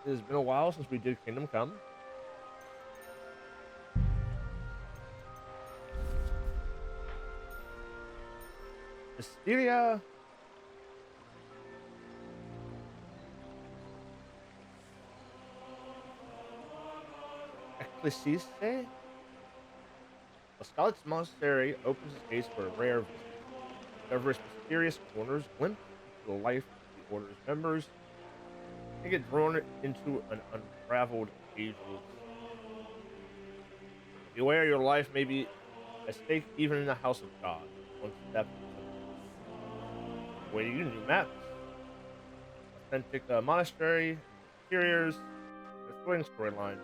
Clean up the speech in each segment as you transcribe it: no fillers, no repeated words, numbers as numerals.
It has been a while since we did Kingdom Come. Mysteria. Ecclesia. A Scarlet's Monastery opens its gates for a rare visit. Discover its mysterious corners, glimpse into the life of the Order's members, and get drawn into an unraveled ageless story. Beware your life may be at stake even in the house of God. One step is a risk. Awaiting you new maps, authentic monastery, new interiors, and a thrilling storyline.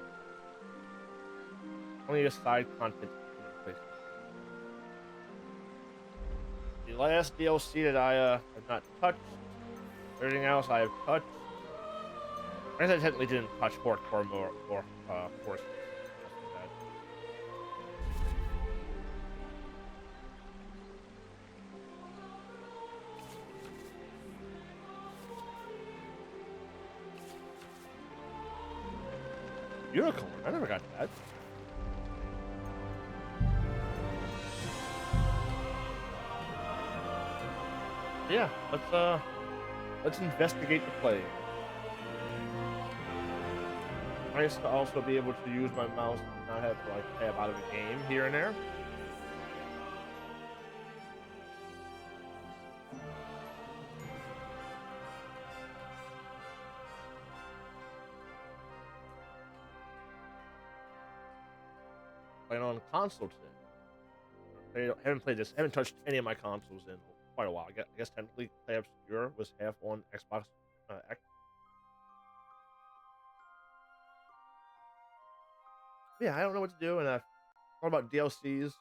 Plenty of side content and hidden places to explore. The last DLC that I have not touched. Everything else I have touched. I guess I technically didn't touch hardcore or horses. I'll say that. Unicorn. I never got that. Yeah, let's investigate the place. Nice to also be able to use my mouse and not have to like tab out of a game here and there. Playing on console today. I haven't played this. I haven't touched any of my consoles in quite a while. I guess technically Play Obscure was half on Xbox X. Yeah, I don't know what to do, and I thought about DLCs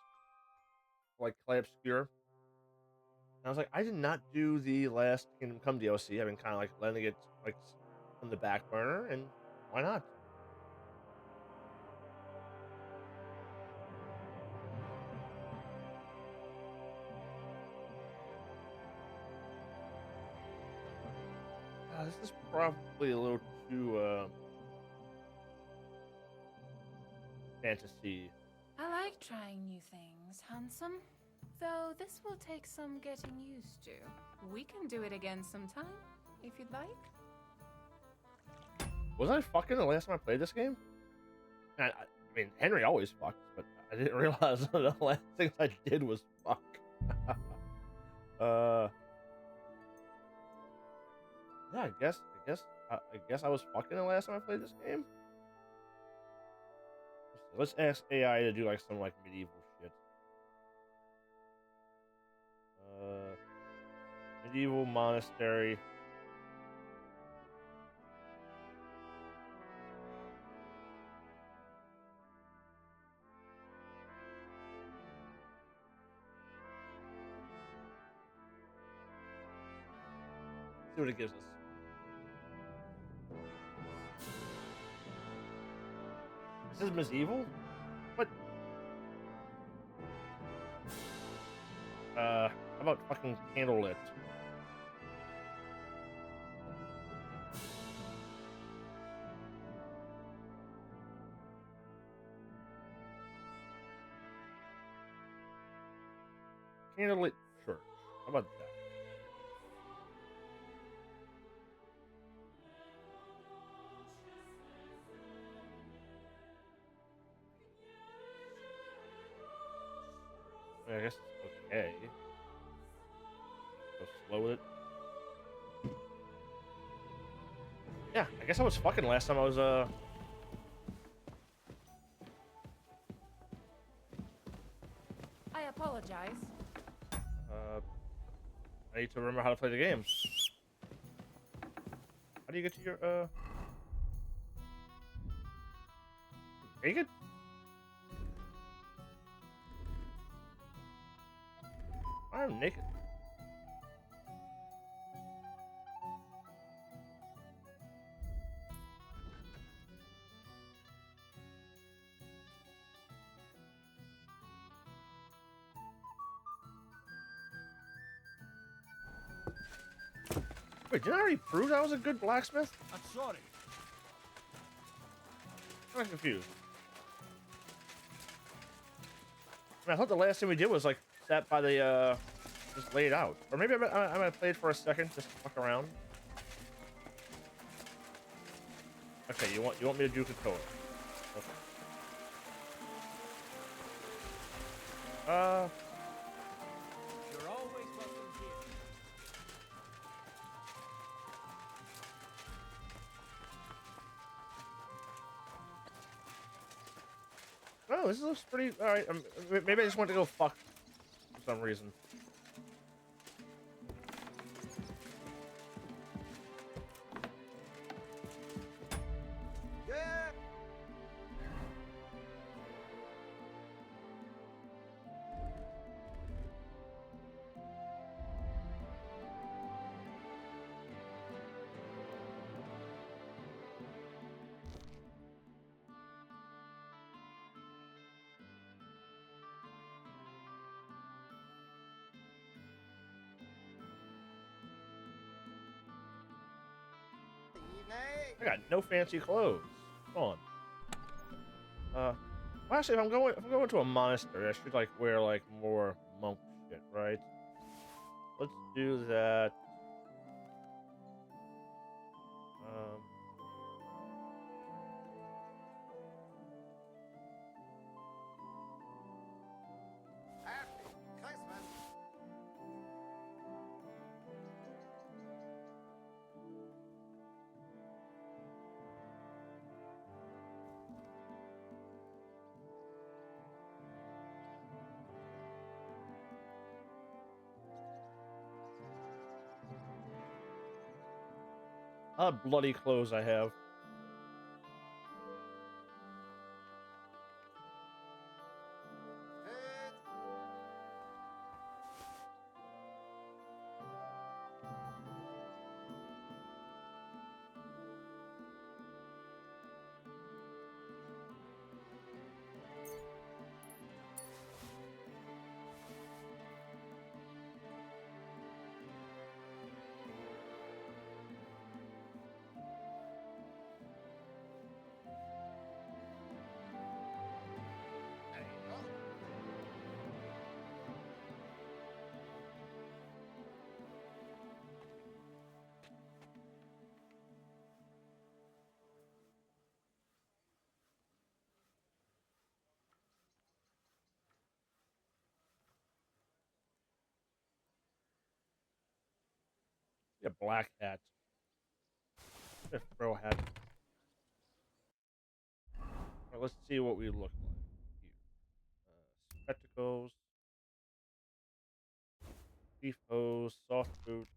like Play Obscure. And I was like, I did not do the last Kingdom Come DLC. I've been kind of like letting it like on the back burner, and why not? This is probably a little too fantasy. I like trying new things, handsome. Though this will take some getting used to. We can do it again sometime, if you'd like. Was I fucking the last time I played this game? I mean, Henry always fucks, but I didn't realize the last things I did was fuck. uh, yeah, I guess I was fucking the last time I played this game. Let's ask AI to do like some like medieval shit. Uh, medieval monastery. See what it gives us. This is medieval. What? How about fucking candlelit? Candlelit church. How about that? I guess it's okay. Go slow with it. Yeah, I guess I was fucking last time I was I apologize. uh I need to remember how to play the game. How do you get to your naked? I'm naked. Wait, didn't I already prove I was a good blacksmith? I'm sorry. I'm confused. I mean, I thought the last thing we did was like sat by the just laid out, or maybe I'm gonna play it for a second just to fuck around. Okay, you want me to do controller? Okay. You're always welcome here. Oh, this looks pretty. All right. Maybe I just want to go fuck for some reason. Yeah. I got no fancy clothes. Come on. Well, actually, if I'm going to a monastery, I should like wear like more monk shit, right? Let's do that. Um, Happy Christmas. bloody clothes I have. Yeah, black hat. A fro hat. All right, let's see what we look like here. Spectacles, beef hose, soft boots.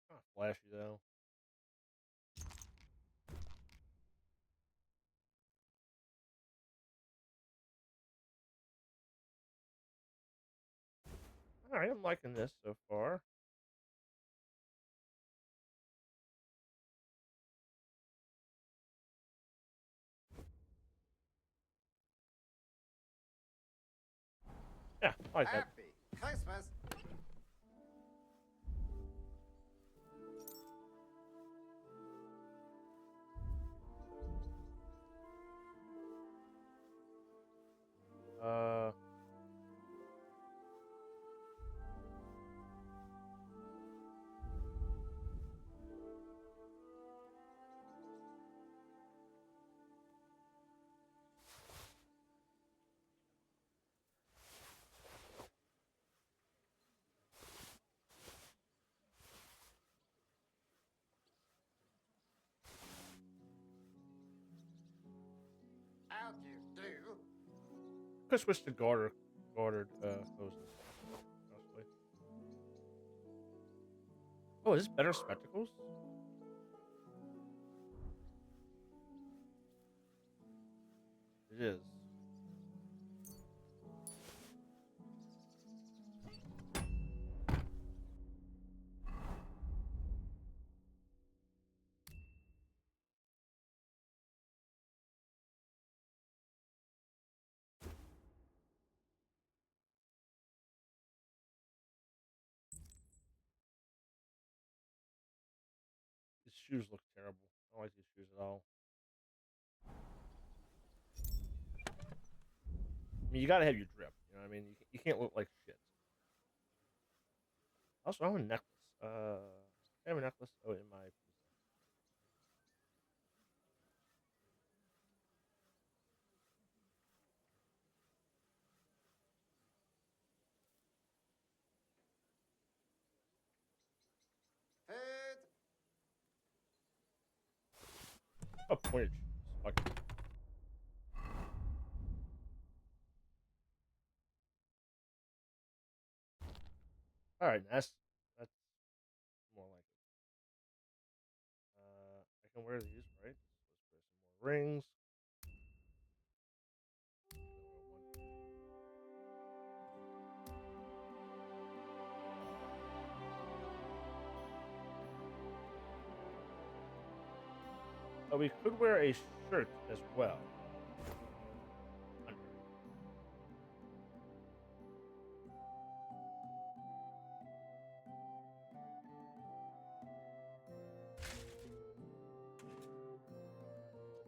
Not flashy though. All right, I'm liking this so far. Yeah, I like that. Happy Christmas. Uh, How do you do? could switch to gartered hoses. Possibly. Oh, is this better spectacles? It is. shoes look terrible. I don't like these shoes at all. I mean, you gotta have your drip. You know what I mean? You can't look like shit. Also, I have a necklace. I have a necklace. Oh, in my possession. Food. Oh, pointed shoes. Fuck it. All right, that's more like it. I can wear these, right? Let's wear some more rings. Oh, we could wear a shirt as well. Under.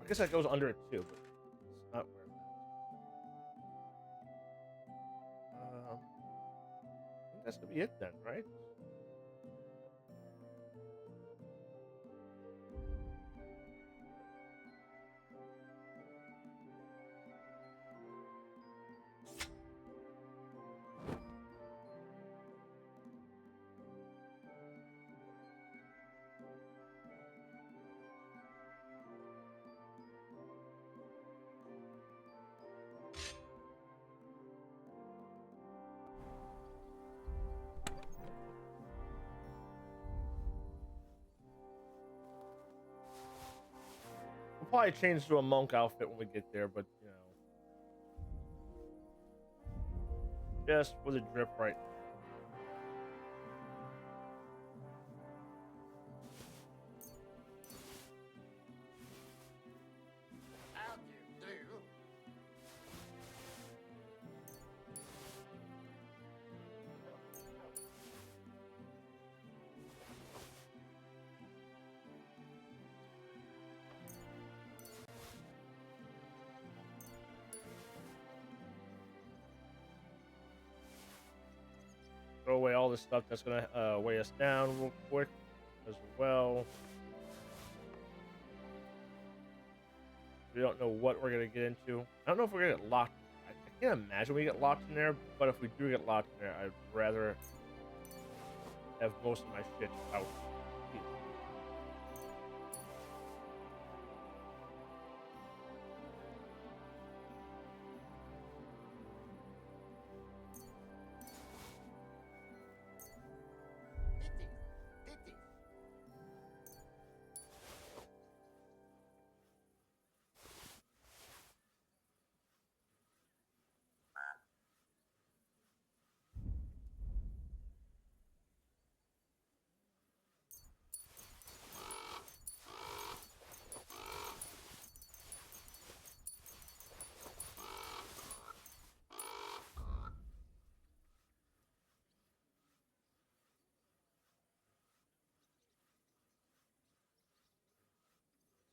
I guess that goes under it too, but let's not wear that. I think that's gonna be it then, right? We'll probably change to a monk outfit when we get there, but you know, just with a drip right now. Out you do. Throw away all this stuff that's gonna weigh us down real quick as well. We don't know what we're gonna get into. I don't know if we're gonna get locked. I can't imagine we get locked in there, but if we do get locked in there, I'd rather have most of my shit out. Titties.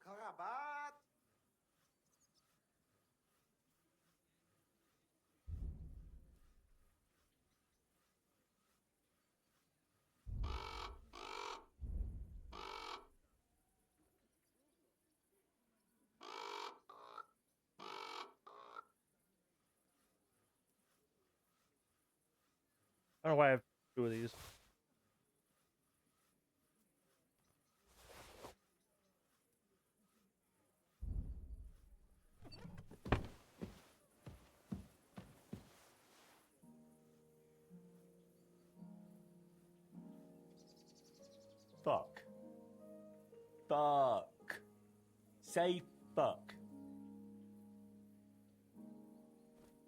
Karabat. I don't know why I have two of these. Fuck. Fuck. Say fuck.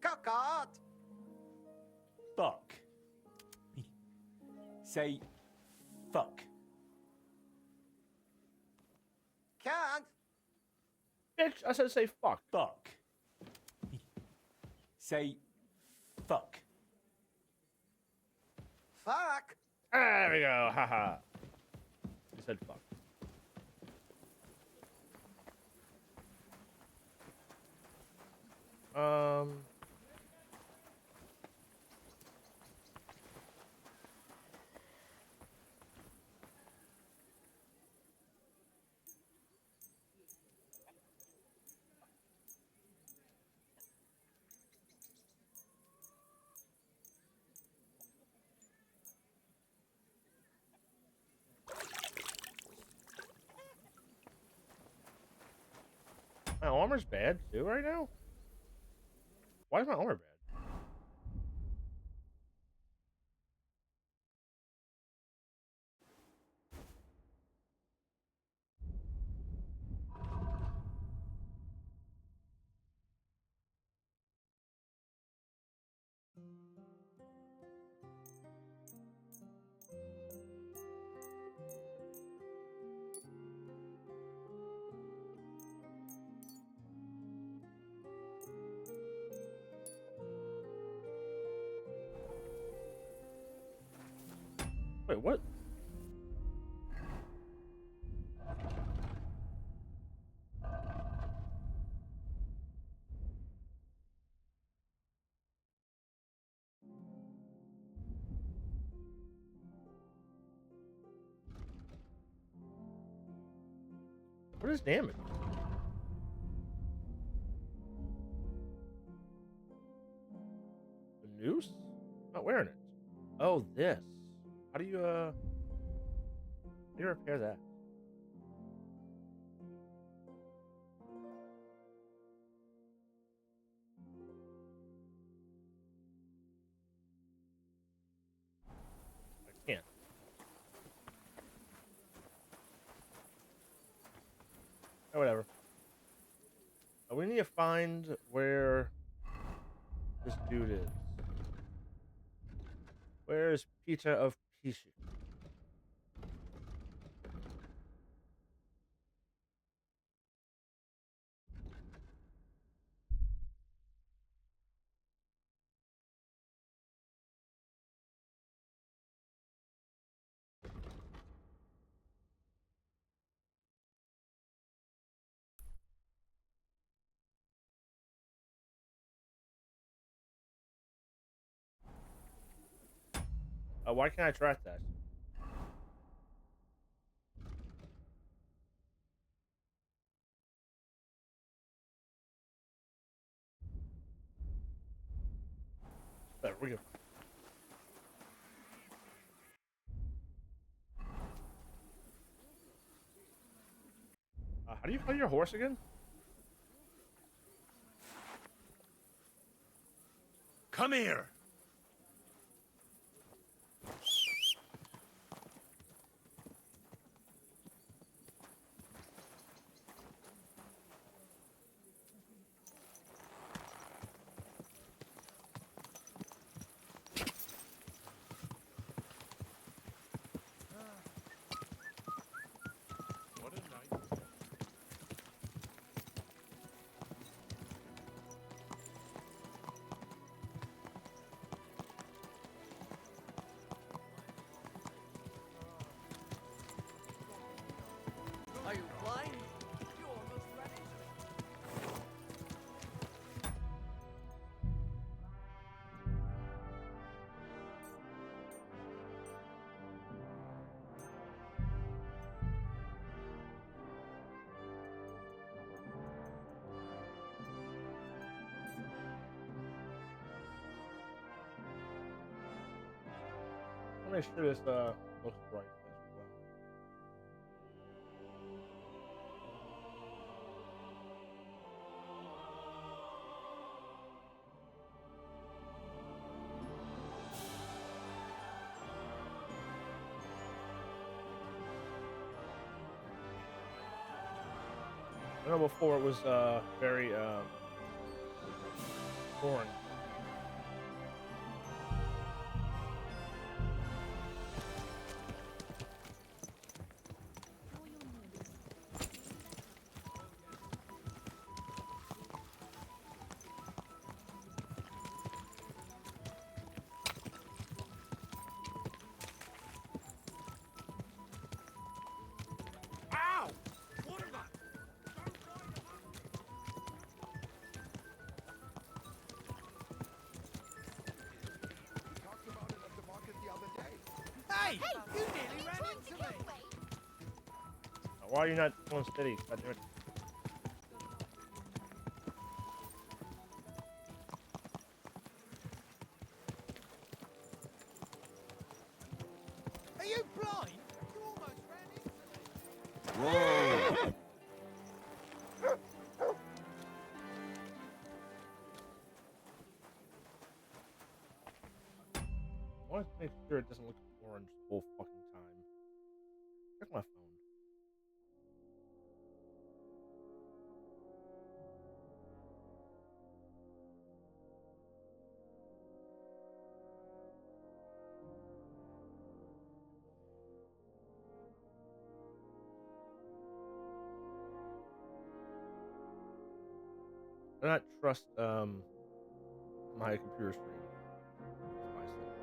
Cockot. Fuck. Say fuck. Can't. Bitch, I said say fuck. Fuck. Say fuck. Fuck. There we go. Haha. You said fuck. Um, my armor's bad too right now. Why is my armor bad? Wait, what? What is damage? The noose? I'm not wearing it. Oh, this. How do you repair that? I can't. Oh, whatever. We need to find where this dude is. Where is Peter of Pishu? Why can't I track that? There we go. How do you play your horse again? Come here. What a night. Are you blind? You almost ran into me. I'll make sure this looks right as well. I know before it was very boring. Ow! What am I? Hey! You nearly ran into me! Why are you not pulling steady? God damn it. Are you blind? You almost ran into me! Whoa! I want to make sure it doesn't look orange the whole fucking time. Check my phone. I do not trust my computer screen with my settings.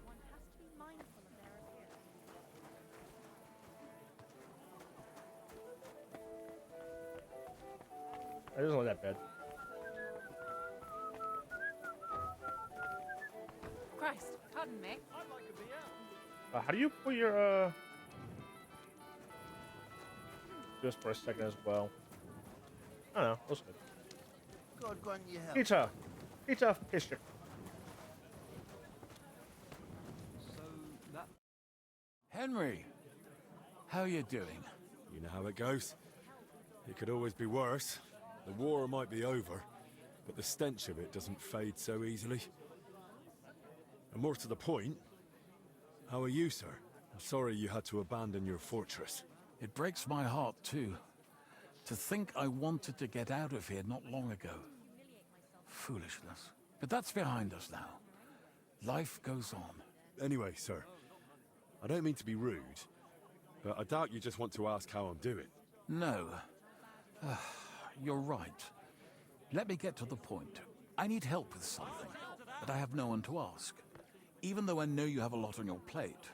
One has to be mindful of their appearance. It doesn't look that bad. Christ, pardon me. I'd like a beer. How do you put your just for a second as well? I don't know. Looks good. God grant you help. Pizza fish. So that Henry, how you doing? You know how it goes. It could always be worse. The war might be over, but the stench of it doesn't fade so easily. And more to the point, how are you, sir? I'm sorry you had to abandon your fortress. It breaks my heart, too. To think I wanted to get out of here not long ago. Foolishness. But that's behind us now. Life goes on. Anyway, sir, I don't mean to be rude, but I doubt you just want to ask how I'm doing. No. You're right. Let me get to the point. I need help with something, but I have no one to ask. Even though I know you have a lot on your plate.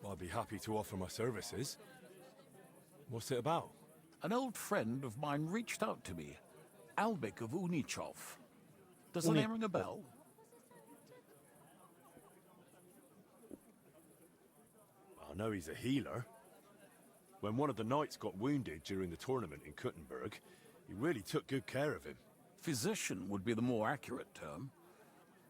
I'd be happy to offer my services. What's it about? An old friend of mine reached out to me, Albik of Unichov. Does the name ring a bell? I know he's a healer. When one of the knights got wounded during the tournament in Kuttenberg, he really took good care of him. Physician would be the more accurate term.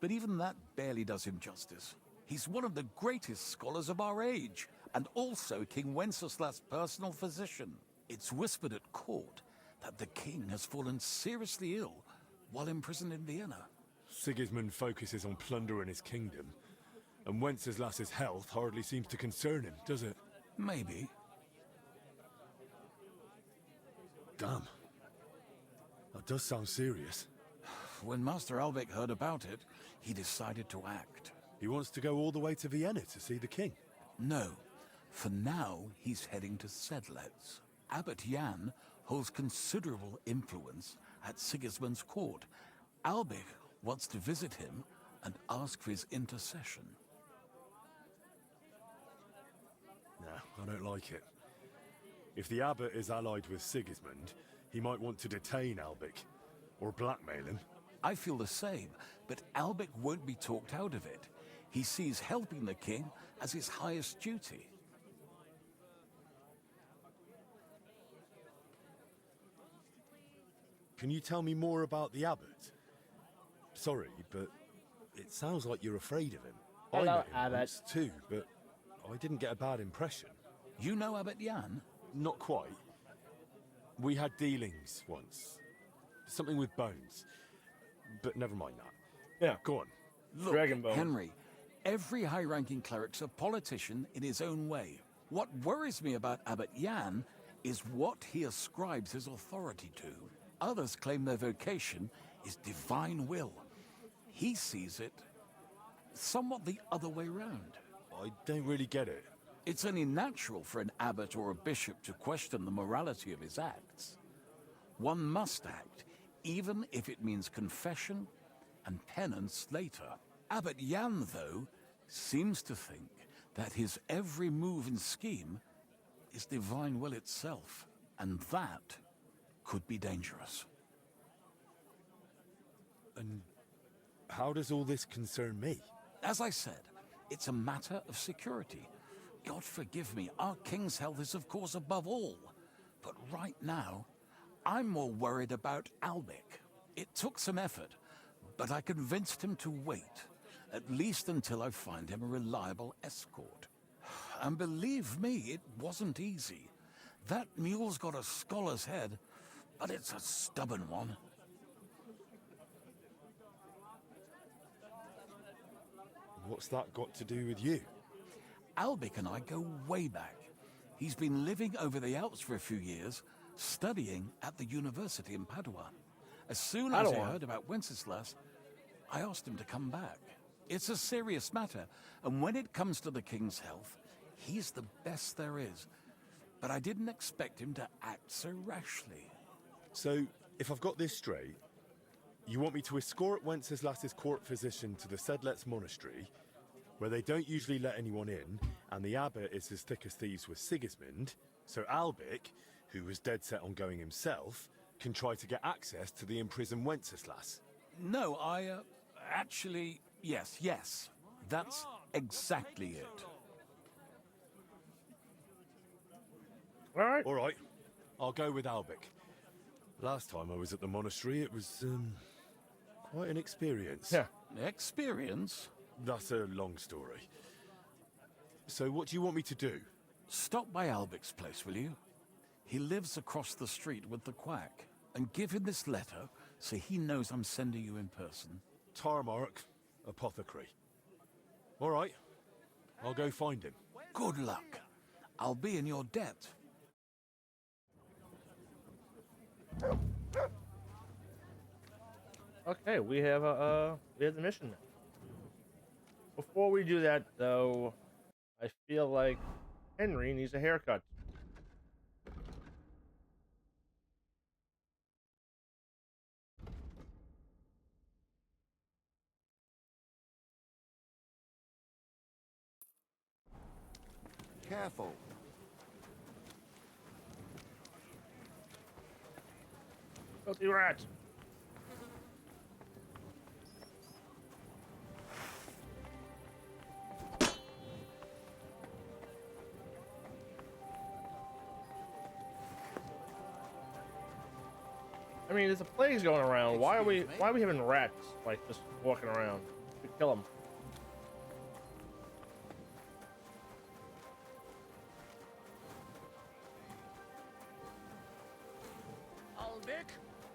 But even that barely does him justice. He's one of the greatest scholars of our age, and also King Wenceslas' personal physician. It's whispered at court that the king has fallen seriously ill while imprisoned in Vienna. Sigismund focuses on plundering his kingdom, and Wenceslas's health hardly seems to concern him, does it? Maybe. Damn. That does sound serious. When Master Albik heard about it, he decided to act. He wants to go all the way to Vienna to see the king. No. For now, he's heading to Sedlec. Abbot Jan holds considerable influence at Sigismund's court. Albik wants to visit him and ask for his intercession. No, I don't like it. If the abbot is allied with Sigismund, he might want to detain Albik, or blackmail him. I feel the same, but Albik won't be talked out of it. He sees helping the king as his highest duty. Can you tell me more about the abbot? Sorry, but it sounds like you're afraid of him. Hello, I met him Abbot. once too, but I didn't get a bad impression. You know Abbot Jan? Not quite. We had dealings once. Something with bones. But never mind that. Yeah. Go on. Look, Dragon Bone. Henry, every high-ranking cleric's a politician in his own way. What worries me about Abbot Jan is what he ascribes his authority to. Others claim their vocation is divine will. He sees it somewhat the other way round. I don't really get it. It's only natural for an abbot or a bishop to question the morality of his acts. One must act, even if it means confession and penance later. Abbot Jan, though, seems to think that his every move and scheme is divine will itself, and that could be dangerous. And how does all this concern me? As I said, it's a matter of security. God forgive me, our king's health is of course above all. But right now, I'm more worried about Albic. It took some effort, but I convinced him to wait, at least until I find him a reliable escort. And believe me, it wasn't easy. That mule's got a scholar's head, but it's a stubborn one. What's that got to do with you? Albic and I go way back. He's been living over the Alps for a few years, studying at the university in Padua. As soon as I heard about Wenceslas, I asked him to come back. It's a serious matter, and when it comes to the king's health, he's the best there is. But I didn't expect him to act so rashly. So, if I've got this straight, you want me to escort Wenceslas's court physician to the Sedlets Monastery, where they don't usually let anyone in, and the abbot is as thick as thieves with Sigismund, so Albic, who was dead set on going himself, can try to get access to the imprisoned Wenceslas. No, actually, yes. That's exactly it. All right, I'll go with Albic. Last time I was at the monastery, it was, quite an experience. Yeah. Experience? That's a long story. So what do you want me to do? Stop by Albic's place, will you? He lives across the street with the quack. And give him this letter so he knows I'm sending you in person. Tarmark, apothecary. All right, I'll go find him. Good luck. I'll be in your debt. Okay, we have the mission now. Before we do that, though, I feel like Henry needs a haircut. Careful. Filthy rat. I mean, there's a plague going around. Why are we having rats like just walking around? We kill them.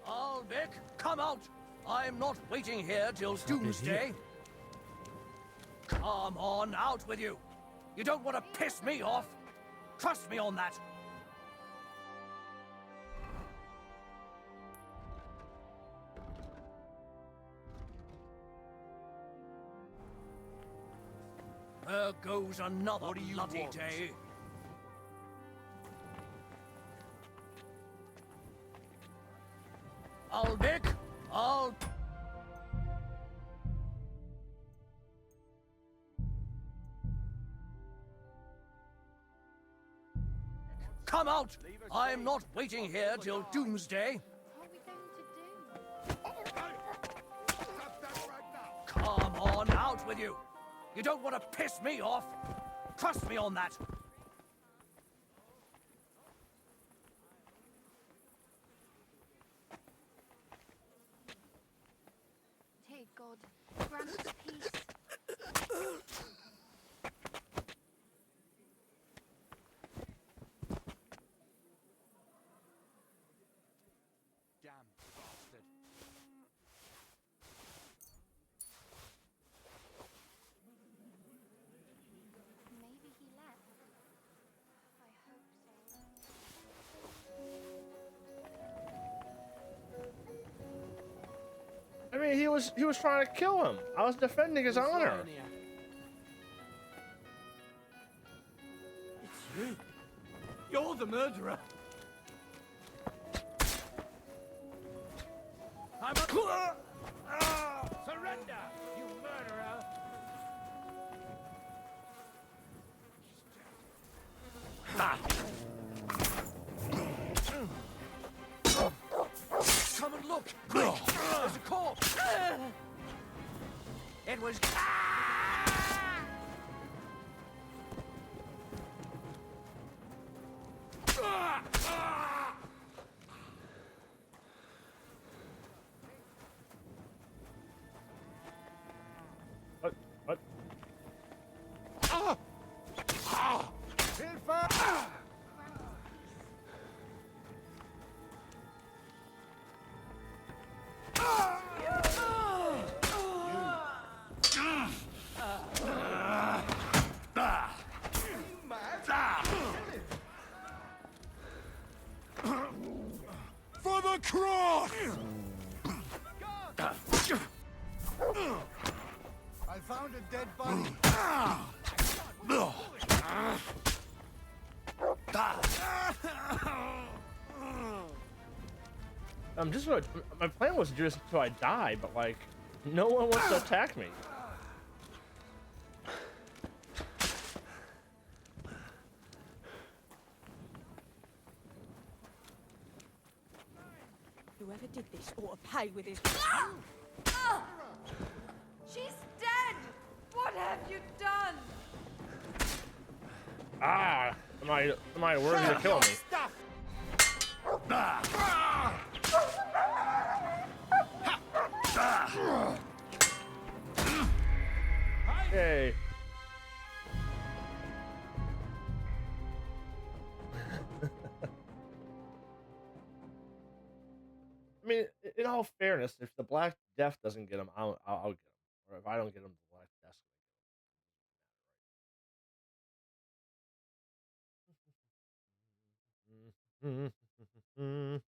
Albic, come out! I'm not waiting here till doomsday. Come on, out with you. You don't want to piss me off. Trust me on that. There goes another bloody day. Albic, come out! I'm not waiting here till doomsday. What are we going to do? Come on, out with you. You don't want to piss me off. Trust me on that. Dear God, grant us peace. Damn bastard. Maybe he left. I hope so. I mean, he was trying to kill him. I was defending his honor. It's you. You're the murderer. I'm a... Surrender, you murderer. Come and look, quick! There's a corpse! was. What? What? For the cross! I found a dead body. I'm just gonna. My plan was to do this until I die, but like, no one wants to attack me. Whoever did this ought to pay with his. She's dead! What have you done? Ah! Am I worthy to kill me? Yay! I mean, in all fairness, if the Black Death doesn't get him, I'll get him. Or if I don't get him, the Black Death's gonna get him.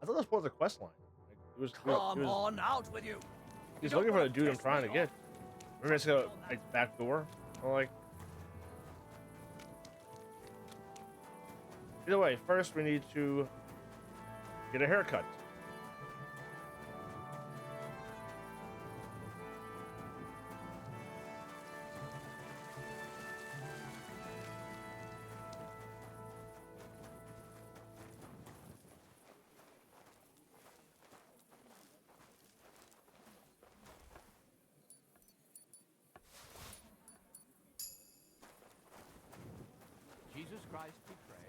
I thought this was a quest line. Like, Come on, out with you. He's looking for the dude I'm trying to get. We're gonna go like back door. Or like. Either way, first we need to get a haircut. Jesus Christ be praised.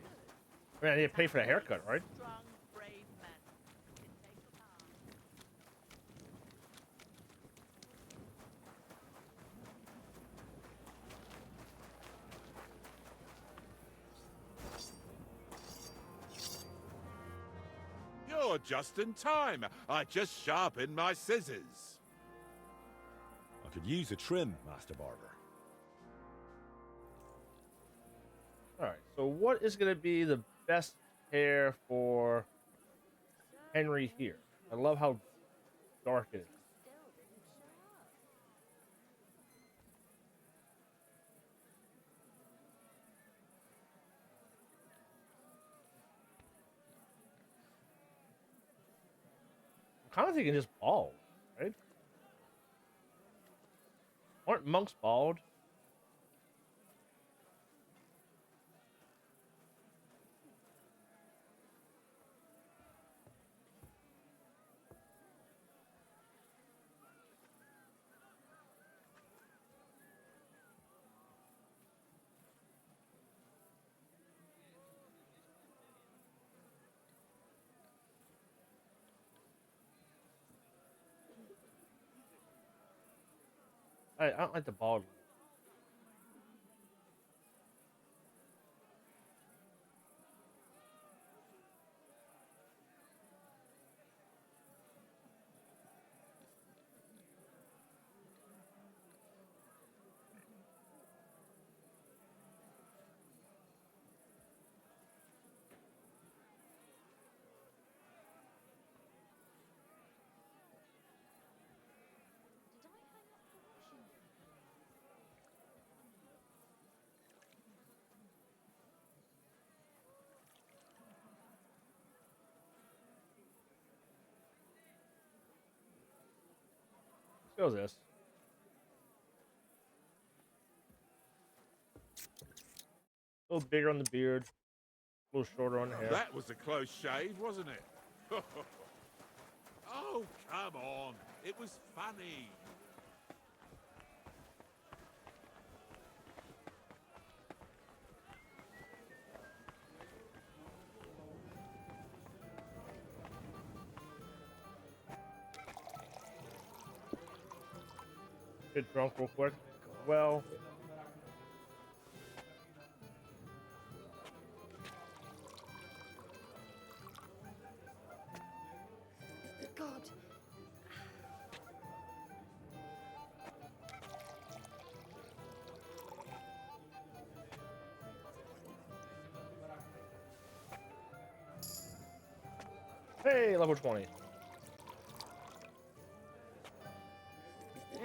I mean, I need to pay for the haircut, right? Strong, brave man. It takes a heart. You're just in time. I just sharpened my scissors. I could use a trim, Master Barber. Alright, so what is going to be the best hair for Henry here? I love how dark it is. I'm kind of thinking just bald, right? Aren't monks bald? I don't like the bald one. Did I hang up the washing machine? Let's go with this. A little bigger on the beard, a little shorter on the hair. That was a close shave, wasn't it? Oh, come on. It was funny. Get drunk real quick. Well, God. hey, level 20.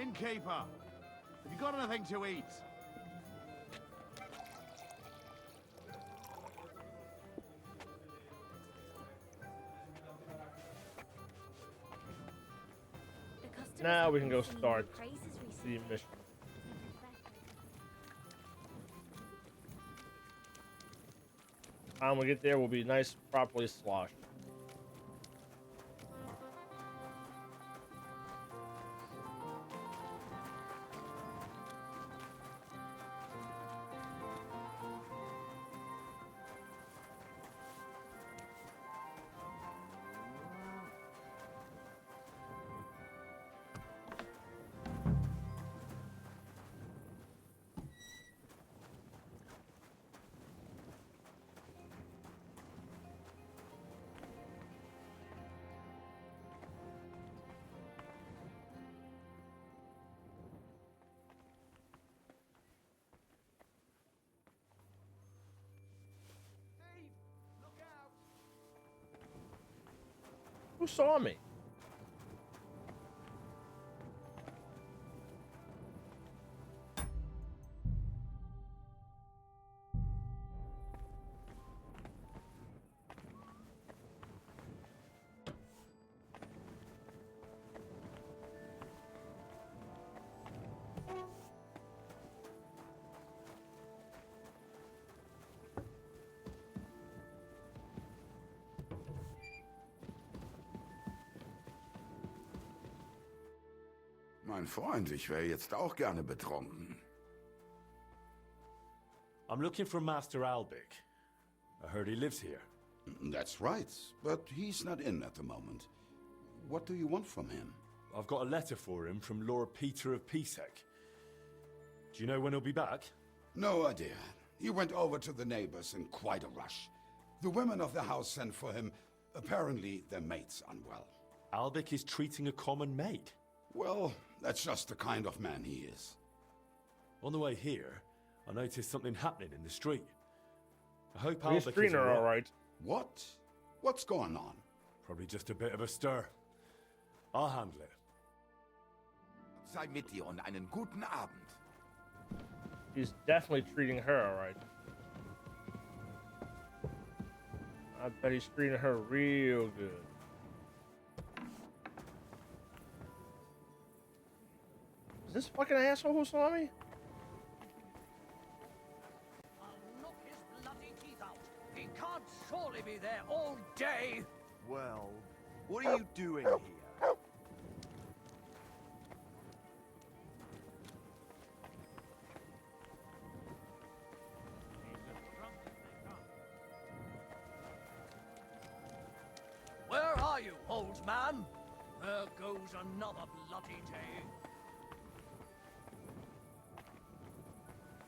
Innkeeper, have you got anything to eat? The customers Now have we can been go singing start your praises the recently. mission. Time we get there, we'll be nice, properly sloshed. Thief! Look out! Who saw me? Mein Freund, ich wäre jetzt auch gerne betrunken. I'm looking for Master Albic. I heard he lives here. That's right, but he's not in at the moment. What do you want from him? I've got a letter for him from Lord Peter of Pisek. Do you know when he'll be back? No idea. He went over to the neighbors in quite a rush. The women of the house sent for him. Apparently, their mate's unwell. Albic is treating a common maid. Well, that's just the kind of man he is. On the way here, I noticed something happening in the street. I hope He's Albic is treating her all right. What? What's going on? Probably just a bit of a stir. I'll handle it. Sei mit dir und einen guten Abend. He's definitely treating her all right. I bet he's treating her real good. Is this fucking asshole who saw me? I'll knock his bloody teeth out. He can't surely be there all day. Well, what are you doing here? Where are you, old man? There goes another bloody day.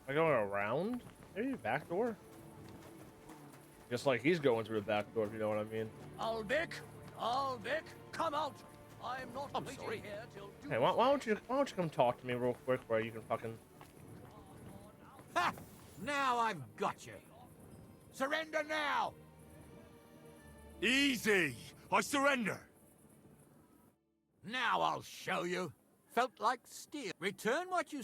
Am I going around? Maybe back door? Just like he's going through the back door, if you know what I mean. Albic, come out. I'm not waiting sorry. here till Hey, why don't you come talk to me real quick where you can fucking... Ha! Now I've got you. Surrender now! Easy! I surrender! Now I'll show you. Felt like steel. Return what you...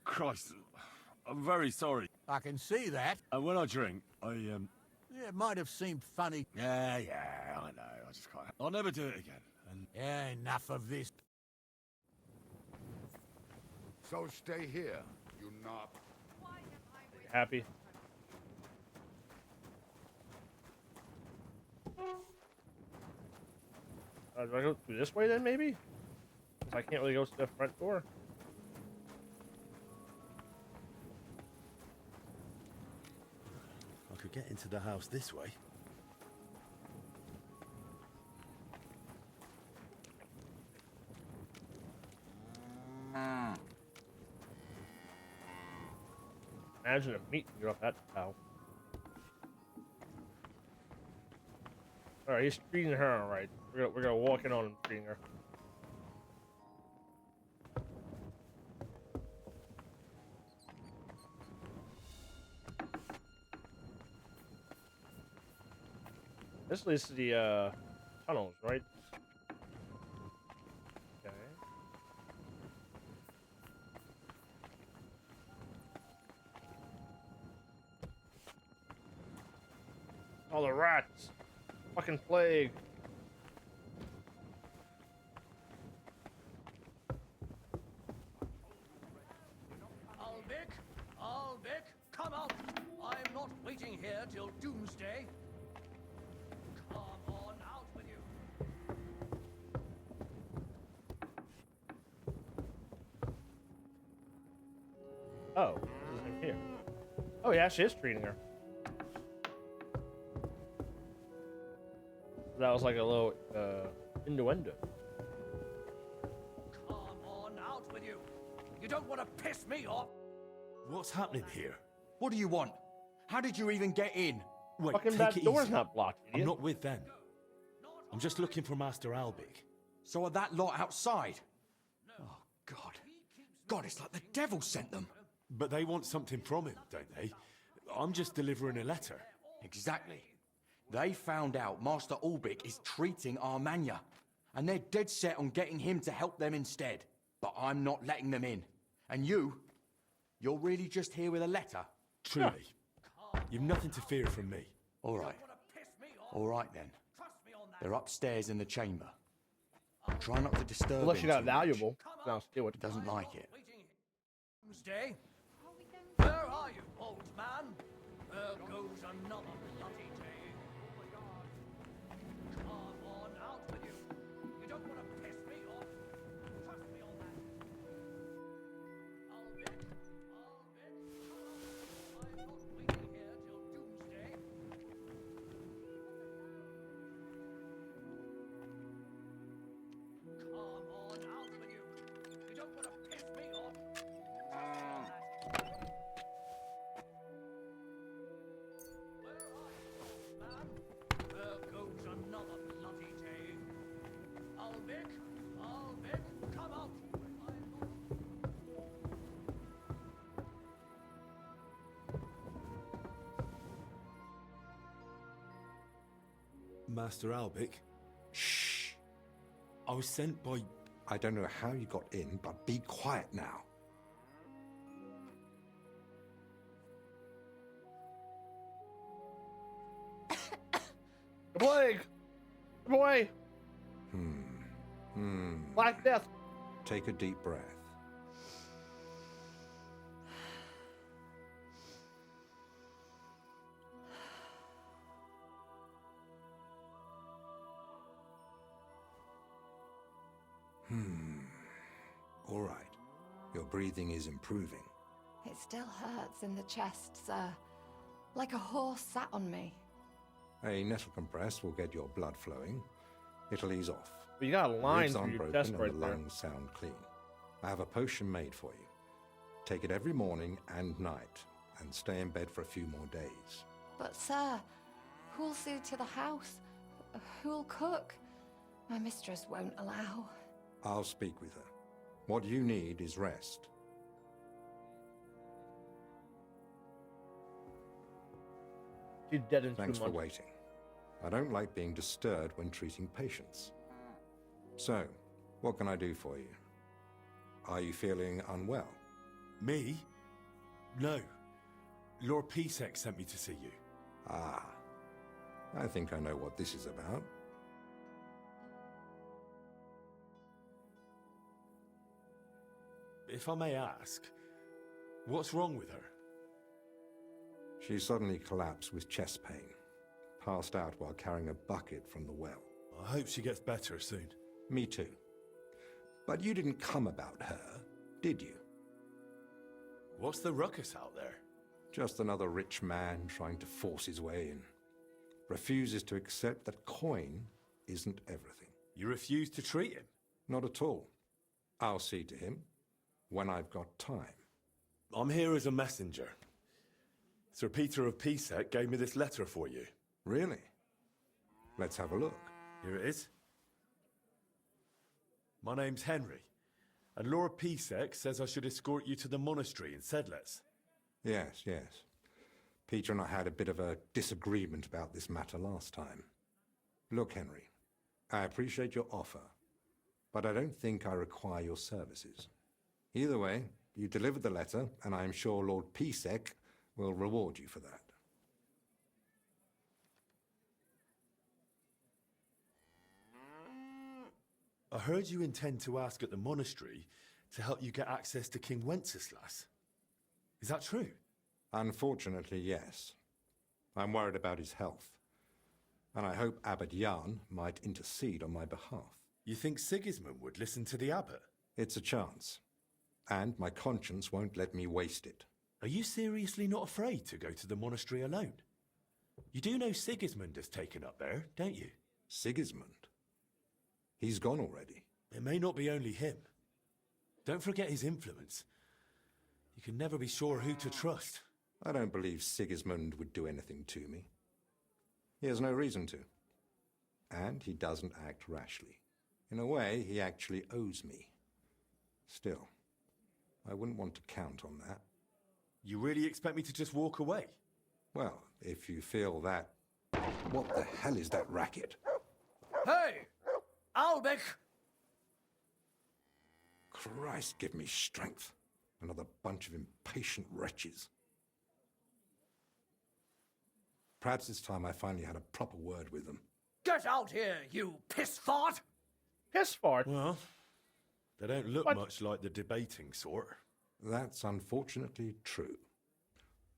Christ, I'm very sorry. I can see that. And when I drink, Yeah, it might have seemed funny. Yeah, I know. I just can't. I'll never do it again. And Yeah, enough of this. So stay here. up. Happy? Do I go through this way then, maybe? 'Cause I can't really go to the front door. I could get into the house this way. Imagine a meat can get off that towel. Alright, he's treating her alright. We're gonna walk in on him treating her. This leads to the tunnels, right? Okay. All the rats. Fucking plague. Albic, come out! I'm not waiting here till doomsday. Come on, out with you. Oh, this is him here. Oh, yeah, she is treating her. That was like a little innuendo. Come on, out with you. You don't want to piss me off. What's happening here? What do you want? How did you even get in? Wait, Fucking take that it door's easy. not blocked, I'm idiot. not with them. I'm just looking for Master Albic. So are that lot outside? Oh, God. God, it's like the devil sent them. But they want something from him, don't they? I'm just delivering a letter. Exactly. They found out Master Albic is treating Armania, and they're dead set on getting him to help them instead. But I'm not letting them in. And you're really just here with a letter? Truly. You've nothing to fear from me. All right. All right, then. They're upstairs in the chamber. Try not to disturb Unless him you got too much. valuable. Now steal it. Doesn't like it. Doomsday? Where are you, old man? There goes another bloody day. Come on, out with you. You don't want to piss me off. Trust me on that. Albic, I'm not waiting here till doomsday. Come on, out with you. You don't want to piss me off. There goes another bloody day. Albic, come out. Master Albic? Shh. I was sent by... I don't know how you got in, but be quiet now. The plague! The boy! Black Death! Take a deep breath. All right. Your breathing is improving. It still hurts in the chest, sir. Like a horse sat on me. A nettle compress will get your blood flowing. It'll ease off. But you got a line Ribs through aren't your broken chest and right the there. lungs sound clean. I have a potion made for you. Take it every morning and night, and stay in bed for a few more days. But, sir, who'll see to the house? Who'll cook? My mistress won't allow. I'll speak with her. What you need is rest. She's dead in Thanks 2 for months. waiting. I don't like being disturbed when treating patients. So, what can I do for you? Are you feeling unwell? Me? No. Lord Pisek sent me to see you. Ah. I think I know what this is about. If I may ask, What's wrong with her? She suddenly collapsed with chest pain, passed out while carrying a bucket from the well. I hope she gets better soon. Me too. But you didn't come about her, did you? What's the ruckus out there? Just another rich man trying to force his way in. Refuses to accept that coin isn't everything. You refuse to treat him? Not at all. I'll see to him when I've got time. I'm here as a messenger. Sir Peter of Pisek gave me this letter for you. Really? Let's have a look. Here it is. My name's Henry, and Lord Pisek says I should escort you to the monastery in Sedlitz. Yes. Peter and I had a bit of a disagreement about this matter last time. Look, Henry, I appreciate your offer, but I don't think I require your services. Either way, you delivered the letter, and I am sure Lord Pisek will reward you for that. I heard you intend to ask at the monastery to help you get access to King Wenceslas. Is that true? Unfortunately, yes. I'm worried about his health, and I hope Abbot Jan might intercede on my behalf. You think Sigismund would listen to the abbot? It's a chance, and my conscience won't let me waste it. Are you seriously not afraid to go to the monastery alone? You do know Sigismund has taken up there, don't you? Sigismund? He's gone already. It may not be only him. Don't forget his influence. You can never be sure who to trust. I don't believe Sigismund would do anything to me. He has no reason to. And he doesn't act rashly. In a way, he actually owes me. Still, I wouldn't want to count on that. You really expect me to just walk away? Well, if you feel that... What the hell is that racket? Hey! Albec! Christ, give me strength. Another bunch of impatient wretches. Perhaps it's time I finally had a proper word with them. Get out here, you piss fart! Piss fart? Well, they don't look What? much like the debating sort. That's unfortunately true.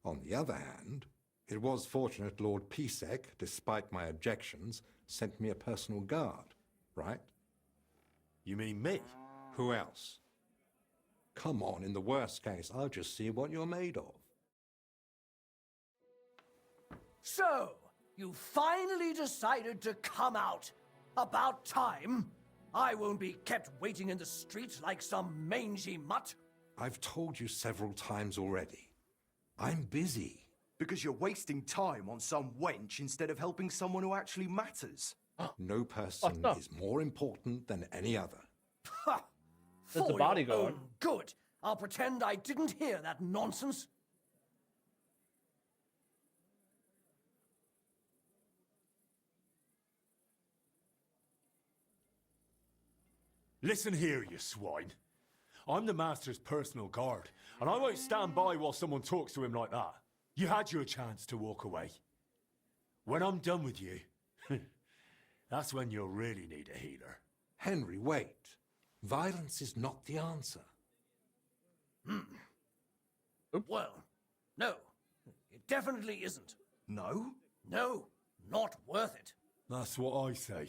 On the other hand, it was fortunate Lord Pisek, despite my objections, sent me a personal guard, right? You mean me? Who else? Come on, in the worst case, I'll just see what you're made of. So, you finally decided to come out. About time. I won't be kept waiting in the street like some mangy mutt. I've told you several times already. I'm busy. Because you're wasting time on some wench instead of helping someone who actually matters. No person What the- is more important than any other. Ha! That's the For bodyguard. your own good. I'll pretend I didn't hear that nonsense. Listen here, you swine. I'm the Master's personal guard, and I won't stand by while someone talks to him like that. You had your chance to walk away. When I'm done with you, that's when you'll really need a healer. Henry, wait. Violence is not the answer. Well, no. It definitely isn't. No? No, not worth it. That's what I say.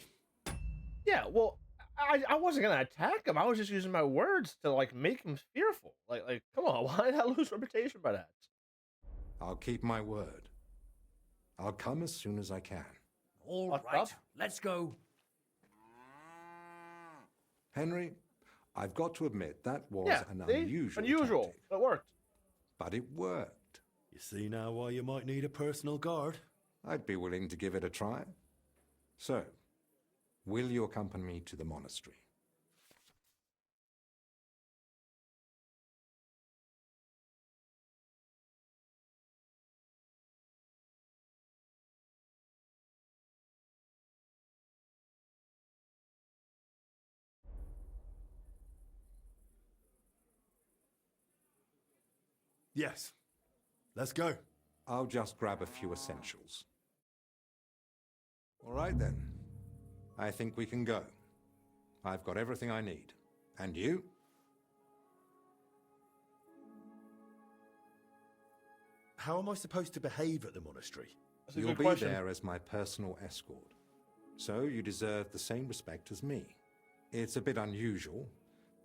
Yeah, well, I wasn't gonna attack him. I was just using my words to like make him fearful. Like, come on, why did I lose reputation by that? I'll keep my word. I'll come as soon as I can. All What's right, up? let's go. Henry, I've got to admit that was Yeah, an see? unusual tactic, It worked. but it worked. You see now why you might need a personal guard? I'd be willing to give it a try. So, will you accompany me to the monastery? Yes. Let's go. I'll just grab a few essentials. All right then. I think we can go. I've got everything I need. And you? How am I supposed to behave at the monastery? That's a You'll good be question. there as my personal escort, so you deserve the same respect as me. It's a bit unusual,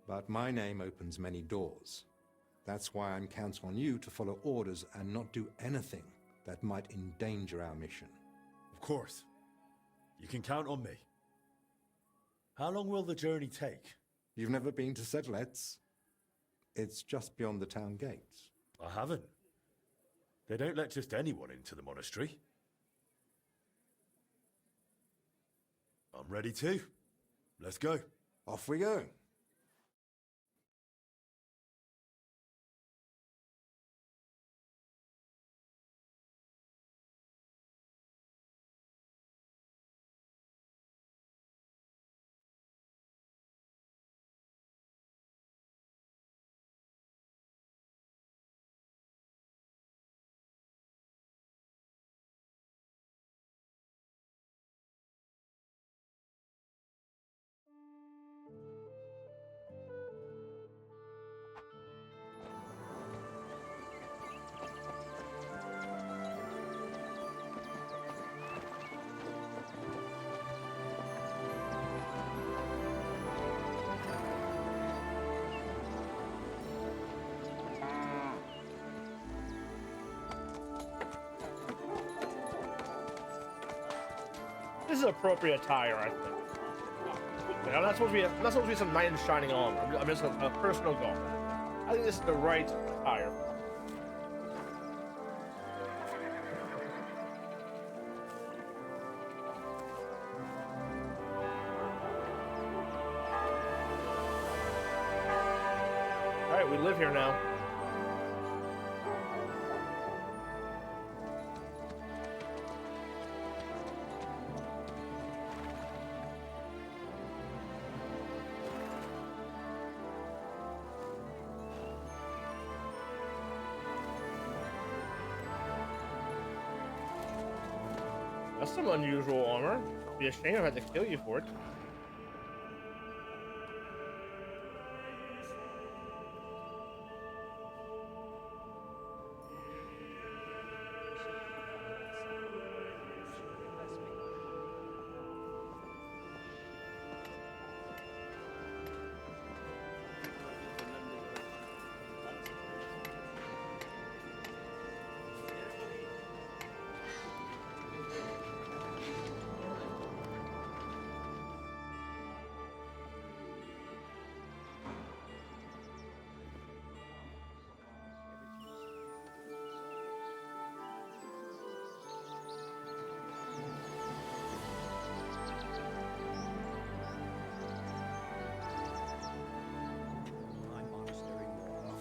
but my name opens many doors. That's why I'm counting on you to follow orders and not do anything that might endanger our mission. Of course. You can count on me. How long will the journey take? You've never been to Sedlets? It's just beyond the town gates. I haven't. They don't let just anyone into the monastery. I'm ready too. Let's go. Off we go. This is appropriate attire, I think. I'm not supposed to be some knight in shining armor. I'm just a personal goal. I think this is the right attire. All right, we live here now. That's some unusual armor. It'd be a shame if I had to kill you for it.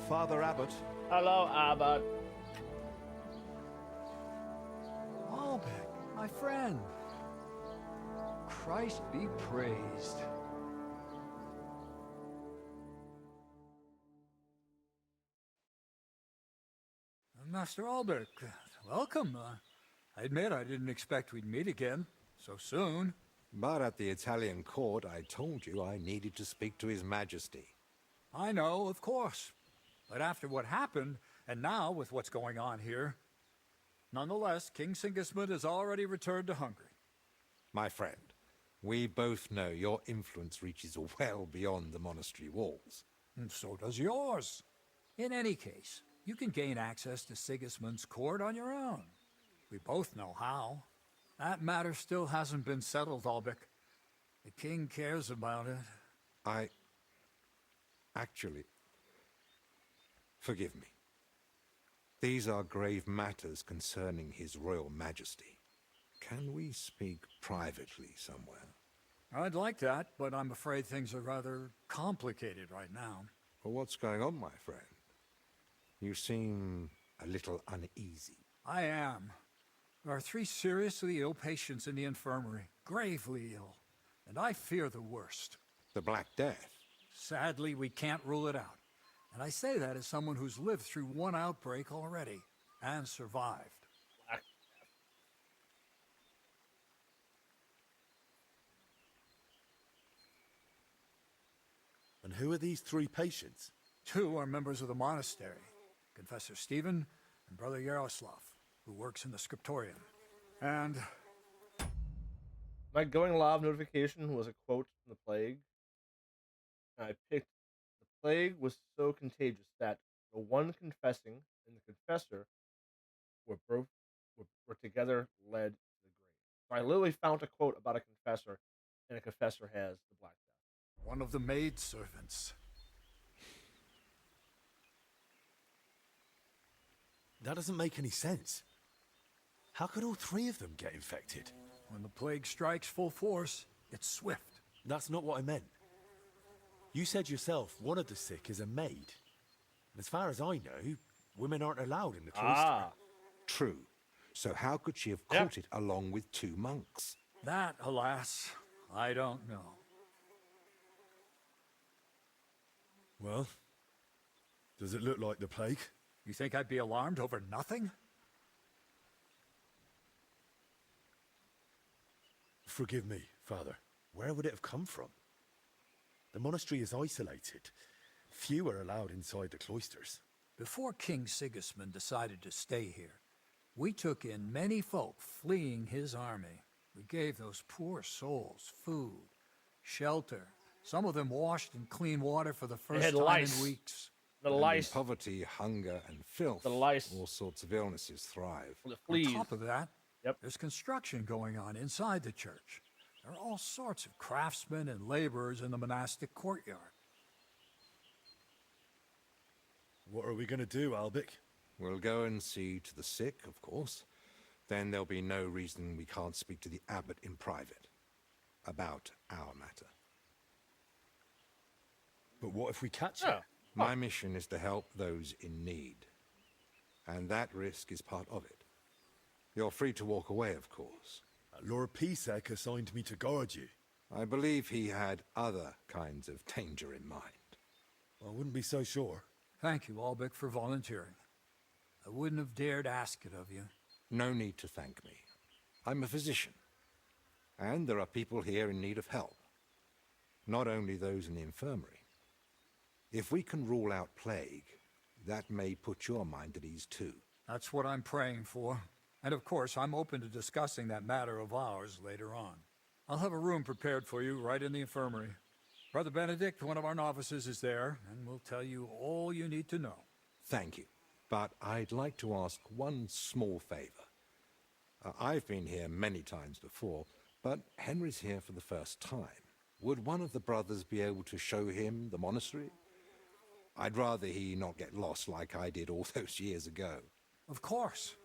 Father Abbot. Hello, Abbot. Albert, my friend. Christ be praised. Master Albert, welcome. I admit I didn't expect we'd meet again so soon. But at the Italian court, I told you I needed to speak to His Majesty. I know, of course. But after what happened, and now with what's going on here, nonetheless, King Sigismund has already returned to Hungary. My friend, we both know your influence reaches well beyond the monastery walls. And so does yours. In any case, you can gain access to Sigismund's court on your own. We both know how. That matter still hasn't been settled, Albrecht. The king cares about it. Actually, forgive me. These are grave matters concerning His Royal Majesty. Can we speak privately somewhere? I'd like that, but I'm afraid things are rather complicated right now. Well, what's going on, my friend? You seem a little uneasy. I am. There are 3 seriously ill patients in the infirmary, gravely ill, and I fear the worst. The Black Death? Sadly, we can't rule it out. And I say that as someone who's lived through one outbreak already, and survived. And who are these 3 patients? 2 are members of the monastery, Confessor Stephen and Brother Yaroslav, who works in the scriptorium. And my going live notification was a quote from the plague. And I picked the plague was so contagious that the one confessing and the confessor were both were together led to the grave. So I literally found a quote about a confessor, and a confessor has the Black Death. one of the maidservants. That doesn't make any sense. How could all three of them get infected? When the plague strikes full force, it's swift. That's not what I meant. You said yourself one of the sick is a maid. As far as I know, women aren't allowed in the cloister. True. So how could she have caught it along with 2 monks? That, alas, I don't know. Well, does it look like the plague? You think I'd be alarmed over nothing? Forgive me, Father. Where would it have come from? The monastery is isolated. Few are allowed inside the cloisters. Before King Sigismund decided to stay here, we took in many folk fleeing his army. We gave those poor souls food, shelter. Some of them washed in clean water for the first time lice. in weeks. The And lice. in poverty, hunger, and filth, The lice. all sorts of illnesses thrive. The fleas. On top of that, there's construction going on inside the church. There are all sorts of craftsmen and laborers in the monastic courtyard. What are we going to do, Albic? We'll go and see to the sick, of course. Then there'll be no reason we can't speak to the abbot in private about our matter. But what if we catch it? My mission is to help those in need. And that risk is part of it. You're free to walk away, of course. Lord Pisek assigned me to guard you. I believe he had other kinds of danger in mind. I wouldn't be so sure. Thank you, Albic, for volunteering. I wouldn't have dared ask it of you. No need to thank me. I'm a physician. And there are people here in need of help. Not only those in the infirmary. If we can rule out plague, that may put your mind at ease too. That's what I'm praying for. And of course, I'm open to discussing that matter of ours later on. I'll have a room prepared for you right in the infirmary. Brother Benedict, one of our novices, is there, and will tell you all you need to know. Thank you. But I'd like to ask one small favor. I've been here many times before, but Henry's here for the first time. Would one of the brothers be able to show him the monastery? I'd rather he not get lost like I did all those years ago. Of course.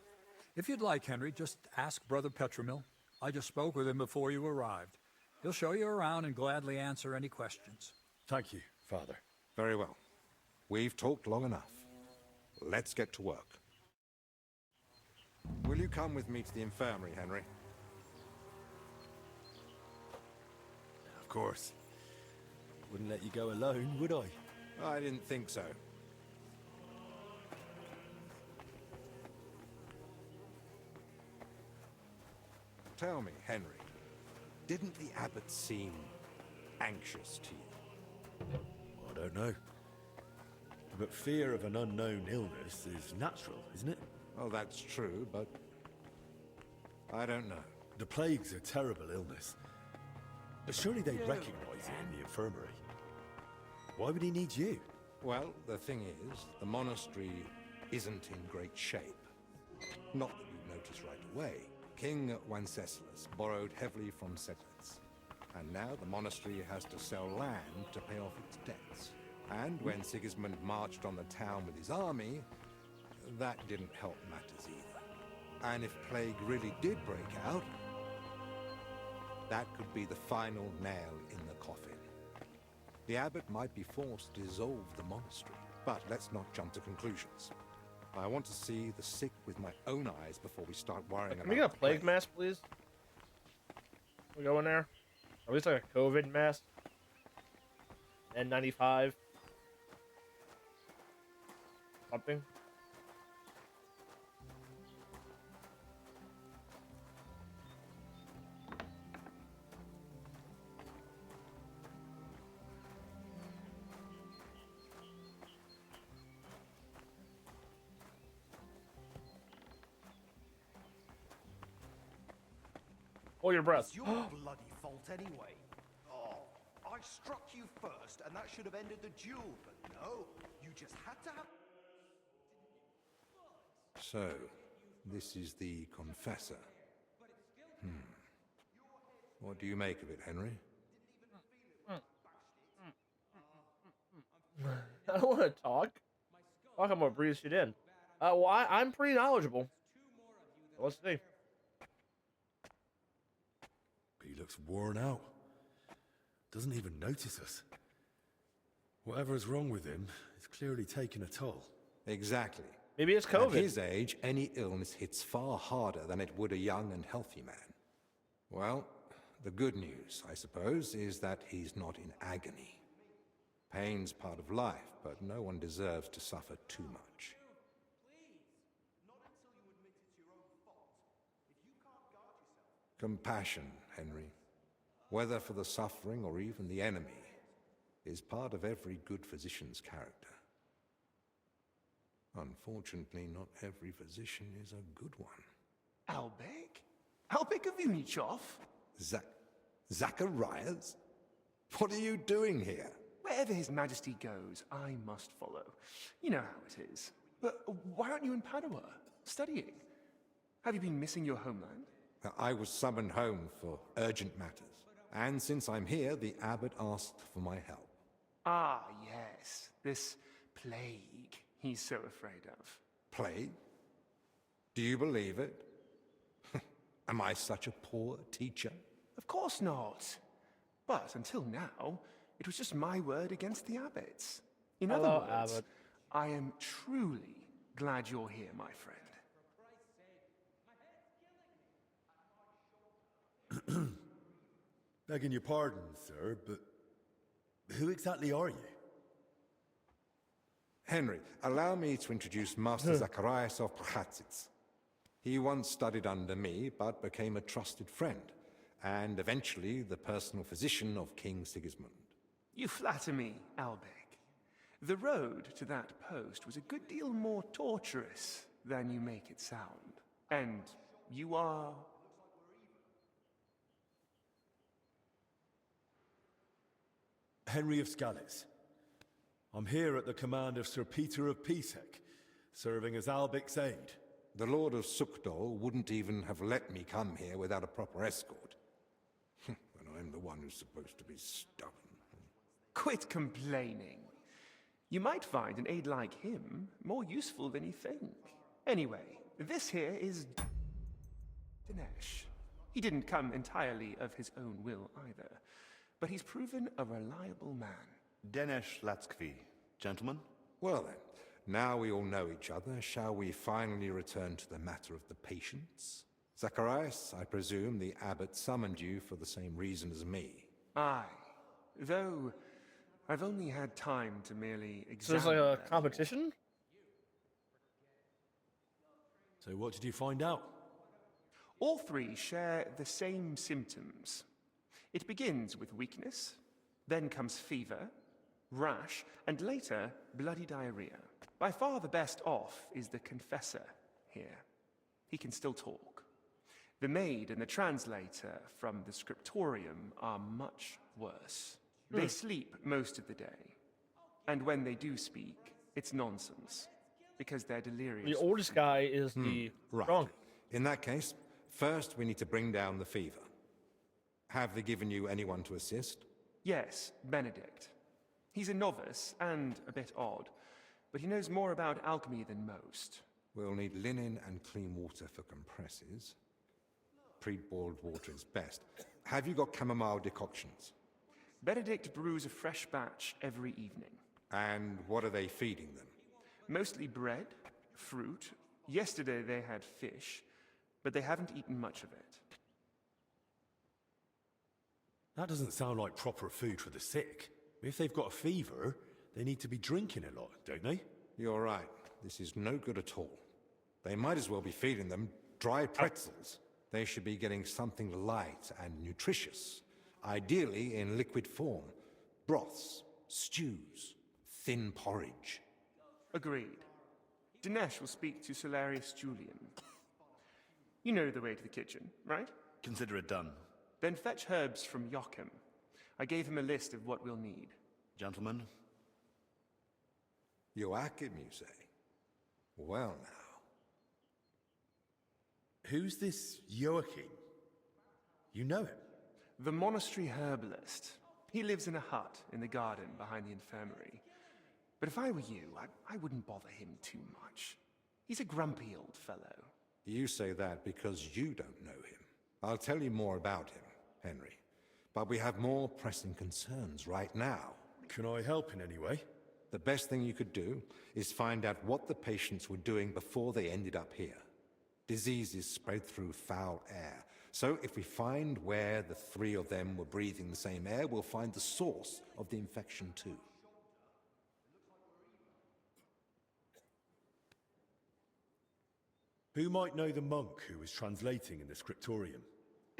If you'd like, Henry, just ask Brother Petramil. I just spoke with him before you arrived. He'll show you around and gladly answer any questions. Thank you, Father. Very well. We've talked long enough. Let's get to work. Will you come with me to the infirmary, Henry? Of course. Wouldn't let you go alone, would I? I didn't think so. Tell me, Henry, didn't the abbot seem anxious to you? I don't know. But fear of an unknown illness is natural, isn't it? Well, that's true, but I don't know. The plague's a terrible illness. But surely they'd recognize it in the infirmary. Why would he need you? Well, the thing is, the monastery isn't in great shape. Not that you'd notice right away. King Wenceslas borrowed heavily from settlers, and now the monastery has to sell land to pay off its debts. And when Sigismund marched on the town with his army, that didn't help matters either. And if plague really did break out, that could be the final nail in the coffin. The abbot might be forced to dissolve the monastery, but let's not jump to conclusions. I want to see the sick with my own eyes before we start worrying about. Can we get a plague mask, please? Can we go in there? Or at least like a COVID mask. N95. Something. Hold your breath. It's your bloody fault anyway. Oh, I struck you first, and that should have ended the duel, but no, you just had to have... So, this is the Confessor. What do you make of it, Henry? I don't want to talk. I'm gonna breathe shit in. Well, I'm pretty knowledgeable. So let's see. He looks worn out. Doesn't even notice us. Whatever's wrong with him, it's clearly taking a toll. Exactly. Maybe it's COVID. At his age, any illness hits far harder than it would a young and healthy man. Well, the good news, I suppose, is that he's not in agony. Pain's part of life, but no one deserves to suffer too much. Compassion, Henry, whether for the suffering or even the enemy, is part of every good physician's character. Unfortunately, not every physician is a good one. Albek? Albek of Unichov? Zacharias? What are you doing here? Wherever His Majesty goes, I must follow. You know how it is. But why aren't you in Padua, studying? Have you been missing your homeland? I was summoned home for urgent matters, and since I'm here, the abbot asked for my help. Ah, yes, this plague he's so afraid of. Plague? Do you believe it? Am I such a poor teacher? Of course not. But until now, it was just my word against the abbot's. In other words, Abbot. I am truly glad you're here, my friend. Begging your pardon, sir, but who exactly are you? Henry, allow me to introduce Master Zacharias of Prchatsitz. He once studied under me, but became a trusted friend, and eventually the personal physician of King Sigismund. You flatter me, Albek. The road to that post was a good deal more torturous than you make it sound. And you are... Henry of Scales. I'm here at the command of Sir Peter of Pisek, serving as Albic's aide. The Lord of Sukdol wouldn't even have let me come here without a proper escort. And I'm the one who's supposed to be stubborn. Quit complaining. You might find an aide like him more useful than you think. Anyway, this here is Dinesh. He didn't come entirely of his own will either, but he's proven a reliable man. Dinesh Latskvi, gentlemen. Well then, now we all know each other, shall we finally return to the matter of the patients? Zacharias, I presume the abbot summoned you for the same reason as me. Aye, though I've only had time to merely examine... So there's like a competition? So what did you find out? All three share the same symptoms. It begins with weakness, then comes fever, rash, and later bloody diarrhea. By far the best off is the confessor here. He can still talk. The maid and the translator from the scriptorium are much worse. They sleep most of the day. And when they do speak, it's nonsense, because they're delirious. The oldest guy is the strongest. In that case, first we need to bring down the fever. Have they given you anyone to assist? Yes, Benedict. He's a novice and a bit odd, but he knows more about alchemy than most. We'll need linen and clean water for compresses. Pre-boiled water is best. Have you got chamomile decoctions? Benedict brews a fresh batch every evening. And what are they feeding them? Mostly bread, fruit. Yesterday they had fish, but they haven't eaten much of it. That doesn't sound like proper food for the sick. If they've got a fever, they need to be drinking a lot, don't they? You're right. This is no good at all. They might as well be feeding them dry pretzels. They should be getting something light and nutritious, ideally in liquid form. Broths, stews, thin porridge. Agreed. Dinesh will speak to Solarius Julian. You know the way to the kitchen, right? consider it done. Then fetch herbs from Joachim. I gave him a list of what we'll need. Gentlemen? Joachim, you say? Well now. Who's this Joachim? You know him? The Monastery herbalist. He lives in a hut in the garden behind the infirmary. But if I were you, I wouldn't bother him too much. He's a grumpy old fellow. You say that because you don't know him. I'll tell you more about him, Henry. But we have more pressing concerns right now. Can I help in any way? The best thing you could do is find out what the patients were doing before they ended up here. Diseases spread through foul air. So if we find where the three of them were breathing the same air, we'll find the source of the infection too. Who might know the monk who was translating in the scriptorium?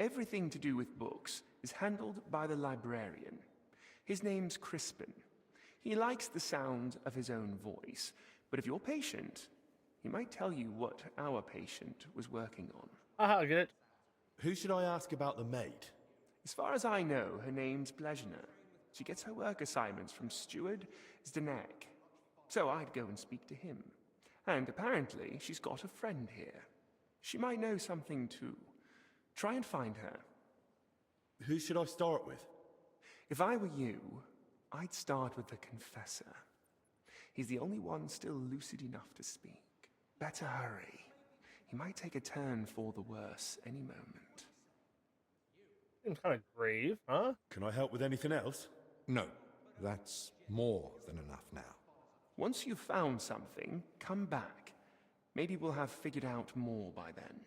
Everything to do with books is handled by the librarian. His name's Crispin. He likes the sound of his own voice, but if you're patient, he might tell you what our patient was working on. I get it. Who should I ask about the maid? As far as I know, her name's Blezhna. She gets her work assignments from Steward Zdenek. So I'd go and speak to him. And apparently, she's got a friend here. She might know something too. Try and find her. Who should I start with? If I were you, I'd start with the Confessor. He's the only one still lucid enough to speak. Better hurry. He might take a turn for the worse any moment. Seems kind of grave, huh? Can I help with anything else? No, that's more than enough now. Once you've found something, come back. Maybe we'll have figured out more by then.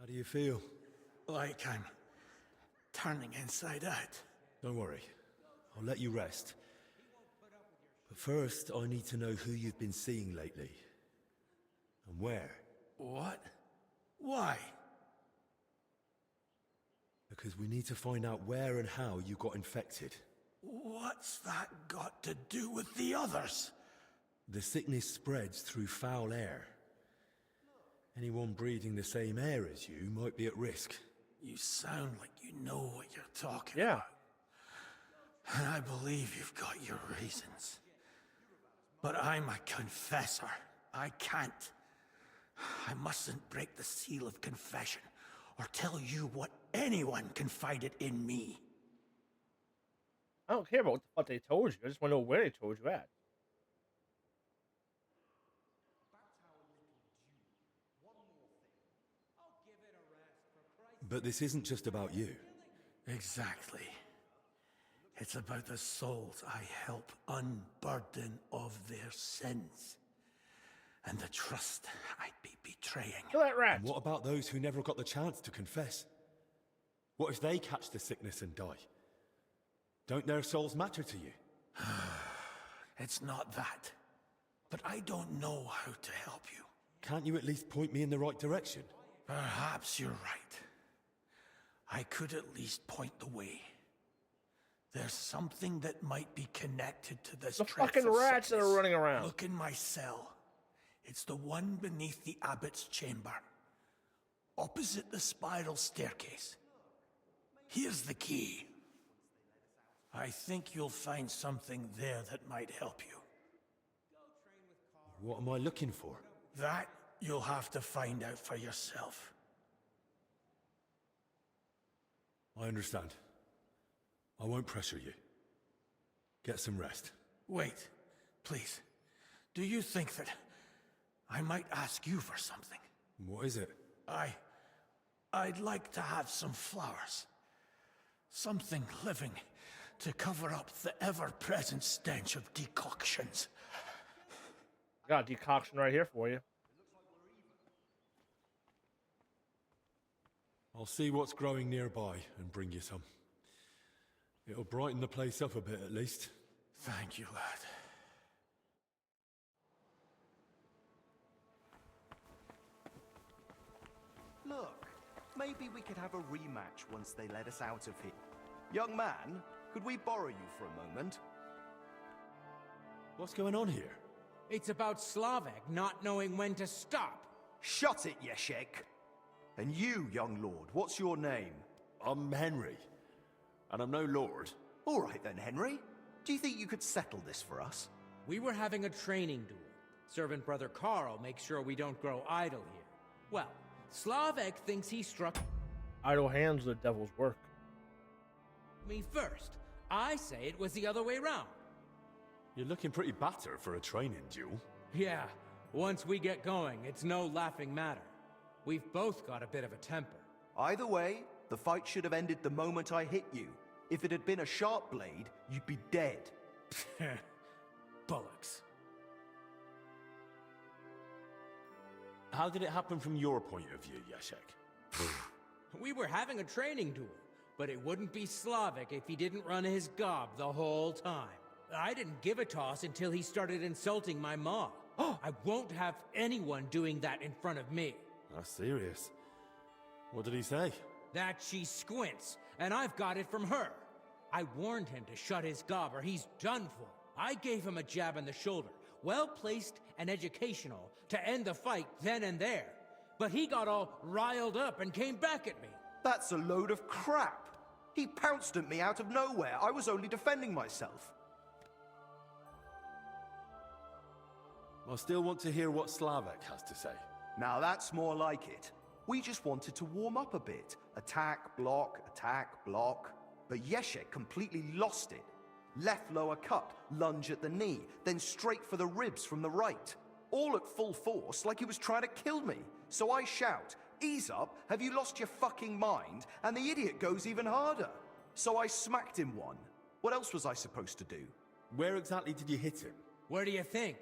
How do you feel? Like I'm turning inside out. Don't worry. I'll let you rest. But first, I need to know who you've been seeing lately. And where. What? Why? Because we need to find out where and how you got infected. What's that got to do with the others? The sickness spreads through foul air. Anyone breathing the same air as you might be at risk. You sound like you know what you're talking about. And I believe you've got your reasons. But I'm a confessor. I can't. I mustn't break the seal of confession or tell you what anyone confided in me. I don't care about what they told you. I just want to know where they told you at. But this isn't just about you. Exactly. It's about the souls I help unburden of their sins. And the trust I'd be betraying. Kill that rat! And what about those who never got the chance to confess? What if they catch the sickness and die? Don't their souls matter to you? It's not that. But I don't know how to help you. Can't you at least point me in the right direction? Perhaps you're right. I could at least point the way. There's something that might be connected to this fucking rats that are running around. Look in my cell. It's the one beneath the abbot's chamber. Opposite the spiral staircase. Here's the key. I think you'll find something there that might help you. What am I looking for? That you'll have to find out for yourself. I understand. I won't pressure you. Get some rest. Wait. please, do you think that I might ask you for something? What is it? I'd like to have some flowers. Something living to cover up the ever-present stench of decoctions. I got a decoction right here for you. I'll see what's growing nearby and bring you some. It'll brighten the place up a bit, at least. Thank you, lad. Look, maybe we could have a rematch once they let us out of here. Young man, could we borrow you for a moment? What's going on here? It's about Slavek not knowing when to stop. Shut it, Yeshek! And you, young lord, what's your name? I'm Henry, and I'm no lord. All right then, Henry. Do you think you could settle this for us? We were having a training duel. Servant Brother Carl makes sure we don't grow idle here. Well, Slavek thinks he struck Idle hands are the devil's work. me first. I say it was the other way round. You're looking pretty battered for a training duel. Yeah, once we get going, it's no laughing matter. We've both got a bit of a temper. Either way, the fight should have ended the moment I hit you. If it had been a sharp blade, you'd be dead. Bullocks. How did it happen from your point of view, Yashek? We were having a training duel, but it wouldn't be Slavek if he didn't run his gob the whole time. I didn't give a toss until he started insulting my ma. I won't have anyone doing that in front of me. That's serious. What did he say? That she squints, and I've got it from her. I warned him to shut his gob or he's done for. I gave him a jab in the shoulder, well-placed and educational, to end the fight then and there. But he got all riled up and came back at me. That's a load of crap. He pounced at me out of nowhere. I was only defending myself. I still want to hear what Slavek has to say. Now that's more like it. We just wanted to warm up a bit. Attack, block, But Yeshek completely lost it. Left lower cut, lunge at the knee, then straight for the ribs from the right. All at full force, like he was trying to kill me. So I shout, "Ease up, have you lost your fucking mind?" And the idiot goes even harder. So I smacked him one. What else was I supposed to do? Where exactly did you hit him? Where do you think?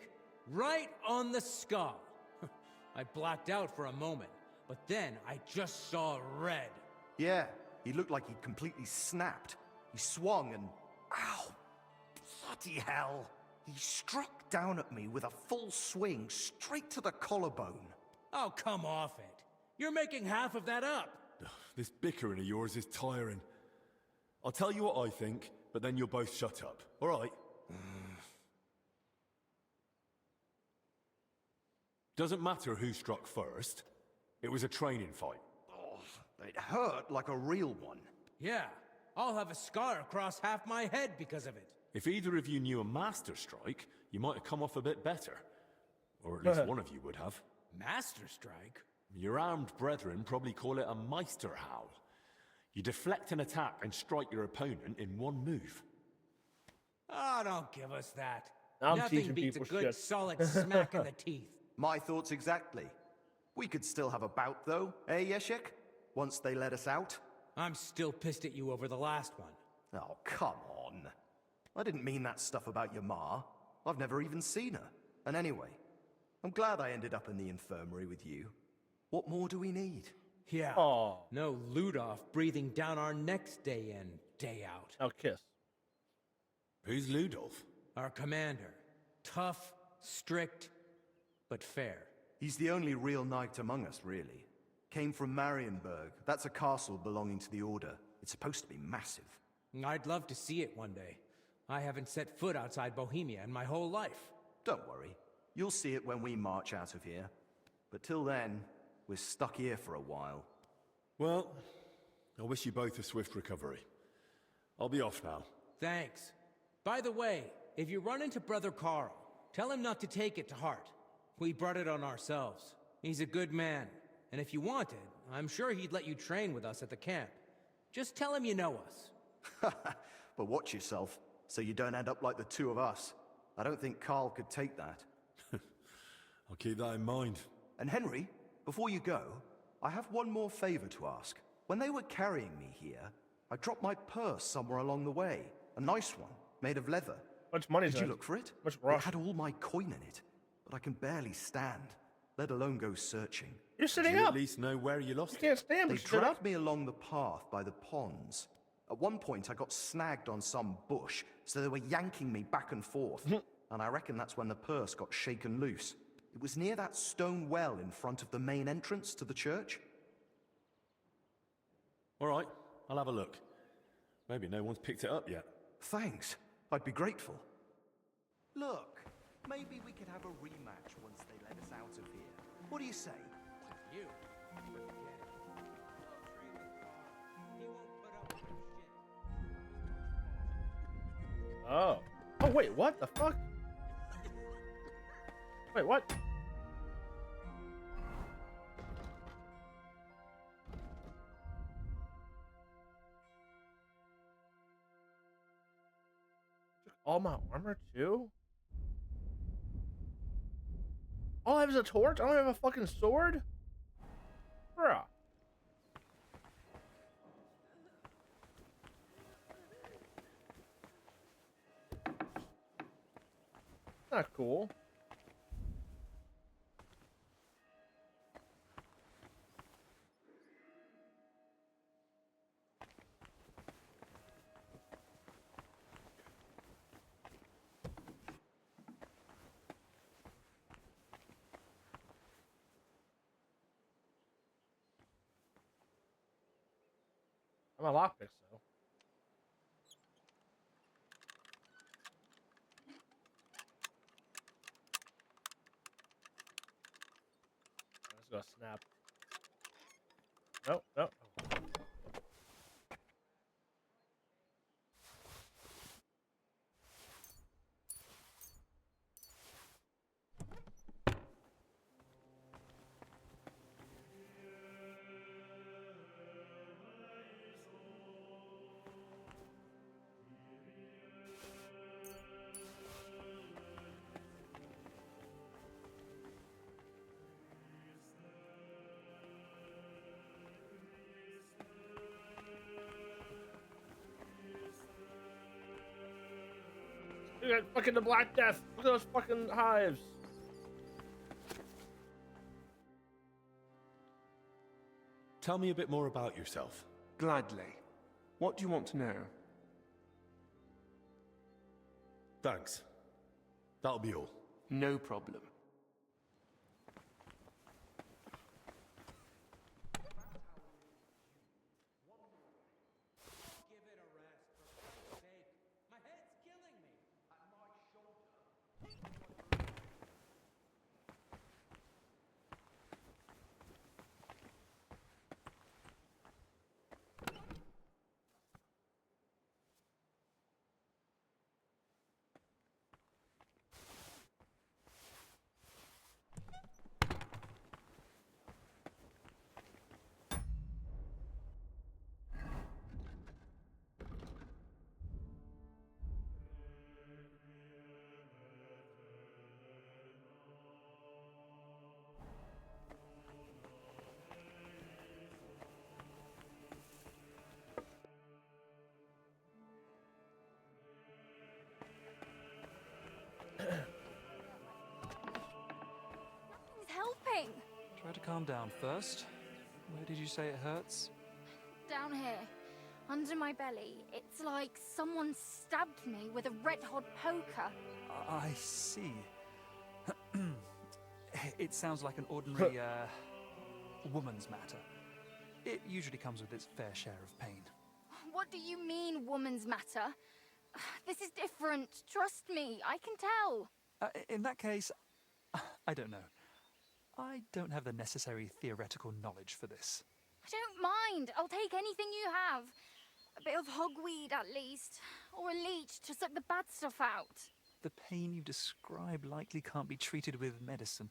Right on the skull. I blacked out for a moment, but then I just saw red. Yeah, he looked like he'd completely snapped. He swung and... Ow! Bloody hell! He struck down at me with a full swing straight to the collarbone. Oh, come off it. You're making half of that up. This bickering of yours is tiring. I'll tell you what I think, but then you'll both shut up. All right? Doesn't matter who struck first. It was a training fight. Oh, it hurt like a real one. Yeah, I'll have a scar across half my head because of it. If either of you knew a master strike, you might have come off a bit better. Or at least one of you would have. Master strike? Your armed brethren probably call it a Meister howl. You deflect an attack and strike your opponent in one move. Oh, don't give us that. I'm Nothing teaching beats a people good shit. solid smack in the teeth. My thoughts exactly. We could still have a bout, though, eh, Yeshek? Once they let us out? I'm still pissed at you over the last one. Oh, come on. I didn't mean that stuff about your ma. I've never even seen her. And anyway, I'm glad I ended up in the infirmary with you. What more do we need? Yeah. Aw. No Ludolf breathing down our necks day in, day out. Now kiss. Who's Ludolf? Our commander. Tough, strict, but fair. He's the only real knight among us, really. Came from Marienburg. That's a castle belonging to the Order. It's supposed to be massive. I'd love to see it one day. I haven't set foot outside Bohemia in my whole life. Don't worry. You'll see it when we march out of here. But till then, we're stuck here for a while. Well, I wish you both a swift recovery. I'll be off now. Thanks. By the way, if you run into Brother Carl, tell him not to take it to heart. We brought it on ourselves. He's a good man, and if you wanted, I'm sure he'd let you train with us at the camp. Just tell him you know us. But watch yourself, so you don't end up like the two of us. I don't think Carl could take that. I'll keep that in mind. And Henry, before you go, I have one more favor to ask. When they were carrying me here, I dropped my purse somewhere along the way. A nice one, made of leather. Much money? Did you look for it? Much It had all my coin in it, but I can barely stand, let alone go searching. You're sitting Do you up. at least know where you lost You can't stand, They but sit dragged up. me along the path by the ponds. At one point, I got snagged on some bush, so they were yanking me back and forth. And I reckon that's when the purse got shaken loose. It was near that stone well in front of the main entrance to the church. All right, I'll have a look. Maybe no one's picked it up yet. Thanks. I'd be grateful. Look, maybe we could have a rematch once they let us out of here. What do you say? You? Oh. Oh, wait, what the fuck? Wait, what? Took all my armor, too? All I have is a torch? I don't have a fucking sword? Bruh. Not cool. I'm a lockpick, so. Let's go snap. Nope, nope. Look at fucking the Black Death. Look at those fucking hives. Tell me a bit more about yourself. Gladly. What do you want to know? Thanks. That'll be all. No problem. Nothing's helping. Try to calm down first. Where did you say it hurts? Down here, under my belly, it's like someone stabbed me with a red-hot poker. I see. It sounds like an ordinary, woman's matter. It usually comes with its fair share of pain. What do you mean, woman's matter? This is different. Trust me, I can tell. In that case, I don't know. I don't have the necessary theoretical knowledge for this. I don't mind. I'll take anything you have. A bit of hogweed, at least. Or a leech to suck the bad stuff out. The pain you describe likely can't be treated with medicine.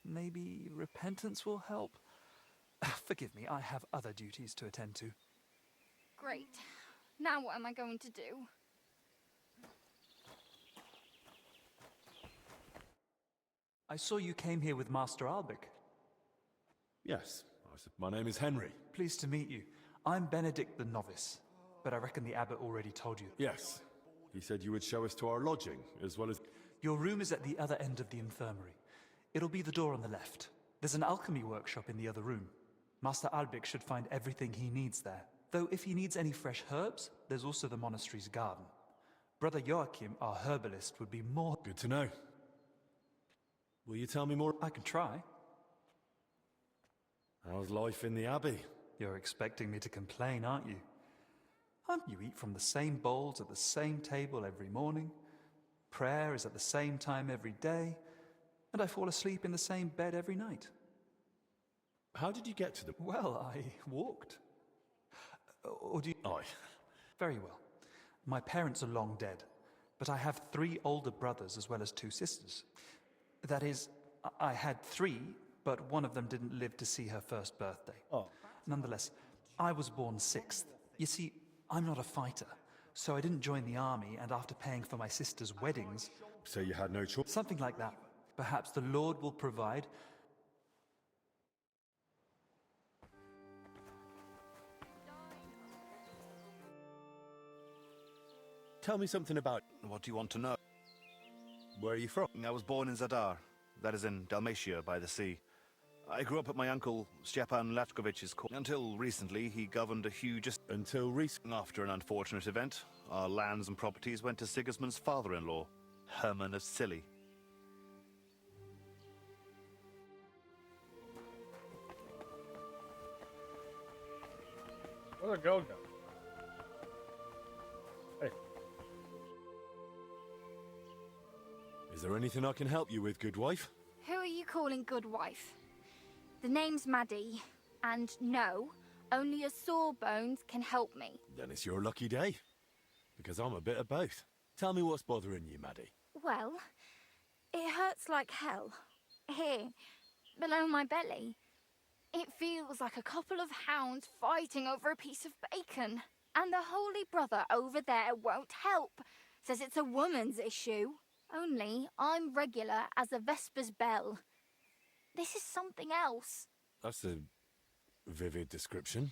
Maybe repentance will help? Forgive me, I have other duties to attend to. Great. Now what am I going to do? saw you came here with Master Albic. Yes, my name is Henry. Pleased to meet you. I'm Benedict the Novice, but I reckon the abbot already told you. Yes. He said you would show us to our lodging, as well as... Your room is at the other end of the infirmary. It'll be the door on the left. There's an alchemy workshop in the other room. Master Albic should find everything he needs there. Though if he needs any fresh herbs, there's also the monastery's garden. Brother Joachim, our herbalist, would be more... Good to know. Will you tell me more? I can try. How's life in the abbey? You're expecting me to complain, aren't you? You eat from the same bowls at the same table every morning. Prayer is at the same time every day. And I fall asleep in the same bed every night. How did you get to the... Well, I walked. Or do you... Aye. Very well. My parents are long dead, but I have 3 older brothers as well as 2 sisters. That is, I had 3, but one of them didn't live to see her first birthday. Oh. Nonetheless, I was born 6th. You see, I'm not a fighter, so I didn't join the army, and after paying for my sister's weddings... So you had no choice? Something like that. Perhaps the Lord will provide... Tell me something about... What do you want to know? Where are you from? I was born in Zadar. That is in Dalmatia by the sea. I grew up at my uncle Stepan Latkovich's court. Until recently, he governed a huge... Until recently? After an unfortunate event, our lands and properties went to Sigismund's father-in-law, Hermann of Scilly. Where'd the girl go? Hey. Is there anything I can help you with, good wife? Who are you calling good wife? The name's Maddie, and no, only a sawbones can help me. Then it's your lucky day. Because I'm a bit of both. Tell me what's bothering you, Maddie. Well, it hurts like hell. Here, below my belly. It feels like a couple of hounds fighting over a piece of bacon. And the Holy Brother over there won't help. Says it's a woman's issue. Only I'm regular as a Vesper's bell. This is something else. That's a vivid description.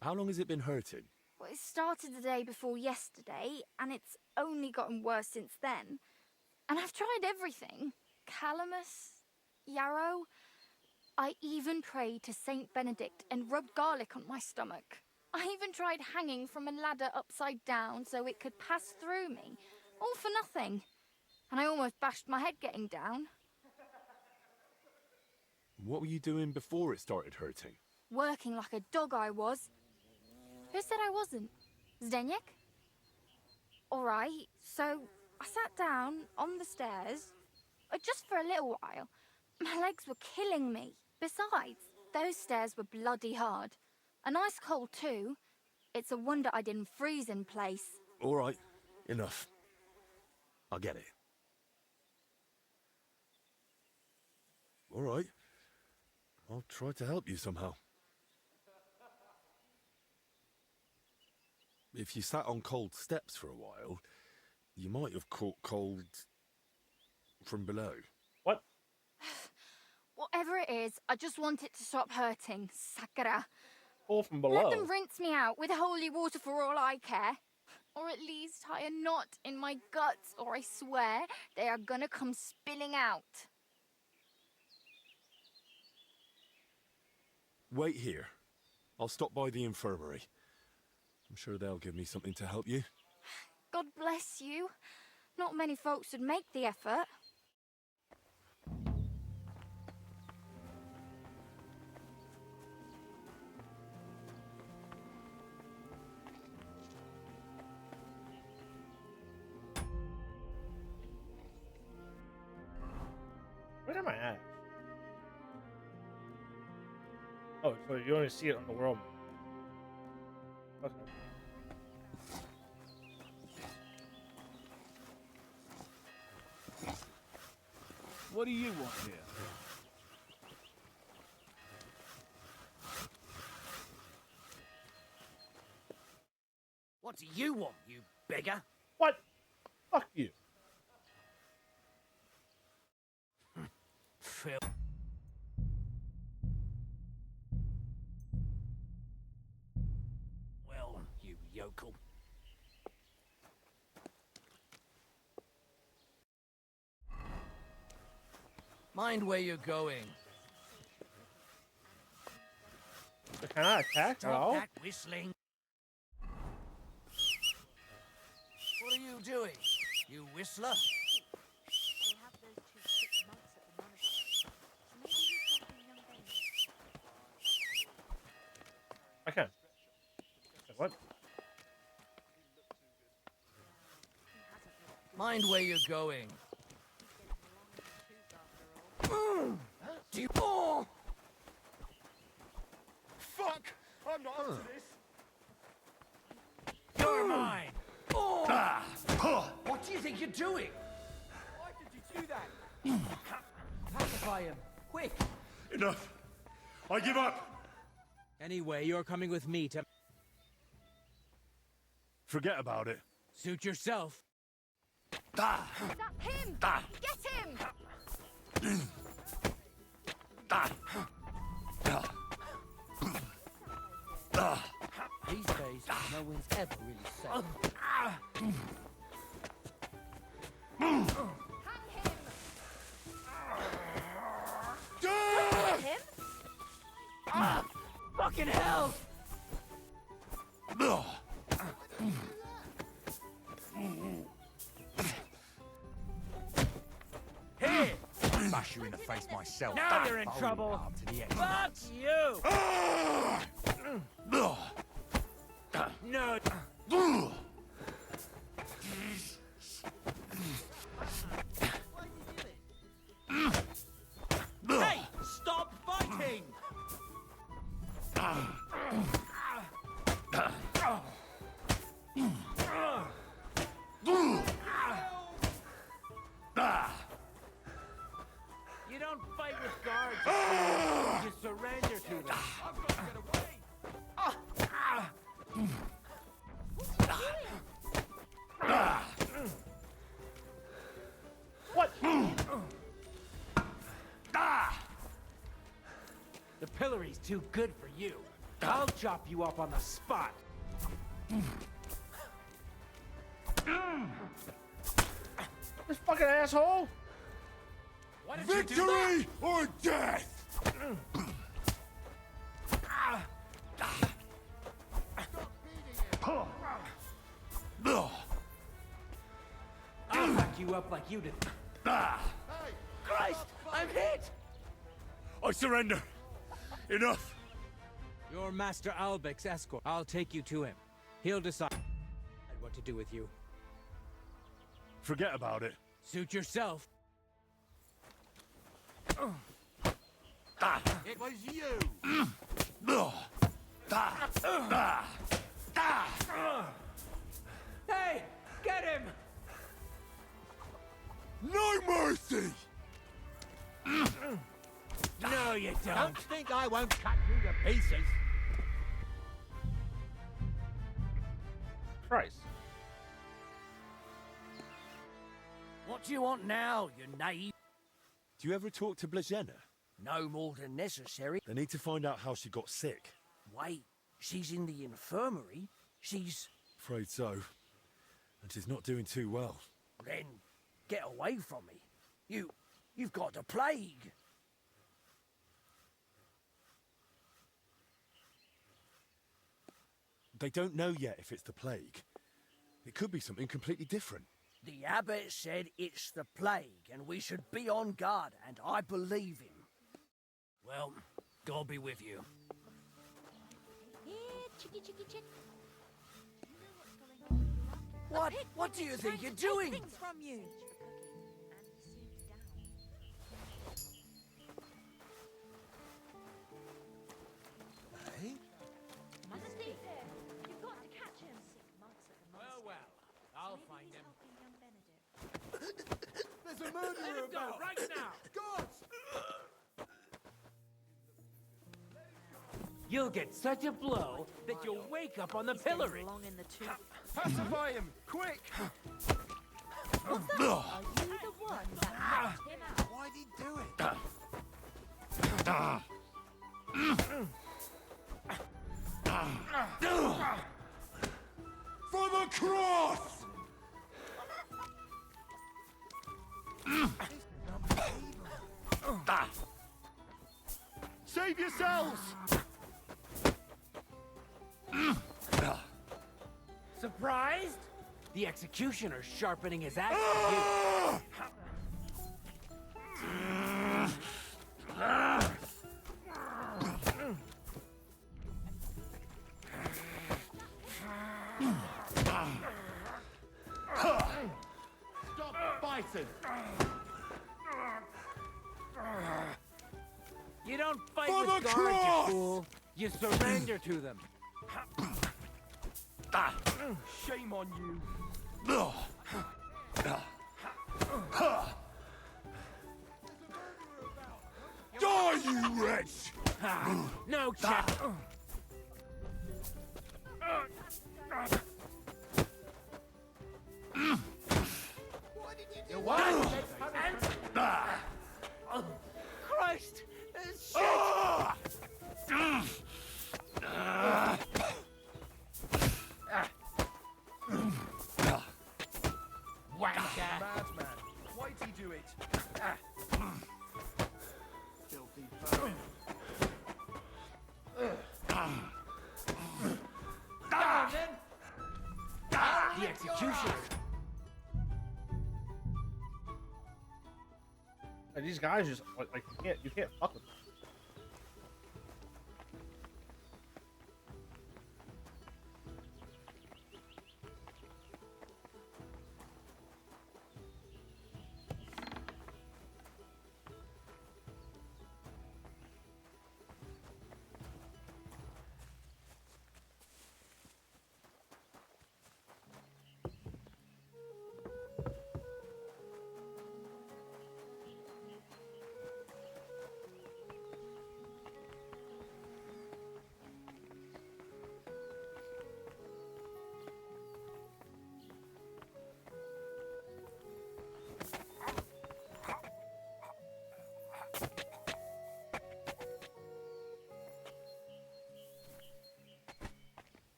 How long has it been hurting? Well, it started the day before yesterday, and it's only gotten worse since then. And I've tried everything. Calamus, yarrow. I even prayed to Saint Benedict and rubbed garlic on my stomach. I even tried hanging from a ladder upside down so it could pass through me. All for nothing. And I almost bashed my head getting down. What were you doing before it started hurting? Working like a dog I was. Who said I wasn't? Zdeněk? All right, so I sat down on the stairs, just for a little while. My legs were killing me. Besides, those stairs were bloody hard. And ice cold too. It's a wonder I didn't freeze in place. All right, enough. I get it. All right. I'll try to help you somehow. If you sat on cold steps for a while, you might have caught cold from below. What? Whatever it is, I just want it to stop hurting. Sakura. All from below. Let them rinse me out with holy water for all I care. Or at least tie a knot in my guts, or I swear they are gonna come spilling out. Wait here. I'll stop by the infirmary. I'm sure they'll give me something to help you. God bless you. Not many folks would make the effort. Where am I at? Oh, so you only see it on the world map. Okay. What do you want here? What do you want, you beggar? What? Fuck you. Phil. Well, you yokel. Mind where you're going. Can I attack at all? Stop that whistling. What are you doing? You whistler? They have those two sick monks at the monastery. So maybe he's helping young babies. I can. What? Mind where you're going. Do you... Oh! Fuck! I'm not up to this. You're mine! Oh! Ah! What do you think you're doing? Why did you do that? Pacify him, quick! Enough. I give up. Anyway, you're coming with me to... Forget about it. Suit yourself. Ah! Is that him? Ah! Get him! Ah! Ah! These days, no one's ever really safe. Hang him! Hang him? Ah! Fucking hell! Here! Bash you in the face myself. Now you're in Bowling trouble. arm to the Fuck you! No. Hey! Stop fighting! You don't fight with guards. You surrender to them. I've got to get away. What? The pillory's too good for you. I'll chop you up on the spot. This fucking asshole. Why did you do Victory or death? I'll back you up like you did. Christ! I'm hit! I surrender. Enough. You're Master Albec's escort. I'll take you to him. He'll decide what to do with you. Forget about it. Suit yourself. It was you! Hey! Get him! No mercy! No, you don't think I won't cut you to pieces. Christ. What do you want now, you knave? Do you ever talk to Blazena? No more than necessary. They need to find out how she got sick. Wait, she's in the infirmary? She's... Afraid so. And she's not doing too well. Then get away from me. You've got the plague. They don't know yet if it's the plague. It could be something completely different. The abbot said it's the plague, and we should be on guard, and I believe him. Well, God be with you. Here, chicky, chicky, chick. Do you know what's going on? What? What do you think you're doing? Things from you. Hey? Monastery. You've got to catch him. Sick monks at the monastery. Well, I'll find him. Helping young Benedict. There's a murderer about! Right now! Guards! You'll get such a blow that you'll wake up on the pillory. Long in the tooth. Pacify him, quick! What's that? Are you the one that knocked him out? Why'd he do it? For the cross! Save yourselves! Surprised? The executioner's sharpening his axe for you. Stop fighting! You don't fight For with the guards, cross! you fool. You surrender to them. Shame on you! Die, you wretch! No, chap. You what? Christ! Wanker! Madman! Why'd he do it? Filthy vermin. The executioner. And these guys just like you can't fuck with them.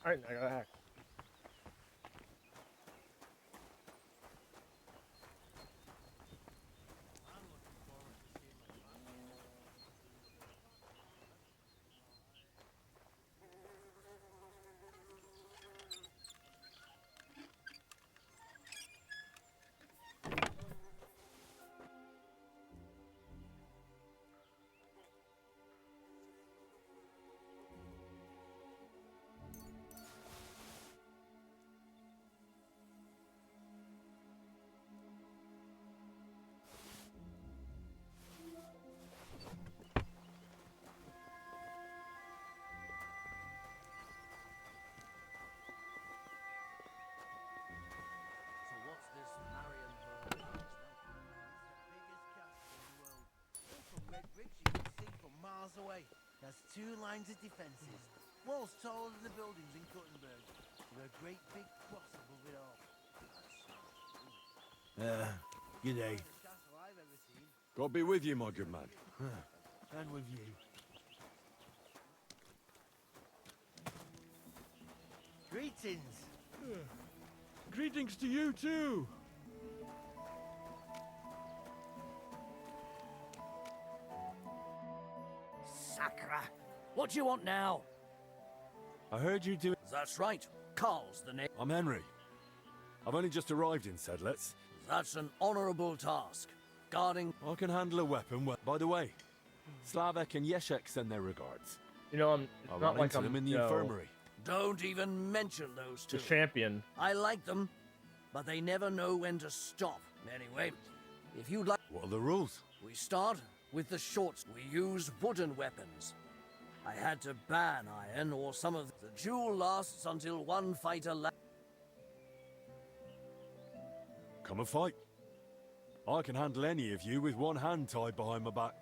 All right, I gotta act. So what's this Marion Hurd house then? It's the biggest castle in the world. Built from red bricks you can see from miles away. Has 2 lines of defences. Walls taller than the buildings in Kuttenberg. With a great big cross above it all. G'day. Castle I've ever seen. God be with you, my good man. And with you. Greetings. Greetings to you too. Sacra. What do you want now? I heard you do. That's right. Carl's the name. I'm Henry. I've only just arrived in Sedlitz. That's an honorable task. Guarding... I can handle a weapon well. By the way, Slavek and Yeshek send their regards. You know, it's I'll not run like into I'm them in the infirmary. Don't even mention those two. the champion. I like them, but they never know when to stop. Anyway, if you'd like... What are the rules? We start with the shorts. We use wooden weapons. I had to ban iron, or some of the duel lasts until one fighter Come and fight. I can handle any of you with one hand tied behind my back.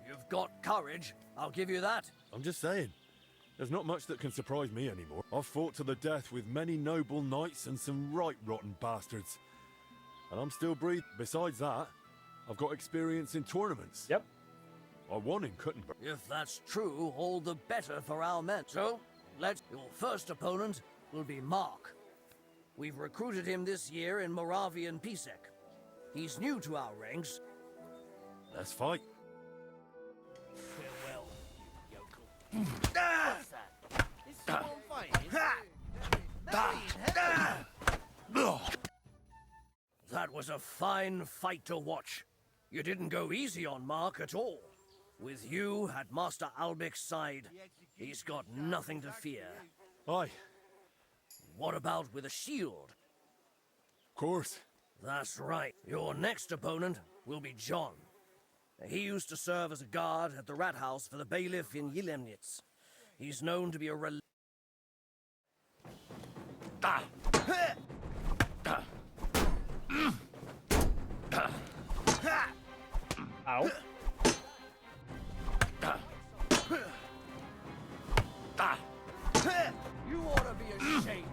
You've got courage, I'll give you that. I'm just saying. There's not much that can surprise me anymore. I've fought to the death with many noble knights and some right rotten bastards. And I'm still breathing. Besides that, I've got experience in tournaments. Yep. I won in Kuttenberg. If that's true, all the better for our men. So, your first opponent will be Mark. We've recruited him this year in Moravian Pisek. He's new to our ranks. Let's fight. Farewell, you yokel. What's that? Is someone fighting? That was a fine fight to watch. You didn't go easy on Mark at all. With you at Master Albic's side, he's got nothing to fear. Aye. What about with a shield? Of course. That's right. Your next opponent will be John. He used to serve as a guard at the rat house for the bailiff in Yilemnitz. He's known to be a Ow. You ought to be ashamed.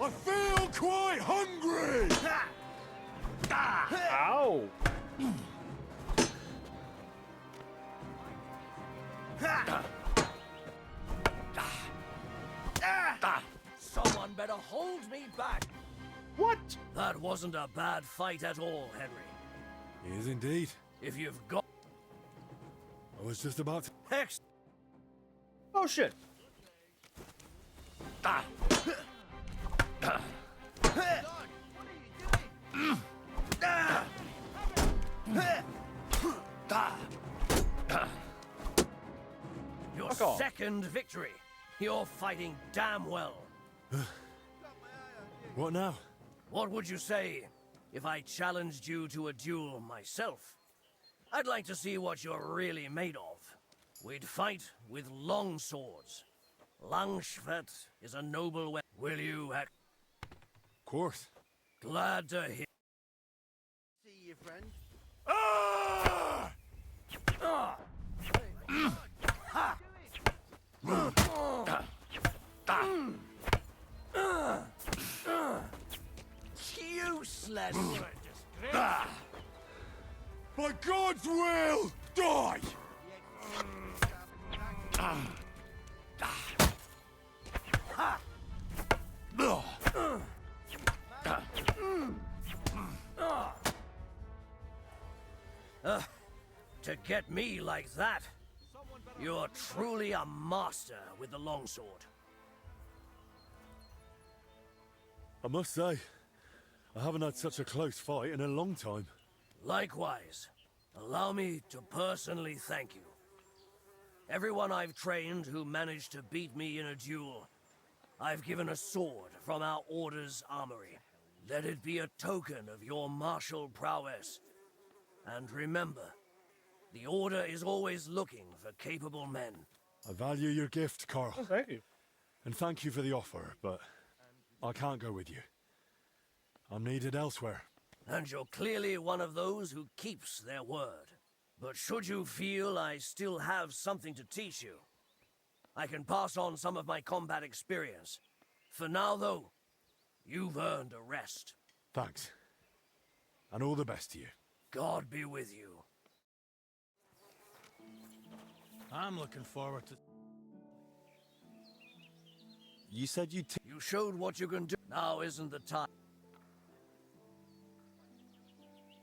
I feel quite hungry! Ow. Someone better hold me back. What? That wasn't a bad fight at all, Henry. He is indeed. If you've got... I was just about to... Hex! Oh, shit. Your second victory. You're fighting damn well. What now? What would you say if I challenged you to a duel myself? I'd like to see what you're really made of. We'd fight with long swords. Langschwert is a noble weapon. Will you act? Of course. Glad to hear. See you, friend. Useless! By God's will, die! To get me like that, you're truly a master with the longsword. I must say, I haven't had such a close fight in a long time. Likewise, allow me to personally thank you. Everyone I've trained who managed to beat me in a duel, I've given a sword from our Order's armory. Let it be a token of your martial prowess. And remember, the Order is always looking for capable men. I value your gift, Carl. Oh, thank you. And thank you for the offer, but I can't go with you. I'm needed elsewhere. And you're clearly one of those who keeps their word. But should you feel I still have something to teach you, I can pass on some of my combat experience. For now, though, you've earned a rest. Thanks. And all the best to you. God be with you. I'm looking forward to... You said you'd... You showed what you can do. Now isn't the time.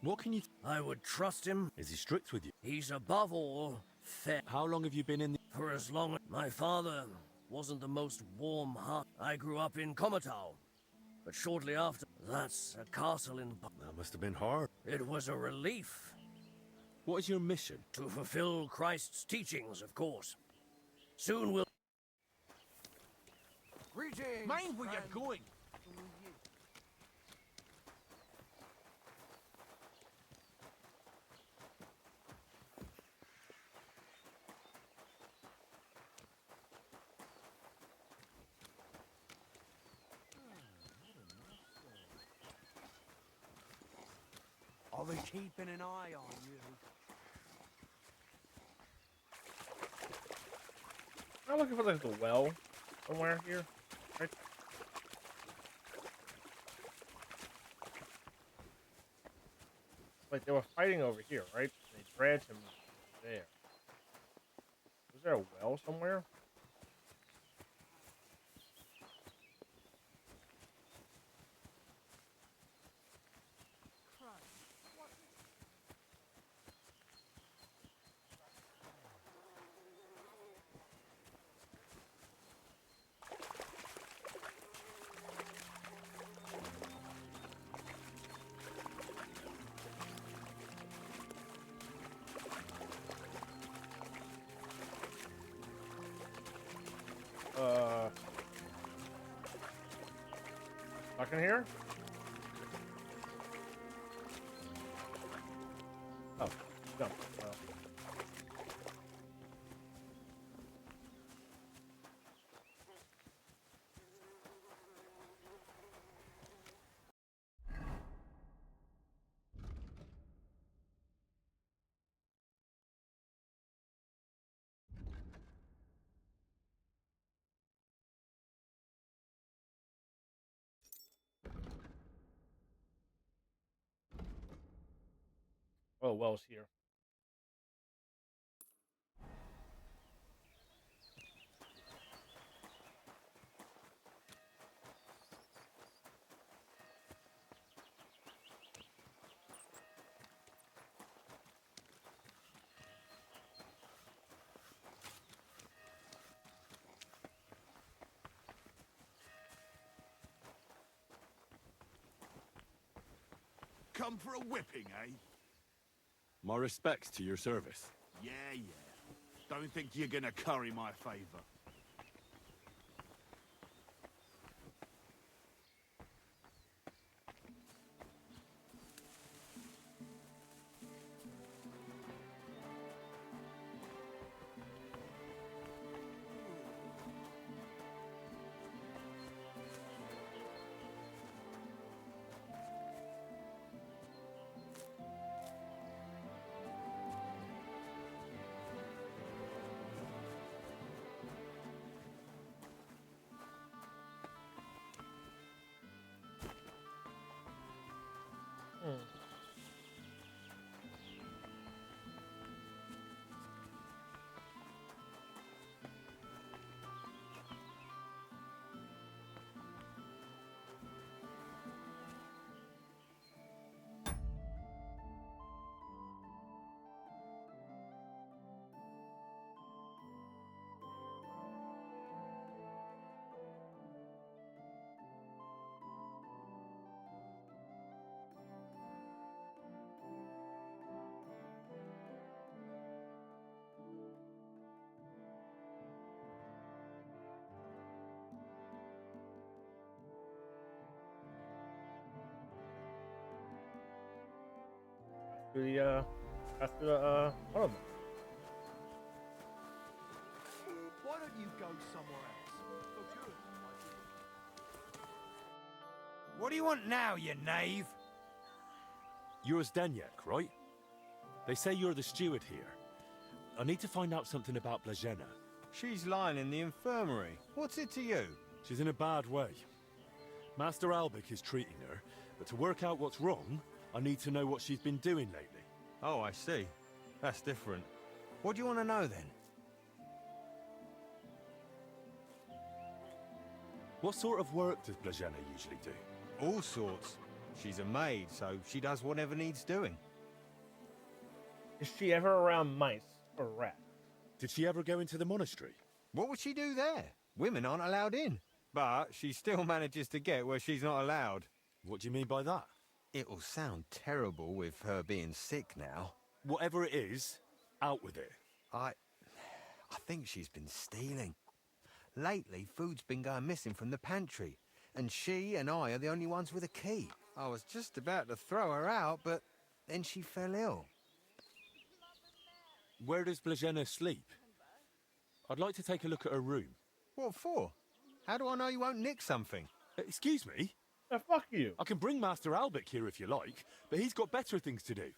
What can you... I would trust him. Is he strict with you? He's above all fair. How long have you been in the... For as long as... My father wasn't the most warm-hearted. I grew up in Komatau, but shortly after... That's a castle in... That must have been hard. It was a relief. What is your mission? To fulfill Christ's teachings, of course. Soon we'll... Greetings, Mind where you're going. I'll be keeping an eye on you. I'm looking for like the well somewhere here. Right. Like they were fighting over here, right? They dragged him there. Was there a well somewhere? Stuck in here? Oh, jump. Oh, well's here. Come for a whipping, eh? My respects to your service. Yeah. Don't think you're gonna curry my favor. After the one of them. Why don't you go somewhere else? What do you want now, you knave? You're Zdenek, right? They say you're the steward here. I need to find out something about Blazena. She's lying in the infirmary. What's it to you? She's in a bad way. Master Albic is treating her, but to work out what's wrong, I need to know what she's been doing lately. Oh, I see. That's different. What do you want to know, then? What sort of work does Blazena usually do? All sorts. She's a maid, so she does whatever needs doing. Is she ever around mice or rats? Did she ever go into the monastery? What would she do there? Women aren't allowed in. But she still manages to get where she's not allowed. What do you mean by that? It'll sound terrible with her being sick now. Whatever it is, out with it. I think she's been stealing. Lately, food's been going missing from the pantry, and she and I are the only ones with a key. I was just about to throw her out, but then she fell ill. Where does Blagena sleep? I'd like to take a look at her room. What for? How do I know you won't nick something? Excuse me? Fuck you. I can bring Master Albic here if you like, but he's got better things to do.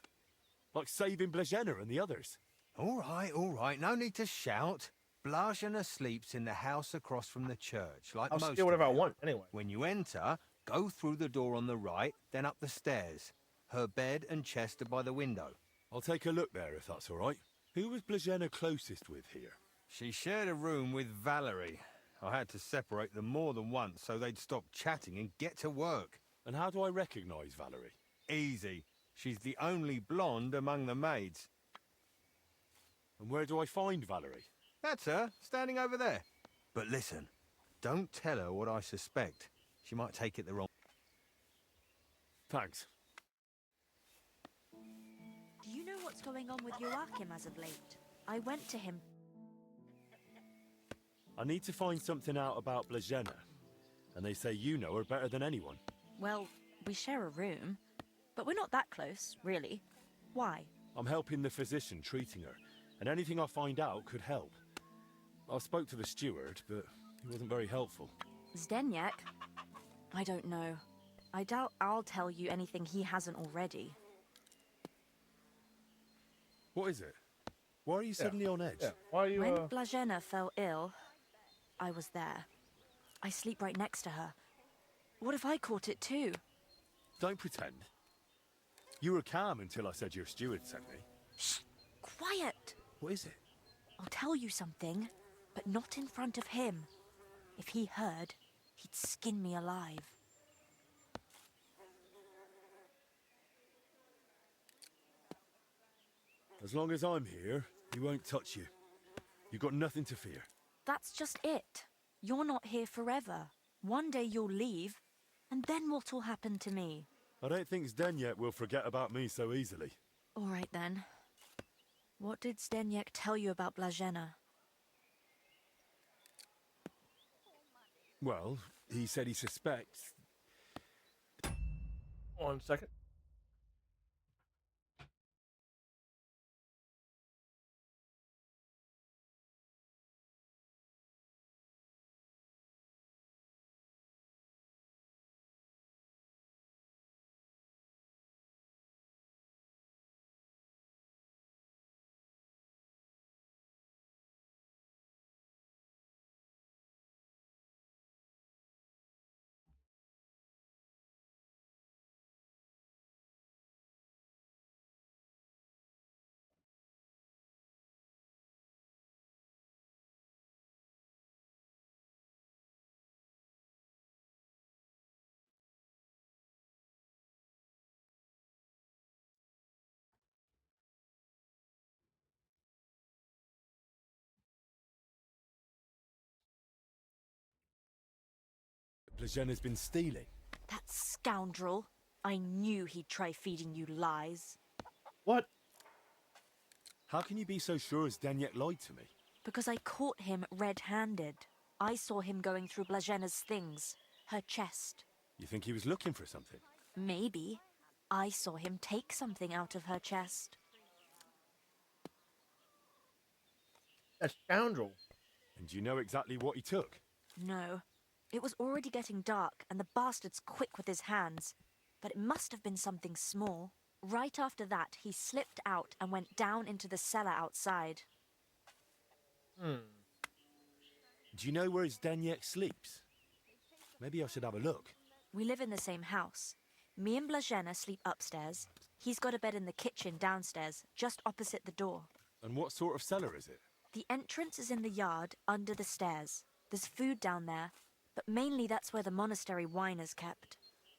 Like saving Blagena and the others. All right, no need to shout. Blagena sleeps in the house across from the church, like I'll most steal whatever of I them. want, anyway. When you enter, go through the door on the right, then up the stairs. Her bed and chest are by the window. I'll take a look there if that's all right. Who was Blagena closest with here? She shared a room with Valerie. I had to separate them more than once so they'd stop chatting and get to work. And how do I recognise Valerie? Easy. She's the only blonde among the maids. And where do I find Valerie? That's her, standing over there. But listen, don't tell her what I suspect. She might take it the wrong... Thanks. Do you know what's going on with Joachim as of late? I went to him. I need to find something out about Blagena. And they say you know her better than anyone. Well, we share a room, but we're not that close, really. Why? I'm helping the physician treating her, and anything I find out could help. I spoke to the steward, but he wasn't very helpful. Zdeněk? I don't know. I doubt I'll tell you anything he hasn't already. What is it? Why are you suddenly on edge? Yeah. Why are you, When Blagena fell ill, I was there. I sleep right next to her. What if I caught it too? Don't pretend. You were calm until I said your steward sent me. Shh! Quiet! What is it? I'll tell you something, but not in front of him. If he heard, he'd skin me alive. As long as I'm here, he won't touch you. You've got nothing to fear. That's just it. You're not here forever. One day you'll leave, and then what'll happen to me? I don't think Zdeněk will forget about me so easily. All right then. What did Zdeněk tell you about Blagena? Well, he said he suspects... 1 second. Blagena's been stealing. That scoundrel. I knew he'd try feeding you lies. What? How can you be so sure Zdeněk lied to me? Because I caught him red-handed. I saw him going through Blagena's things. Her chest. You think he was looking for something? Maybe. I saw him take something out of her chest. That scoundrel. And do you know exactly what he took? No. It was already getting dark, and the bastard's quick with his hands. But it must have been something small. Right after that, he slipped out and went down into the cellar outside. Do you know where Zdeněk sleeps? Maybe I should have a look. We live in the same house. Me and Blagena sleep upstairs. He's got a bed in the kitchen downstairs, just opposite the door. And what sort of cellar is it? The entrance is in the yard, under the stairs. There's food down there, but mainly that's where the monastery wine is kept.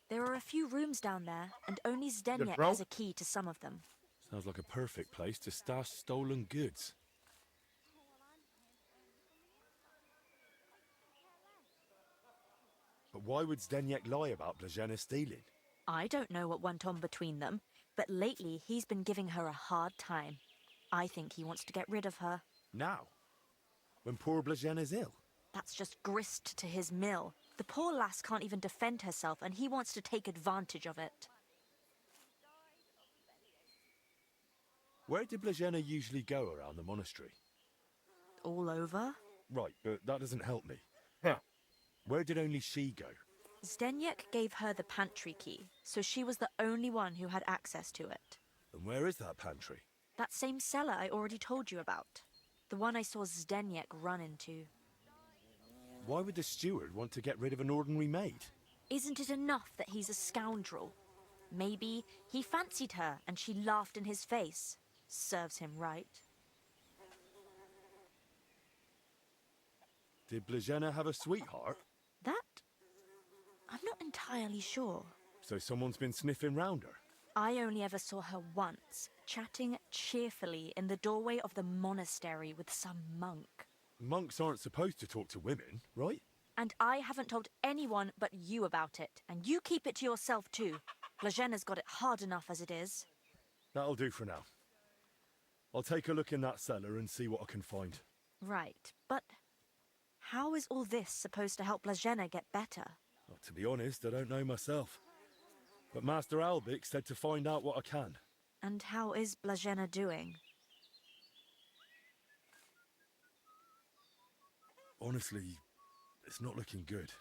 There are a few rooms down there, and only You're Zdeněk drunk? has a key to some of them. Sounds like a perfect place to stash stolen goods. But why would Zdeněk lie about Blazena stealing? I don't know what went on between them, but lately he's been giving her a hard time. I think he wants to get rid of her. Now? When poor Blazena's ill? That's just grist to his mill. The poor lass can't even defend herself, and he wants to take advantage of it. Where did Blazena usually go around the monastery? All over? Right, but that doesn't help me. Huh. Where did only she go? Zdeněk gave her the pantry key, so she was the only one who had access to it. And where is that pantry? That same cellar I already told you about. The one I saw Zdeněk run into. Why would the steward want to get rid of an ordinary maid? Isn't it enough that he's a scoundrel? Maybe he fancied her and she laughed in his face. Serves him right. Did Blazena have a sweetheart? That? I'm not entirely sure. So someone's been sniffing round her? I only ever saw her once, chatting cheerfully in the doorway of the monastery with some monk. Monks aren't supposed to talk to women, right? And I haven't told anyone but you about it, and you keep it to yourself too. Blazena's got it hard enough as it is. That'll do for now. I'll take a look in that cellar and see what I can find. Right, but how is all this supposed to help Blazena get better? Well, to be honest, I don't know myself. But Master Albic said to find out what I can. And how is Blazena doing? Honestly, it's not looking good.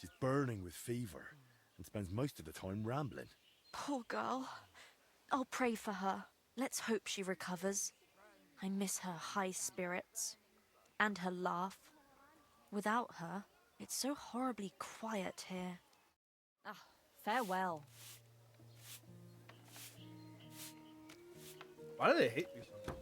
She's burning with fever and spends most of the time rambling. Poor girl. I'll pray for her. Let's hope she recovers. I miss her high spirits. And her laugh. Without her, it's so horribly quiet here. Ah, farewell. Why do they hate me so much?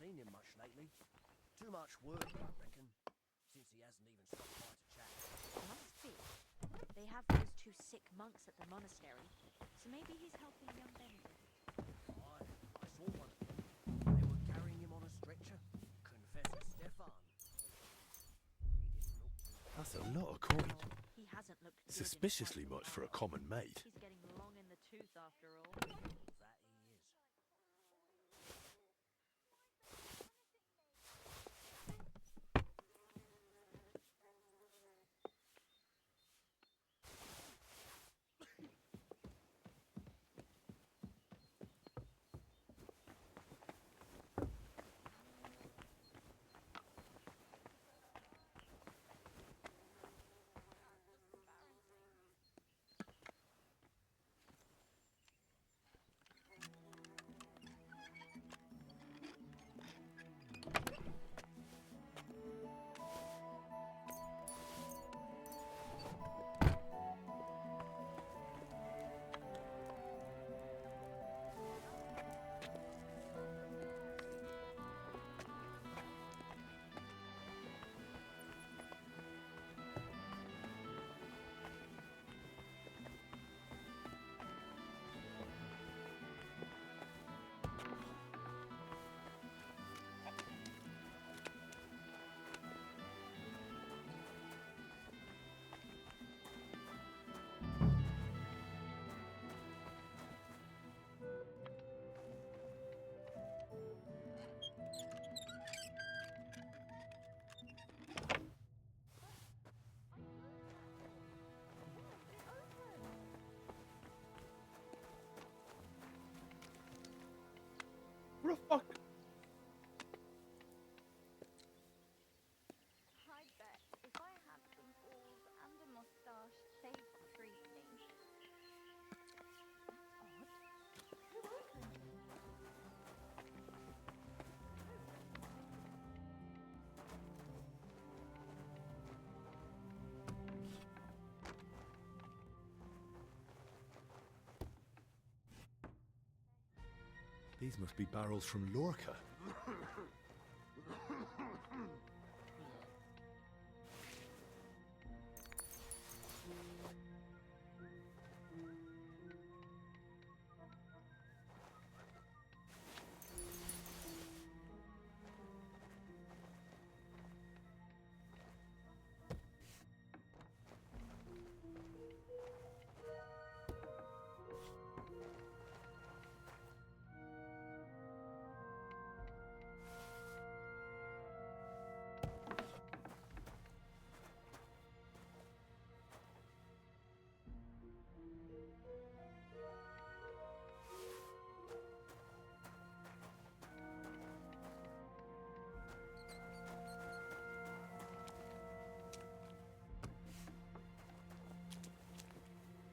Seen him much lately. Too much work, I reckon, since he hasn't even stopped by to chat. Must be. They have those two sick monks at the monastery, so maybe he's helping young Benedict. I saw one of them. They were carrying him on a stretcher. Confessor Stefan. That's a lot of coin. He hasn't looked good Suspiciously much for a common maid. He's getting long in the tooth after all. That he is. What the fuck? I bet if I had some balls and a moustache, they'd treat me. That's odd. These must be barrels from Lorca.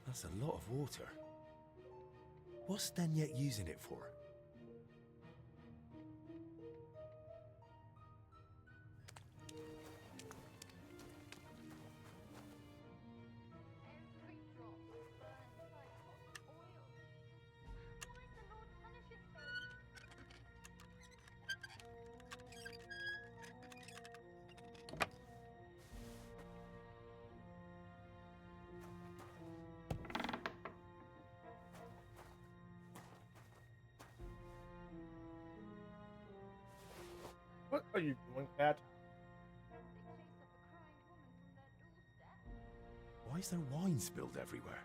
That's a lot of water. What's Stenyek using it for? What are you doing, cat? Why is there wine spilled everywhere?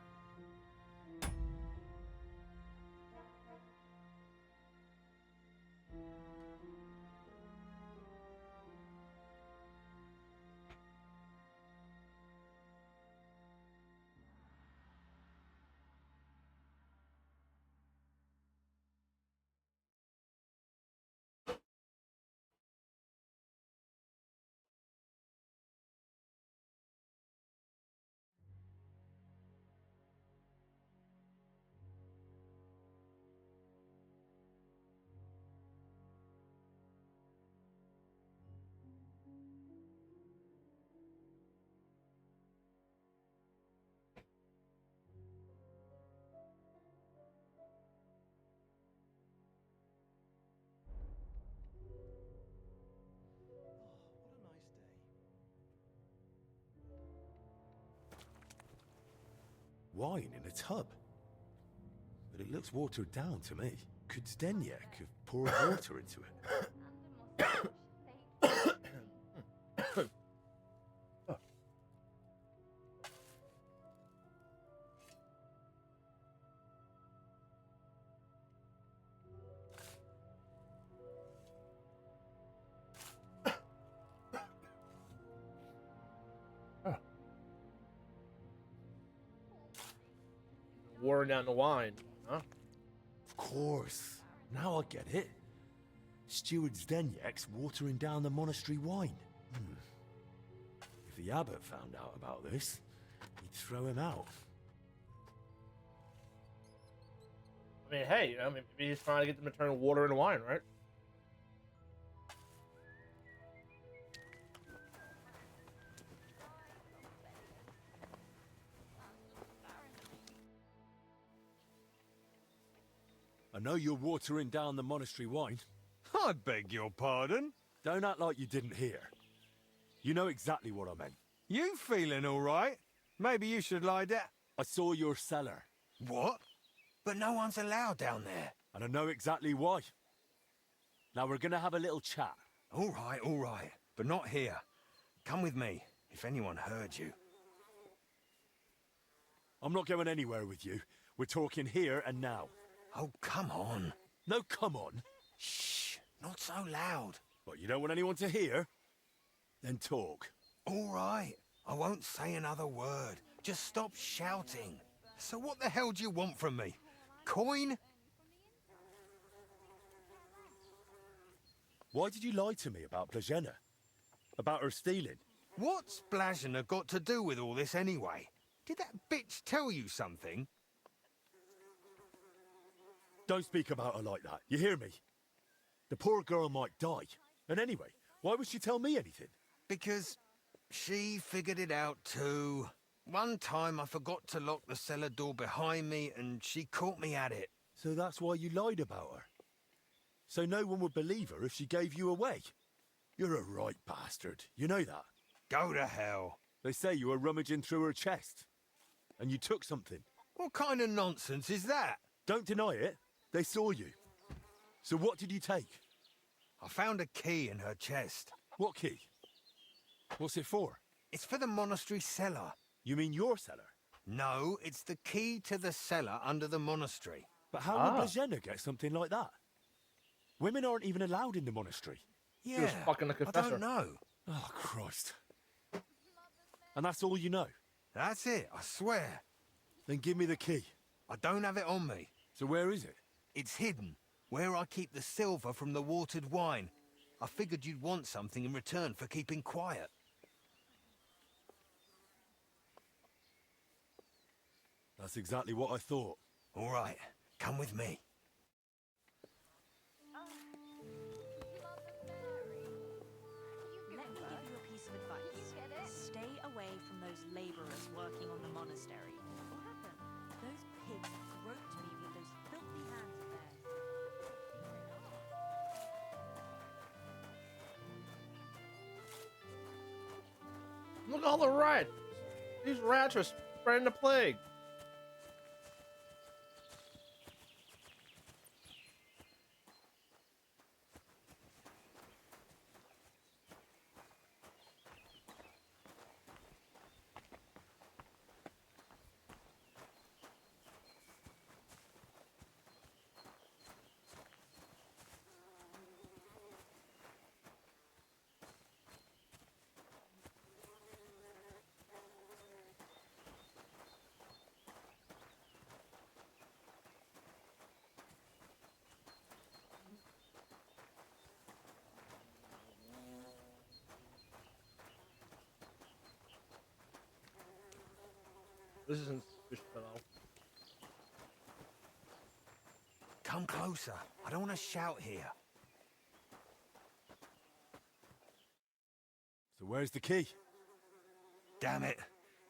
Wine in a tub? But it looks watered down to me. Could Stenyek have poured water into it? Watering down the wine, huh? Of course. Now I get it. Steward Stenyek's watering down the monastery wine. If the abbot found out about this, he'd throw him out. I mean, hey, you know, maybe he's trying to get them to turn water into wine, right? I know you're watering down the monastery wine. I beg your pardon? Don't act like you didn't hear. You know exactly what I meant. You feeling all right? Maybe you should lie down. I saw your cellar. What? But no one's allowed down there. And I know exactly why. Now we're gonna have a little chat. All right. But not here. Come with me, if anyone heard you. I'm not going anywhere with you. We're talking here and now. Oh, come on. No, come on. Shh, not so loud. What, you don't want anyone to hear? Then talk. All right, I won't say another word. Just stop shouting. So what the hell do you want from me? Coin? Why did you lie to me about Blazena? About her stealing? What's Blazena got to do with all this anyway? Did that bitch tell you something? Don't speak about her like that, you hear me? The poor girl might die. And anyway, why would she tell me anything? Because she figured it out too. One time I forgot to lock the cellar door behind me and she caught me at it. So that's why you lied about her? So no one would believe her if she gave you away. You're a right bastard. You know that? Go to hell. They say you were rummaging through her chest. And you took something. What kind of nonsense is that? Don't deny it. They saw you. So what did you take? I found a key in her chest. What key? What's it for? It's for the monastery cellar. You mean your cellar? No, it's the key to the cellar under the monastery. But how would Blazena get something like that? Women aren't even allowed in the monastery. Yeah, He was fucking the I confessor. don't know. Oh, Christ. And that's all you know? That's it, I swear. Then give me the key. I don't have it on me. So where is it? It's hidden, where I keep the silver from the watered wine. I figured you'd want something in return for keeping quiet. That's exactly what I thought. All right, come with me. Let me give you a piece of advice. Stay away from those laborers working on the monastery. What happened? Those pigs groped me with those filthy hands of theirs. Look at all the rats. These rats are spreading the plague. This isn't suspicious at all. Come closer. I don't want to shout here. So where's the key? Damn it.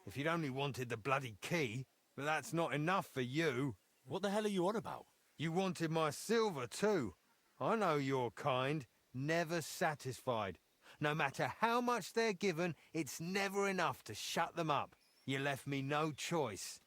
If you'd only wanted the bloody key, but that's not enough for you. What the hell are you on about? You wanted my silver too. I know your kind. Never satisfied. No matter how much they're given, it's never enough to shut them up. You left me no choice.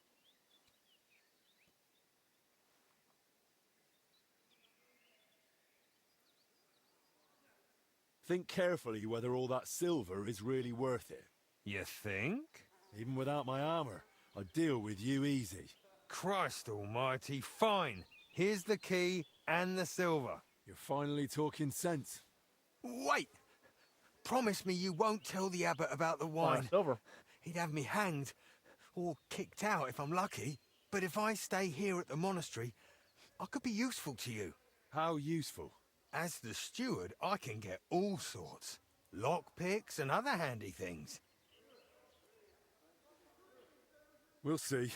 Think carefully whether all that silver is really worth it. You think? Even without my armor, I'd deal with you easy. Christ almighty, fine. Here's the key and the silver. You're finally talking sense. Wait! Promise me you won't tell the abbot about the wine. Silver. He'd have me hanged, or kicked out if I'm lucky. But if I stay here at the monastery, I could be useful to you. How useful? As the steward, I can get all sorts. Lockpicks and other handy things. We'll see.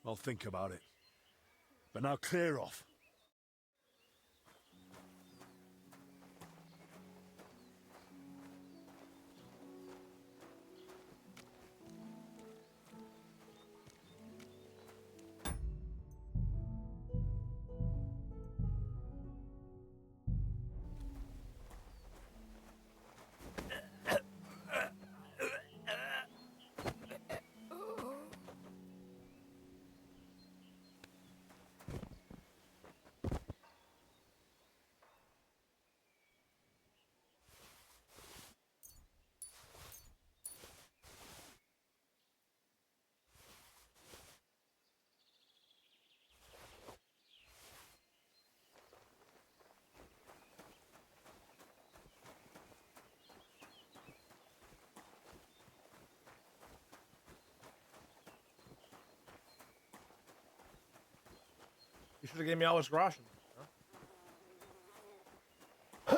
I'll think about it. But now clear off. You should have gave me all his groschen. Huh?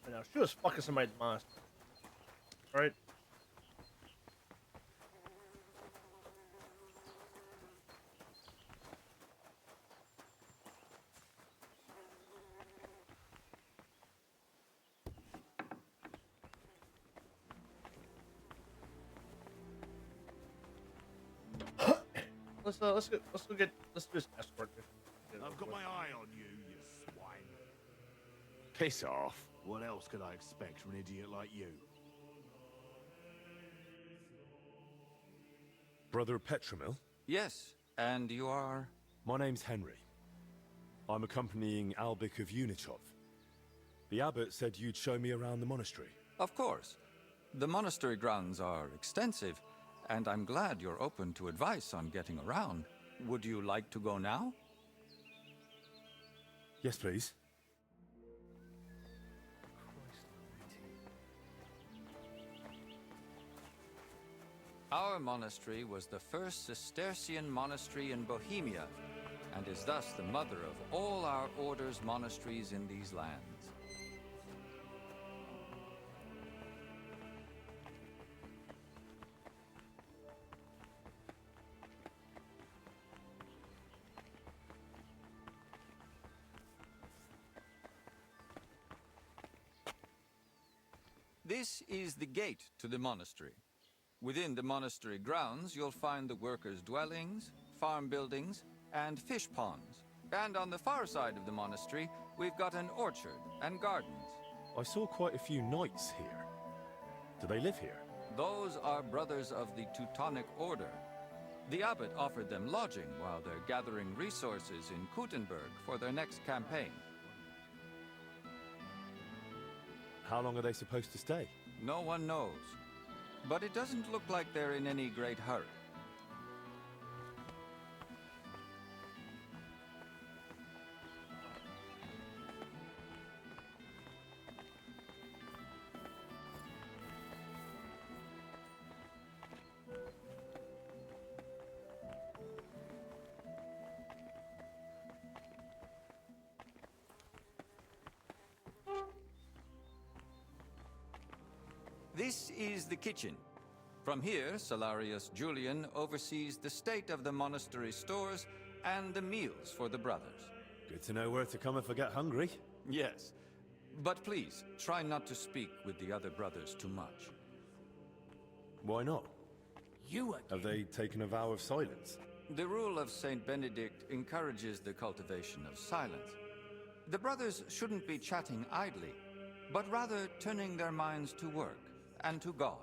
Now she was fucking somebody's monster. Right? let's just escort mission. I've got my eye on you, you swine. Piss off. What else could I expect from an idiot like you? Brother Petramil? Yes, and you are? My name's Henry. I'm accompanying Albic of Unichov. The abbot said you'd show me around the monastery. Of course. The monastery grounds are extensive, and I'm glad you're open to advice on getting around. Would you like to go now? Yes, please. Our monastery was the first Cistercian monastery in Bohemia, and is thus the mother of all our order's monasteries in these lands. This is the gate to the monastery. Within the monastery grounds, you'll find the workers' dwellings, farm buildings, and fish ponds. And on the far side of the monastery, we've got an orchard and gardens. I saw quite a few knights here. Do they live here? Those are brothers of the Teutonic Order. The abbot offered them lodging while they're gathering resources in Kuttenberg for their next campaign. How long are they supposed to stay? No one knows. But it doesn't look like they're in any great hurry. This is the kitchen. From here, Salarius Julian oversees the state of the monastery stores and the meals for the brothers. Good to know where to come if I get hungry. Yes, but please, try not to speak with the other brothers too much. Why not? You again? Have they taken a vow of silence? The rule of Saint Benedict encourages the cultivation of silence. The brothers shouldn't be chatting idly, but rather turning their minds to work and to God.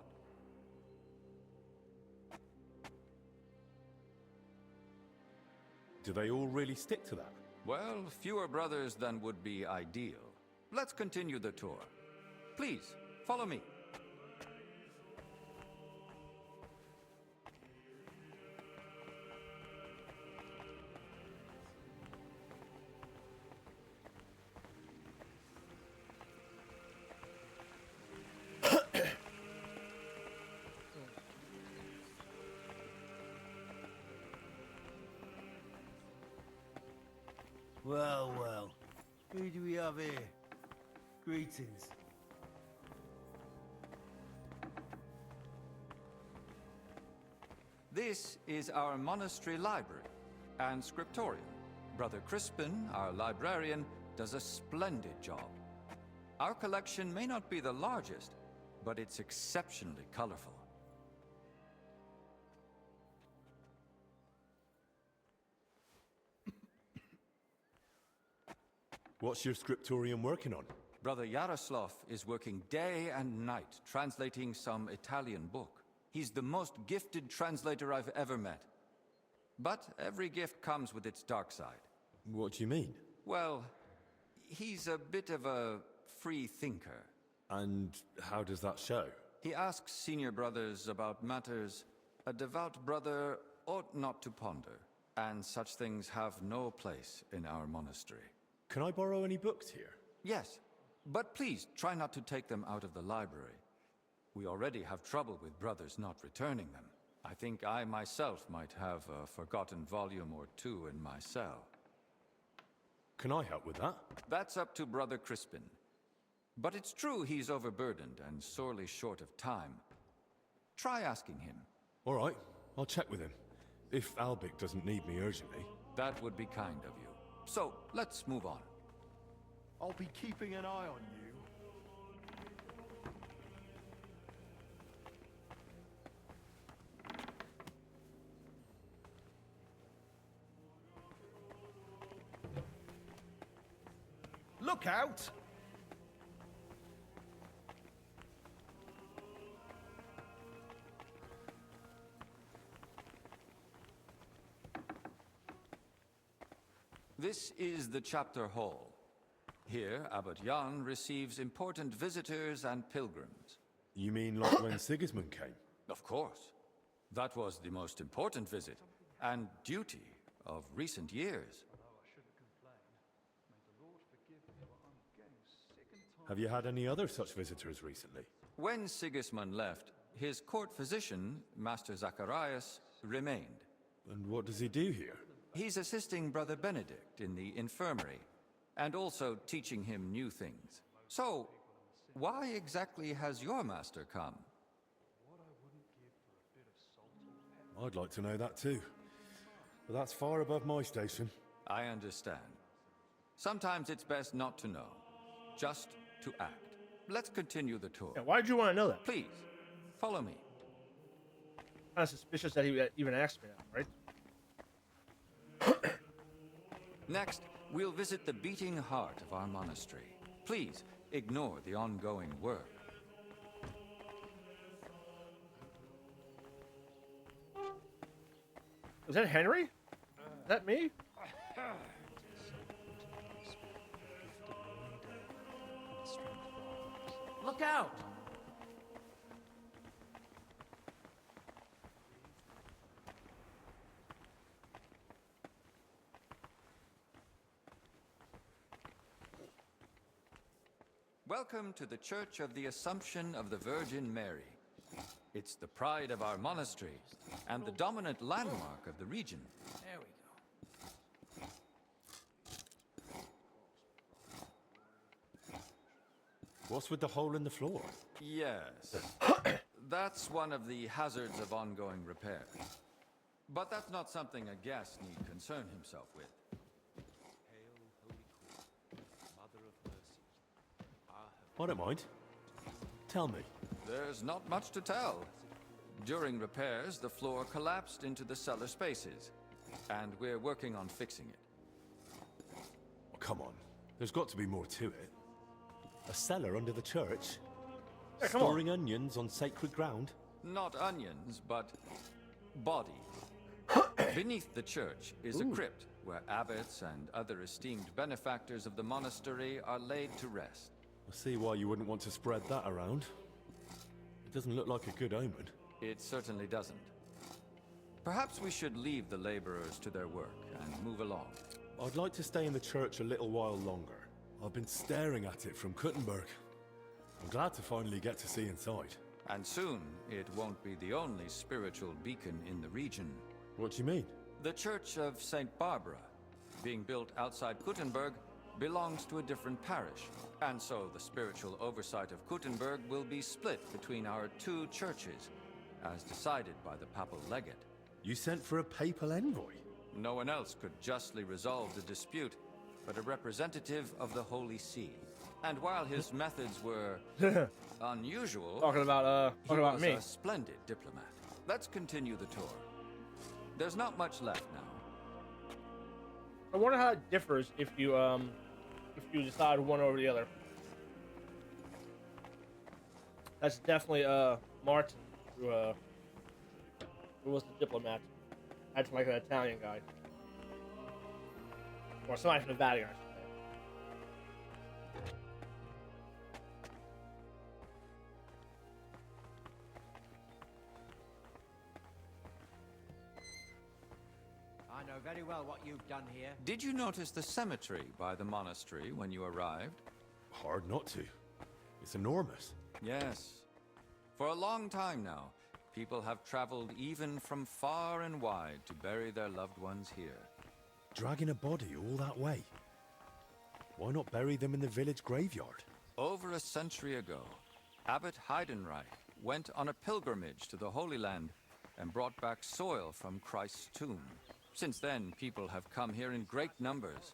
Do they all really stick to that? Well, fewer brothers than would be ideal. Let's continue the tour. Please, follow me. Well, well. Who do we have here? Greetings. This is our monastery library and scriptorium. Brother Crispin, our librarian, does a splendid job. Our collection may not be the largest, but it's exceptionally colorful. What's your scriptorium working on? Brother Yaroslav is working day and night translating some Italian book. He's the most gifted translator I've ever met. But every gift comes with its dark side. What do you mean? Well, he's a bit of a free thinker. And how does that show? He asks senior brothers about matters a devout brother ought not to ponder, and such things have no place in our monastery. Can I borrow any books here? Yes, but please try not to take them out of the library. We already have trouble with brothers not returning them. I think I myself might have a forgotten volume or two in my cell. Can I help with that? That's up to Brother Crispin. But it's true he's overburdened and sorely short of time. Try asking him. All right, I'll check with him. If Albic doesn't need me urgently. That would be kind of you. So, let's move on. I'll be keeping an eye on you. Look out! This is the chapter hall. Here, Abbot Jan receives important visitors and pilgrims. You mean like when Sigismund came? Of course. That was the most important visit, and duty of recent years. Have you had any other such visitors recently? When Sigismund left, his court physician, Master Zacharias, remained. And what does he do here? He's assisting Brother Benedict in the infirmary, and also teaching him new things. So, why exactly has your master come? I'd like to know that too. But that's far above my station. I understand. Sometimes it's best not to know, just to act. Let's continue the tour. Yeah, why did you want to know that? Please, follow me. Kind of suspicious that he even asked me that, right? Next, we'll visit the beating heart of our monastery. Please, ignore the ongoing work. Is that Henry? Is that me? Look out! Welcome to the Church of the Assumption of the Virgin Mary. It's the pride of our monastery and the dominant landmark of the region. There we go. What's with the hole in the floor? Yes. That's one of the hazards of ongoing repair. But that's not something a guest need concern himself with. I don't mind. Tell me. There's not much to tell. During repairs, the floor collapsed into the cellar spaces, and we're working on fixing it. Oh, come on. There's got to be more to it. A cellar under the church? Yeah, Storing onions on sacred ground? Not onions, but bodies. Beneath the church is a crypt where abbots and other esteemed benefactors of the monastery are laid to rest. I see why you wouldn't want to spread that around. It doesn't look like a good omen. It certainly doesn't. Perhaps we should leave the laborers to their work and move along. I'd like to stay in the church a little while longer. I've been staring at it from Kuttenberg. I'm glad to finally get to see inside. And soon, it won't be the only spiritual beacon in the region. What do you mean? The Church of St. Barbara, being built outside Kuttenberg, belongs to a different parish. And so the spiritual oversight of Kuttenberg will be split between our two churches, as decided by the papal legate. You sent for a papal envoy? No one else could justly resolve the dispute, but a representative of the Holy See. And while his methods were unusual, Talking about me. he was a splendid diplomat. Let's continue the tour. There's not much left now. I wonder how it differs if you decide one over the other. That's definitely Martin, who was the diplomat. That's like an Italian guy, or somebody from the Vatican, I should say. I know very well what you've done here. Did you notice the cemetery by the monastery when you arrived? Hard not to. It's enormous. Yes. For a long time now, people have traveled even from far and wide to bury their loved ones here. Dragging a body all that way? Why not bury them in the village graveyard? Over a century ago, Abbot Heidenreich went on a pilgrimage to the Holy Land and brought back soil from Christ's tomb. Since then, people have come here in great numbers.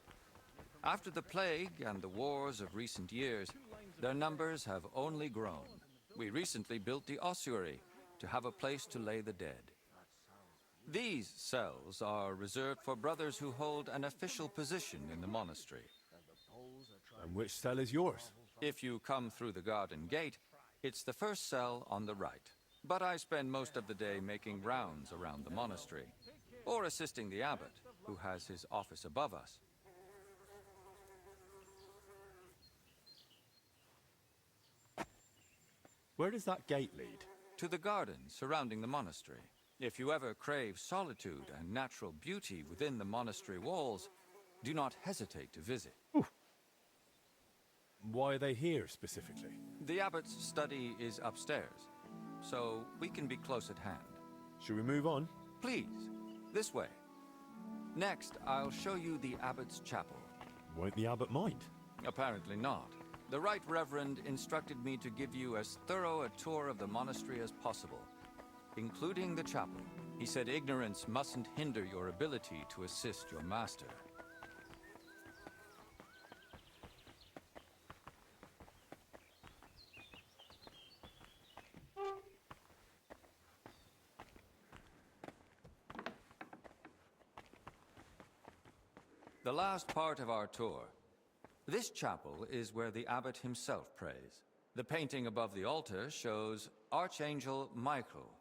After the plague and the wars of recent years, their numbers have only grown. We recently built the ossuary to have a place to lay the dead. These cells are reserved for brothers who hold an official position in the monastery. And which cell is yours? If you come through the garden gate, it's the first cell on the right. But I spend most of the day making rounds around the monastery, or assisting the abbot, who has his office above us. Where does that gate lead? To the garden surrounding the monastery. If you ever crave solitude and natural beauty within the monastery walls, do not hesitate to visit. Why are they here specifically? The abbot's study is upstairs, so we can be close at hand. Should we move on? Please, this way. Next, I'll show you the abbot's chapel. Won't the abbot mind? Apparently not. The Right Reverend instructed me to give you as thorough a tour of the monastery as possible, including the chapel. He said ignorance mustn't hinder your ability to assist your master. The last part of our tour. This chapel is where the abbot himself prays. The painting above the altar shows Archangel Michael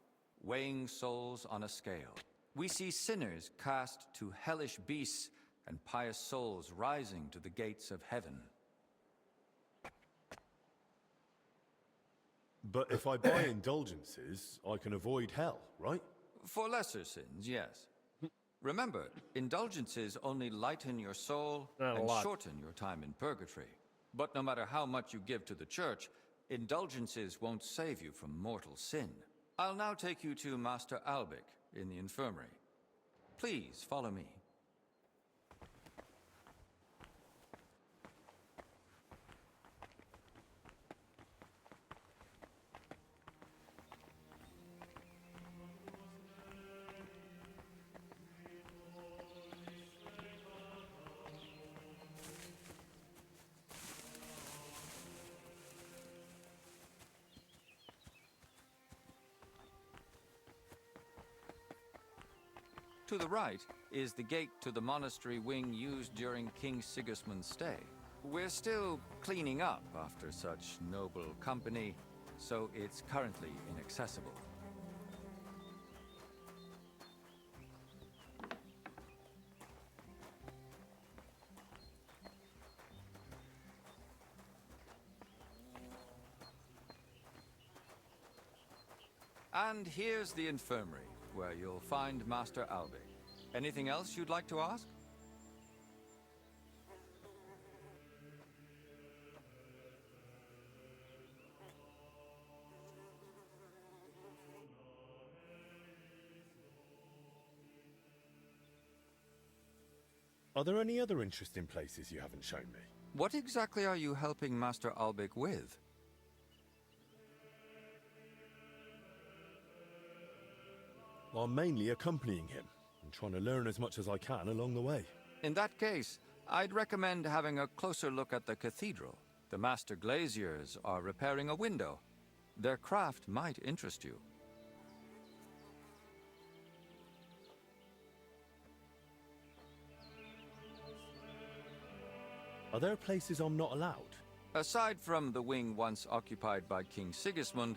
weighing souls on a scale. We see sinners cast to hellish beasts and pious souls rising to the gates of heaven. But if I buy indulgences, I can avoid hell, right? For lesser sins, yes. Remember, indulgences only lighten your soul and shorten your time in purgatory. But no matter how much you give to the church, indulgences won't save you from mortal sin. I'll now take you to Master Albic in the infirmary. Please follow me. To the right is the gate to the monastery wing used during King Sigismund's stay. We're still cleaning up after such noble company, so it's currently inaccessible. And here's the infirmary, where you'll find Master Albic. Anything else you'd like to ask? Are there any other interesting places you haven't shown me? What exactly are you helping Master Albic with? I'm mainly accompanying him and trying to learn as much as I can along the way. In that case, I'd recommend having a closer look at the cathedral. The master glaziers are repairing a window. Their craft might interest you. Are there places I'm not allowed? Aside from the wing once occupied by King Sigismund,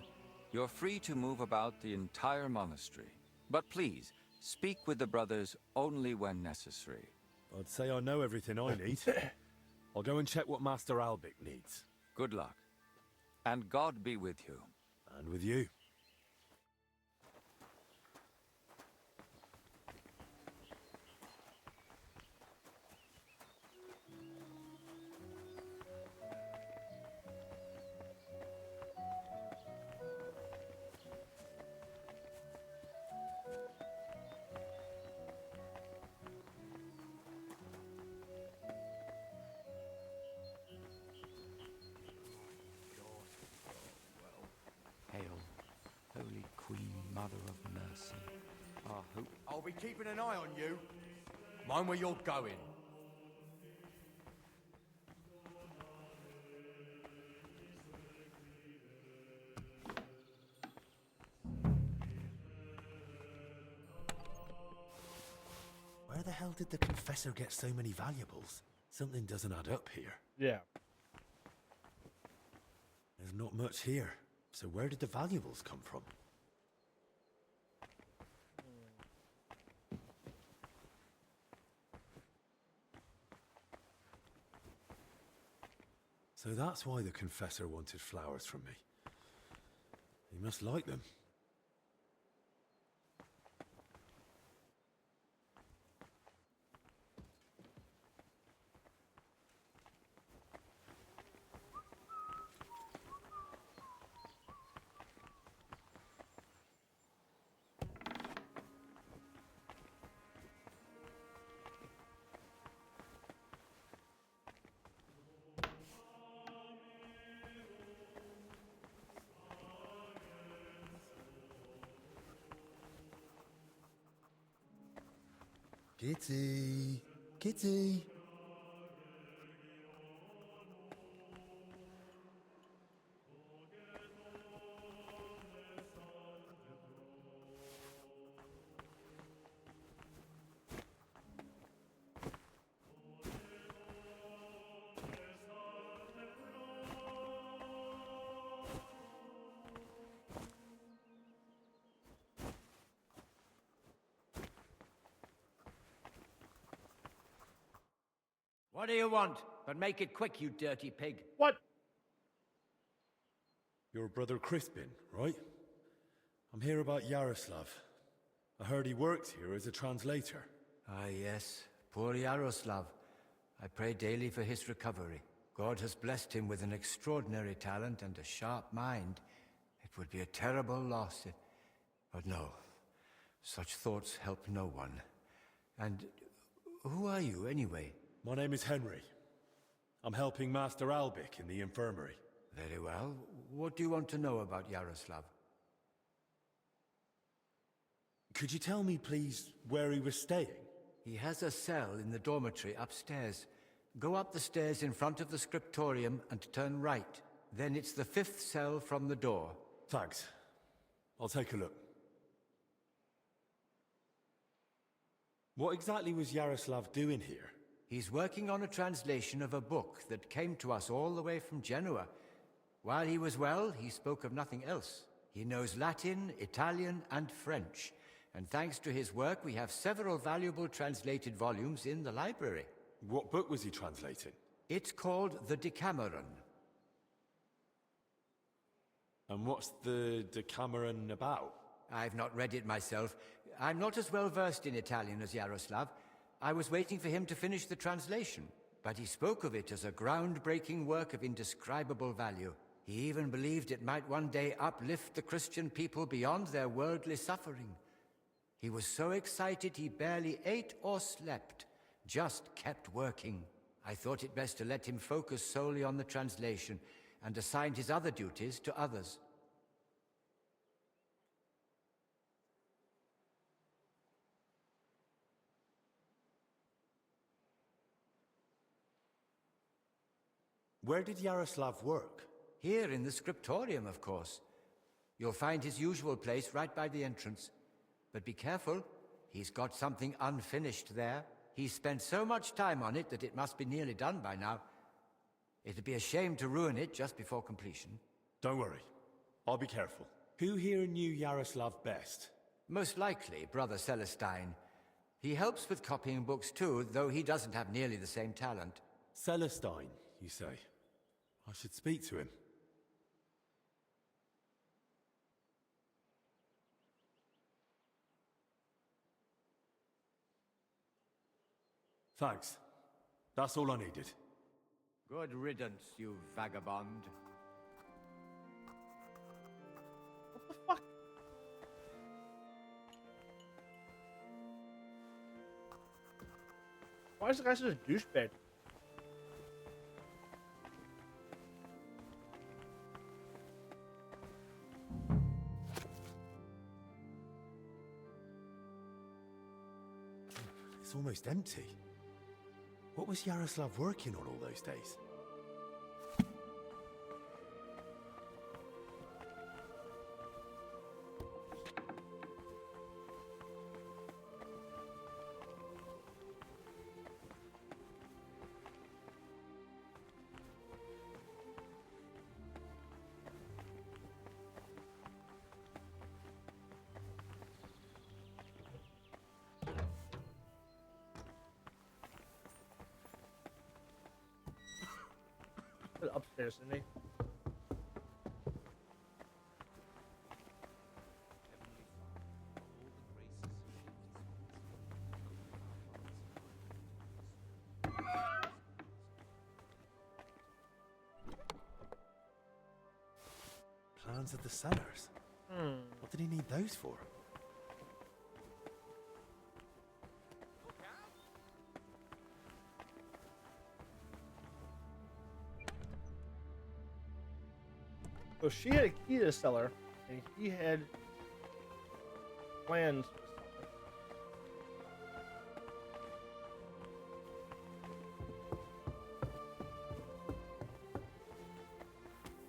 you're free to move about the entire monastery. But please, speak with the brothers only when necessary. I'd say I know everything I need. I'll go and check what Master Albic needs. Good luck. And God be with you. And with you. Holy Queen, Mother of Mercy, our hope. I'll be keeping an eye on you. Mind where you're going. Where the hell did the Confessor get so many valuables? Something doesn't add up here. Yeah. not much here. So where did the valuables come from? So that's why the Confessor wanted flowers from me. He must like them. Kitty! Kitty! What do you want? But make it quick, you dirty pig. What? Your brother Crispin, right? I'm here about Yaroslav. I heard he works here as a translator. Ah, yes. Poor Yaroslav. I pray daily for his recovery. God has blessed him with an extraordinary talent and a sharp mind. It would be a terrible loss if... But no. Such thoughts help no one. And who are you, anyway? My name is Henry. I'm helping Master Albic in the infirmary. Very well. What do you want to know about Yaroslav? Could you tell me, please, where he was staying? He has a cell in the dormitory upstairs. Go up the stairs in front of the scriptorium and turn right. Then it's the 5th cell from the door. Thanks. I'll take a look. What exactly was Yaroslav doing here? He's working on a translation of a book that came to us all the way from Genoa. While he was well, he spoke of nothing else. He knows Latin, Italian, and French. And thanks to his work, we have several valuable translated volumes in the library. What book was he translating? It's called The Decameron. And what's the Decameron about? I've not read it myself. I'm not as well versed in Italian as Yaroslav. I was waiting for him to finish the translation, but he spoke of it as a groundbreaking work of indescribable value. He even believed it might one day uplift the Christian people beyond their worldly suffering. He was so excited he barely ate or slept, just kept working. I thought it best to let him focus solely on the translation and assigned his other duties to others. Where did Yaroslav work? Here in the scriptorium, of course. You'll find his usual place right by the entrance. But be careful, he's got something unfinished there. He's spent so much time on it that it must be nearly done by now. It'd be a shame to ruin it just before completion. Don't worry. I'll be careful. Who here knew Yaroslav best? Most likely, Brother Celestine. He helps with copying books too, though he doesn't have nearly the same talent. Celestine, you say? I should speak to him. Thanks. That's all I needed. Good riddance, you vagabond. What the fuck? Why is the guy such a douchebag? It's almost empty. What was Yaroslav working on all those days? upstairs, didn't he? Plans of the cellars. What did he need those for? So she had a key to the cellar, and he had plans for the cellar.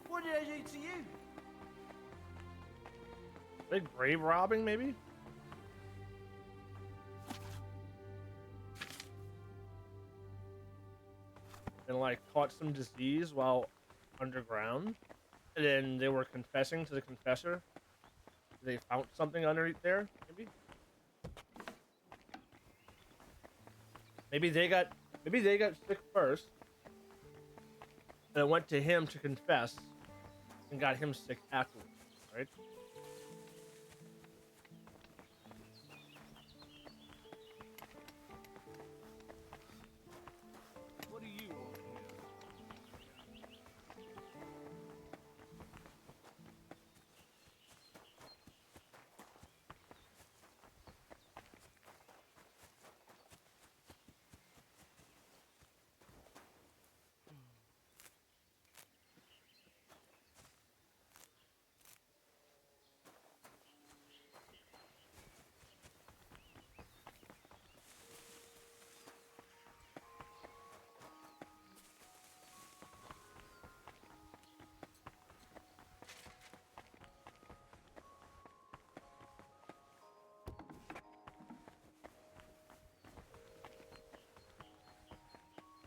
What did I do to you? Big grave robbing, maybe? And like caught some disease while underground. And then they were confessing to the confessor. They found something underneath there, maybe? Maybe they got sick first. And it went to him to confess and got him sick afterwards, right? What do you want here?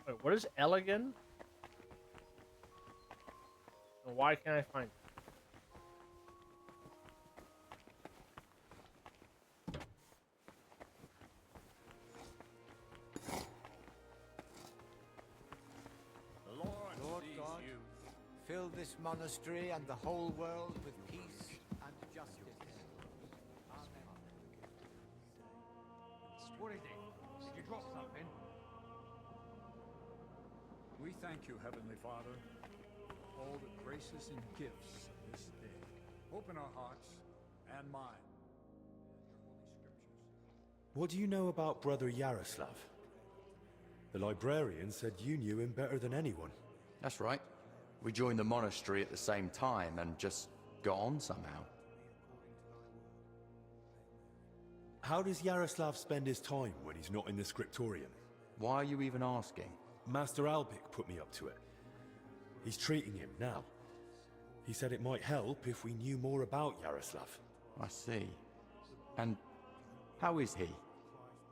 Wait, what is elegant? And why can't I find it? Lord God, fill this monastery and the whole world with peace and justice. What is it? Did you drop something? We thank you, Heavenly Father, for all the graces and gifts of this day. Open our hearts and minds. What do you know about Brother Yaroslav? The librarian said you knew him better than anyone. That's right. We joined the monastery at the same time and just got on somehow. How does Yaroslav spend his time when he's not in the scriptorium? Why are you even asking? Master Albic put me up to it. He's treating him now. He said it might help if we knew more about Yaroslav. I see. And how is he?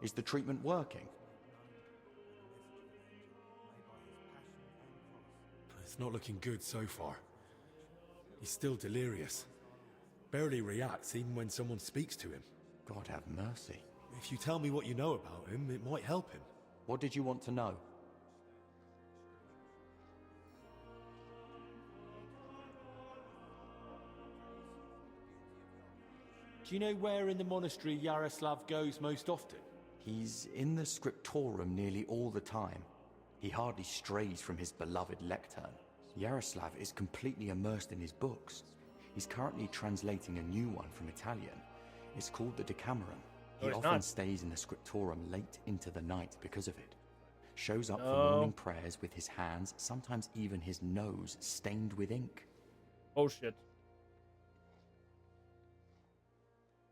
Is the treatment working? It's not looking good so far. He's still delirious. Barely reacts even when someone speaks to him. God have mercy. If you tell me what you know about him, it might help him. What did you want to know? Do you know where in the monastery Yaroslav goes most often? He's in the scriptorium nearly all the time. He hardly strays from his beloved lectern. Yaroslav is completely immersed in his books. He's currently translating a new one from Italian. It's called the Decameron. He often stays in the scriptorium late into the night because of it. Shows up for morning prayers with his hands, sometimes even his nose, stained with ink. Oh shit.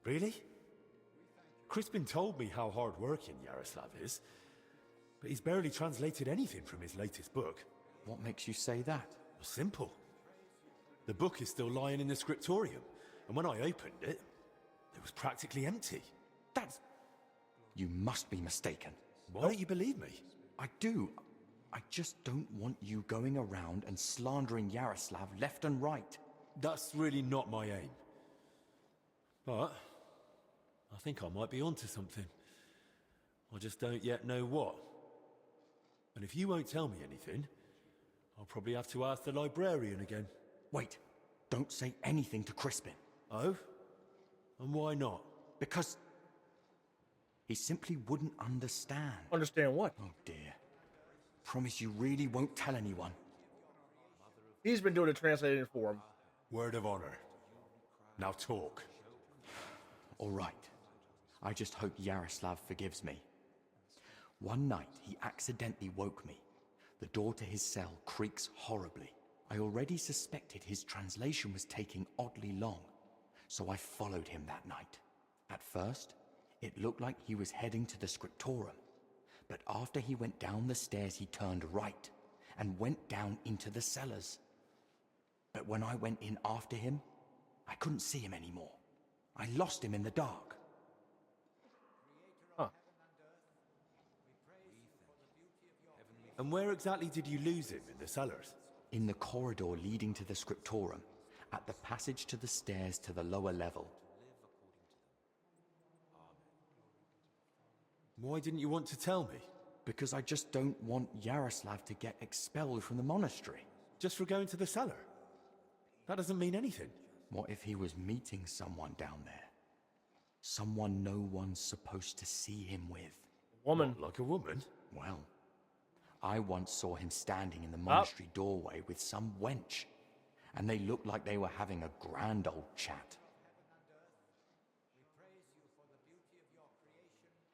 Really? Crispin told me how hard-working Yaroslav is, but he's barely translated anything from his latest book. What makes you say that? Well, simple. The book is still lying in the scriptorium, and when I opened it, it was practically empty. That's... You must be mistaken. Why don't you believe me? I do. I just don't want you going around and slandering Yaroslav left and right. That's really not my aim. But I think I might be onto something. I just don't yet know what. And if you won't tell me anything, I'll probably have to ask the librarian again. Wait, don't say anything to Crispin. Oh? And why not? Because he simply wouldn't understand. Understand what? Oh dear. Promise you really won't tell anyone. He's been doing the translating for him. Word of honor. Now talk. All right. I just hope Yaroslav forgives me. One night, he accidentally woke me. The door to his cell creaks horribly. I already suspected his translation was taking oddly long, so I followed him that night. At first, it looked like he was heading to the scriptorium, but after he went down the stairs, he turned right and went down into the cellars. But when I went in after him, I couldn't see him anymore. I lost him in the dark. Huh. And where exactly did you lose him? In the cellars? In the corridor leading to the scriptorium, at the passage to the stairs to the lower level. Why didn't you want to tell me? Because I just don't want Yaroslav to get expelled from the monastery. Just for going to the cellar? That doesn't mean anything. What if he was meeting someone down there? Someone no one's supposed to see him with. Woman. What, like a woman? Well, I once saw him standing in the monastery doorway with some wench, and they looked like they were having a grand old chat.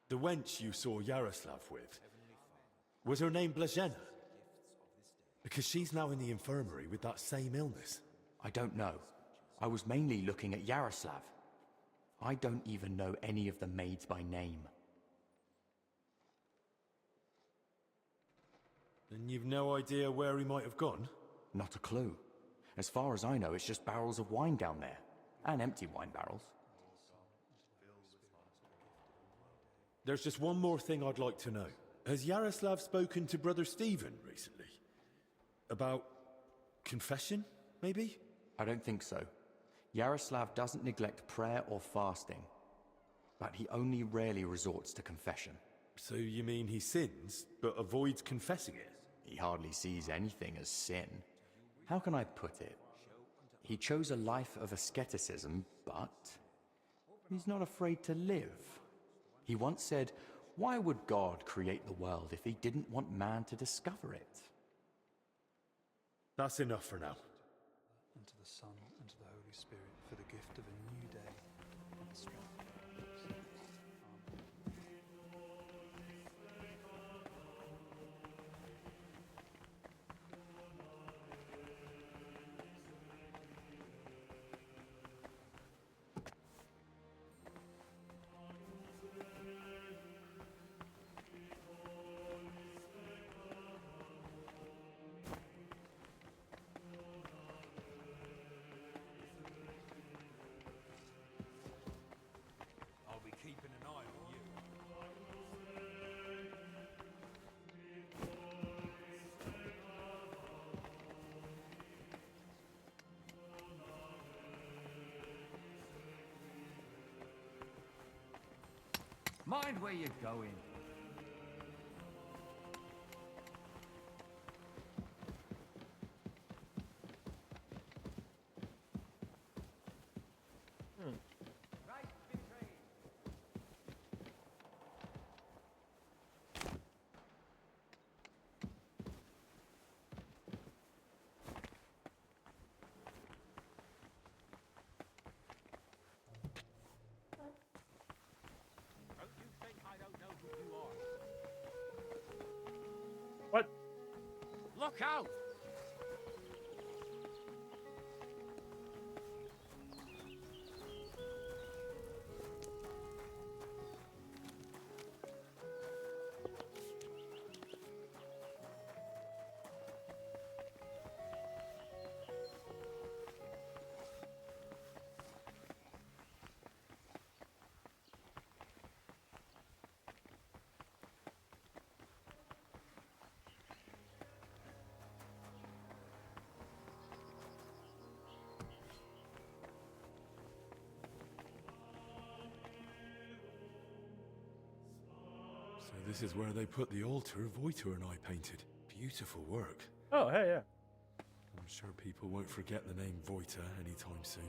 The wench you saw Yaroslav with, was her name Blazhena? Because she's now in the infirmary with that same illness. I don't know. I was mainly looking at Yaroslav. I don't even know any of the maids by name. And you've no idea where he might have gone? Not a clue. As far as I know, it's just barrels of wine down there. And empty wine barrels. There's just one more thing I'd like to know. Has Yaroslav spoken to Brother Stephen recently? About confession, maybe? I don't think so. Yaroslav doesn't neglect prayer or fasting, but he only rarely resorts to confession. So you mean he sins, but avoids confessing it? He hardly sees anything as sin. How can I put it? He chose a life of asceticism, but he's not afraid to live. He once said, "Why would God create the world if he didn't want man to discover it?" That's enough for now. And to the Son, and to the Holy Spirit, for the gift of a new day and the strength. Keeping an eye on you. Mind where you're going. What? Look out! So this is where they put the altar Voitor and I painted. Beautiful work. Oh, hey, yeah. I'm sure people won't forget the name Voita anytime soon.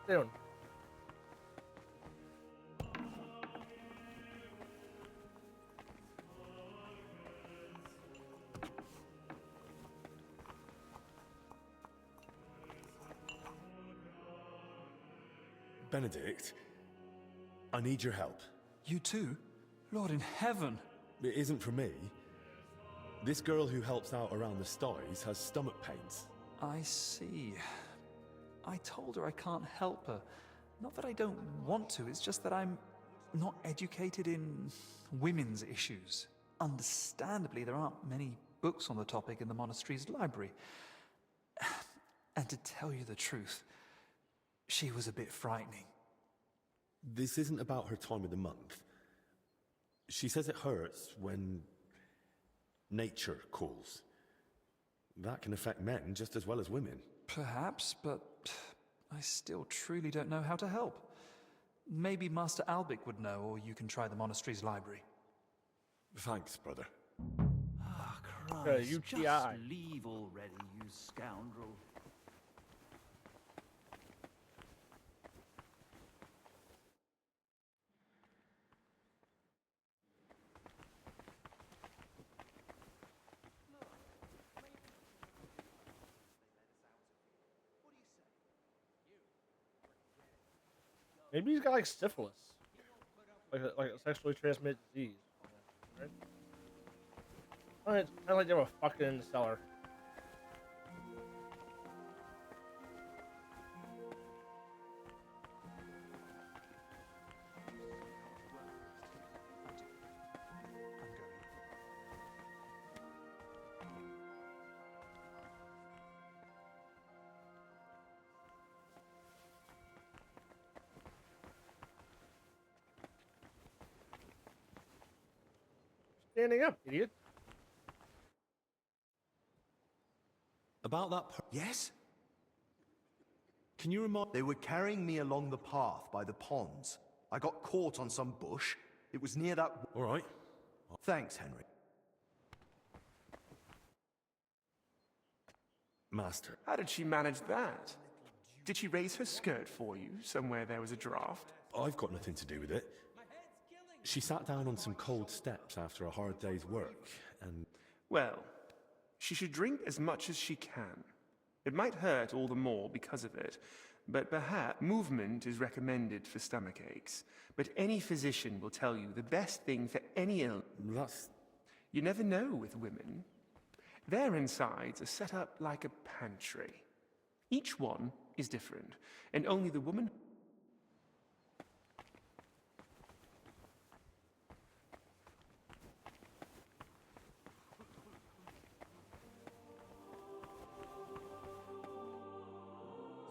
Soon. Benedict, I need your help. You too? Lord in heaven! It isn't for me. This girl who helps out around the sties has stomach pains. I see. I told her I can't help her. Not that I don't want to, it's just that I'm not educated in women's issues. Understandably, there aren't many books on the topic in the monastery's library. And to tell you the truth, she was a bit frightening. This isn't about her time of the month. She says it hurts when nature calls. That can affect men just as well as women. Perhaps, but I still truly don't know how to help. Maybe Master Albic would know, or you can try the monastery's library. Thanks, brother. Ah, Christ, UTI. just leave already, you scoundrel. Maybe he's got like syphilis, like a sexually transmitted disease. Right? It's kind of like they were fucking in the cellar. Standing up, idiot. About that Yes? Can you remind... They were carrying me along the path by the ponds. I got caught on some bush. It was near that... All right. Thanks, Henry. Master. How did she manage that? Did she raise her skirt for you, somewhere there was a draft? I've got nothing to do with it. She sat down on some cold steps after a hard day's work, and... Well, she should drink as much as she can. It might hurt all the more because of it, but perhaps movement is recommended for stomach aches. But any physician will tell you the best thing for any illness. You never know with women. Their insides are set up like a pantry. Each one is different, and only the woman...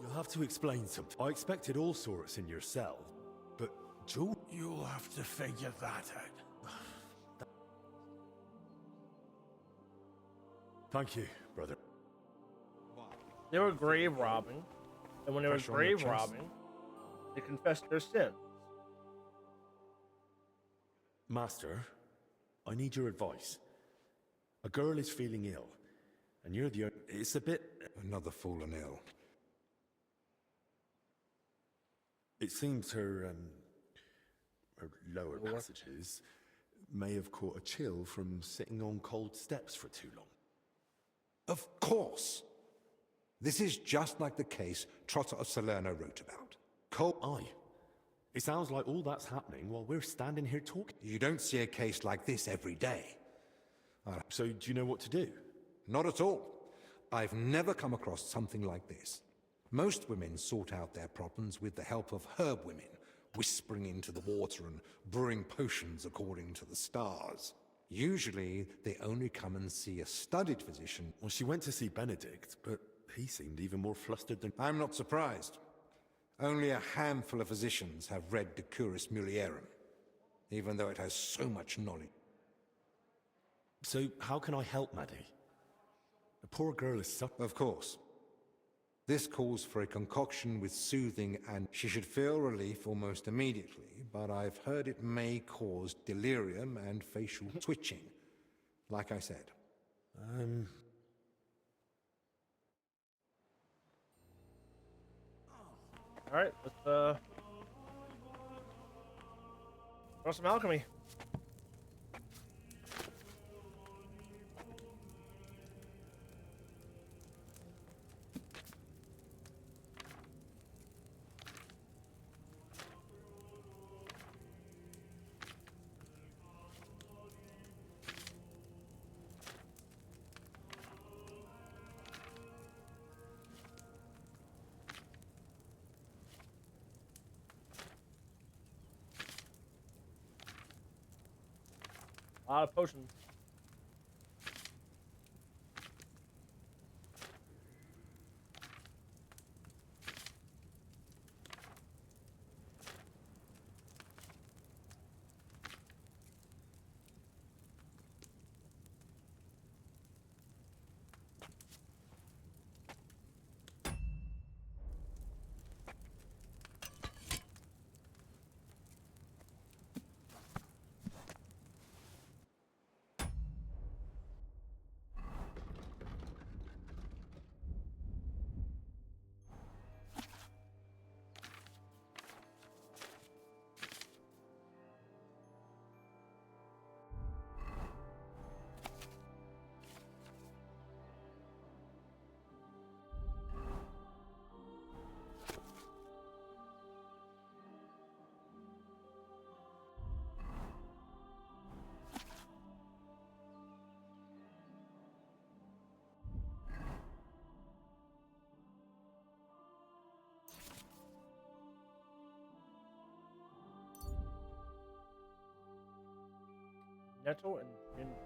You'll have to explain something. I expected all sorts in your cell, but Joe... You'll have to figure that out. Thank you, brother. They were grave robbing, and when they were Pressure on your grave chest. robbing, they confessed their sin. Master, I need your advice. A girl is feeling ill, and you're the... It's a bit... Another fallen ill. It seems her lower passages may have caught a chill from sitting on cold steps for too long. Of course. This is just like the case Trotter of Salerno wrote about. Aye. It sounds like all that's happening while we're standing here talking. You don't see a case like this every day. So do you know what to do? Not at all. I've never come across something like this. Most women sort out their problems with the help of herb women, whispering into the water and brewing potions according to the stars. Usually, they only come and see a studied physician. Well, she went to see Benedict, but he seemed even more flustered than... I'm not surprised. Only a handful of physicians have read De Curis Mulierum, even though it has so much knowledge. So, how can I help Maddie? The poor girl is suffering. Of course. This calls for a concoction with soothing, and she should feel relief almost immediately, but I've heard it may cause delirium and facial twitching. Like I said. Alright, let's try some alchemy. A lot of potions. Nettle and ginger.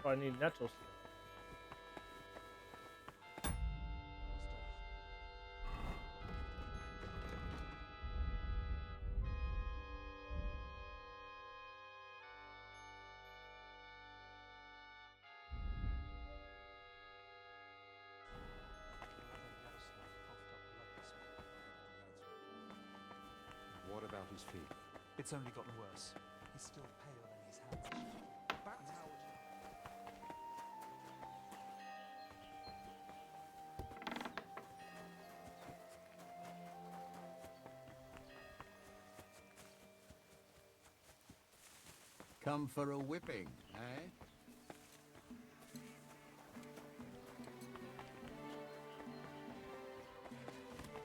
Oh, I need nettle seed. What about his feet? It's only gotten worse. He's still pale and his hands. Come for a whipping, eh?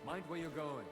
Mind where you're going.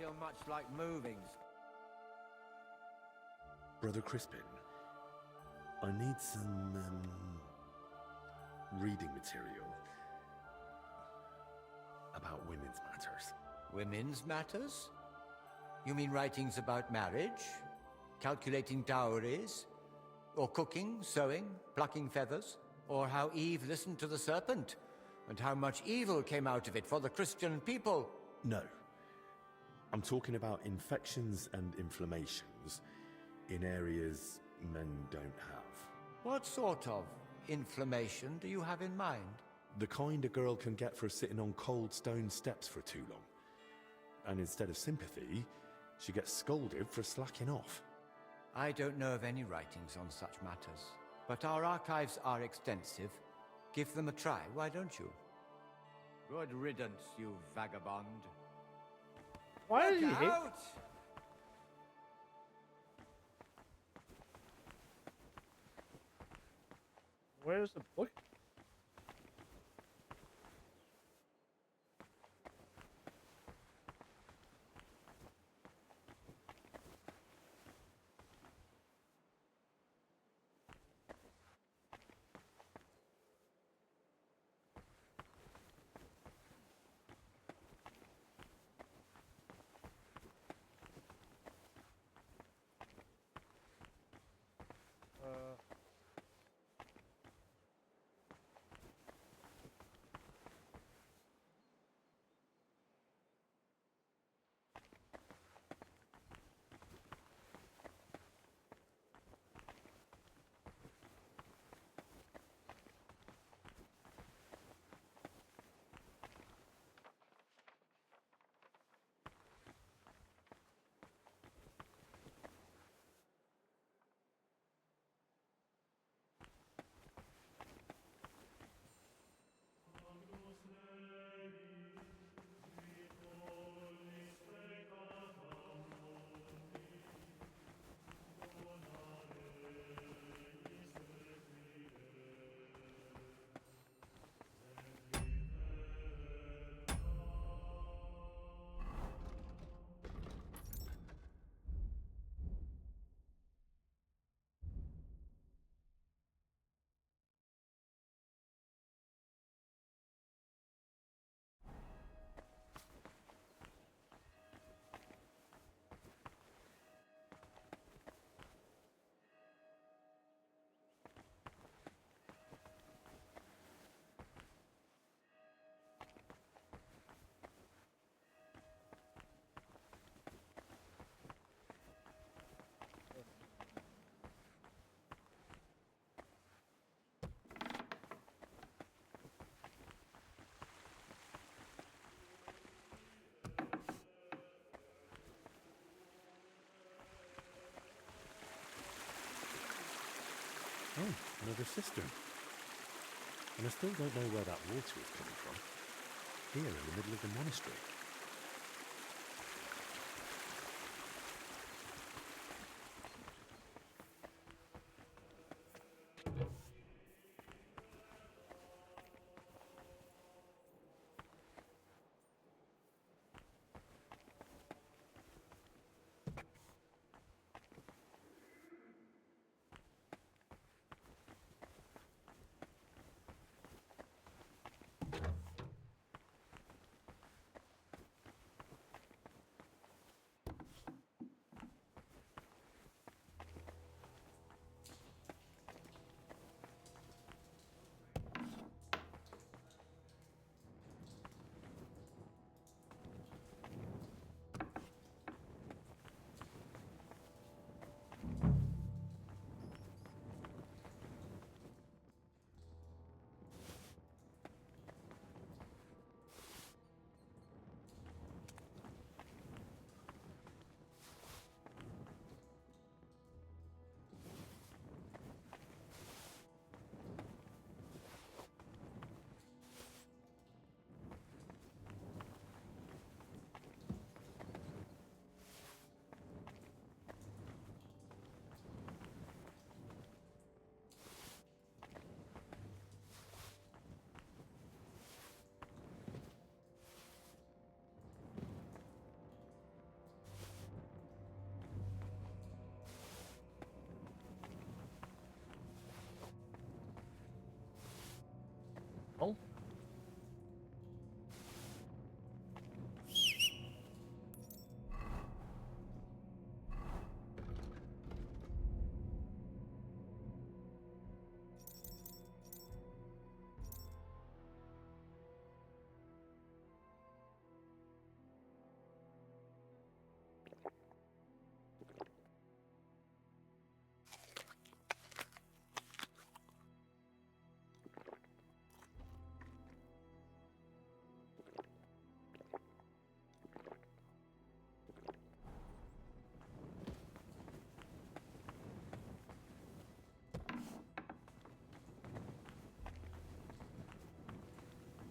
feel much like moving. Brother Crispin, I need some, reading material about women's matters. Women's matters? You mean writings about marriage? Calculating dowries? Or cooking, sewing, plucking feathers? Or how Eve listened to the serpent? And how much evil came out of it for the Christian people? No. I'm talking about infections and inflammations in areas men don't have. What sort of inflammation do you have in mind? The kind a girl can get for sitting on cold stone steps for too long. And instead of sympathy, she gets scolded for slacking off. I don't know of any writings on such matters, but our archives are extensive. Give them a try, why don't you? Good riddance, you vagabond. Why did he hate? Where's the book? Oh, another cistern. And I still don't know where that water is coming from. Here in the middle of the monastery.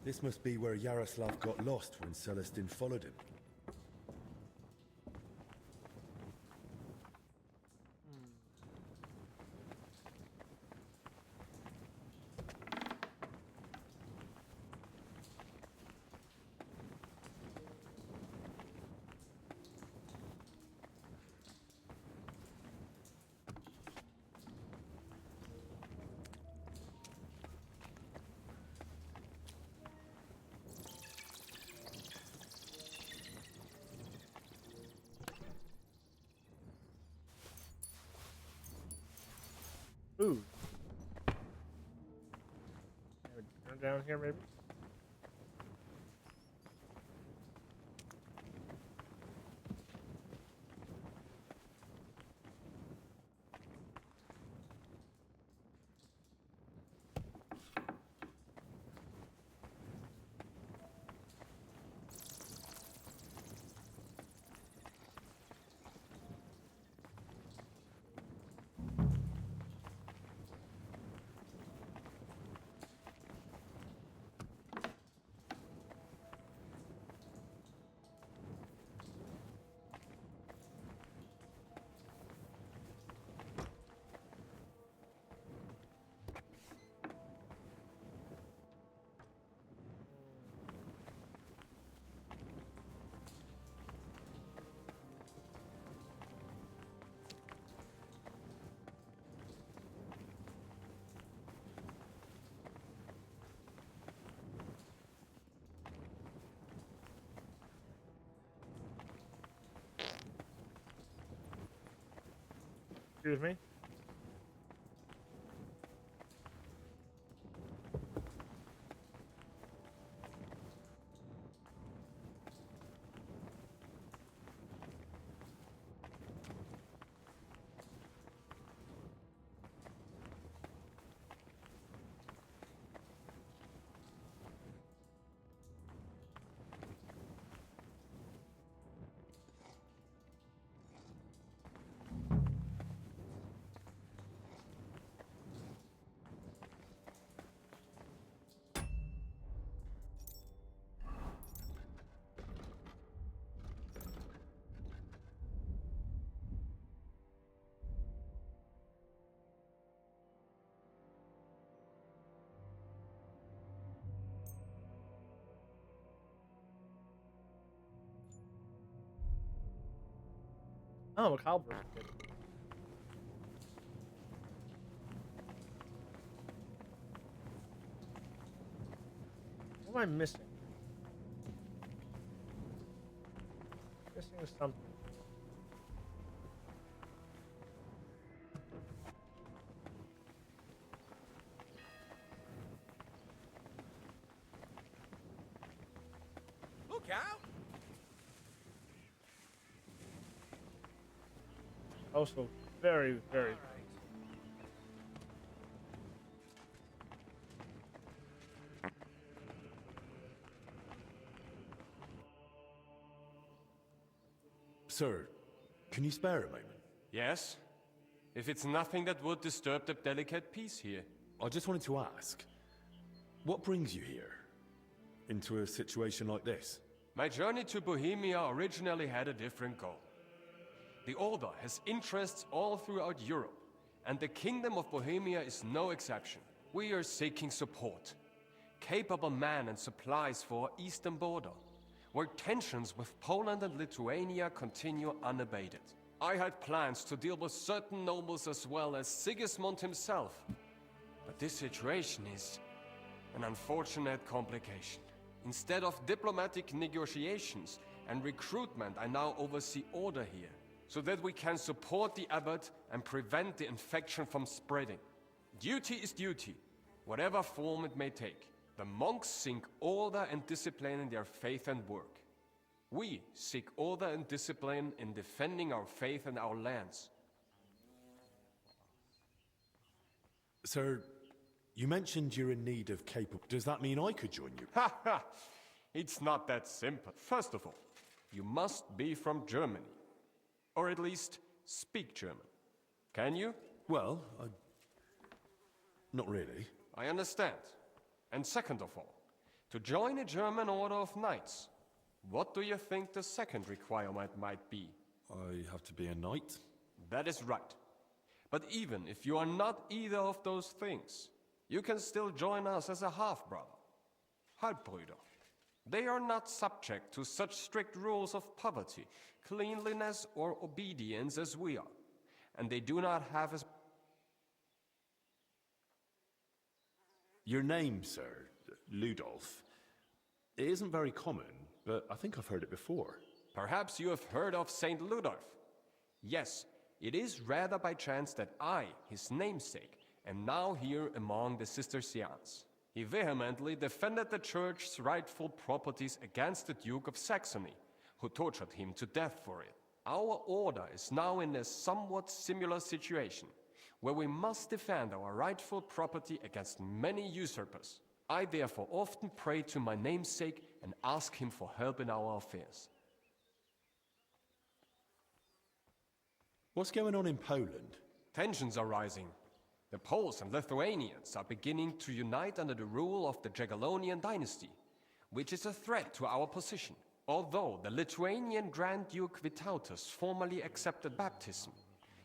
This must be where Yaroslav got lost when Celestin followed him. Ooh. Turn down here, maybe? Excuse me? Oh, a cowboy. What am I missing? Missing something. Look out! Also, very, very. Sir, can you spare a moment? Yes? If it's nothing that would disturb the delicate peace here. I just wanted to ask, what brings you here? Into a situation like this? My journey to Bohemia originally had a different goal. The Order has interests all throughout Europe, and the Kingdom of Bohemia is no exception. We are seeking support. Capable men and supplies for our eastern border, where tensions with Poland and Lithuania continue unabated. I had plans to deal with certain nobles as well as Sigismund himself. But this situation is an unfortunate complication. Instead of diplomatic negotiations and recruitment, I now oversee order here, so that we can support the abbot and prevent the infection from spreading. Duty is duty, whatever form it may take. The monks seek order and discipline in their faith and work. We seek order and discipline in defending our faith and our lands. Sir, you mentioned you're in need of capable... Does that mean I could join you? Ha ha! It's not that simple. First of all, you must be from Germany. Or at least speak German. Can you? Well, not really. I understand. And second of all, To join a German order of knights. What do you think the second requirement might be? I have to be a knight? That is right. But even if you are not either of those things, you can still join us as a half-brother. Halbbrüder. They are not subject to such strict rules of poverty, cleanliness, or obedience as we are. And they do not have as... Your name, sir, Ludolf, it isn't very common, but I think I've heard it before. Perhaps you have heard of Saint Ludolf. Yes, it is rather by chance that I, his namesake, am now here among the Cistercians. He vehemently defended the church's rightful properties against the Duke of Saxony, who tortured him to death for it. Our order is now in a somewhat similar situation, where we must defend our rightful property against many usurpers. I therefore often pray to my namesake and ask him for help in our affairs. What's going on in Poland? Tensions are rising. The Poles and Lithuanians are beginning to unite under the rule of the Jagiellonian dynasty, which is a threat to our position. Although the Lithuanian Grand Duke Vytautas formally accepted baptism,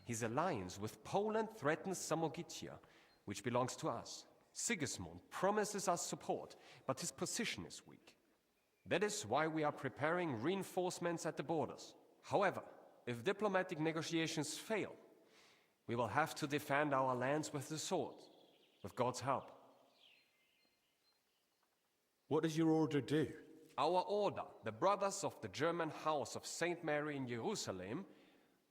his alliance with Poland threatens Samogitia, which belongs to us. Sigismund promises us support, but his position is weak. That is why we are preparing reinforcements at the borders. However, if diplomatic negotiations fail, we will have to defend our lands with the sword, with God's help. What does your order do? Our order, the Brothers of the German House of St. Mary in Jerusalem,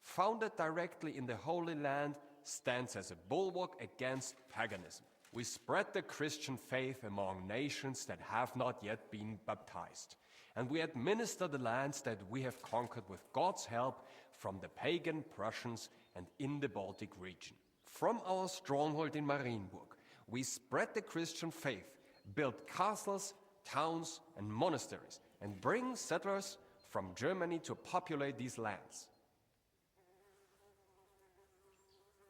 founded directly in the Holy Land, stands as a bulwark against paganism. We spread the Christian faith among nations that have not yet been baptized, and we administer the lands that we have conquered with God's help from the pagan Prussians and in the Baltic region. From our stronghold in Marienburg, we spread the Christian faith, build castles, towns, and monasteries, and bring settlers from Germany to populate these lands.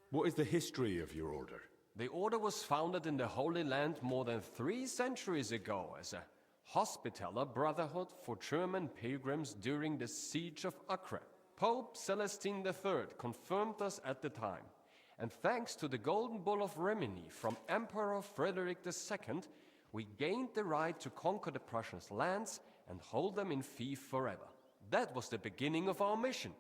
What is the history of your order? The order was founded in the Holy Land more than 3 centuries ago as a hospitaller brotherhood for German pilgrims during the siege of Acre. Pope Celestine III confirmed us at the time, and thanks to the Golden Bull of Rimini from Emperor Frederick II, we gained the right to conquer the Prussians' lands and hold them in fief forever. That was the beginning of our mission,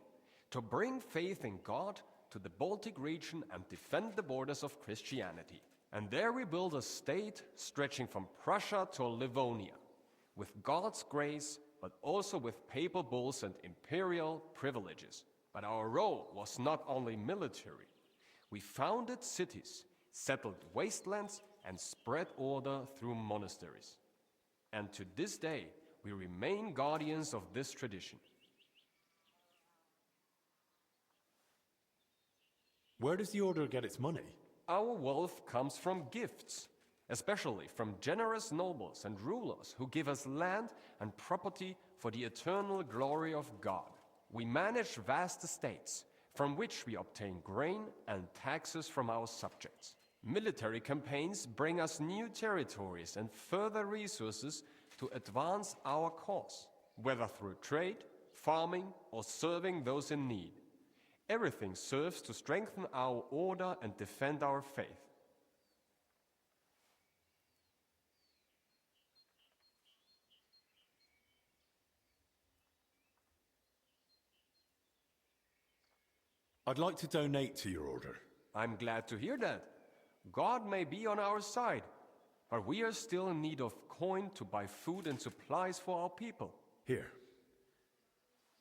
to bring faith in God to the Baltic region and defend the borders of Christianity. And there we built a state stretching from Prussia to Livonia, with God's grace, but also with papal bulls and imperial privileges. But our role was not only military. We founded cities, settled wastelands, and spread order through monasteries. And to this day, we remain guardians of this tradition. Where does the order get its money? Our wealth comes from gifts, especially from generous nobles and rulers who give us land and property for the eternal glory of God. We manage vast estates, from which we obtain grain and taxes from our subjects. Military campaigns bring us new territories and further resources to advance our cause, whether through trade, farming, or serving those in need. Everything serves to strengthen our order and defend our faith. I'd like to donate to your order. I'm glad to hear that. God may be on our side, but we are still in need of coin to buy food and supplies for our people. Here.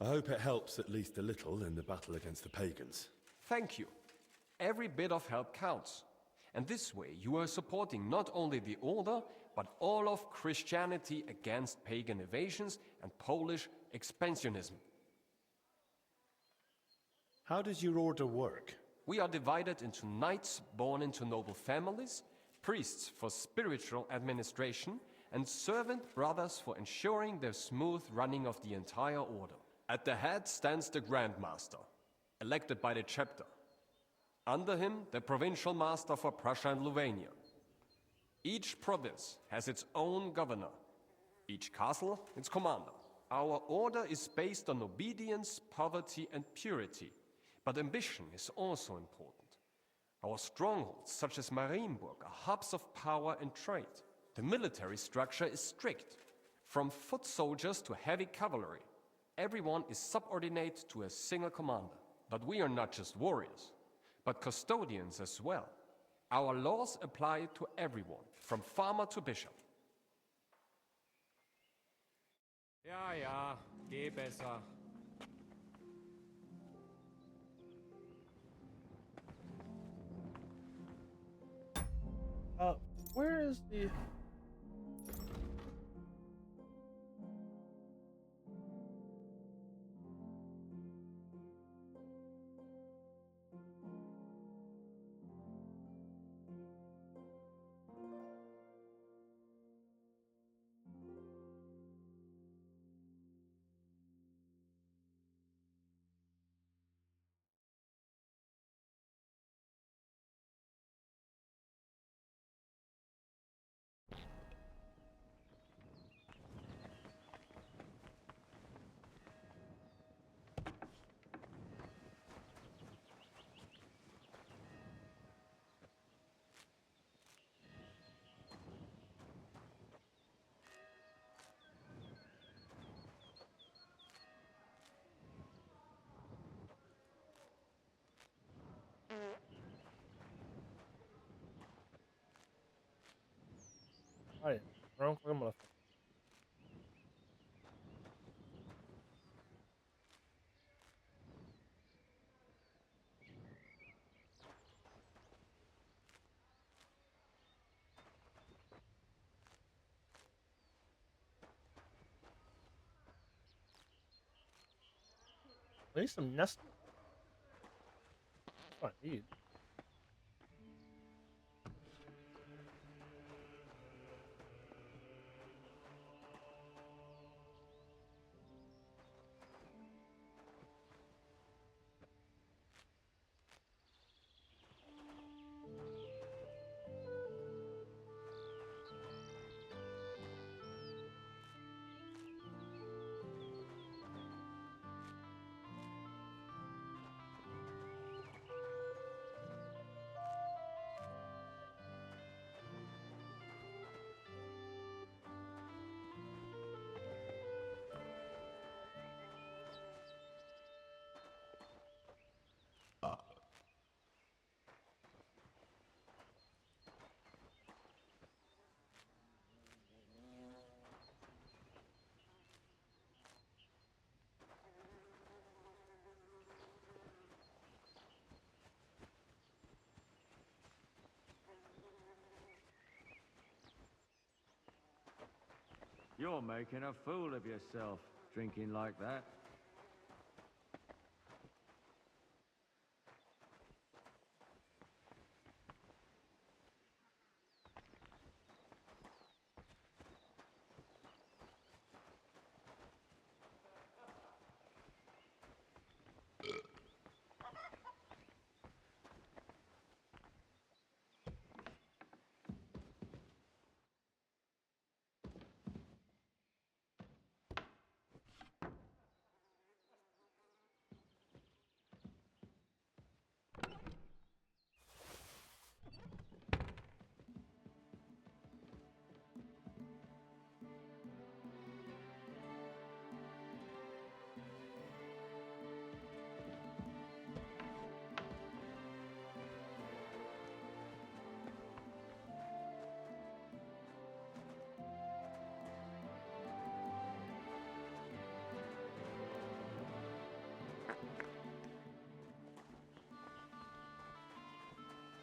I hope it helps at least a little in the battle against the pagans. Thank you. Every bit of help counts. And this way you are supporting not only the order, but all of Christianity against pagan invasions and Polish expansionism. How does your order work? We are divided into knights born into noble families, priests for spiritual administration, and servant brothers for ensuring the smooth running of the entire order. At the head stands the Grand Master, elected by the chapter. Under him, the Provincial Master for Prussia and Livonia. Each province has its own governor, Each castle, its commander. Our order is based on obedience, poverty, and purity. But ambition is also important. Our strongholds, such as Marienburg, are hubs of power and trade. The military structure is strict. From foot soldiers to heavy cavalry, everyone is subordinate to a single commander. But we are not just warriors, but custodians as well. Our laws apply to everyone, from farmer to bishop. Ja, ja, geh besser. Where is the... Hi, wrong motherfucker. I need some nest. That's what I need. You're making a fool of yourself, drinking like that.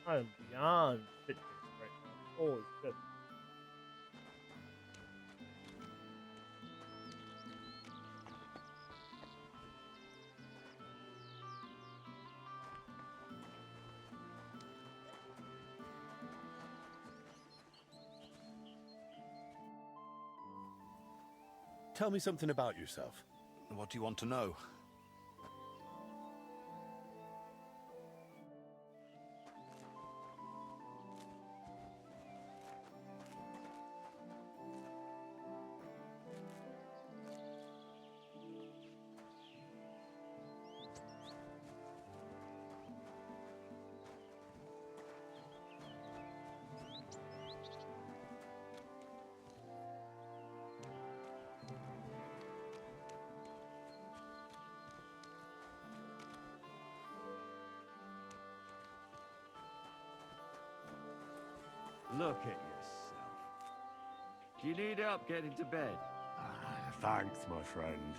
I am beyond shit faced right now. Holy shit. Tell me something about yourself. What do you want to know? Look at yourself. Do you need help getting to bed? Thanks, my friend.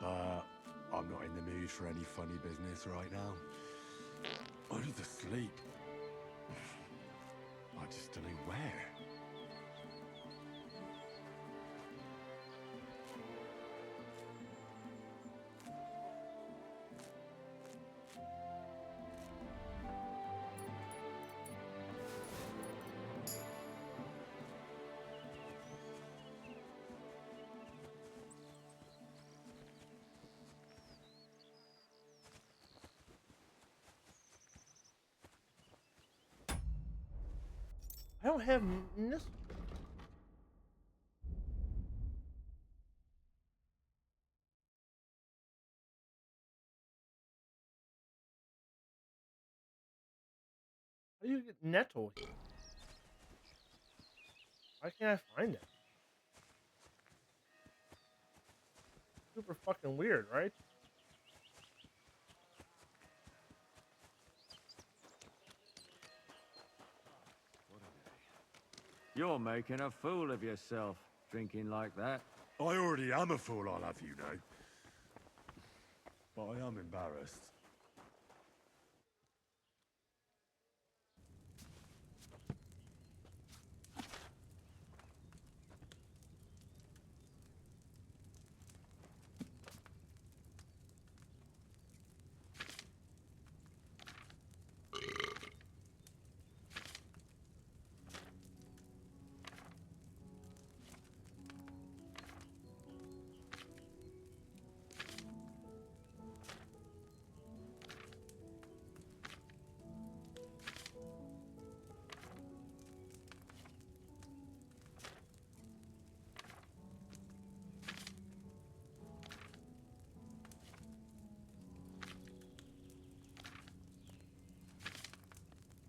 But I'm not in the mood for any funny business right now. I need to sleep. I just don't know where. I don't have this. How do you get nettle here? Why can't I find it? Super fucking weird, right? You're making a fool of yourself, drinking like that. I already am a fool, I'll have you know. But I am embarrassed.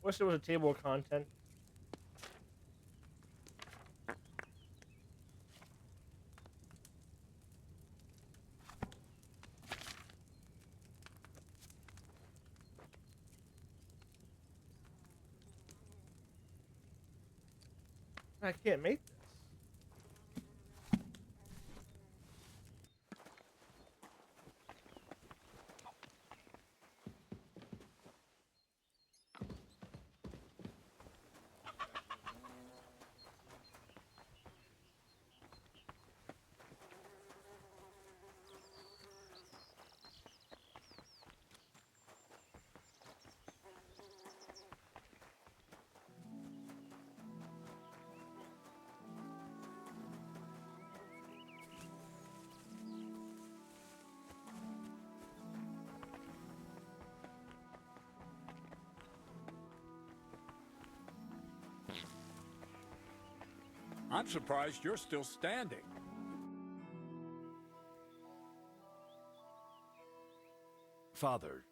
Wish there was a table of content. I can't make this. I'm surprised you're still standing. Father.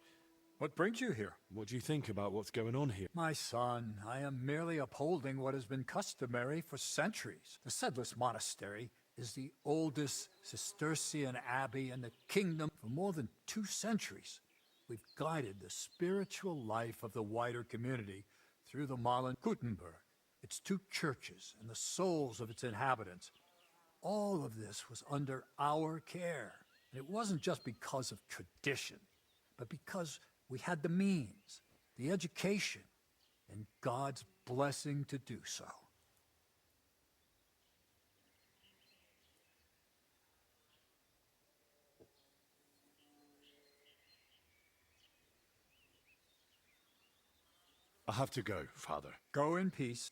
What brings you here? What do you think about what's going on here? My son, I am merely upholding what has been customary for centuries. The Seedless Monastery is the oldest Cistercian abbey in the kingdom for more than 2 centuries. We've guided the spiritual life of the wider community through the Marlen Gutenberg, its 2 churches, and the souls of its inhabitants. All of this was under our care. And it wasn't just because of tradition, but because we had the means, the education, and God's blessing to do so. I have to go, Father. Go in peace.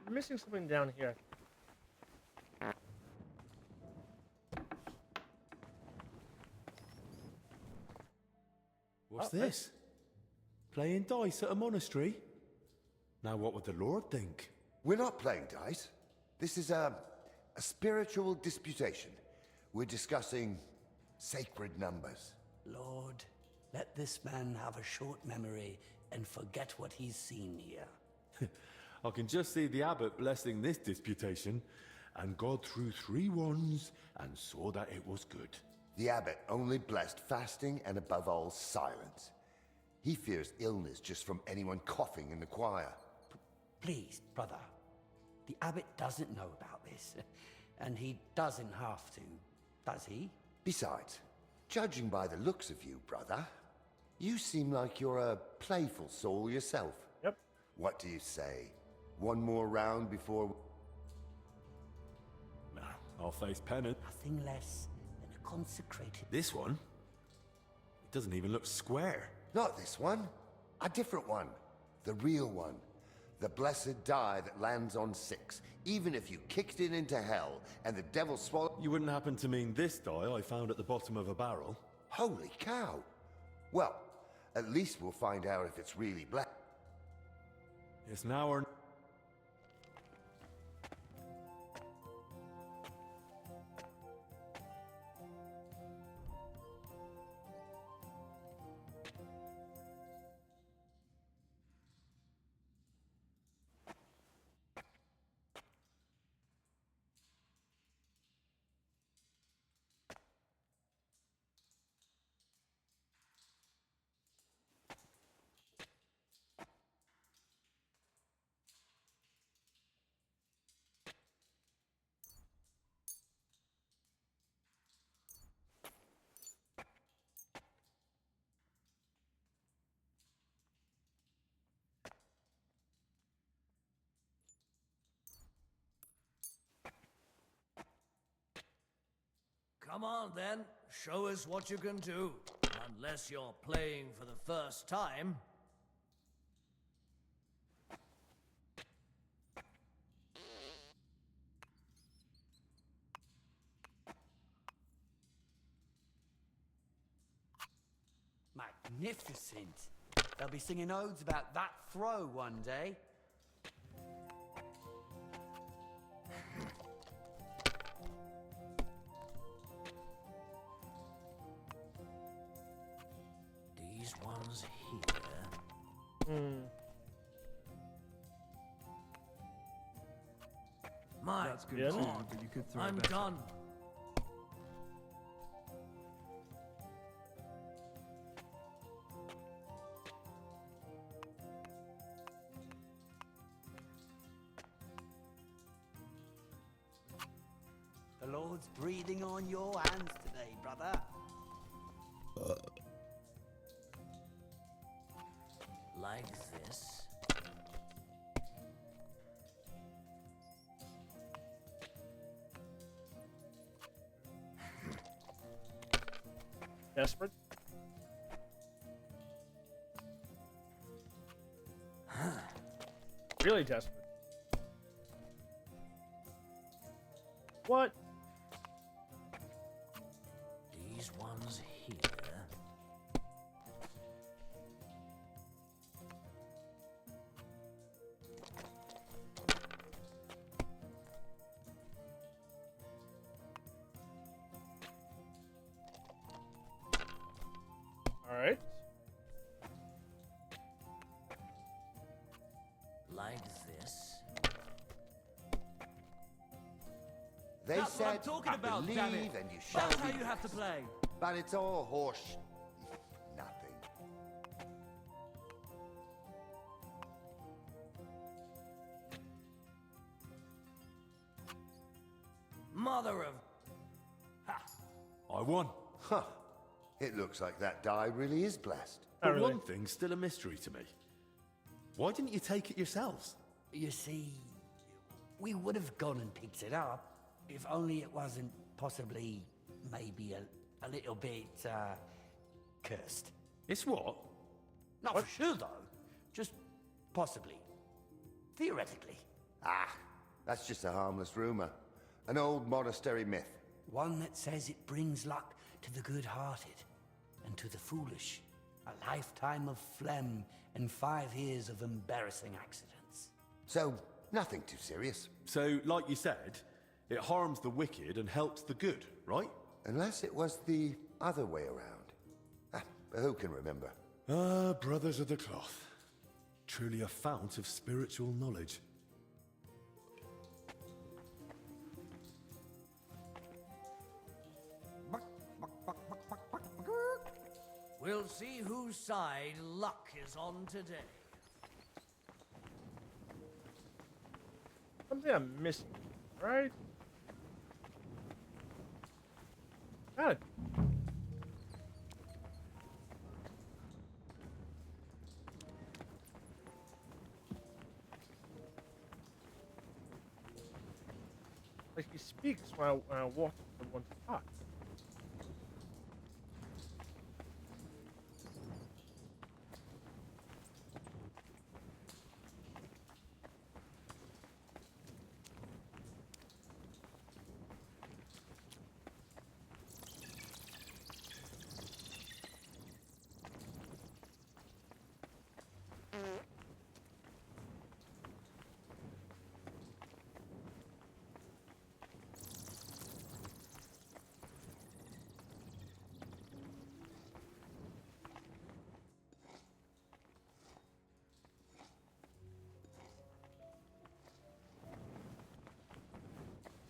We're missing something down here. What's this? Playing dice at a monastery? Now what would the Lord think? We're not playing dice. This is a spiritual disputation. We're discussing sacred numbers. Lord, let this man have a short memory and forget what he's seen here. I can just see the abbot blessing this disputation, and God threw 3 wands and saw that it was good. The abbot only blessed fasting and above all silence. He fears illness just from anyone coughing in the choir. Please, brother. The abbot doesn't know about this, and he doesn't have to, does he? Besides, judging by the looks of you, brother, you seem like you're a playful soul yourself. Yep. What do you say? One more round before... Nah, I'll face penance. Nothing less than a consecrated... This one? It doesn't even look square. Not this one. A different one. The real one. The blessed die that lands on 6. Even if you kicked it into hell and the devil swallowed... You wouldn't happen to mean this die I found at the bottom of a barrel? Holy cow. Well, at least we'll find out if it's really black. It's now or... Come on, then. Show us what you can do. Unless you're playing for the first time. Magnificent. They'll be singing odes about that throw one day. These ones here. My That's good too, but you could throw I'm better. done. The Lord's breathing on your hands today, brother. Like this. Desperate? Really desperate. What? These ones here. All right. Like this. They That's said, what I'm talking about, believe damn it. and you shall That's be how you have to blessed. play. But it's all horse. Nothing. Mother of... Ha! I won. Huh. It looks like that die really is blessed. But one thing's still a mystery to me. Why didn't you take it yourselves? You see, we would have gone and picked it up if only it wasn't possibly, maybe a little bit, cursed. It's what? Not for sure, though. Just possibly. Theoretically. Ah, that's just a harmless rumor. An old monastery myth. One that says it brings luck to the good-hearted and to the foolish. A lifetime of phlegm and 5 years of embarrassing accidents. So, nothing too serious. So, like you said, it harms the wicked and helps the good, right? Unless it was the other way around. Ah, but who can remember? Ah, brothers of the cloth. Truly a fount of spiritual knowledge. We'll see whose side luck is on today. Something I'm missing, right? Got it. Like he speaks when I walk from one spot.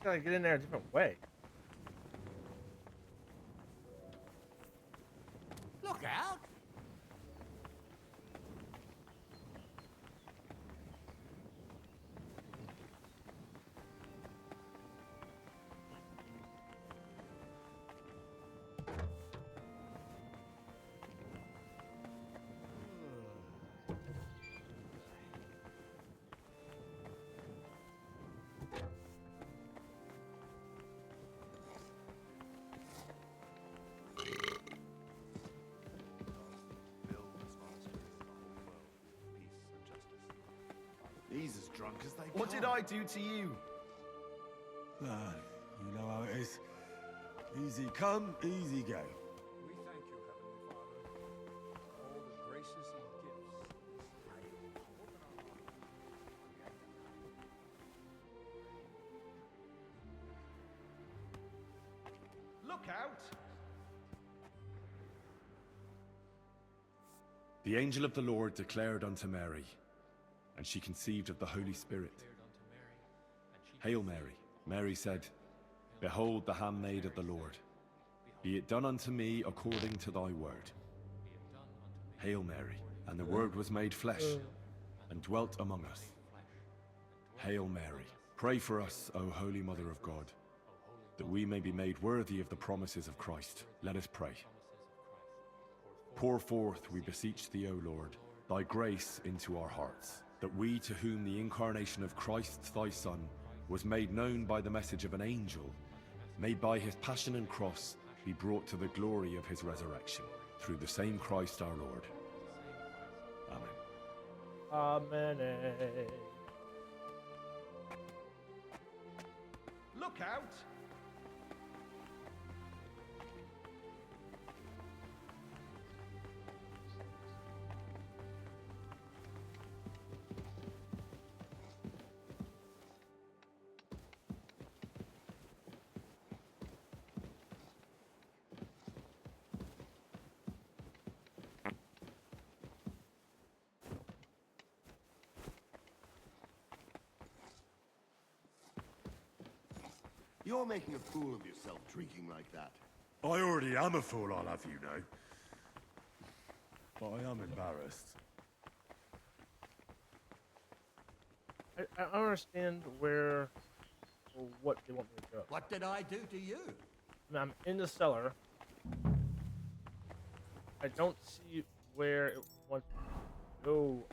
Gotta get in there a different way. Look out! He's as drunk as they What did I do to you? Ah, you know how it is. Easy come, easy go. We thank you, Heavenly Father, for all the graces and gifts. Look out! The angel of the Lord declared unto Mary, and she conceived of the Holy Spirit. Hail Mary. Mary said, Behold the handmaid of the Lord. Be it done unto me according to thy word. Hail Mary. And the Word was made flesh, and dwelt among us. Hail Mary. Pray for us, O Holy Mother of God, that we may be made worthy of the promises of Christ. Let us pray. Pour forth, we beseech thee, O Lord, thy grace into our hearts, that we, to whom the incarnation of Christ thy Son was made known by the message of an angel, may by his passion and cross be brought to the glory of his resurrection, through the same Christ our Lord. Amen. Amen. Look out! You're making a fool of yourself drinking like that. I already am a fool, I'll have you know. But I am embarrassed. I don't understand where or what they want me to go. What did I do to you? I'm in the cellar. I don't see where it wants me to go.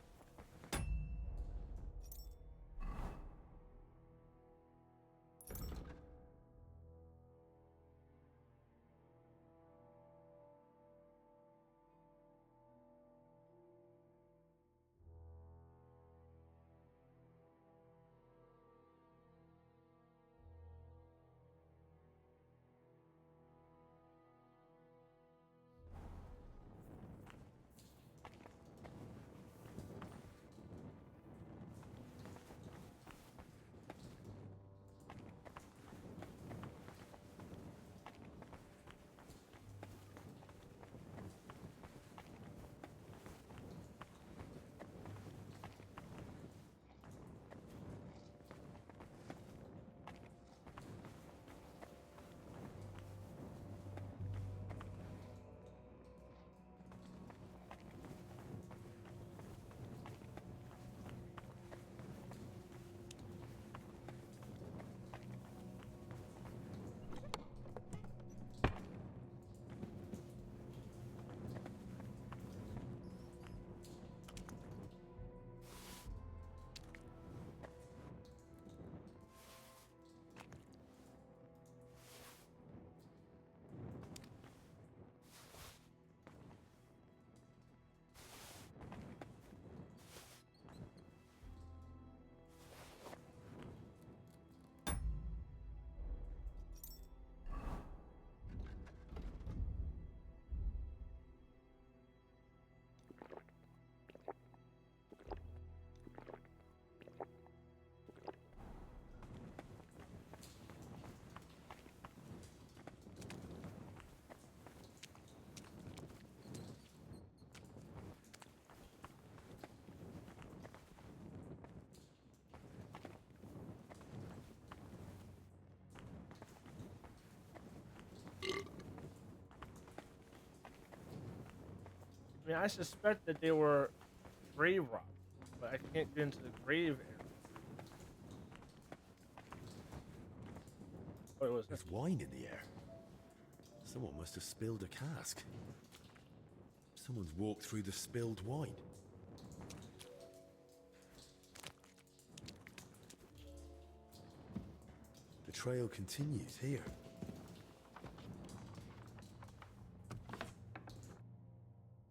mean, I suspect that they were grave robbers, but I can't get into the grave area. What was There's wine in the air. Someone must have spilled a cask. Someone's walked through the spilled wine. The trail continues here.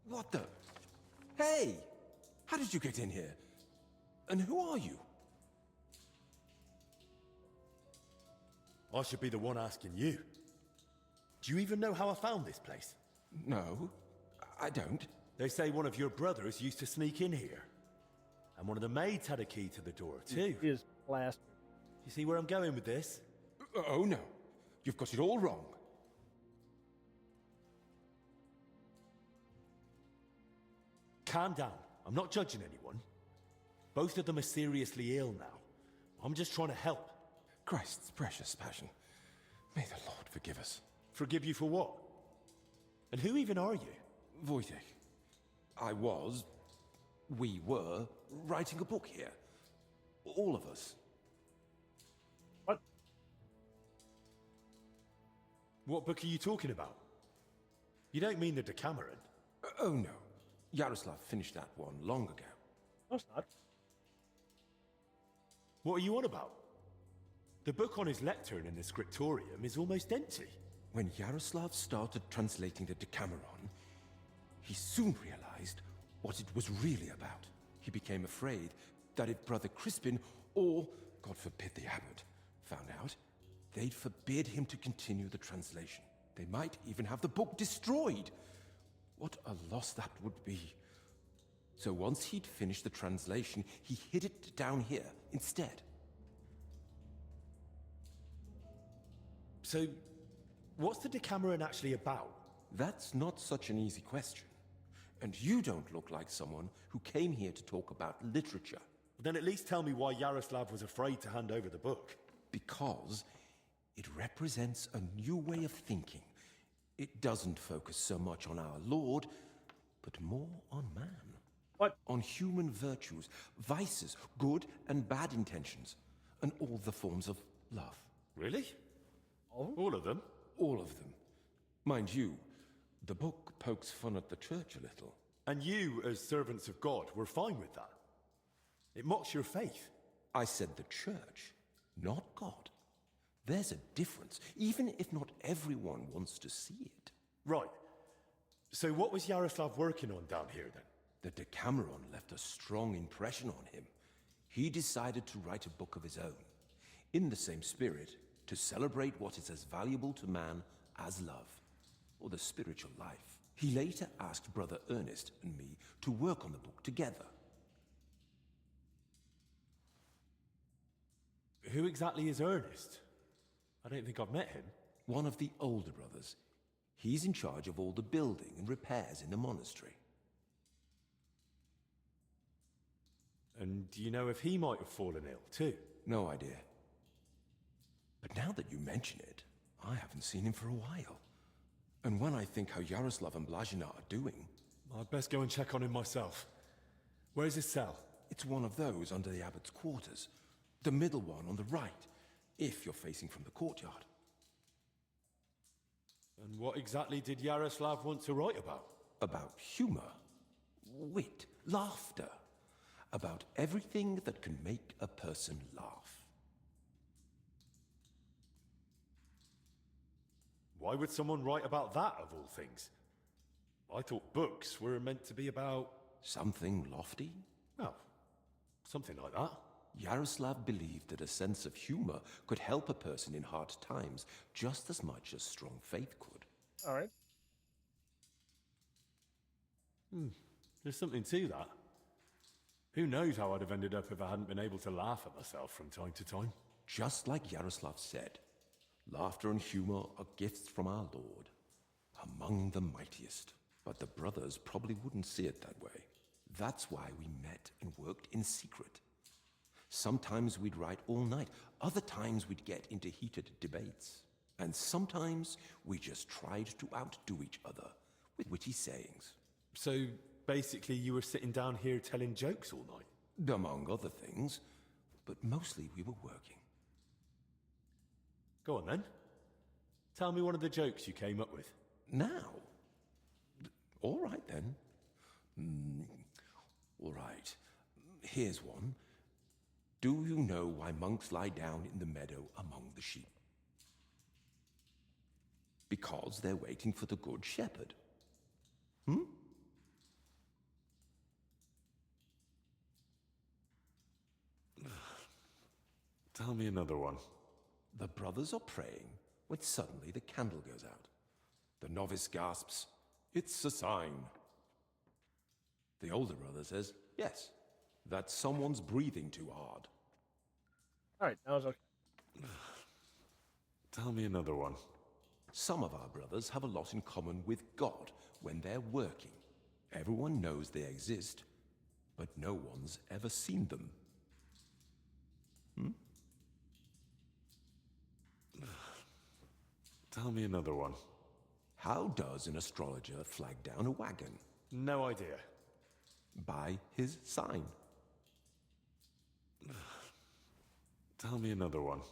What the? Hey! How did you get in here? And who are you? I should be the one asking you. Do you even know how I found this place? No, I don't. They say one of your brothers used to sneak in here. And one of the maids had a key to the door, too. He is plastered. You see where I'm going with this? Oh, no. You've got it all wrong. Calm down. I'm not judging anyone. Both of them are seriously ill now. I'm just trying to help. Christ's precious passion. May the Lord forgive us. Forgive you for what? And who even are you? Wojtek. We were, writing a book here. All of us. What? What book are you talking about? You don't mean the Decameron? Oh no. Yaroslav finished that one long ago. No, it's not. What are you on about? The book on his lectern in the scriptorium is almost empty. When Yaroslav started translating the Decameron, he soon realized what it was really about. He became afraid that if Brother Crispin, or, God forbid, the abbot, found out, they'd forbid him to continue the translation. They might even have the book destroyed. What a loss that would be. So once he'd finished the translation, he hid it down here instead. So, what's the Decameron actually about? That's not such an easy question. And you don't look like someone who came here to talk about literature. Then at least tell me why Yaroslav was afraid to hand over the book. Because it represents a new way of thinking. It doesn't focus so much on our Lord, but more on man. What? On human virtues, vices, good and bad intentions, and all the forms of love. Really? All of them? All of them. Mind you, the book pokes fun at the church a little. And you, as servants of God, were fine with that? It mocks your faith. I said the church, not God. There's a difference, even if not everyone wants to see it. Right. So what was Yaroslav working on down here, then? The Decameron left a strong impression on him. He decided to write a book of his own, in the same spirit, to celebrate what is as valuable to man as love, or the spiritual life. He later asked Brother Ernest and me to work on the book together. Who exactly is Ernest? I don't think I've met him. One of the older brothers. He's in charge of all the building and repairs in the monastery. And do you know if he might have fallen ill, too? No idea. But now that you mention it, I haven't seen him for a while. And when I think how Yaroslav and Blazina are doing... I'd best go and check on him myself. Where's his cell? It's one of those under the abbot's quarters. The middle one on the right, if you're facing from the courtyard. And what exactly did Yaroslav want to write about? About humor, wit, laughter. About everything that can make a person laugh. Why would someone write about that, of all things? I thought books were meant to be about... Something lofty? Well, something like that. Yaroslav believed that a sense of humor could help a person in hard times just as much as strong faith could. All right. There's something to that. Who knows how I'd have ended up if I hadn't been able to laugh at myself from time to time. Just like Yaroslav said, laughter and humor are gifts from our Lord, among the mightiest. But the brothers probably wouldn't see it that way. That's why we met and worked in secret. Sometimes we'd write all night, other times we'd get into heated debates. And sometimes we just tried to outdo each other with witty sayings. So, basically you were sitting down here telling jokes all night? Among other things, but mostly we were working. Go on then. Tell me one of the jokes you came up with. Now? All right then. All right. Here's one. Do you know why monks lie down in the meadow among the sheep? Because they're waiting for the good shepherd. Tell me another one. The brothers are praying when suddenly the candle goes out. The novice gasps, "It's a sign." The older brother says, "Yes, that someone's breathing too hard." Alright, that was okay. Tell me another one. Some of our brothers have a lot in common with God when they're working. Everyone knows they exist, but no one's ever seen them. Tell me another one. How does an astrologer flag down a wagon? No idea. By his sign. Tell me another one.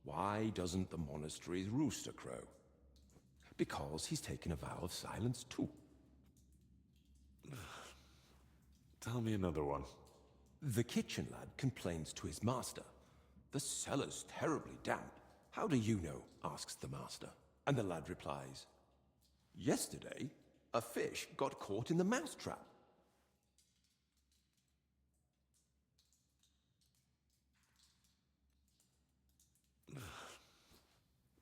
Why doesn't the monastery's rooster crow? Because he's taken a vow of silence too. Tell me another one. The kitchen lad complains to his master. "The cellar's terribly damp." "How do you know?" asks the master. And the lad replies, "Yesterday, a fish got caught in the mousetrap."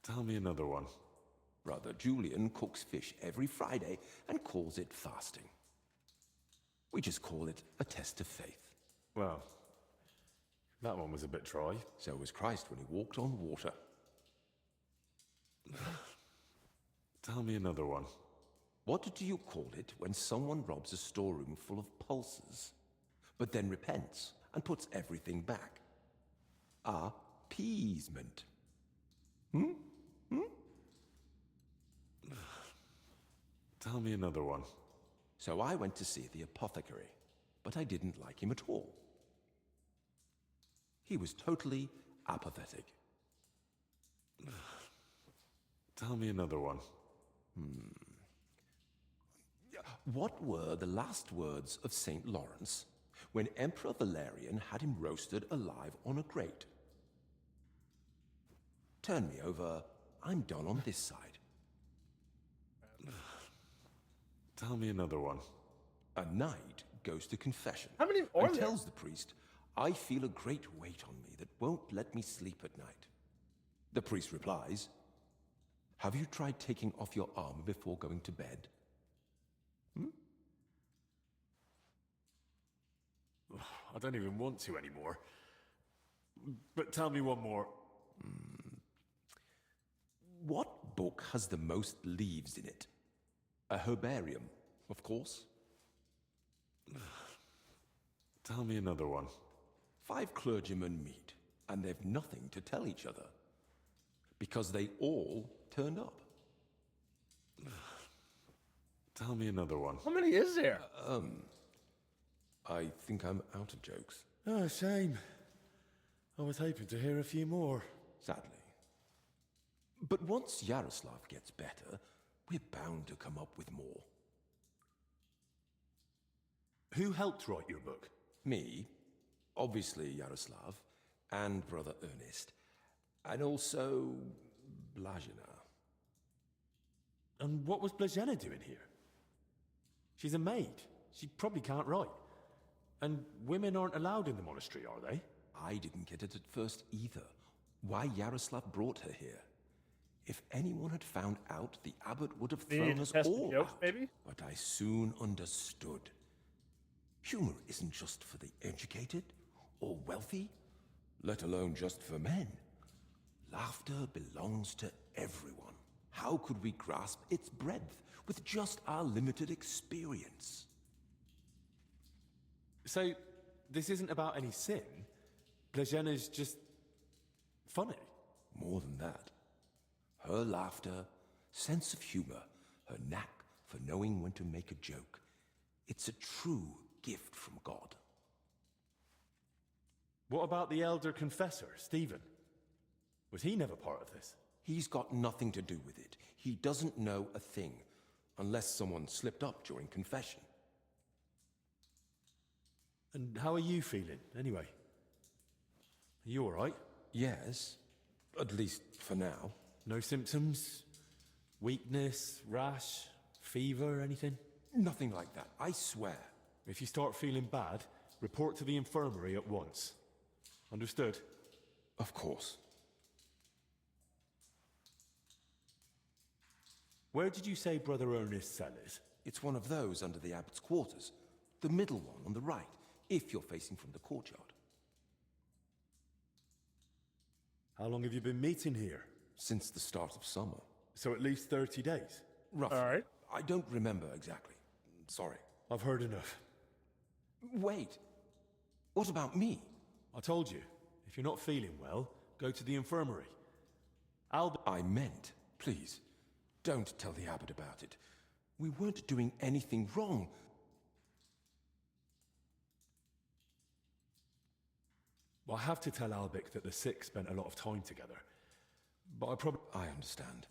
Tell me another one. Brother Julian cooks fish every Friday and calls it fasting. We just call it a test of faith. Well, that one was a bit dry. So was Christ when he walked on water. Tell me another one. What do you call it when someone robs a storeroom full of pulses, but then repents and puts everything back? Appeasement. Tell me another one. So I went to see the apothecary, but I didn't like him at all. He was totally apathetic. Tell me another one. What were the last words of St. Lawrence when Emperor Valerian had him roasted alive on a grate? Turn me over. I'm done on this side. Tell me another one. A knight goes to confession. How many are and there? tells the priest, "I feel a great weight on me that won't let me sleep at night." The priest replies, "Have you tried taking off your armor before going to bed?" I don't even want to anymore. But tell me one more. What book has the most leaves in it? A herbarium, of course. Tell me another one. 5 clergymen meet, and they've nothing to tell each other. Because they all turned up. Tell me another one. How many is there? I think I'm out of jokes. Oh, shame. I was hoping to hear a few more. Sadly. But once Yaroslav gets better, we're bound to come up with more. Who helped write your book? Me, obviously Yaroslav, and Brother Ernest, and also Blazina. And what was Blazina doing here? She's a maid. She probably can't write. And women aren't allowed in the monastery, are they? I didn't get it at first either. Why Yaroslav brought her here. If anyone had found out, the abbot would have thrown us all jokes, out. maybe? But I soon understood. Humor isn't just for the educated or wealthy, let alone just for men. Laughter belongs to everyone. How could we grasp its breadth with just our limited experience? So, this isn't about any sin? Blazina's just funny? More than that. Her laughter, sense of humor, her knack for knowing when to make a joke. It's a true gift from God. What about the elder confessor, Stephen? Was he never part of this? He's got nothing to do with it. He doesn't know a thing, unless someone slipped up during confession. And how are you feeling, anyway? Are you all right? Yes, at least for now. No symptoms? Weakness, rash, fever, anything? Nothing like that, I swear. If you start feeling bad, report to the infirmary at once. Understood? Of course. Where did you say Brother Ernest's cell is? It's one of those under the abbot's quarters. The middle one on the right, if you're facing from the courtyard. How long have you been meeting here? Since the start of summer. So at least 30 days? Roughly. All right. I don't remember exactly. Sorry. I've heard enough. Wait. What about me? I told you, if you're not feeling well, go to the infirmary. I meant, please, don't tell the abbot about it. We weren't doing anything wrong. Well, I have to tell Albic that the sick spent a lot of time together. But I understand.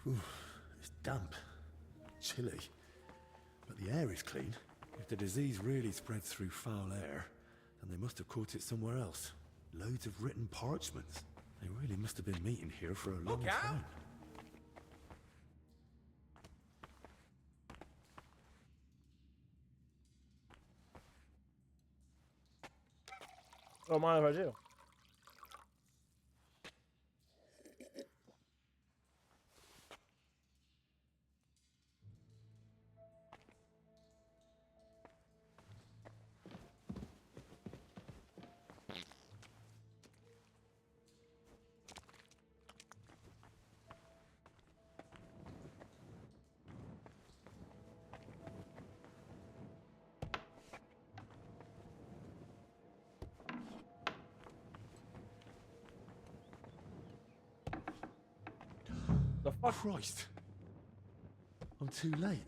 Ooh, it's damp, chilly, but the air is clean. If the disease really spreads through foul air, then they must have caught it somewhere else. Loads of written parchments. They really must have been meeting here for a long time. Don't mind if I do. The fuck? Christ! I'm too late.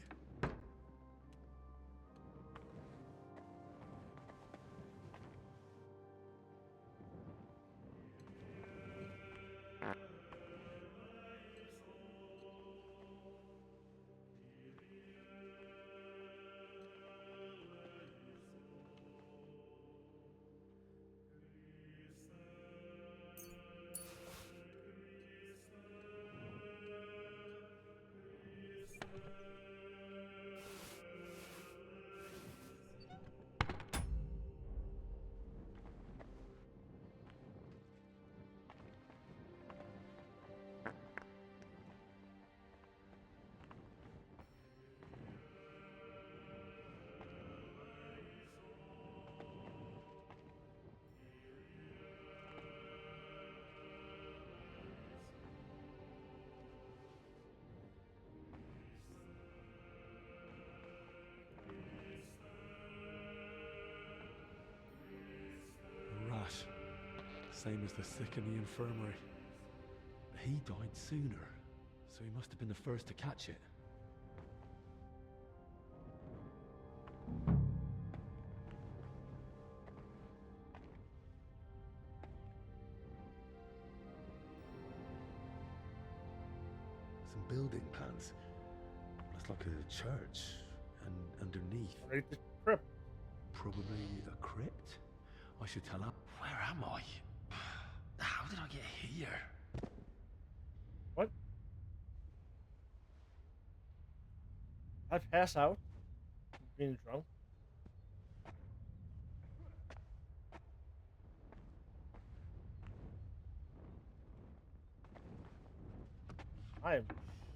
Rash. Same as the sick in the infirmary. He died sooner, so he must have been the first to catch it. Some building plans. Looks like a church, and underneath... Right, the crypt. Probably a crypt? I should tell her. Where am I? How did I get here? What? I pass out? Being drunk? I am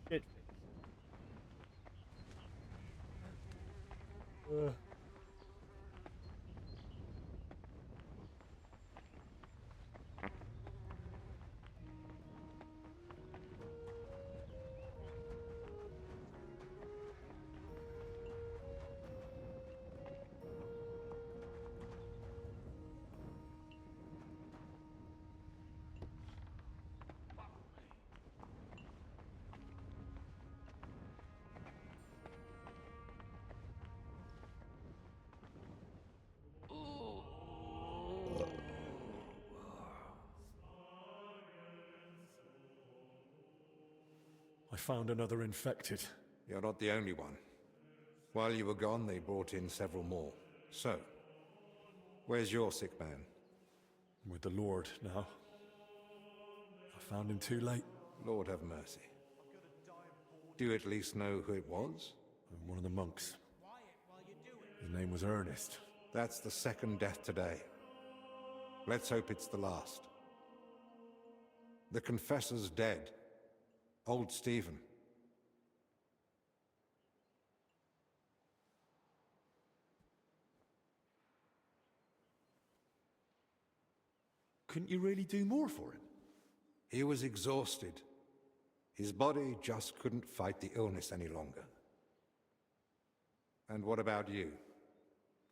shit faced. I found another infected. You're not the only one. While you were gone, they brought in several more. So, where's your sick man? With the Lord now. I found him too late. Lord have mercy. Do you at least know who it was? One of the monks. His name was Ernest. That's the second death today. Let's hope it's the last. The confessor's dead. Old Stephen. Couldn't you really do more for him? He was exhausted. His body just couldn't fight the illness any longer. And what about you?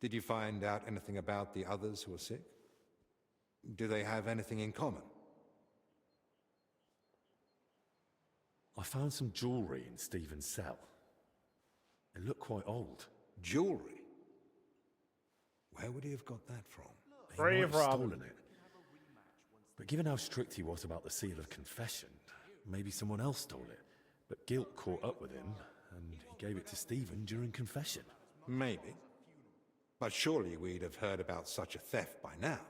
Did you find out anything about the others who are sick? Do they have anything in common? I found some jewelry in Stephen's cell. It looked quite old. Jewelry? Where would he have got that from? He might have stolen it. But given how strict he was about the seal of confession, maybe someone else stole it. But guilt caught up with him, and he gave it to Stephen during confession. Maybe. But surely we'd have heard about such a theft by now.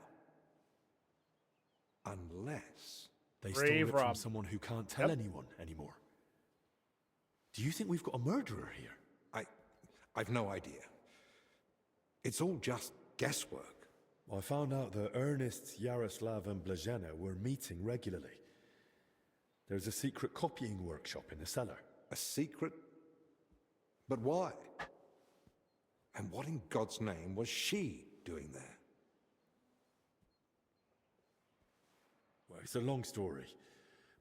Unless... They stole it from someone who can't tell anyone anymore. Do you think we've got a murderer here? I've no idea. It's all just guesswork. I found out that Ernest, Yaroslav and Blazhena were meeting regularly. There's a secret copying workshop in the cellar. A secret? But why? And what in God's name was she doing there? Well, it's a long story,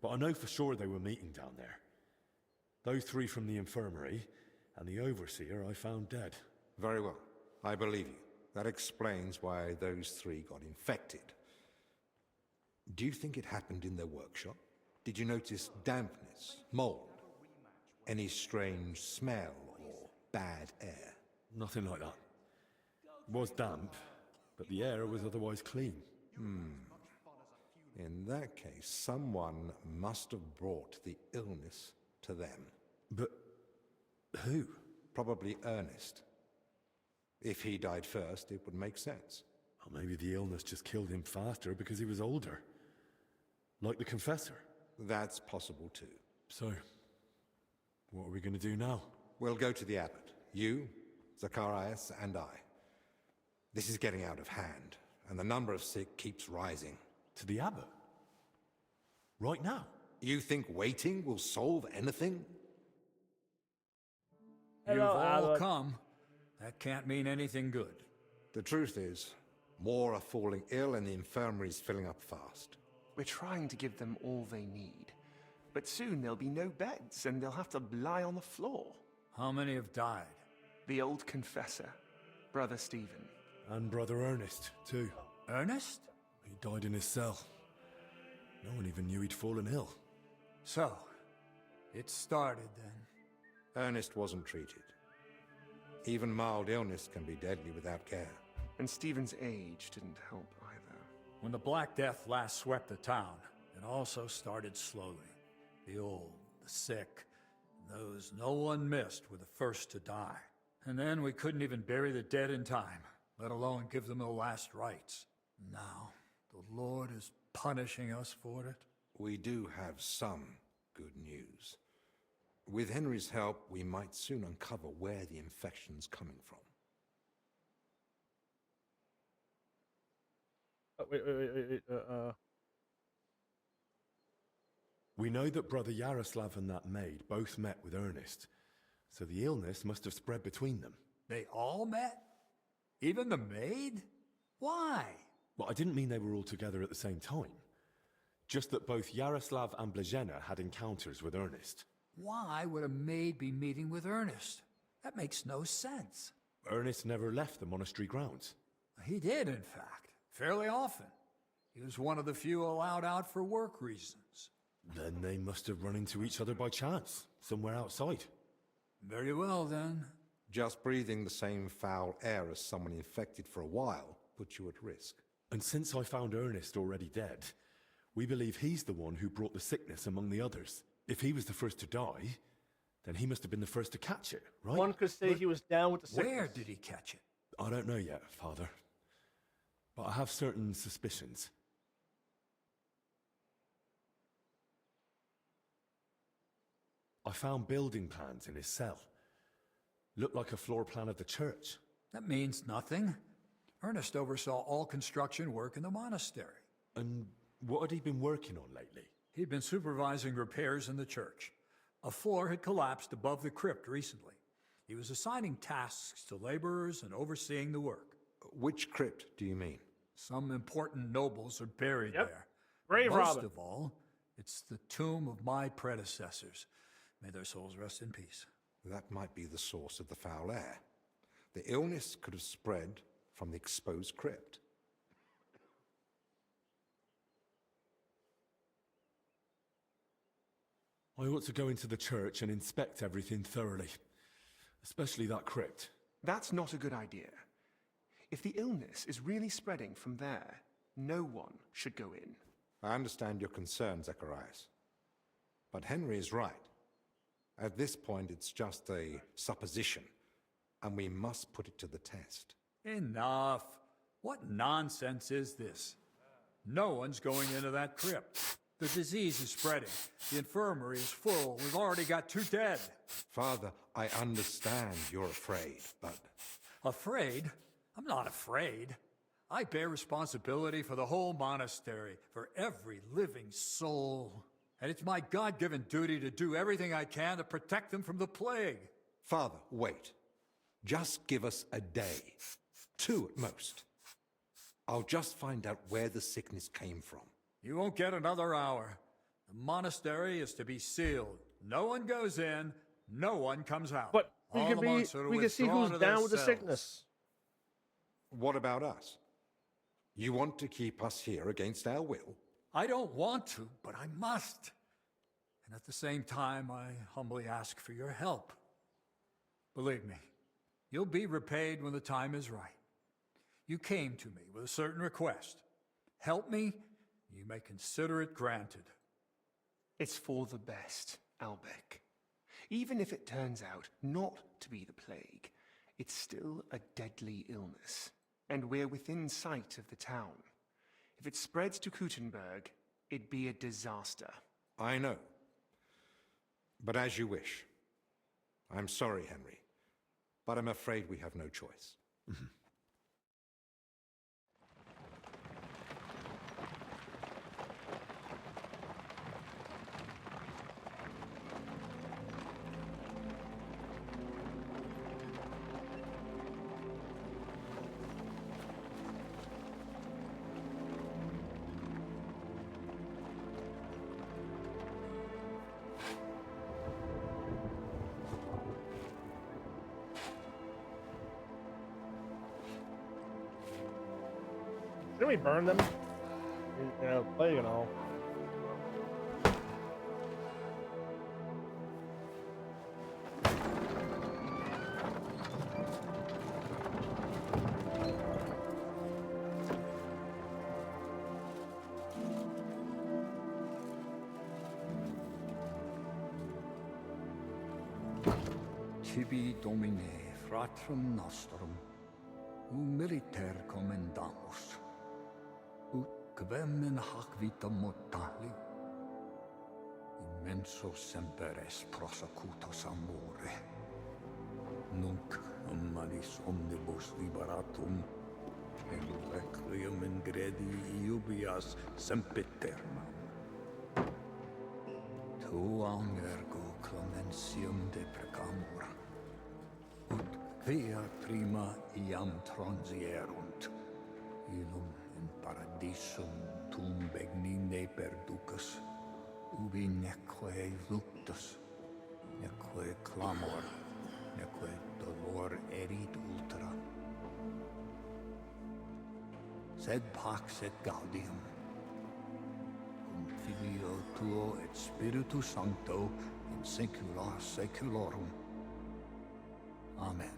but I know for sure they were meeting down there. Those three from the infirmary, and the overseer I found dead. Very well. I believe you. That explains why those three got infected. Do you think it happened in their workshop? Did you notice dampness, mold, any strange smell or bad air? Nothing like that. It was damp, but the air was otherwise clean. In that case, someone must have brought the illness to them. But who? Probably Ernest. If he died first, it would make sense. Or maybe the illness just killed him faster because he was older. Like the confessor. That's possible too. So, what are we going to do now? We'll go to the abbot. You, Zacharias, and I. This is getting out of hand, and the number of sick keeps rising. To the abbot? Right now? You think waiting will solve anything? You've all come. That can't mean anything good. The truth is, more are falling ill and the infirmary's filling up fast. We're trying to give them all they need. But soon there'll be no beds and they'll have to lie on the floor. How many have died? The old confessor, Brother Stephen. And Brother Ernest, too. Ernest? He died in his cell. No one even knew he'd fallen ill. So, it started then. Ernest wasn't treated. Even mild illness can be deadly without care. And Stephen's age didn't help either. When the Black Death last swept the town, it also started slowly. The old, the sick, those no one missed were the first to die. And then we couldn't even bury the dead in time, let alone give them the last rites. Now, the Lord is punishing us for it. We do have some good news. With Henry's help, we might soon uncover where the infection's coming from. Wait. We know that Brother Yaroslav and that maid both met with Ernest, so the illness must have spread between them. They all met? Even the maid? Why? Well, I didn't mean they were all together at the same time. Just that both Yaroslav and Blazhena had encounters with Ernest. Why would a maid be meeting with Ernest? That makes no sense. Ernest never left the monastery grounds. He did, in fact, fairly often. He was one of the few allowed out for work reasons. Then they must have run into each other by chance, somewhere outside. Very well, then. Just breathing the same foul air as someone infected for a while puts you at risk. And since I found Ernest already dead, we believe he's the one who brought the sickness among the others. If he was the first to die, then he must have been the first to catch it, right? One could say he was down with the sickness. Where did he catch it? I don't know yet, Father. But I have certain suspicions. I found building plans in his cell. Looked like a floor plan of the church. That means nothing. Ernest oversaw all construction work in the monastery. And what had he been working on lately? He'd been supervising repairs in the church. A floor had collapsed above the crypt recently. He was assigning tasks to laborers and overseeing the work. Which crypt do you mean? Some important nobles are buried there. Brave Most Robin. of all, it's the tomb of my predecessors. May their souls rest in peace. That might be the source of the foul air. The illness could have spread from the exposed crypt. I ought to go into the church and inspect everything thoroughly. Especially that crypt. That's not a good idea. If the illness is really spreading from there, no one should go in. I understand your concern, Zacharias. But Henry is right. At this point, it's just a supposition, and we must put it to the test. Enough. What nonsense is this? No one's going into that crypt. The disease is spreading. The infirmary is full. We've already got 2 dead. Father, I understand you're afraid, but... Afraid? I'm not afraid. I bear responsibility for the whole monastery, for every living soul. And it's my God-given duty to do everything I can to protect them from the plague. Father, wait. Just give us a day. 2 at most. I'll just find out where the sickness came from. You won't get another hour. The monastery is to be sealed. No one goes in, no one comes out. But All the monks are to we can see withdraw who's to their down with the cells. sickness. What about us? You want to keep us here against our will? I don't want to, but I must. And at the same time, I humbly ask for your help. Believe me, you'll be repaid when the time is right. You came to me with a certain request. Help me, you may consider it granted. It's for the best, Albec. Even if it turns out not to be the plague, it's still a deadly illness, and we're within sight of the town. If it spreads to Kuttenberg, it'd be a disaster. I know. But as you wish. I'm sorry, Henry, but I'm afraid we have no choice. Shouldn't we burn them? You know, plague and all. Tibi Domine, fratrum nostrum, militer commendamus, ut quem in hac vita mortali, immenso semper es prosecutus amore, nunc manis omnibus liberatum, in requiem in gredi iubias sempiternam. Tuam ergo clementium deprecamur, ut quia prima iam transierunt, illum in paradisum tum begnine perducas, ubi neque luctus, neque clamor, neque dolor erit ultra. Sed pax et gaudium, cum Filio tuo et Spiritu Sancto, in saecula saeculorum. Amen.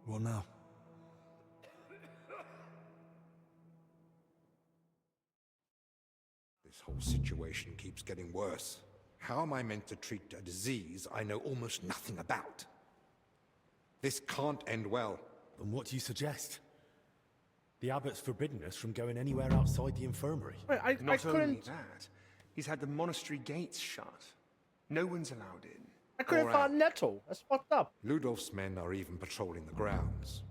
What now? This whole situation keeps getting worse. How am I meant to treat a disease I know almost nothing about? This can't end well. And what do you suggest? The abbot's forbidden us from going anywhere outside the infirmary. Wait, Not only that, he's had the monastery gates shut. No one's allowed in. I couldn't Or find out. Nettle. That's fucked up. Ludolf's men are even patrolling the grounds.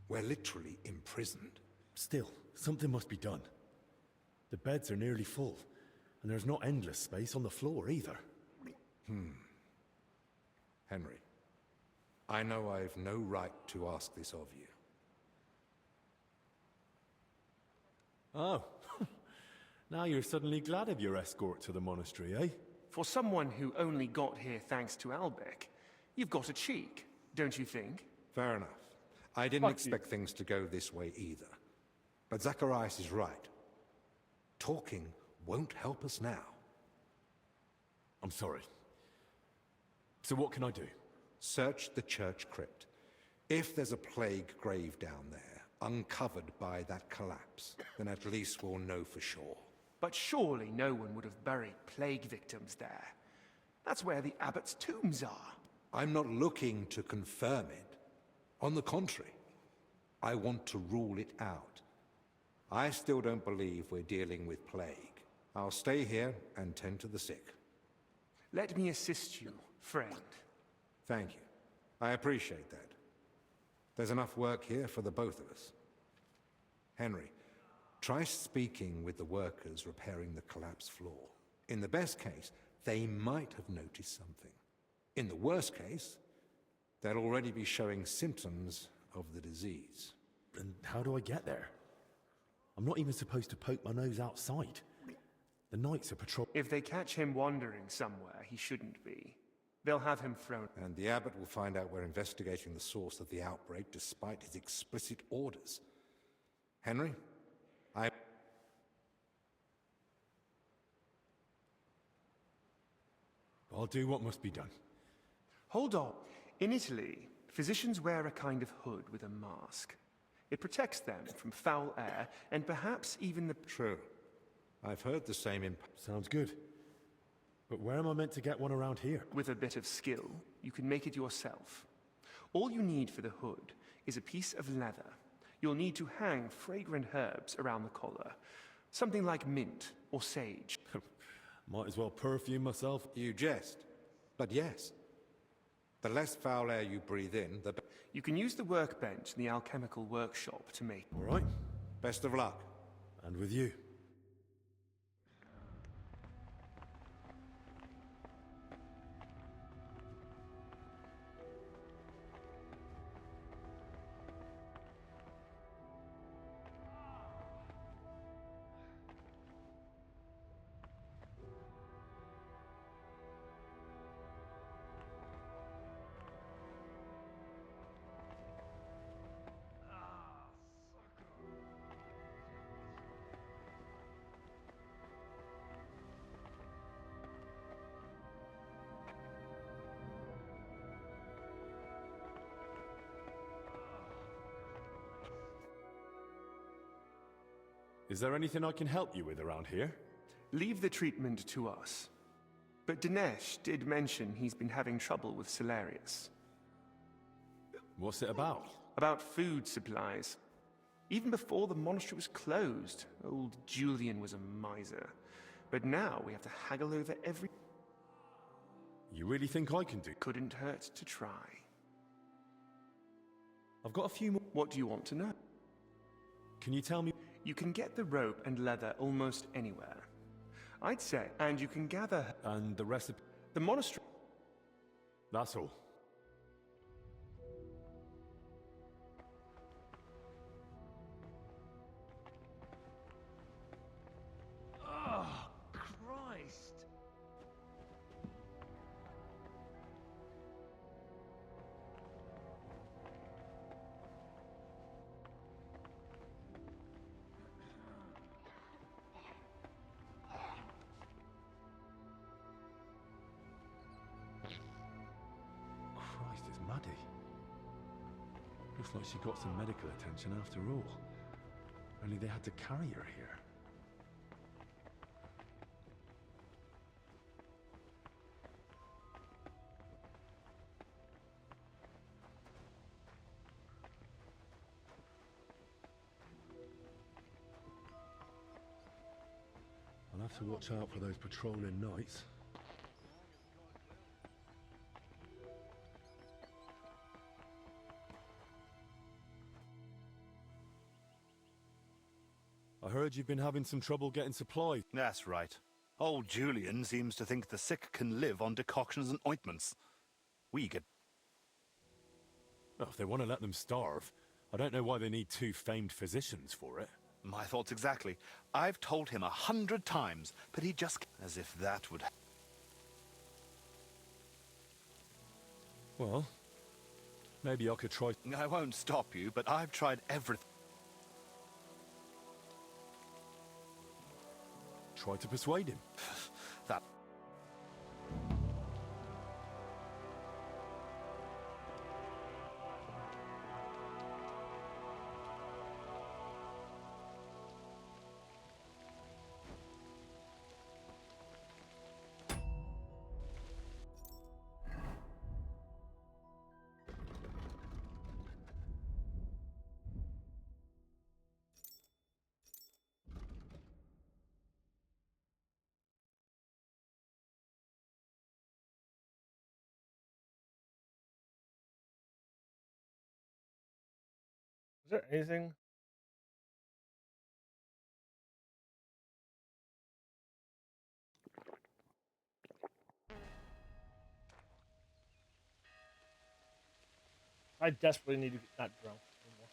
We're literally imprisoned. Still, something must be done. The beds are nearly full, and there's not endless space on the floor either. Henry, I know I've no right to ask this of you. Oh, now you're suddenly glad of your escort to the monastery, eh? For someone who only got here thanks to Albec, you've got a cheek, don't you think? Fair enough. I didn't expect things to go this way either. But Zacharias is right. Talking won't help us now. I'm sorry. So what can I do? Search the church crypt. If there's a plague grave down there, uncovered by that collapse, then at least we'll know for sure. But surely no one would have buried plague victims there. That's where the abbot's tombs are. I'm not looking to confirm it. On the contrary, I want to rule it out. I still don't believe we're dealing with plague. I'll stay here and tend to the sick. Let me assist you, friend. Thank you. I appreciate that. There's enough work here for the both of us. Henry, try speaking with the workers repairing the collapsed floor. In the best case, they might have noticed something. In the worst case, they'll already be showing symptoms of the disease. And how do I get there? I'm not even supposed to poke my nose outside. The knights are If they catch him wandering somewhere he shouldn't be, they'll have him thrown. And the abbot will find out we're investigating the source of the outbreak despite his explicit orders. Henry, I'll do what must be done. Hold on. In Italy, physicians wear a kind of hood with a mask. It protects them from foul air and perhaps even the... True. I've heard the same Sounds good. But where am I meant to get one around here? With a bit of skill, you can make it yourself. All you need for the hood is a piece of leather. You'll need to hang fragrant herbs around the collar. Something like mint or sage. Might as well perfume myself. You jest. But yes. The less foul air you breathe in, the better. You can use the workbench in the alchemical workshop to make... All right. Best of luck. And with you. Is there anything I can help you with around here? Leave the treatment to us. But Dinesh did mention he's been having trouble with Celarius. What's it about? About food supplies. Even before the monastery was closed, old Julian was a miser. But now we have to haggle over every... You really think I can do? Couldn't hurt to try. I've got a few more... What do you want to know? Can you tell me... You can get the rope and leather almost anywhere. I'd say, and you can gather... And the recipe... The monastery... That's all. Oh, Christ! Looks like she got some medical attention after all. Only they had to carry her here. I'll have to watch out for those patrolling knights. I heard you've been having some trouble getting supplies. That's right. Old Julian seems to think the sick can live on decoctions and ointments. We get... Well, if they want to let them starve, I don't know why they need two famed physicians for it. My thoughts exactly. I've told him 100 times, but he just... As if that would... Well, maybe I could try... I won't stop you, but I've tried everything. Try to persuade him. That... Is there anything? I desperately need to get not drunk anymore.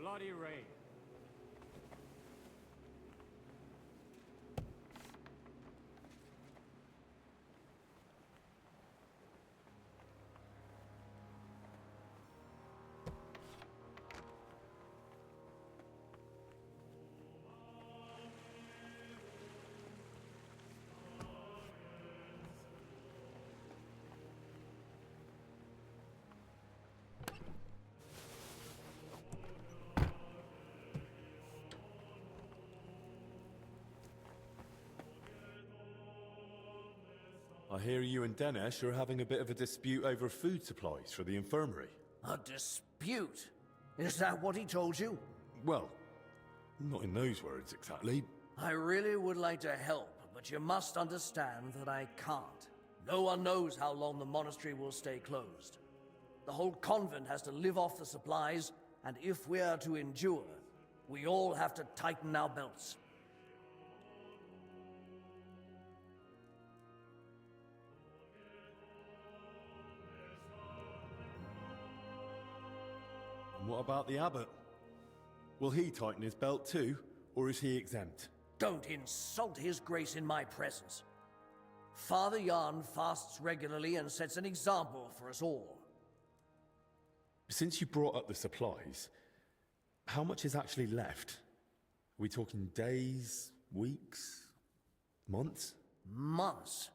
Bloody rain. hear you and Dinesh are having a bit of a dispute over food supplies for the infirmary. A dispute? Is that what he told you? Well, not in those words exactly. I really would like to help, but you must understand that I can't. No one knows how long the monastery will stay closed. The whole convent has to live off the supplies, and if we are to endure, we all have to tighten our belts. And what about the abbot? Will he tighten his belt too, or is he exempt? Don't insult his grace in my presence. Father Jan fasts regularly and sets an example for us all. Since you brought up the supplies, how much is actually left? Are we talking days, weeks, months? Months.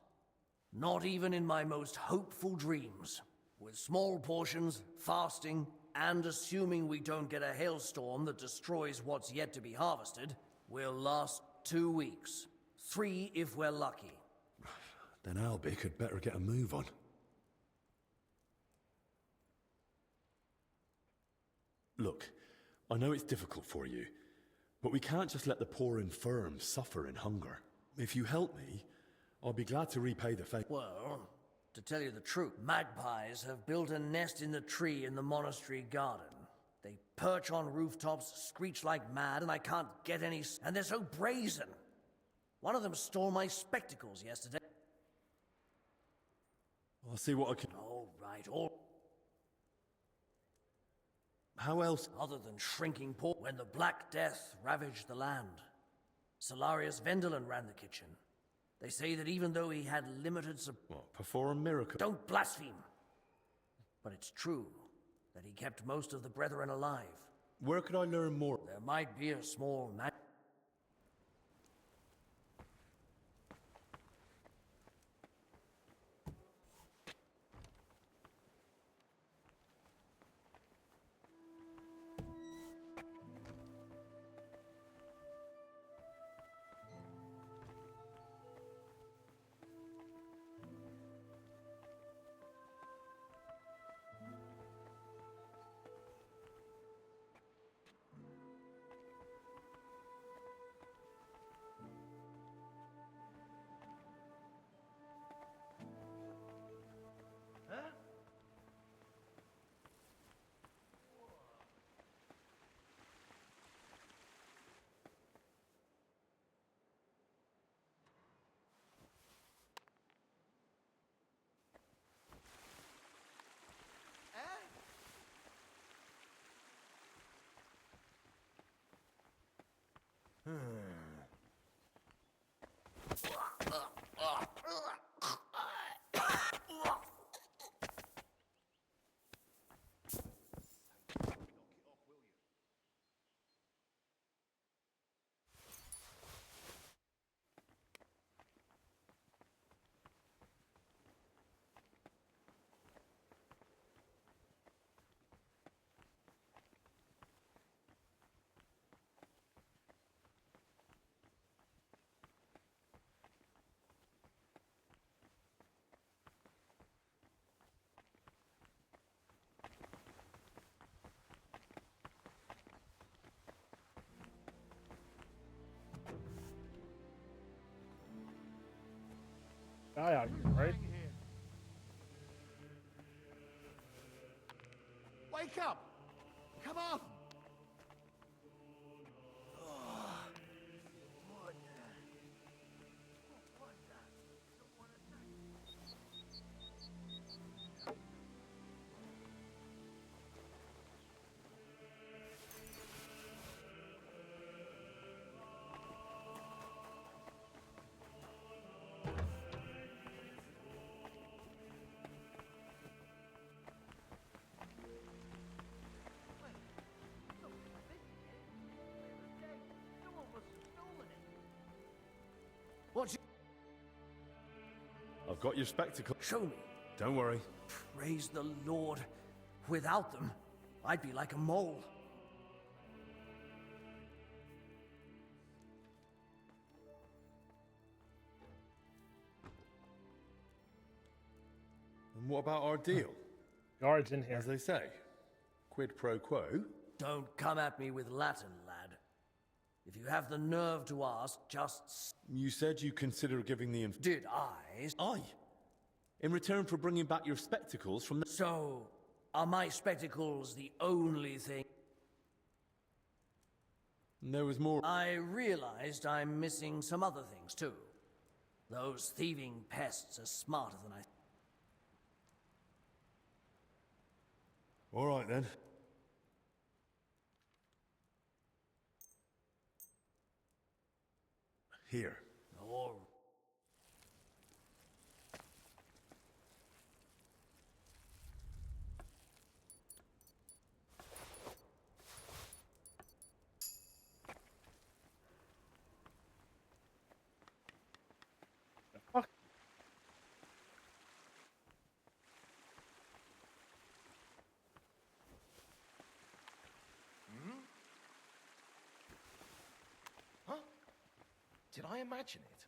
Not even in my most hopeful dreams. With small portions, fasting, and assuming we don't get a hailstorm that destroys what's yet to be harvested, we'll last 2 weeks. 3 if we're lucky. Then Albic had better get a move on. Look, I know it's difficult for you, but we can't just let the poor infirm suffer in hunger. If you help me, I'll be glad to repay the favor. Well, to tell you the truth, magpies have built a nest in the tree in the monastery garden. They perch on rooftops, screech like mad, and I can't get any... And they're so brazen. One of them stole my spectacles yesterday. I'll see what I can... All right, all... How else? Other than shrinking poor, when the Black Death ravaged the land, Solarius Vendelin ran the kitchen. They say that even though he had limited What, perform miracles? Don't blaspheme! But it's true that he kept most of the brethren alive. Where could I learn more? There might be a small Guy out here, right? Wake up! Come on! What's... I've got your spectacles. Show me. Don't worry. Praise the Lord. Without them, I'd be like a mole. And what about our deal? Guards in here. As they say, quid pro quo? Don't come at me with Latin, lad. If you have the nerve to ask, just... You said you consider giving the... Did I? I? In return for bringing back your spectacles from the... So, are my spectacles the only thing? There was more... I realized I'm missing some other things, too. Those thieving pests are smarter than I... All right, then. Here. Or... The fuck? Huh? Did I imagine it?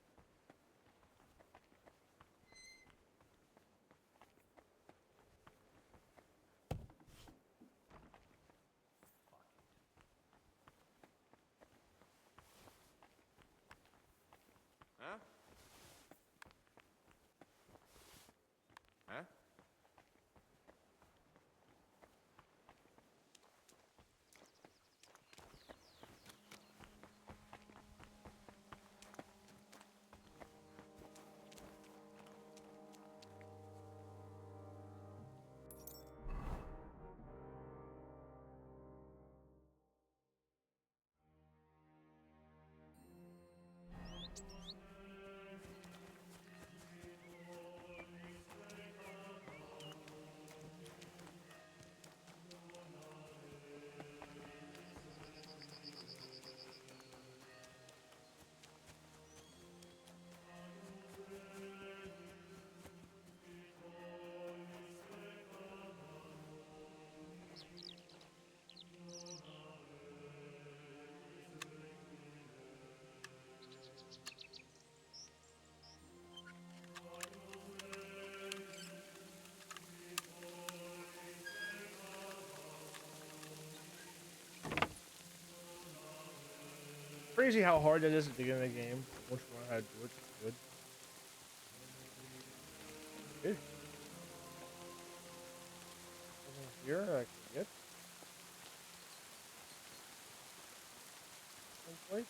Huh? Huh? Crazy how hard that is at the beginning of the game. Once you learn how to do it, it's good. Good. Something here I can get. Hopefully.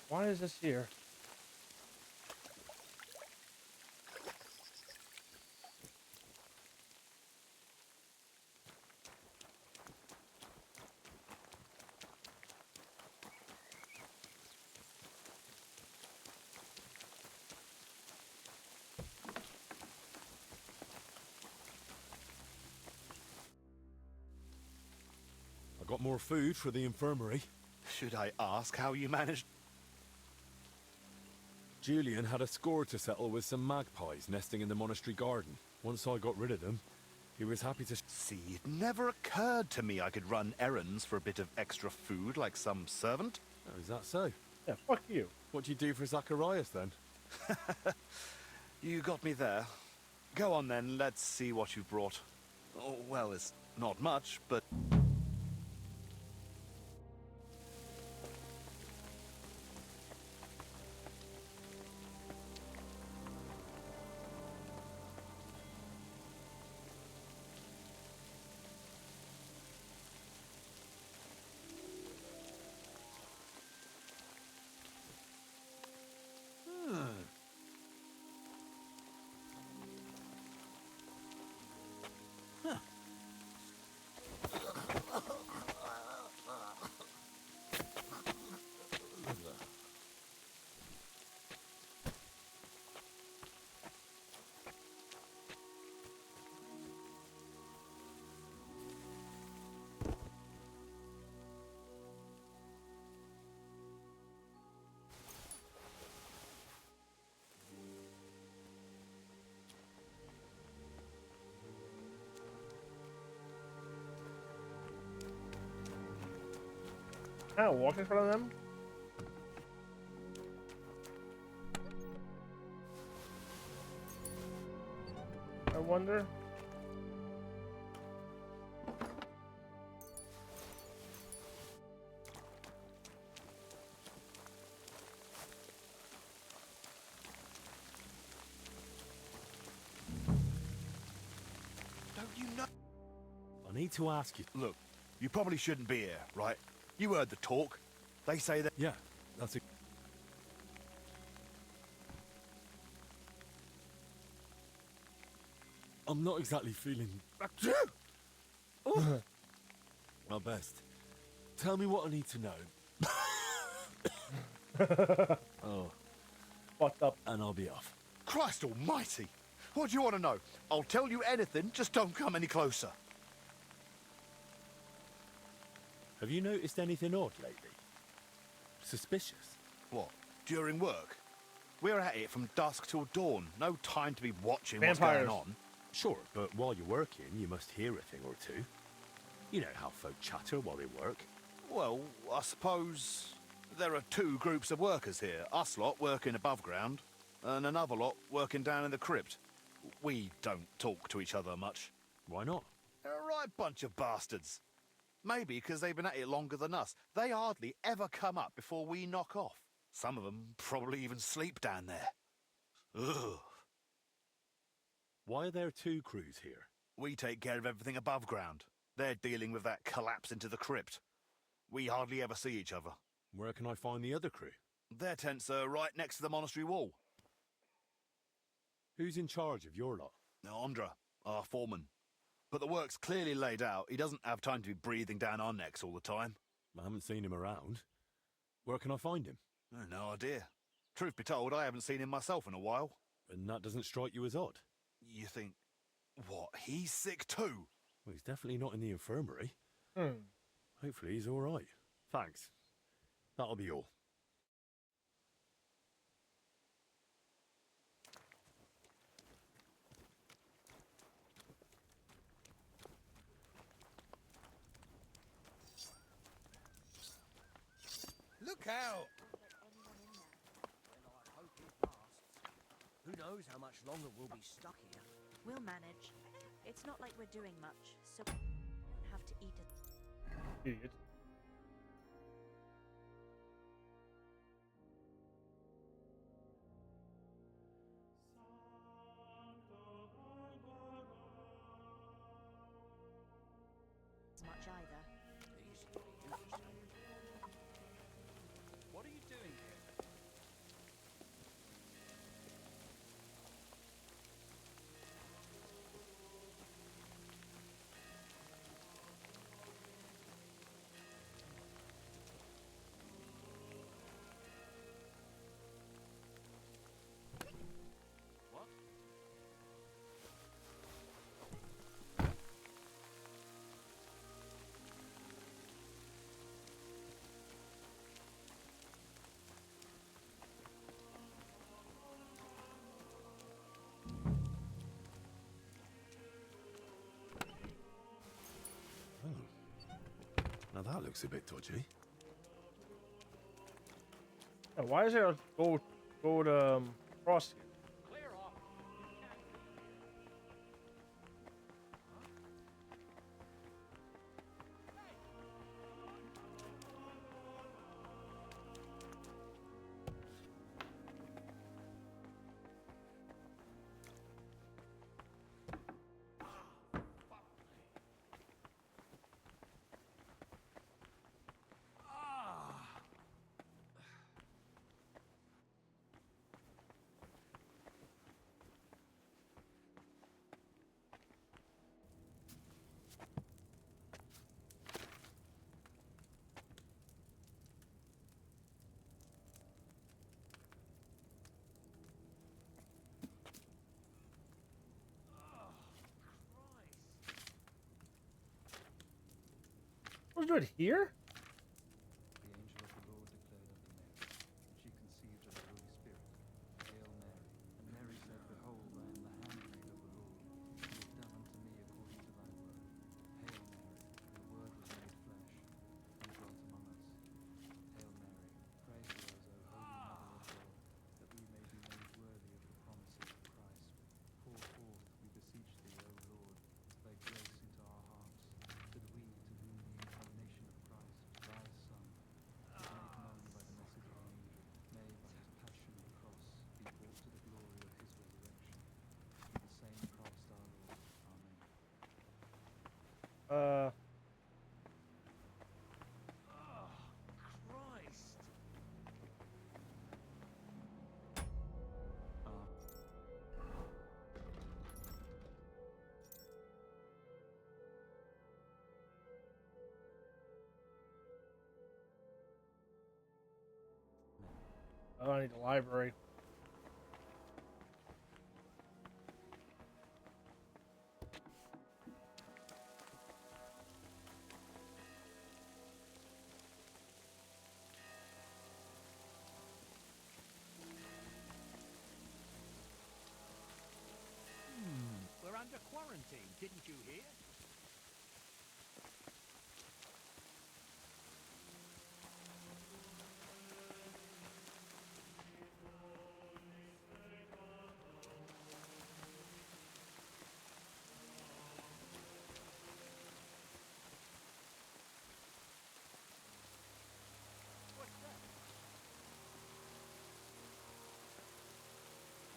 Why is this here? I got more food for the infirmary. Should I ask how you managed? Julian had a score to settle with some magpies nesting in the monastery garden. Once I got rid of them, he was happy to... See, it never occurred to me I could run errands for a bit of extra food like some servant. Oh, is that so? Yeah, fuck you. What do you do for Zacharias, then? You got me there. Go on, then. Let's see what you brought. Oh, well, it's not much, but... Kind of walk in front of them. I wonder. Don't you know? I need to ask you. Look, you probably shouldn't be here, right? You heard the talk. They say that... Yeah, that's it. I'm not exactly feeling... My best. Tell me what I need to know. Oh. Fucked up. And I'll be off. Christ almighty! What do you want to know? I'll tell you anything, just don't come any closer. Have you noticed anything odd lately? Suspicious? What? During work? We're at it from dusk till dawn. No time to be watching Vampires. what's going on. Sure, but while you're working, you must hear a thing or two. You know how folk chatter while they work. Well, I suppose there are two groups of workers here. Us lot working above ground, and another lot working down in the crypt. We don't talk to each other much. Why not? They're a right bunch of bastards. Maybe because they've been at it longer than us. They hardly ever come up before we knock off. Some of them probably even sleep down there. Ugh. Why are there two crews here? We take care of everything above ground. They're dealing with that collapse into the crypt. We hardly ever see each other. Where can I find the other crew? Their tents are right next to the monastery wall. Who's in charge of your lot? Andra, our foreman. But the work's clearly laid out. He doesn't have time to be breathing down our necks all the time. I haven't seen him around. Where can I find him? No idea. Truth be told, I haven't seen him myself in a while. And that doesn't strike you as odd? You think, what, he's sick too? Well, he's definitely not in the infirmary. Hmm. Hopefully he's all right. Thanks. That'll be all. Look out! Who knows how much longer we'll be stuck here? We'll manage. It's not like we're doing much, so we don't have to eat it. Idiot. As much either. What are you doing here? What? Now that looks a bit dodgy. Yeah, why is there a gold cross here? Let's do it here? The angel of the Lord declared unto Mary, and she conceived of the Holy Spirit. Hail Mary. And Mary said, Behold, I am the handmaid of the Lord. Be it done unto me according to thy word. Hail Mary. And the Word was made flesh, and dwelt among us. Uh, Christ! oh, I need the library. We're under quarantine, didn't you hear? What's that?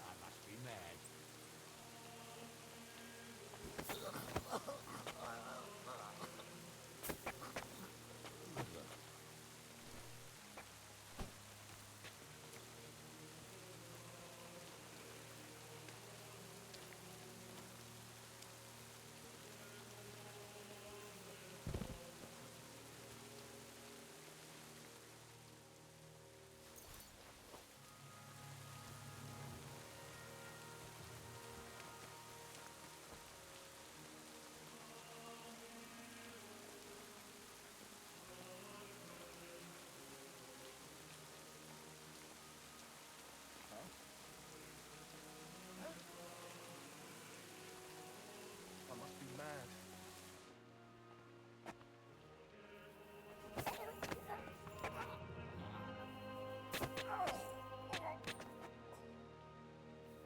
I must be mad. I must be mad.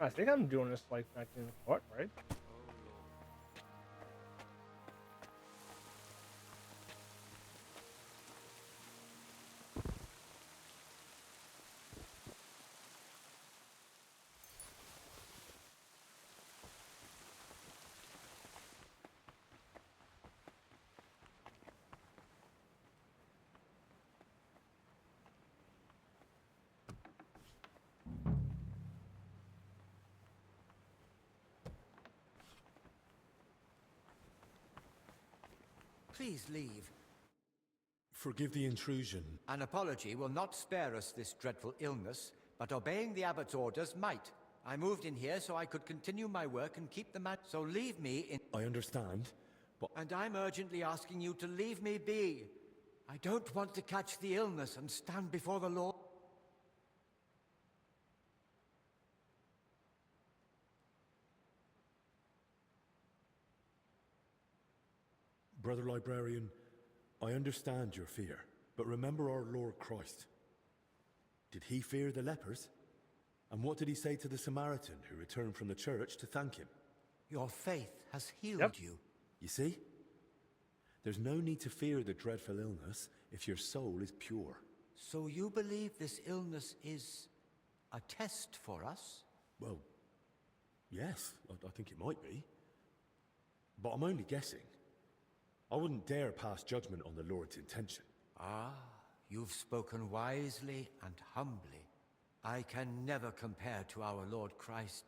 I think I'm doing this like back in the court, right? Please leave. Forgive the intrusion. An apology will not spare us this dreadful illness, but obeying the abbot's orders might. I moved in here so I could continue my work and keep the so leave me in— I understand, but— And I'm urgently asking you to leave me be. I don't want to catch the illness and stand before the Lord. Brother Librarian, I understand your fear, but remember our Lord Christ. Did he fear the lepers? And what did he say to the Samaritan who returned from the church to thank him? Your faith has healed you. You see? There's no need to fear the dreadful illness if your soul is pure. So you believe this illness is a test for us? Well, yes, I think it might be. But I'm only guessing. I wouldn't dare pass judgment on the Lord's intention. Ah, you've spoken wisely and humbly. I can never compare to our Lord Christ,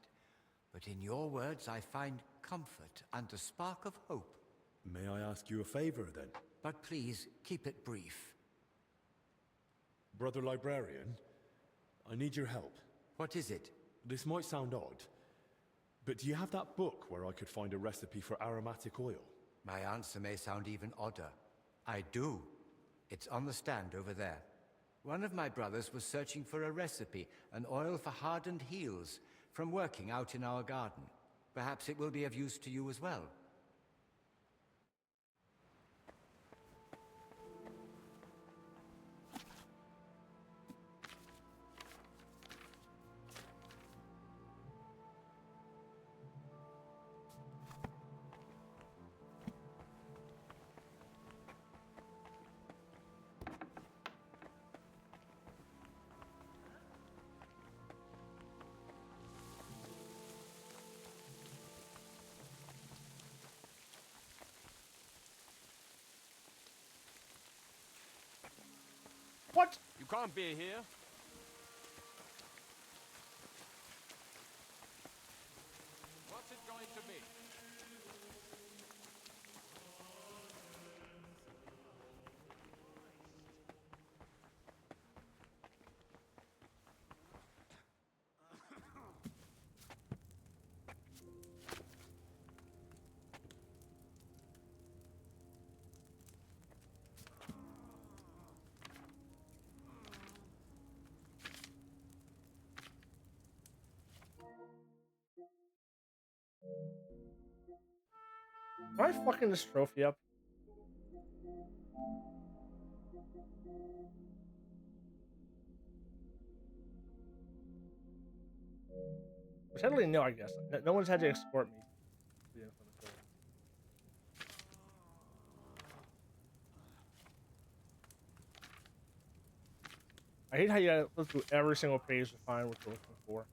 but in your words I find comfort and a spark of hope. May I ask you a favor, then? But please, keep it brief. Brother Librarian, I need your help. What is it? This might sound odd, but do you have that book where I could find a recipe for aromatic oil? My answer may sound even odder. I do. It's on the stand over there. One of my brothers was searching for a recipe, an oil for hardened heels, from working out in our garden. Perhaps it will be of use to you as well. What? You can't be here. What's it going to be? Am I fucking this trophy up? Technically, no, I guess. No one's had to escort me. Yeah, for the film. I hate how you gotta look through every single page to find what you're looking for.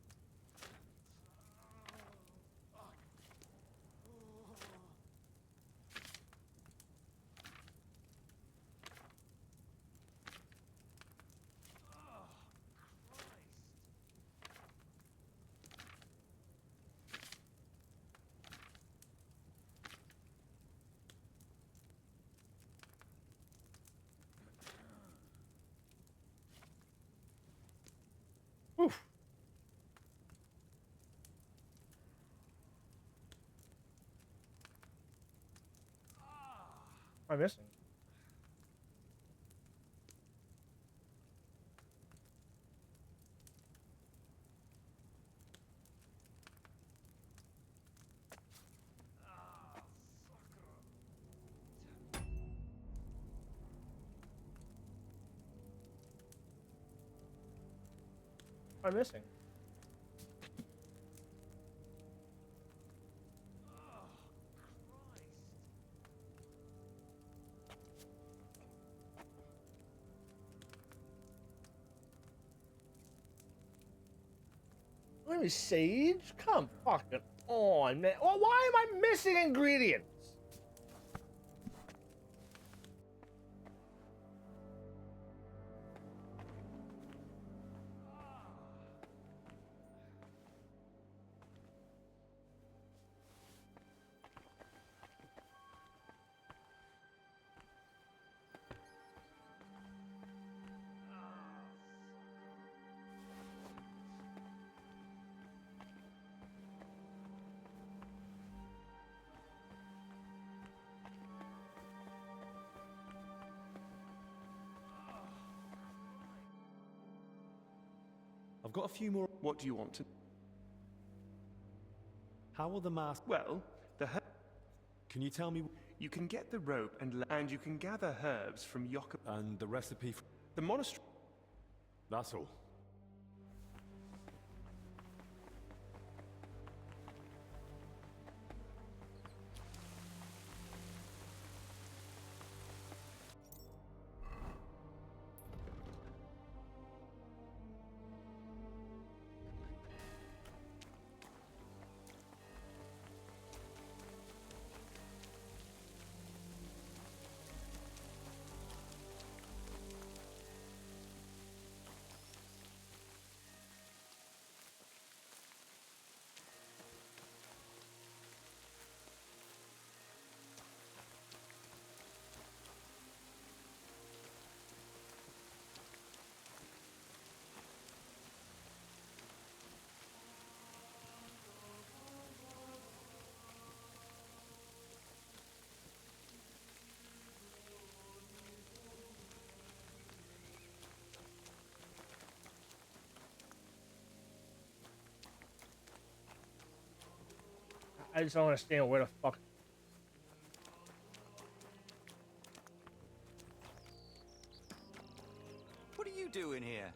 Oof. What am I missing? What am I missing? Let me sage. Come fucking on, man. Well, why am I missing ingredients? I've got a few more. What do you want to... How will the mask... Well, Can you tell me... You can get the rope and you can gather herbs from Yoka... And the recipe for... The monastery... That's all. I just don't understand where the fuck. What are you doing here?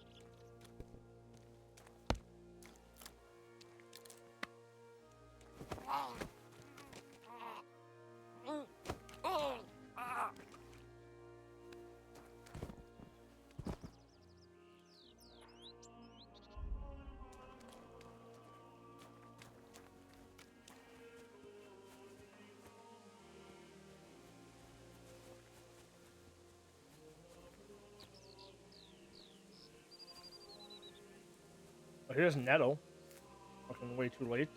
Oh, here's Nettle. Fucking way too late.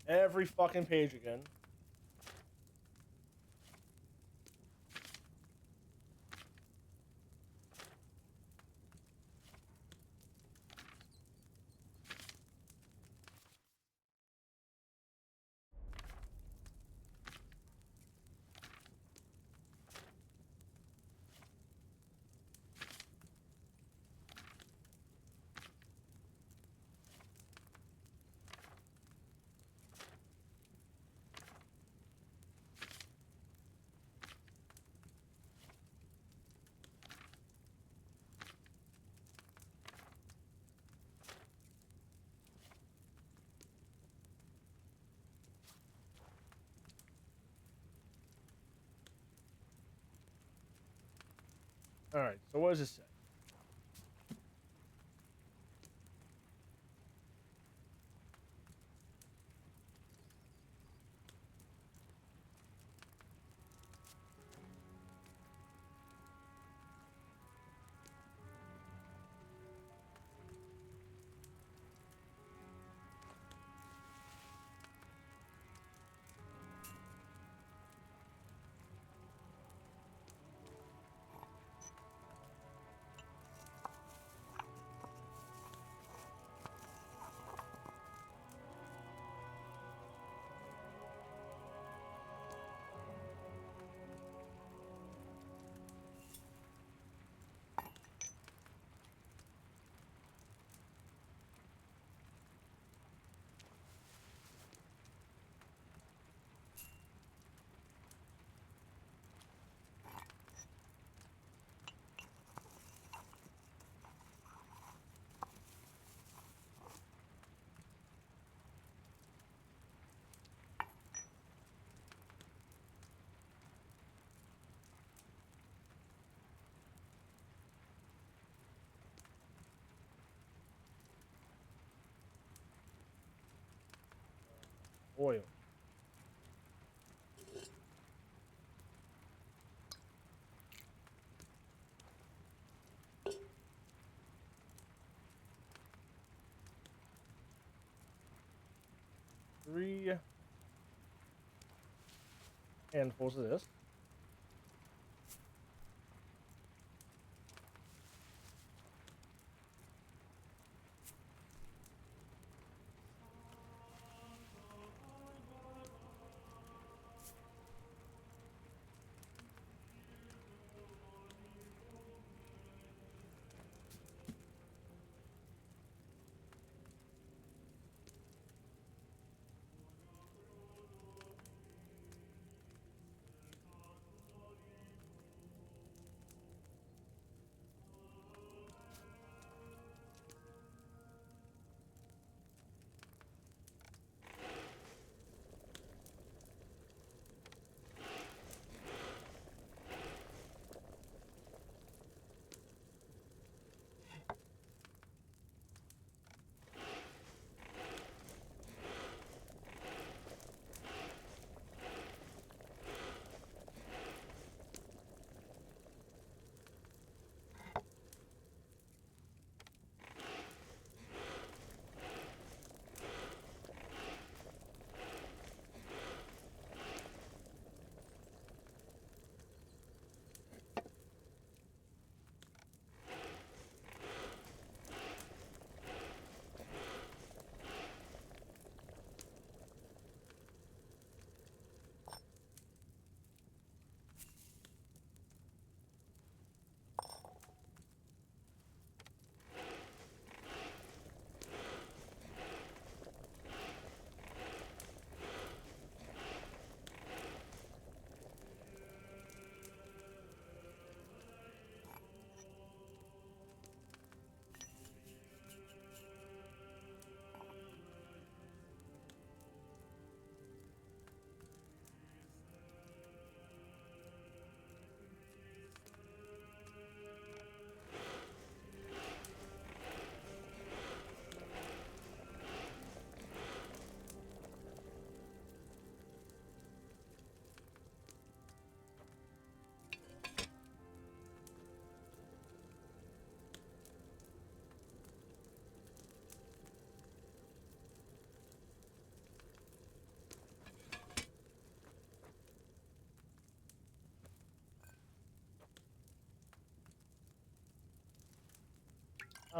Every fucking page again. Alright, so what does this say? Oil. Three handfuls of this.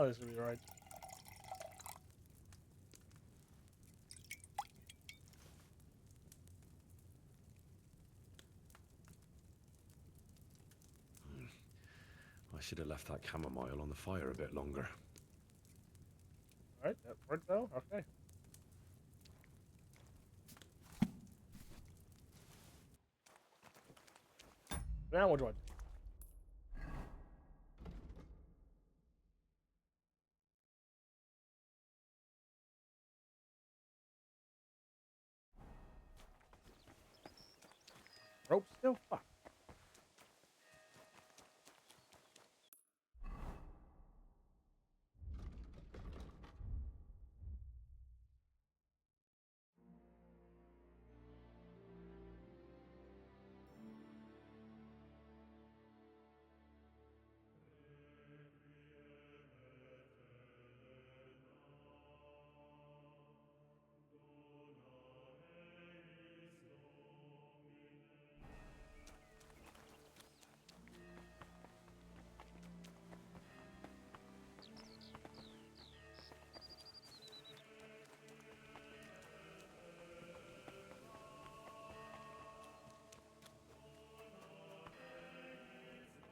Oh, this will be alright. I should have left that chamomile on the fire a bit longer. Alright, that worked though? Okay. Now what do I do? Rope still? Fuck.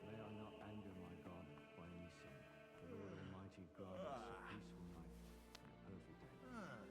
May I not anger my God by any sin. The Lord Almighty grant us a peaceful night and a perfect day. Amen.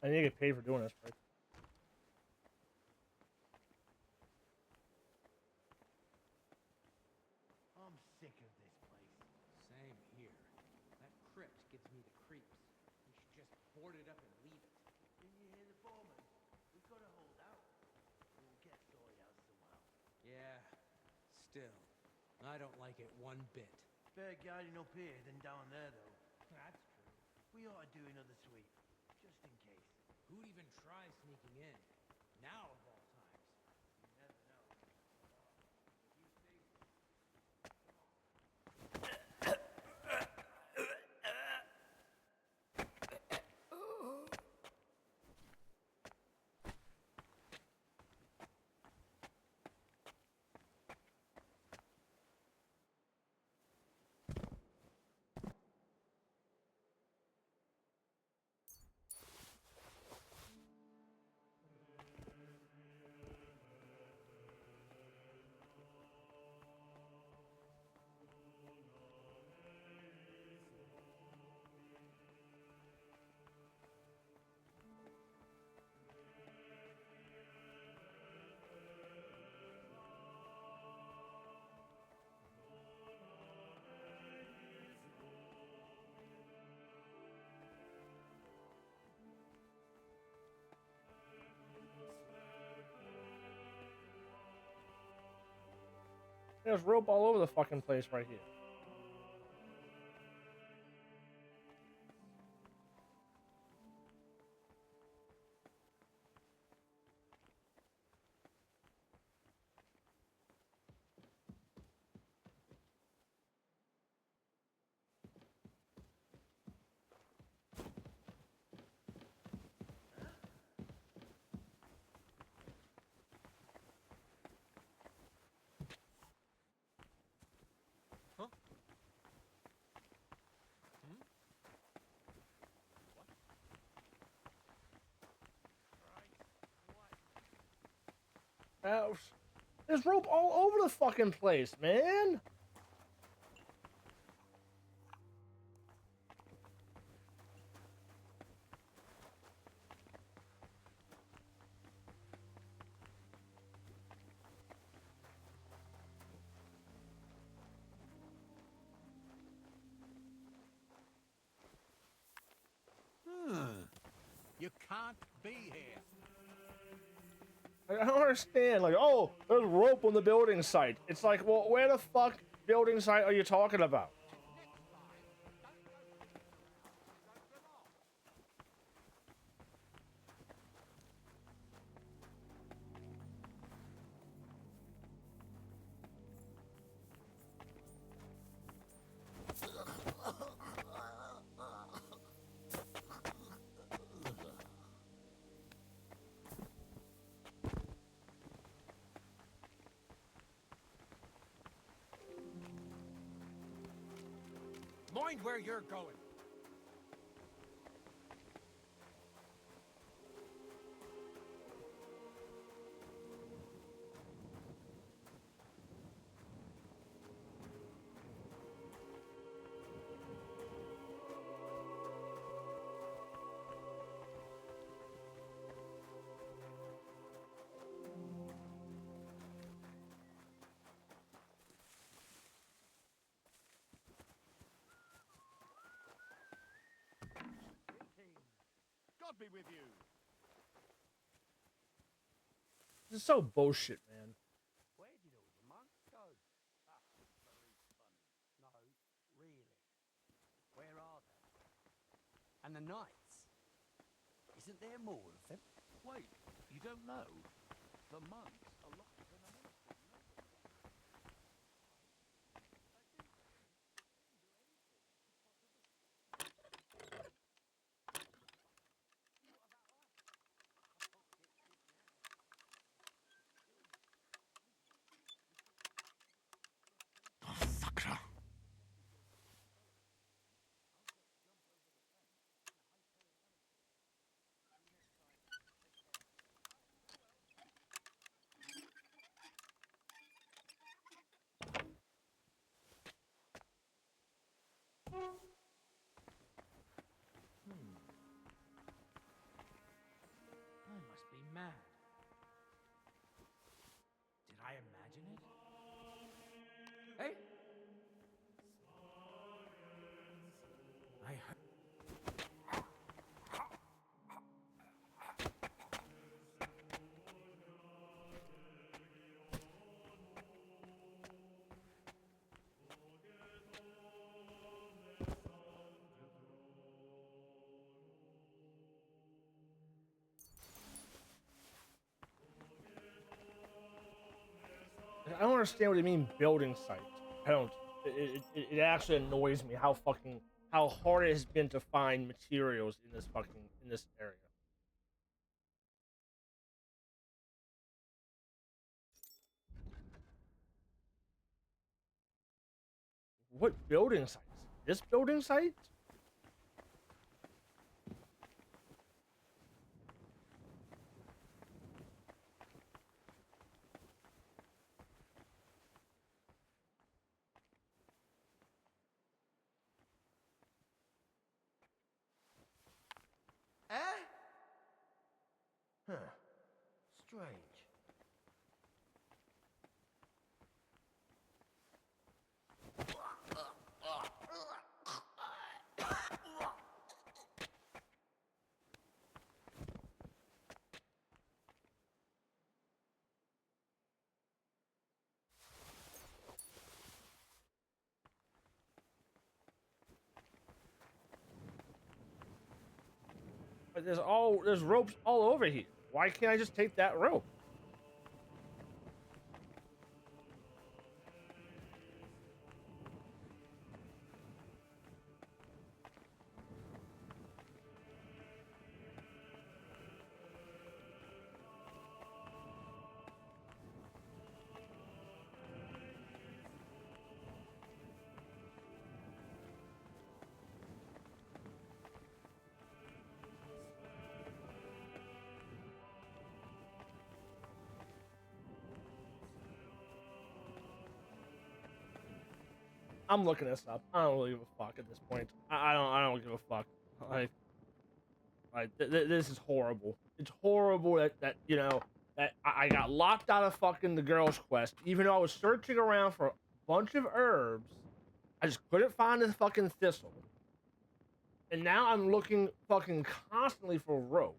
I need to get paid for doing this, right? I'm sick of this place. Same here. That crypt gives me the creeps. We should just board it up and leave it. Didn't you hear the foreman? We've got to hold out. We'll get sorted out somehow. Yeah, still. I don't like it one bit. Better guarding up here than down there, though. That's true. We ought to do another sweep, just in case. Who'd even try sneaking in? Now of all times. You never know. There's rope all over the fucking place right here. There's rope all over the fucking place, man. You can't be here. I don't understand. Like, oh, there's rope on the building site. It's like, well, where the fuck building site are you talking about? Mind where you're going. God be with you. This is so bullshit, man. Where did all the monks go? Ah, very funny. No, really. Where are they? And the knights? Isn't there more of them? Wait, you don't know? The monks are locked in a monastery. I must be mad. Did I imagine it? Hey? I heard. I don't understand what you mean building sites. I don't. It actually annoys me how hard it has been to find materials in this area. What building site? This building site? Eh? Huh. Strange. But there's ropes all over here. Why can't I just take that rope? I'm looking this up. I don't really give a fuck at this point. I don't give a fuck. This is horrible. It's horrible that you know that I got locked out of fucking the girls' quest, even though I was searching around for a bunch of herbs. I just couldn't find the fucking thistle. And now I'm looking fucking constantly for rope.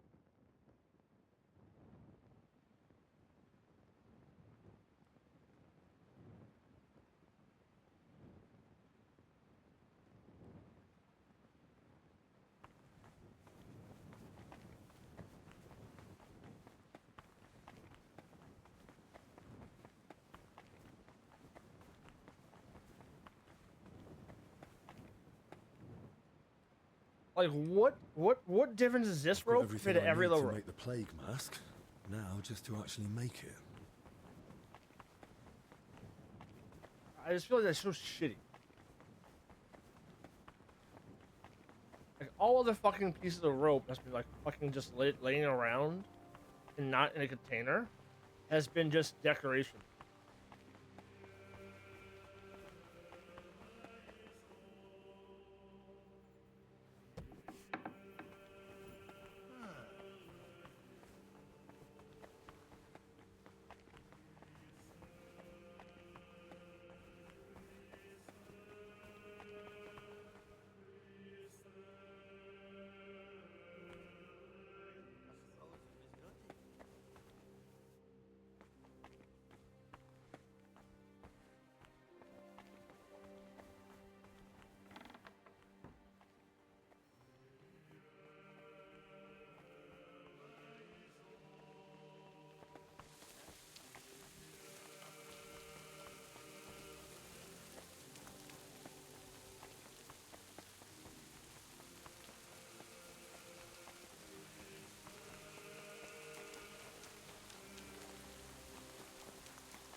Like what difference is this rope compared to every other rope? Make the plague mask. Now, just to actually make it. I just feel like that's so shitty. Like all other fucking pieces of rope that's been like fucking just laying around and not in a container has been just decoration.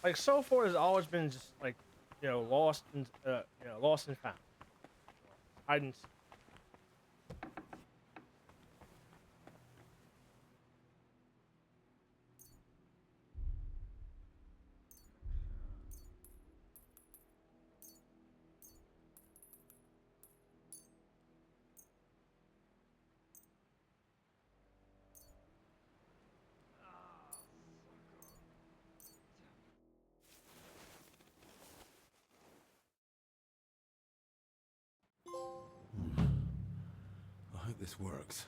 Like so far, has always been just like, you know, lost and lost and found. Hide and seek. I hope this works.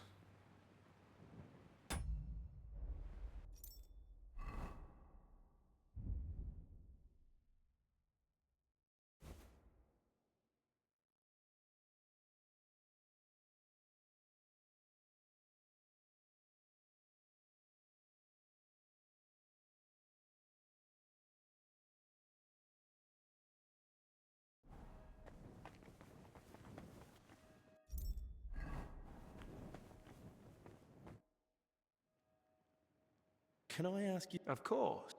Can I ask you? Of course.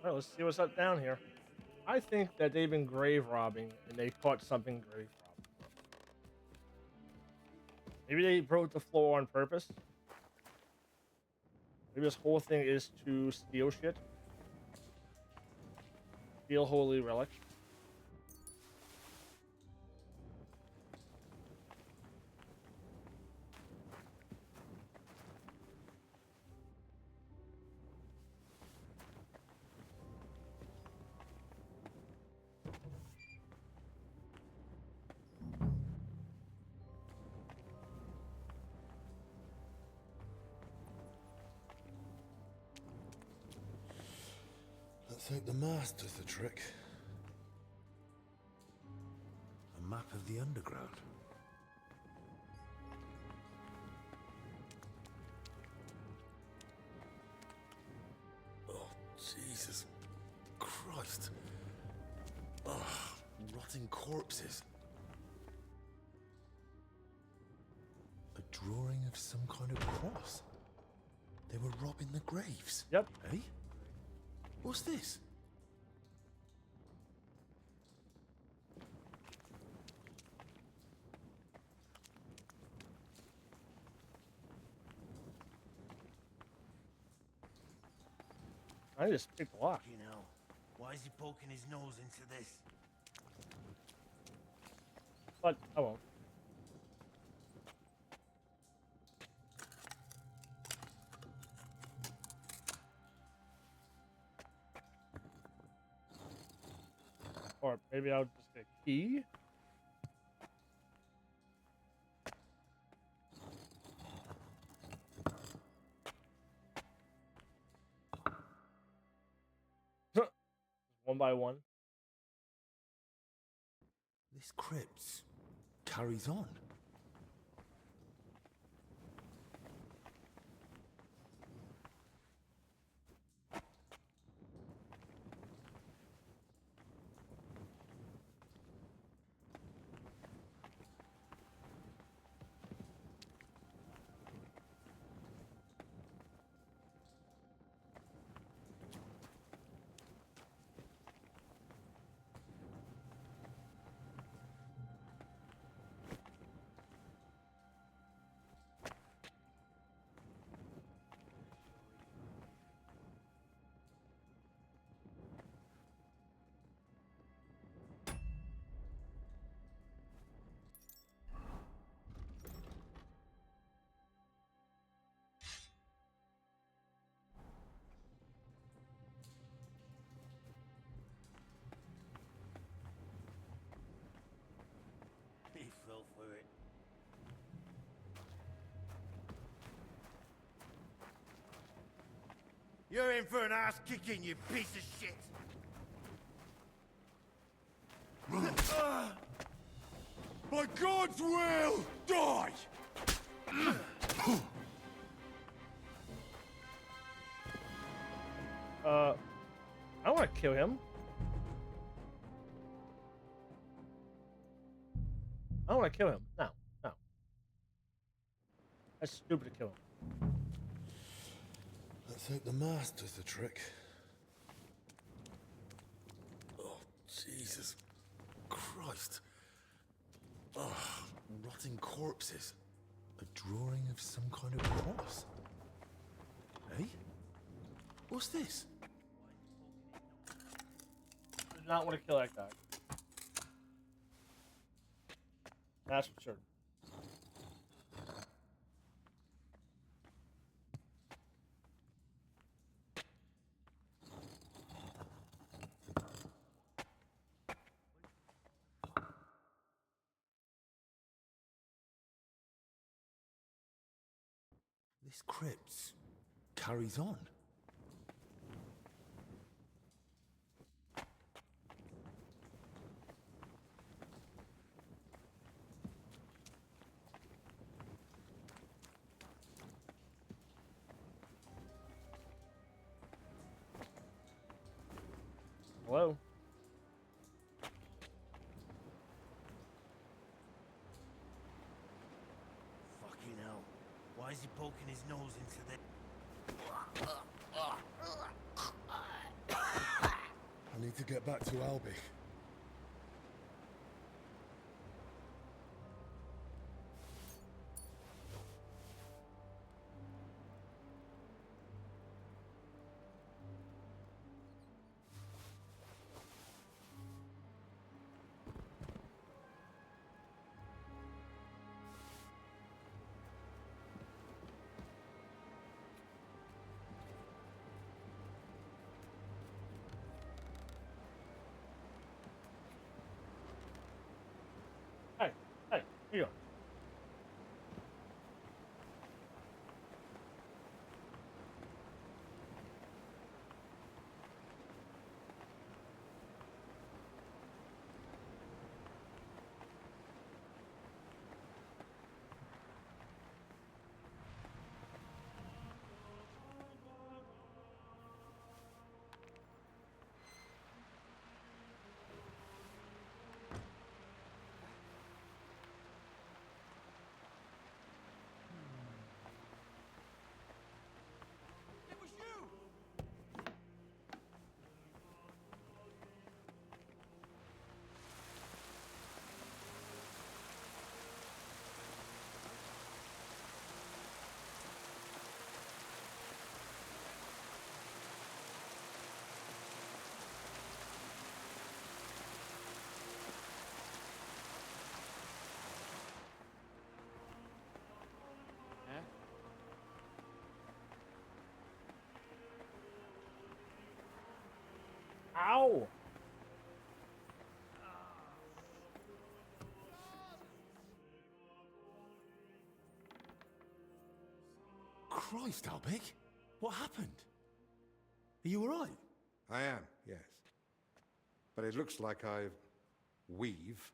All right, let's see what's up down here. I think that they've been grave robbing and they caught something grave robbing. Maybe they broke the floor on purpose. Maybe this whole thing is to steal shit. Steal holy relics. Let's hope the mast does the trick. A map of the underground. Jesus Christ. Ugh, rotting corpses. A drawing of some kind of cross. They were robbing the graves. Yep. Eh? What's this? I just picked a lock. You know, why is he poking his nose into this? But I won't. Or maybe I'll just get a key. One by one. This crypt carries on. He fell for it. You're in for an ass kicking, you piece of shit! By God's will, die! I want to kill him. I want to kill him. No, no. That's stupid to kill him. Let's hope the mask does the trick. Oh, Jesus Christ. Ugh, rotting corpses. A drawing of some kind of cross. Eh? What's this? I do not want to kill that guy. That's for certain. This crypt carries on. Hello? Fucking hell. Why is he poking his nose into this? I need to get back to Albi. Ow! Christ, Albig! What happened? Are you alright? I am, yes. But it looks like we've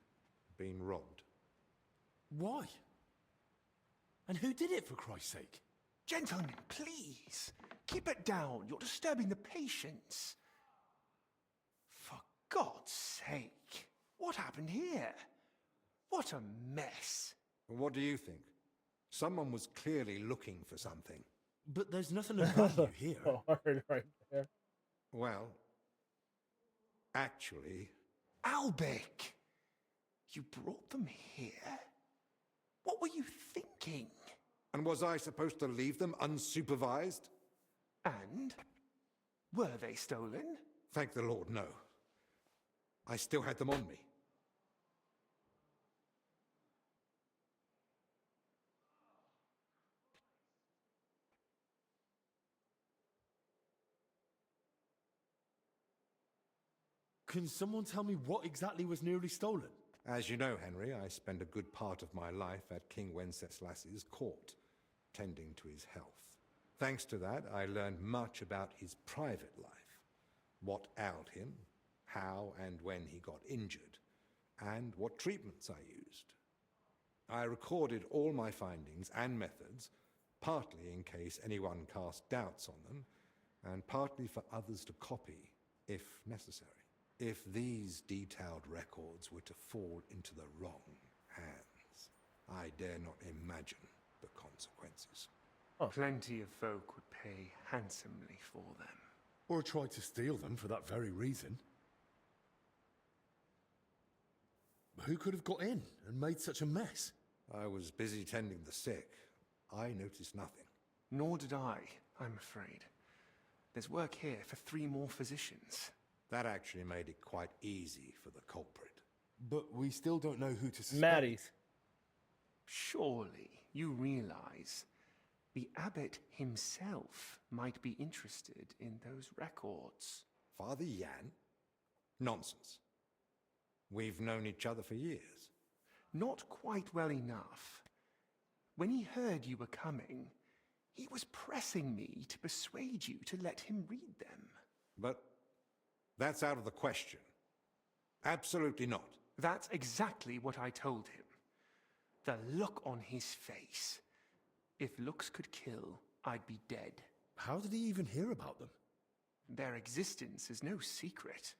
been robbed. Why? And who did it, for Christ's sake? Gentlemen, please. Keep it down. You're disturbing the patients. For God's sake. What happened here? What a mess. What do you think? Someone was clearly looking for something. But there's nothing of value here. Hard right there. Well, actually... Albig! You brought them here? What were you thinking? And was I supposed to leave them unsupervised? And? Were they stolen? Thank the Lord, no. I still had them on me. Can someone tell me what exactly was nearly stolen? As you know, Henry, I spent a good part of my life at King Wenceslas's court, tending to his health. Thanks to that, I learned much about his private life, what ailed him, how and when he got injured, and what treatments I used. I recorded all my findings and methods, partly in case anyone cast doubts on them, and partly for others to copy, if necessary. If these detailed records were to fall into the wrong hands, I dare not imagine the consequences. Plenty of folk would pay handsomely for them. Or tried to steal them for that very reason. Who could have got in and made such a mess? I was busy tending the sick. I noticed nothing. Nor did I, I'm afraid. There's work here for 3 more physicians. That actually made it quite easy for the culprit. But we still don't know who to suspect. Maddie's. Surely you realize the abbot himself might be interested in those records. Father Jan? Nonsense. We've known each other for years. Not quite well enough. When he heard you were coming, he was pressing me to persuade you to let him read them. But that's out of the question. Absolutely not. That's exactly what I told him. The look on his face. If looks could kill, I'd be dead. How did he even hear about them? Their existence is no secret.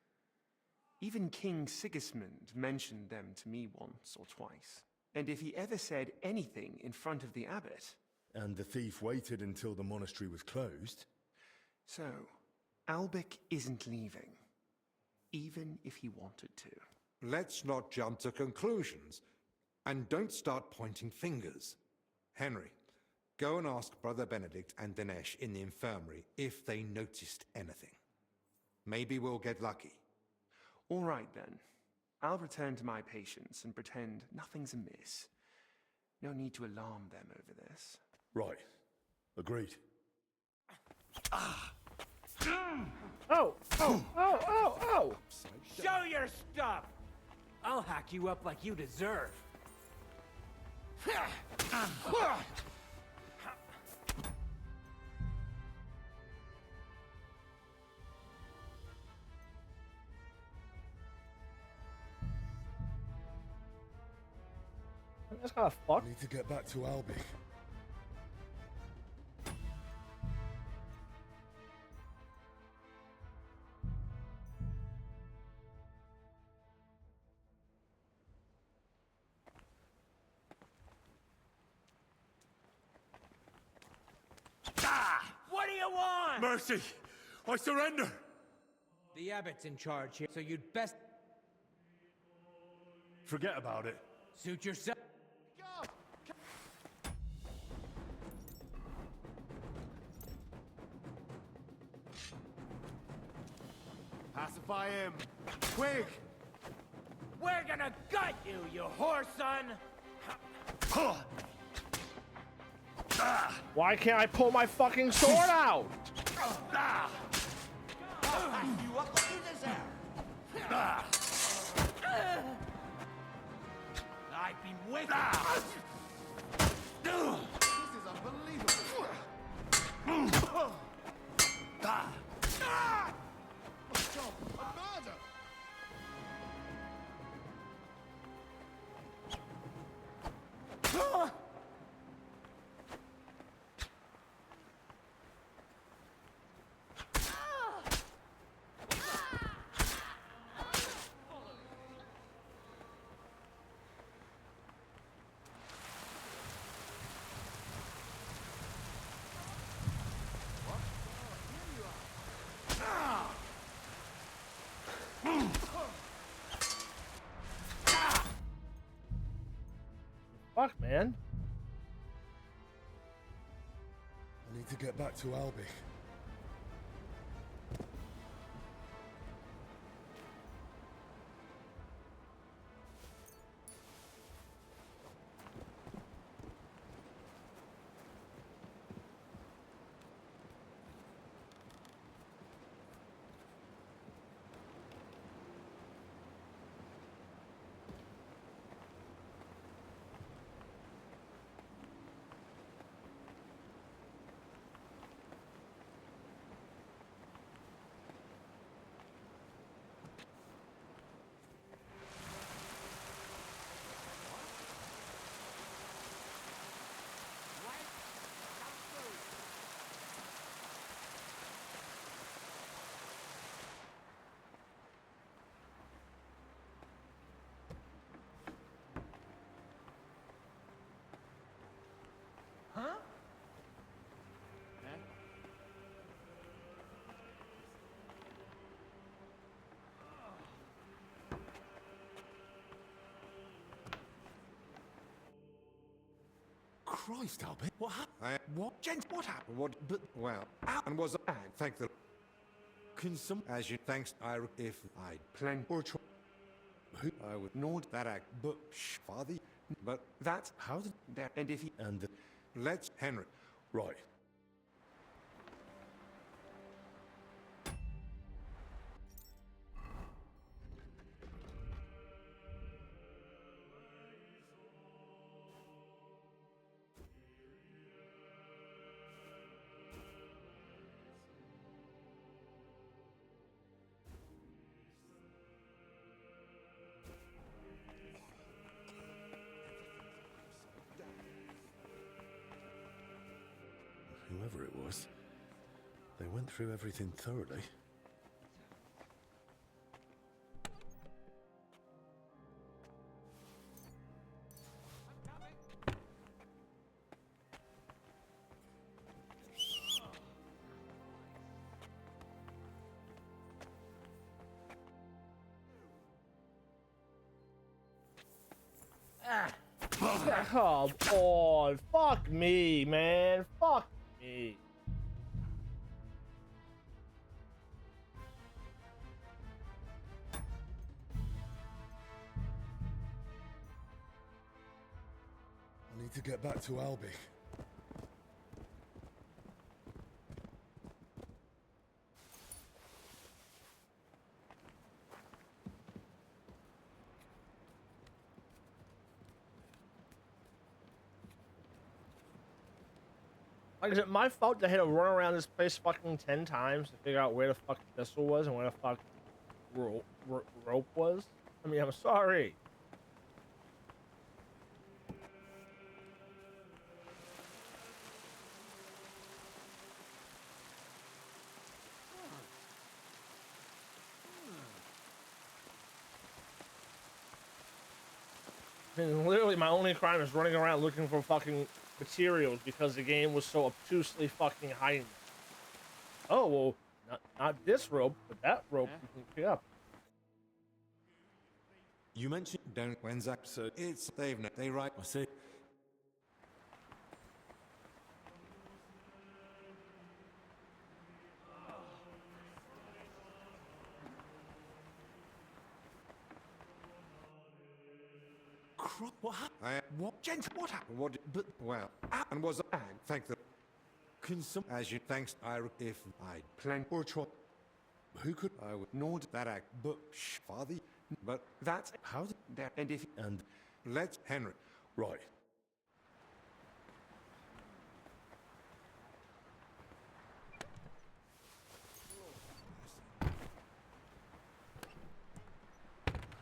Even King Sigismund mentioned them to me once or twice. And if he ever said anything in front of the abbot... And the thief waited until the monastery was closed? So, Albig isn't leaving. Even if he wanted to. Let's not jump to conclusions. And don't start pointing fingers. Henry, go and ask Brother Benedict and Dinesh in the infirmary if they noticed anything. Maybe we'll get lucky. All right, then. I'll return to my patients and pretend nothing's amiss. No need to alarm them over this. Right. Agreed. Oh! Oh! Oh! Oh! Oh! Show your stuff! I'll hack you up like you deserve. That's kind of fucked. Need to get back to Albig. What do you want? Mercy! I surrender! The abbot's in charge here, so you'd best Forget about it. suit yourself. Pacify him! Quick! We're gonna gut you, you whore son! Why can't I pull my fucking sword out? I'll hack you up like you deserve! I've been waiting. This is unbelievable. Stop! A murder! Fuck, man. I need to get back to Albi. Huh? Christ, Albert. What happened? What? Gent, what happened? What? But, well, and was I, thank the... Can some... As you... Thanks, if I'd plan or try... Who? I would nod that act, but... Shh, father. But that's... How did... That... And if he... And the... Let's... Henry. Right. Whoever it was, they went through everything thoroughly. Come on. Fuck me, man. Fuck me. I need to get back to Albi. Like, is it my fault that I had to run around this place fucking 10 times to figure out where the fuck the pistol was and where the fuck rope was? I mean, I'm sorry. I mean, literally, my only crime is running around looking for fucking materials because the game was so obtusely fucking hiding them. Oh, well, not this rope, but that rope you can pick up. You mentioned don't when Zach so it's they write I see. What happened? What? Gent, what happened? What? But, well, and was I, thank the... Can some... As you... Thanks, if I'd plan or try... Who could... I would not that act, but father, but That's how did that. And if And... let's Henry. Right.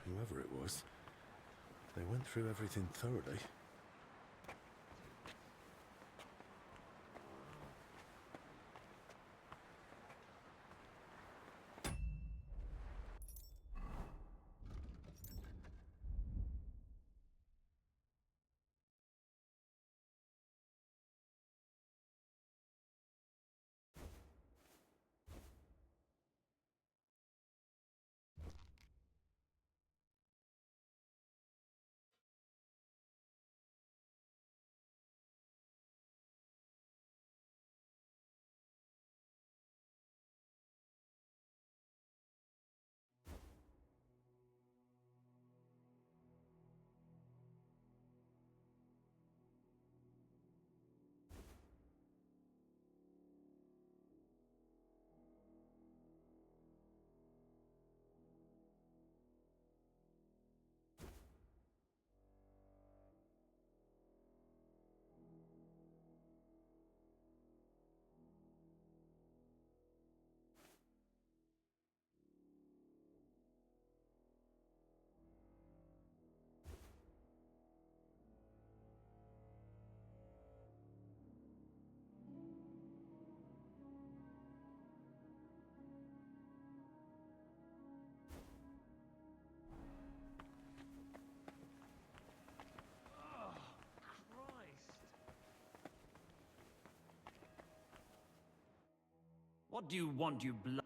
Whoever it was, they went through everything thoroughly. What do you want, you blood?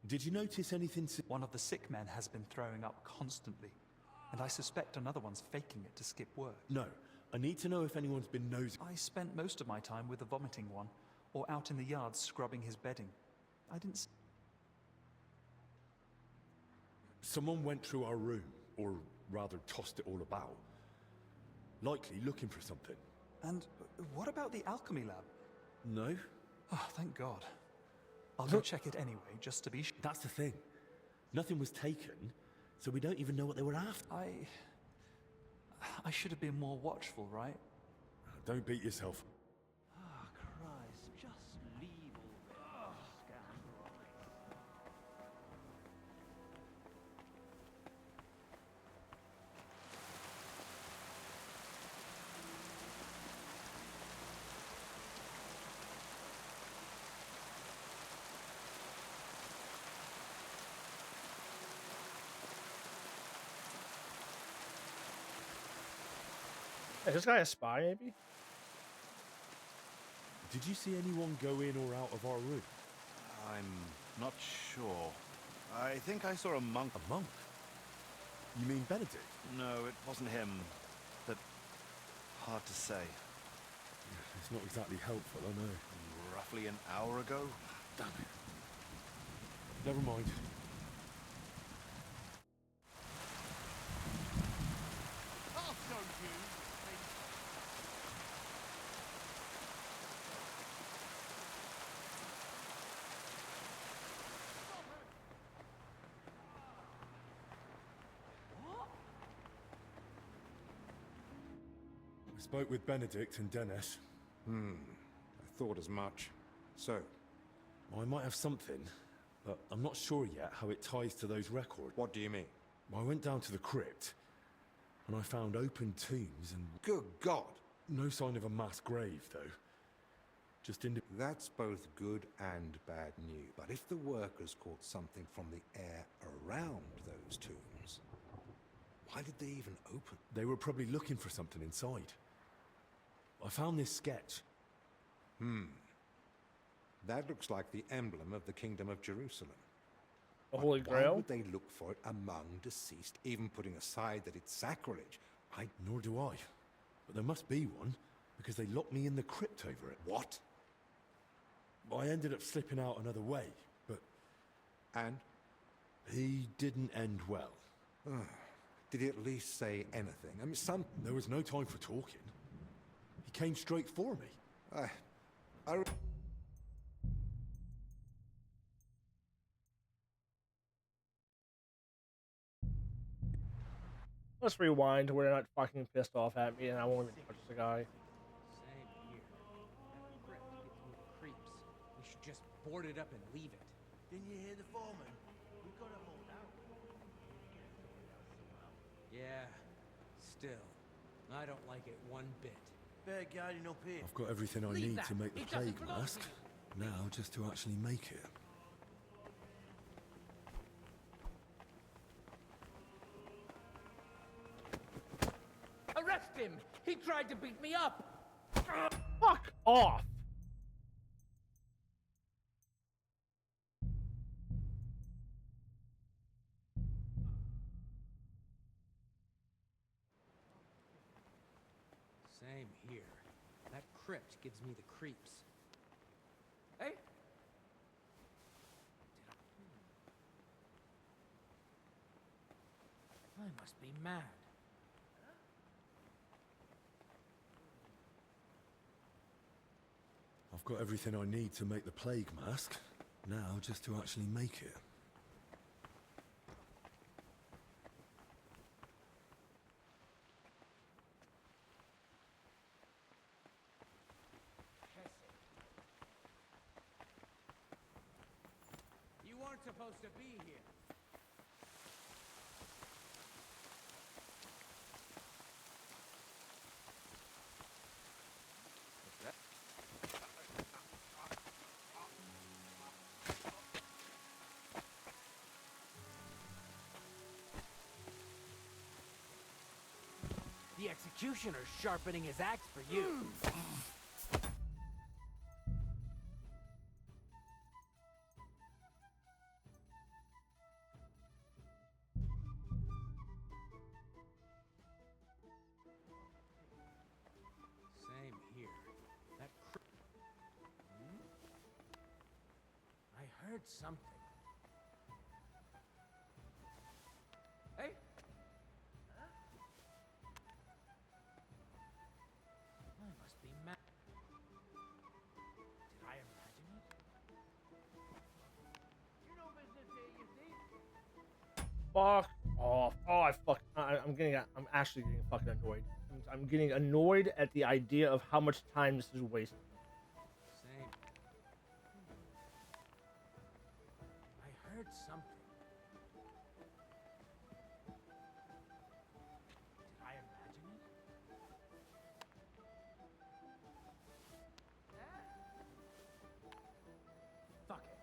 Did you notice anything... One of the sick men has been throwing up constantly, and I suspect another one's faking it to skip work. No. I need to know if anyone's been nosing. I spent most of my time with the vomiting one, or out in the yard scrubbing his bedding. I didn't... Someone went through our room, or rather tossed it all about. Likely looking for something. And what about the alchemy lab? No. Oh, thank God. I'll go check it anyway, just to be sure. That's the thing. Nothing was taken, so we don't even know what they were after. I should have been more watchful, right? Don't beat yourself. Ah, Christ, just leave already, scoundrel. Is this guy a spy, maybe? Did you see anyone go in or out of our room? I'm not sure. I think I saw a monk. A monk? You mean Benedict? No, it wasn't him. But hard to say. It's not exactly helpful, I know. Roughly an hour ago? Damn it. Never mind. I'll show you. I spoke with Benedict and Dennis. I thought as much. So, I might have something, but I'm not sure yet how it ties to those records. what do you mean? I went down to the crypt, and I found open tombs and... Good God! No sign of a mass grave, though. Just in... That's both good and bad news. But if the workers caught something from the air around those tombs, why did they even open? They were probably looking for something inside. I found this sketch. That looks like the emblem of the Kingdom of Jerusalem. The Holy Why Grail? would they look for it among deceased, even putting aside that it's sacrilege? Nor do I. But there must be one, because they locked me in the crypt over it. What? I ended up slipping out another way, but... And? He didn't end well. Did he at least say anything? I mean, There was no time for talking. He came straight for me. I Let's rewind to where they're not fucking pissed off at me and I won't even touch the guy. Same here. That crypt gives me the creeps. We should just board it up and leave it. Didn't you hear the foreman? We gotta hold out. Yeah, still. I don't like it one bit. Better guarding up here. I've got everything I Leave need that. to make the It doesn't plague belong to mask. me. Now, just to actually make it. Arrest him! He tried to beat me up! Fuck off! Same here. That crypt gives me the creeps. Hey? I must be mad. I've got everything I need to make the plague mask. Now, just to actually make it. You weren't supposed to be here. The executioner's sharpening his axe for you. Same here. That I heard something. Hey? I must be mad. Did I imagine it? You know business here, you see? Fuck off. Oh, I'm actually getting fucking annoyed. I'm getting annoyed at the idea of how much time this is wasting. Same. I heard something. Did I imagine it? Fuck it.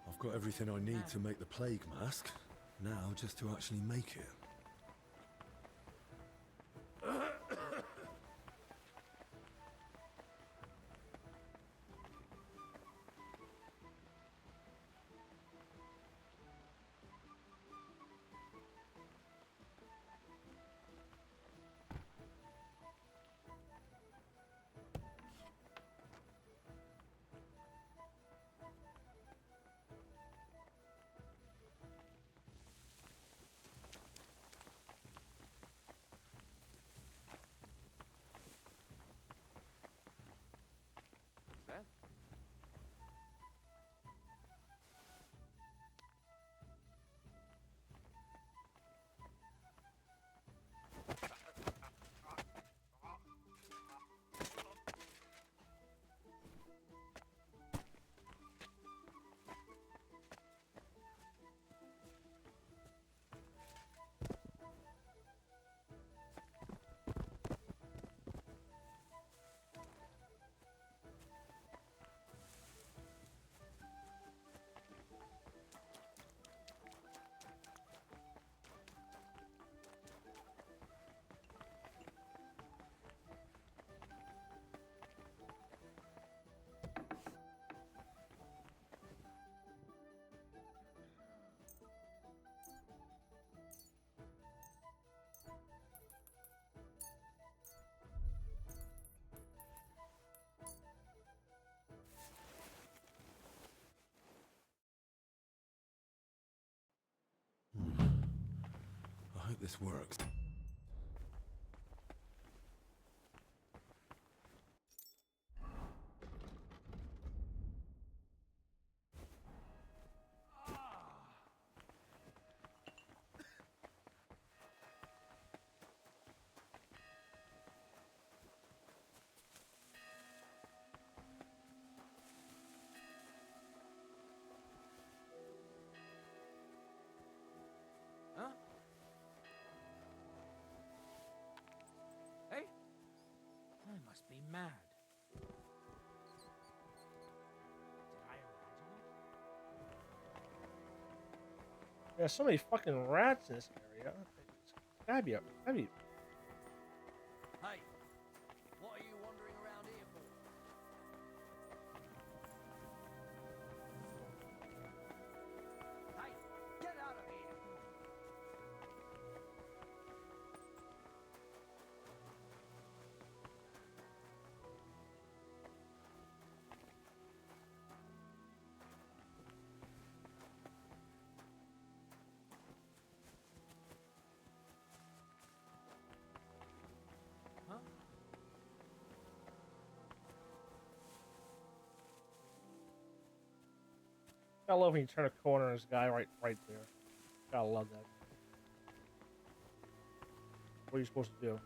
I've got everything I need to make the plague mask. Now, just to actually make it. I hope this works. must be mad. There's so many fucking rats in this area. It's gotta be Hey, what are you wandering around here for? Hey, get out of here! Huh? I love when you turn a corner and there's a guy right there. Gotta love that. What are you supposed to do?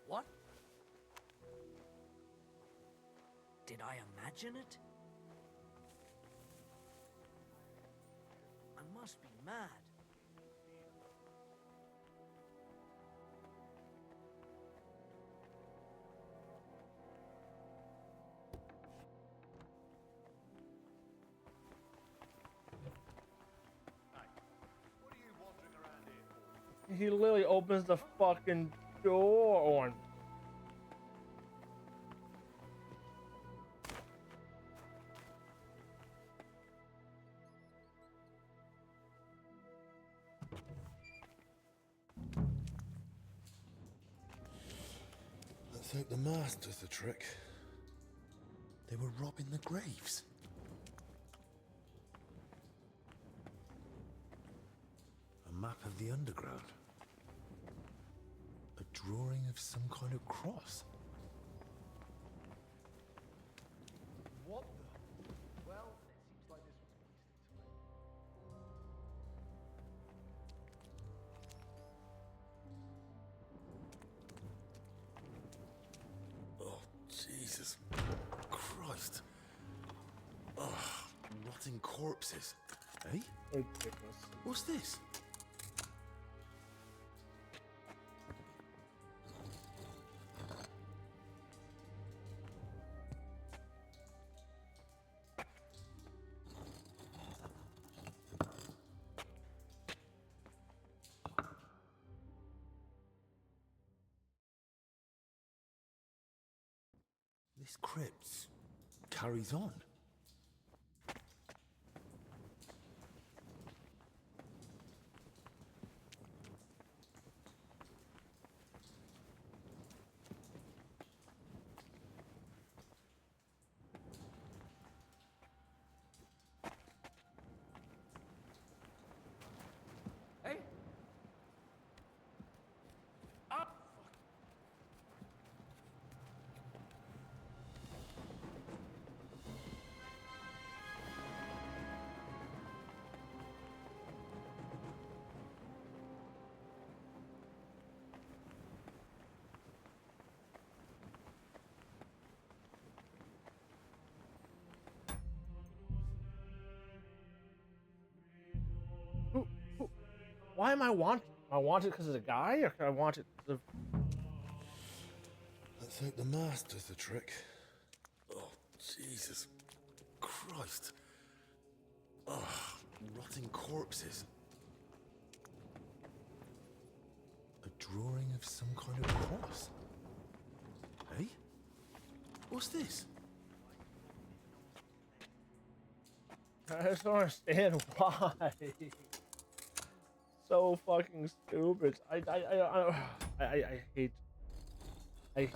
What? Did I imagine it? I must be mad. He literally opens the fucking door on me. Let's hope the mask does the trick. They were robbing the graves. A map of the underground. A drawing of some kind of cross. What the? Well, it seems like this was Oh, Jesus Christ. Oh, rotting corpses. Eh? Ridiculous. What's this? This crypt carries on. Hey! Up! Why am I wanted? Am I wanted because of the guy, or can I want it because of... Let's hope the mask does the trick. Oh, Jesus Christ. Oh, rotting corpses. A drawing of some kind of cross. Hey? What's this? I just don't understand why. So fucking stupid. I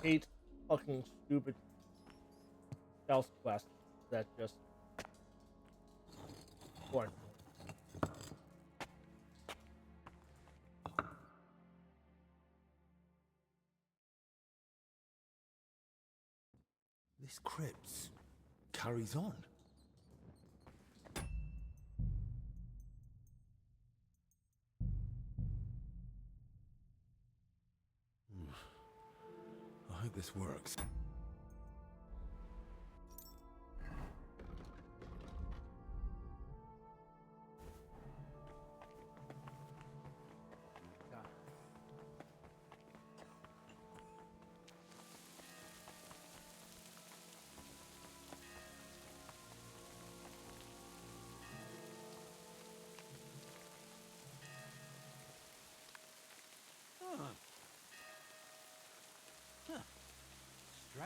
hate fucking stupid stealth quests that just what? This crypt carries on. I hope this works.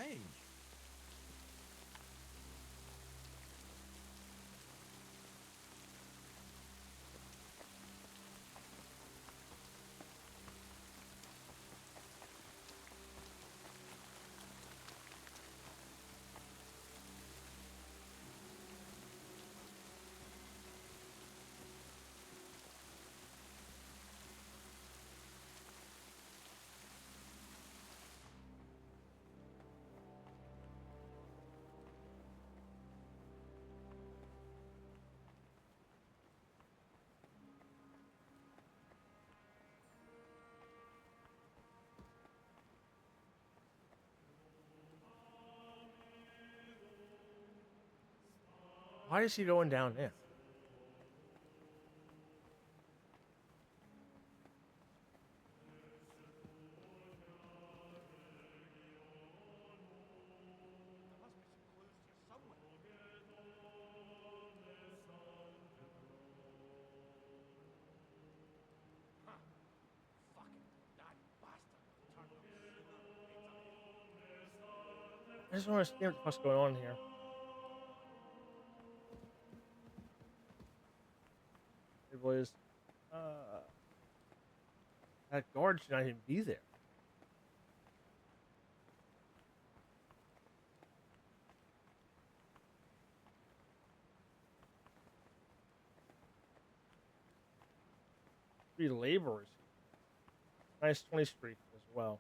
strange. Why is he going down there? I just want to see what the fuck's going on here. It was, that guard should not even be there. Three laborers. Nice 20 streak as well.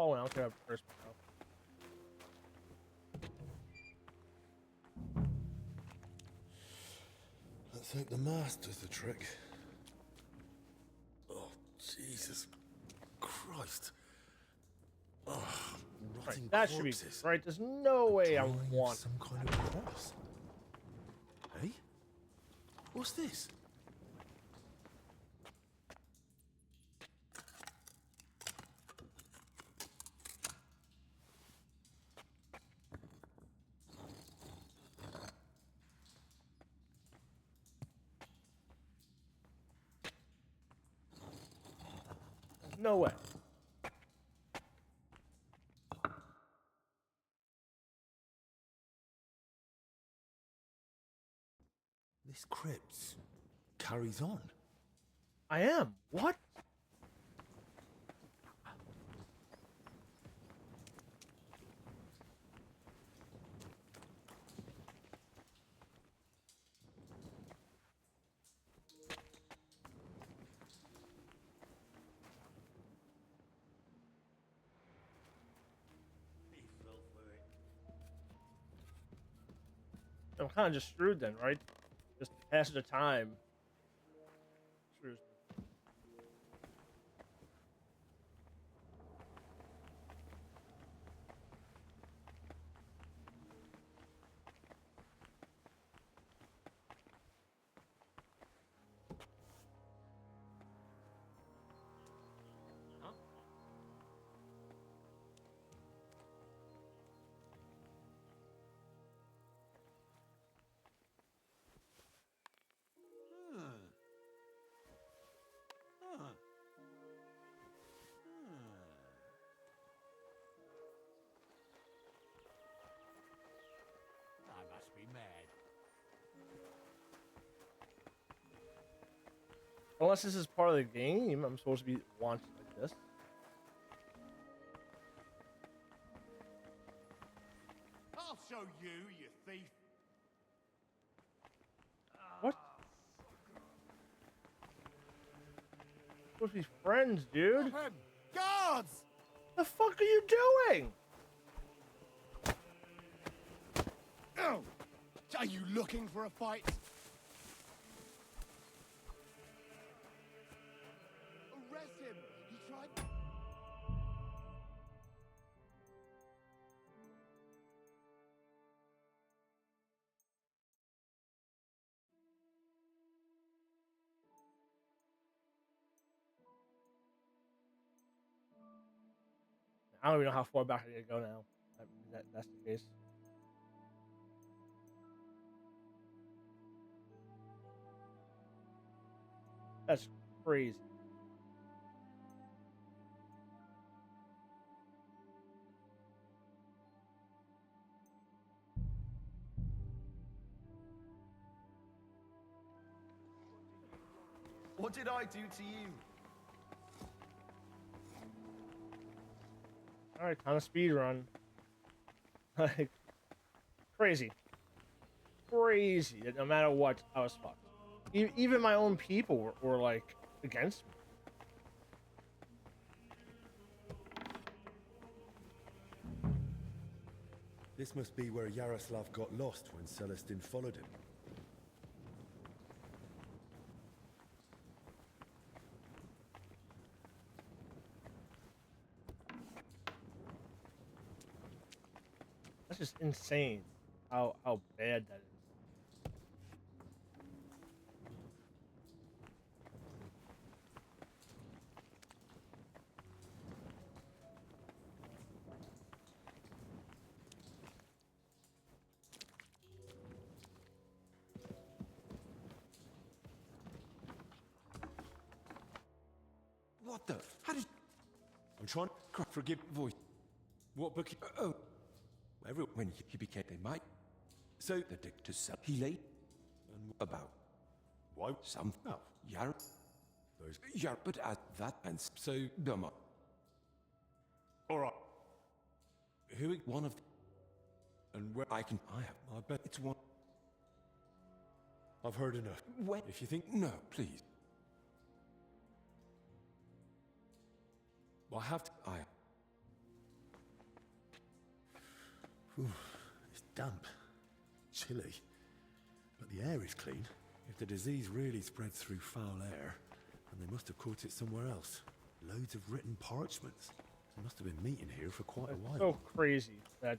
Oh, I don't care about first now. Let's hope the mask does the trick. Oh, Jesus Christ. Oh, rotting Right, that should be corpses. right. There's no way I Drawing want some kind of cross. Hey? What's this? no way. This crypt carries on. I am. What? I'm kind of just screwed then, right? Just the passage of time. Screws me. I must be mad. Unless this is part of the game, I'm supposed to be launched like this. I'll show you, you thief. What? Supposed to be friends, dude. Guards! The fuck are you doing? Oh, are you looking for a fight? Arrest him! He tried. I don't even know how far back I need to go now. That's the case. That's crazy. What did I do to you? All right, time to speed run. Like crazy, crazy. That no matter what, I was fucked. Even my own people were like against me. This must be where Yaroslav got lost when Celestine followed him. That's just insane. How bad that is. What the? How did... I'm trying to forgive voice. what book. Oh. When he became... They might... So the dick to sell. He lay... And about... Why? Some... Oh. Yar... Those... Yar... But at that... And so... Dumb. Alright. Who... One of... And where... I have... I bet It's one... I've heard enough. When... If you think... No, please. I have to... Whew, it's damp, chilly, but the air is clean. If the disease really spreads through foul air, then they must have caught it somewhere else. Loads of written parchments. They must have been meeting here for quite a while. So crazy that.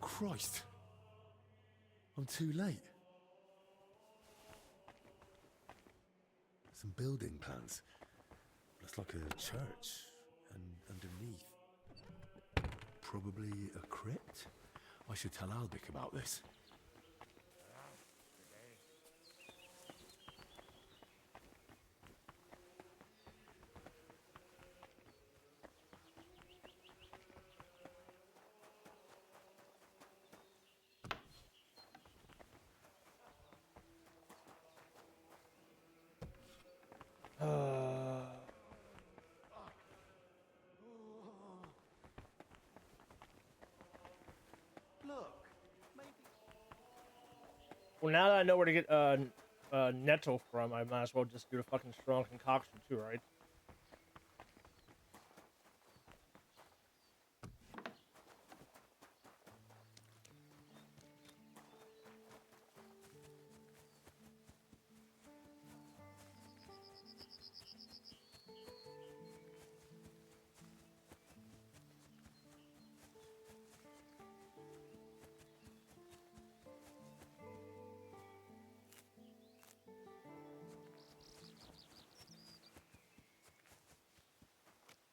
Christ! I'm too late. Some building plans. Looks like a church. And underneath... probably a crypt? I should tell Albic about this. Well, now that I know where to get nettle from, I might as well just do a fucking strong concoction too, right?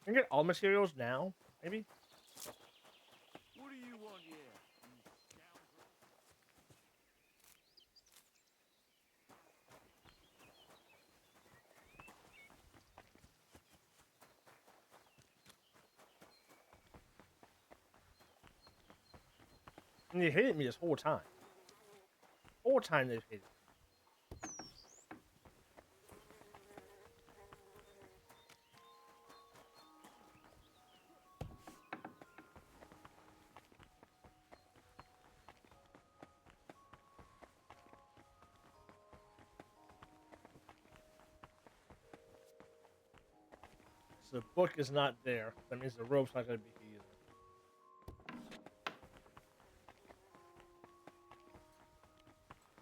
Can I get all materials now? Maybe? What do you want here? And they hated me this whole time. Whole time they've hated me. So the book is not there. That means the rope's not going to be here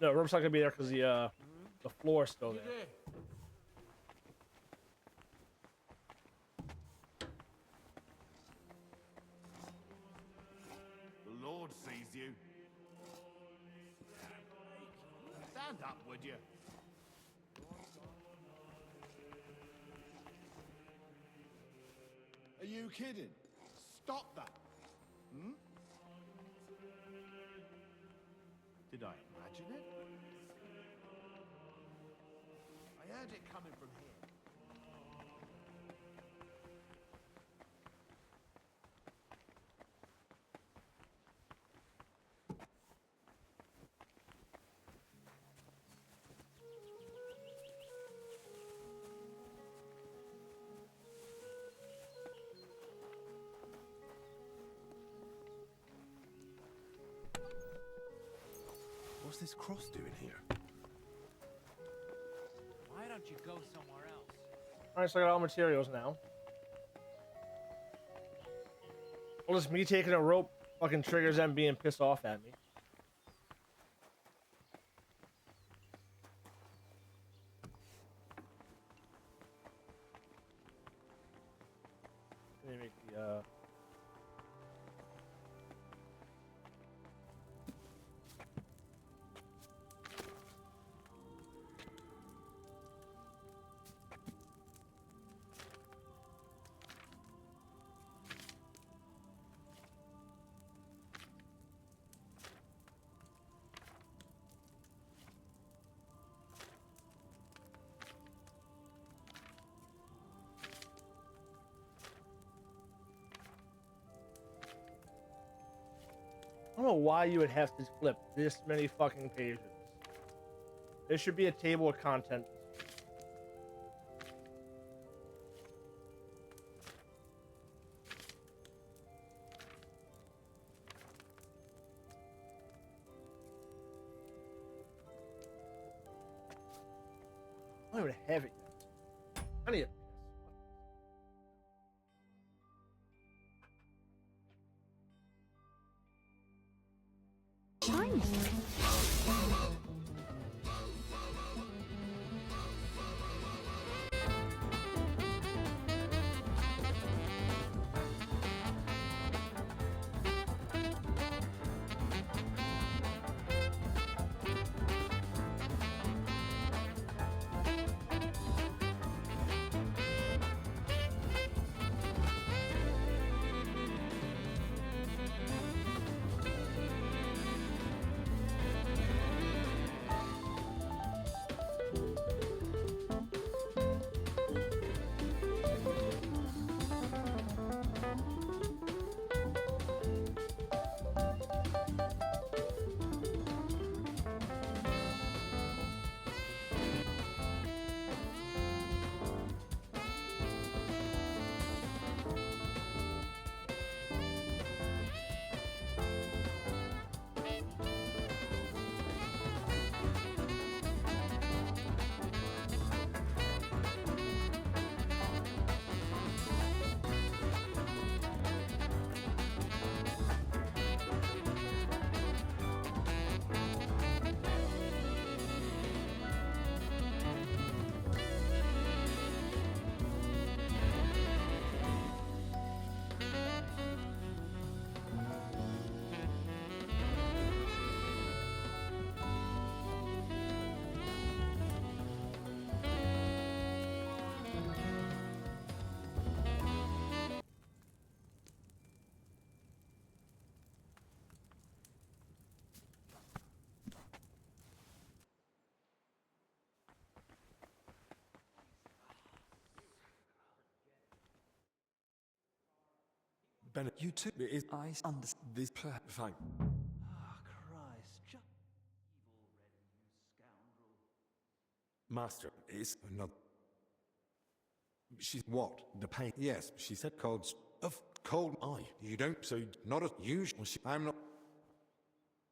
either. No, rope's not going to be there because the floor is still there. Stand up, would you? Are you kidding? Stop that! Hmm? Did I imagine it? I heard it coming from here. What's this cross doing here? Why don't you go somewhere else? Alright, so I got all materials now. Well, it's me taking a rope fucking triggers them being pissed off at me. Let me make the I don't know why you would have to flip this many fucking pages. There should be a table of contents. I don't even have it yet. I need it. China. Bennett, You too. it is I understand this fine. Ah, Christ. Master is not. She's What? the pain. Yes, She said cold. Of cold. I. You don't. So not as usual. I'm not.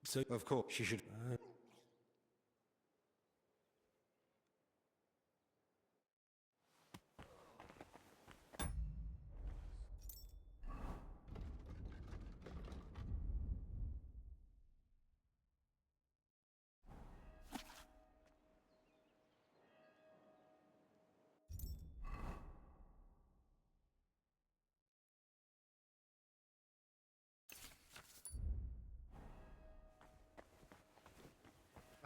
So Of course, she should.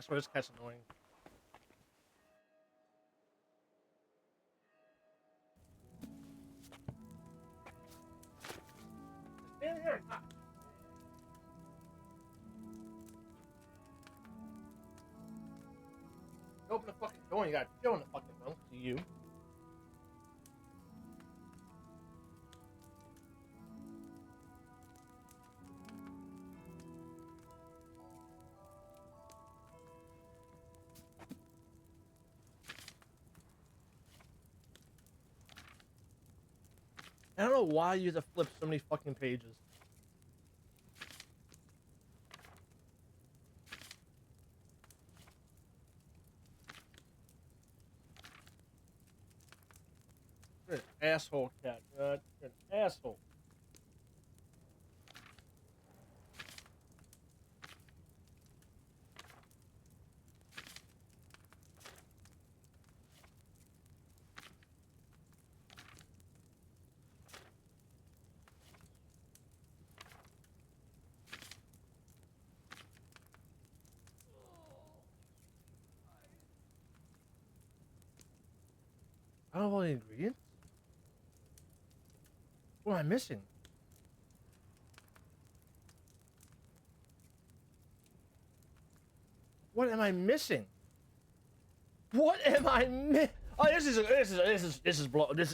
swear this cat's annoying. Stand here. Open the fucking door. You got chill in the fucking room. To you. I don't know why you have to flip so many fucking pages. You're an asshole, cat. You're an asshole. I don't have all the ingredients. What am I missing? What am I missing? What am I missing? Oh, this is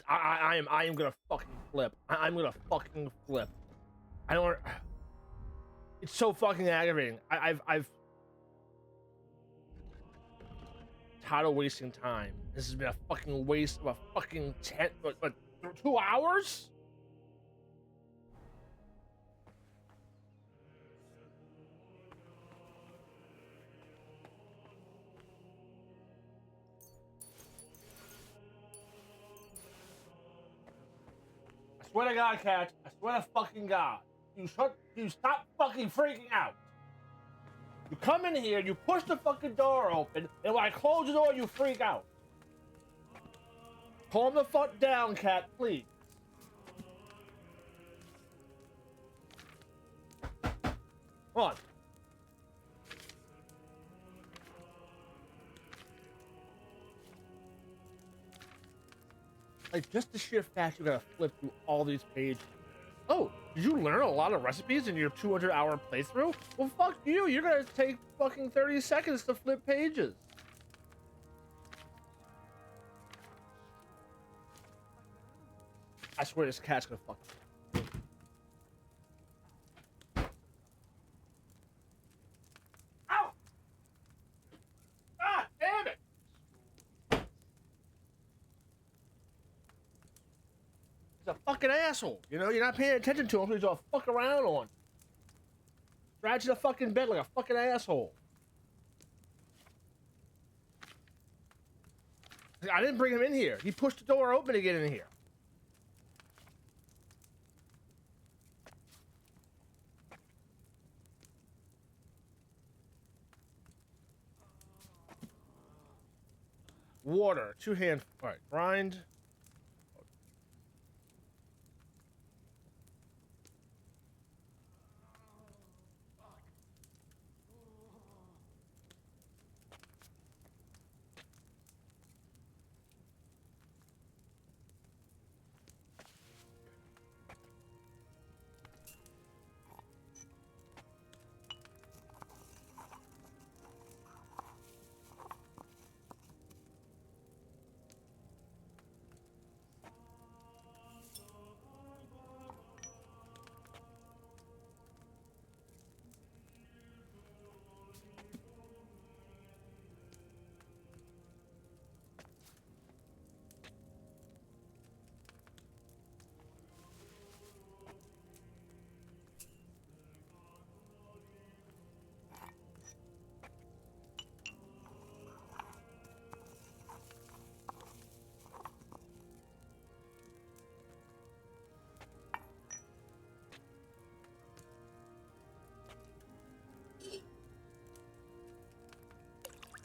I am gonna fucking flip. I'm gonna fucking flip. I don't. It's so fucking aggravating. I've tired of wasting time. This has been a fucking waste of a fucking 2 hours. I swear to God, Cat. I swear to fucking God. You stop fucking freaking out. You come in here, you push the fucking door open, and when I close the door, you freak out. Calm the fuck down, Cat, please. Come on. Like, just the sheer fact you gotta flip through all these pages. Oh, did you learn a lot of recipes in your 200-hour playthrough? Well, fuck you. You're gonna take fucking 30 seconds to flip pages. I swear this cat's gonna fuck you. Ow! Ah, damn it! He's a fucking asshole. You know, you're not paying attention to him, so he's all fuck around on. Drags you to fucking bed like a fucking asshole. I didn't bring him in here. He pushed the door open to get in here. Water, 2 hands. All right, grind.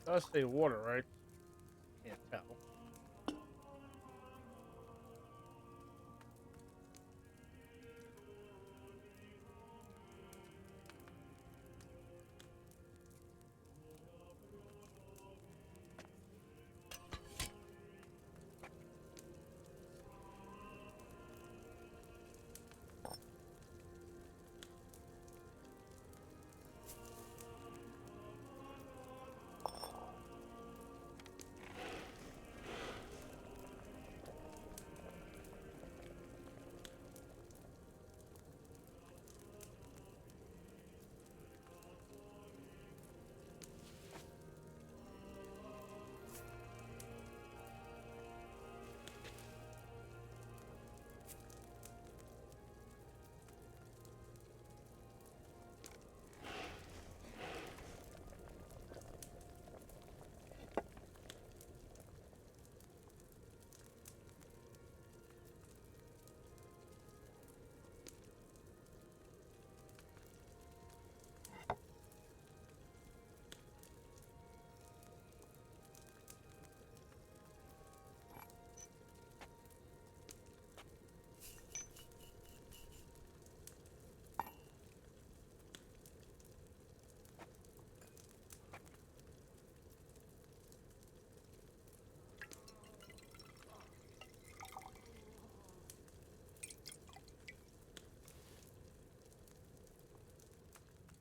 Does say water, right? Can't tell.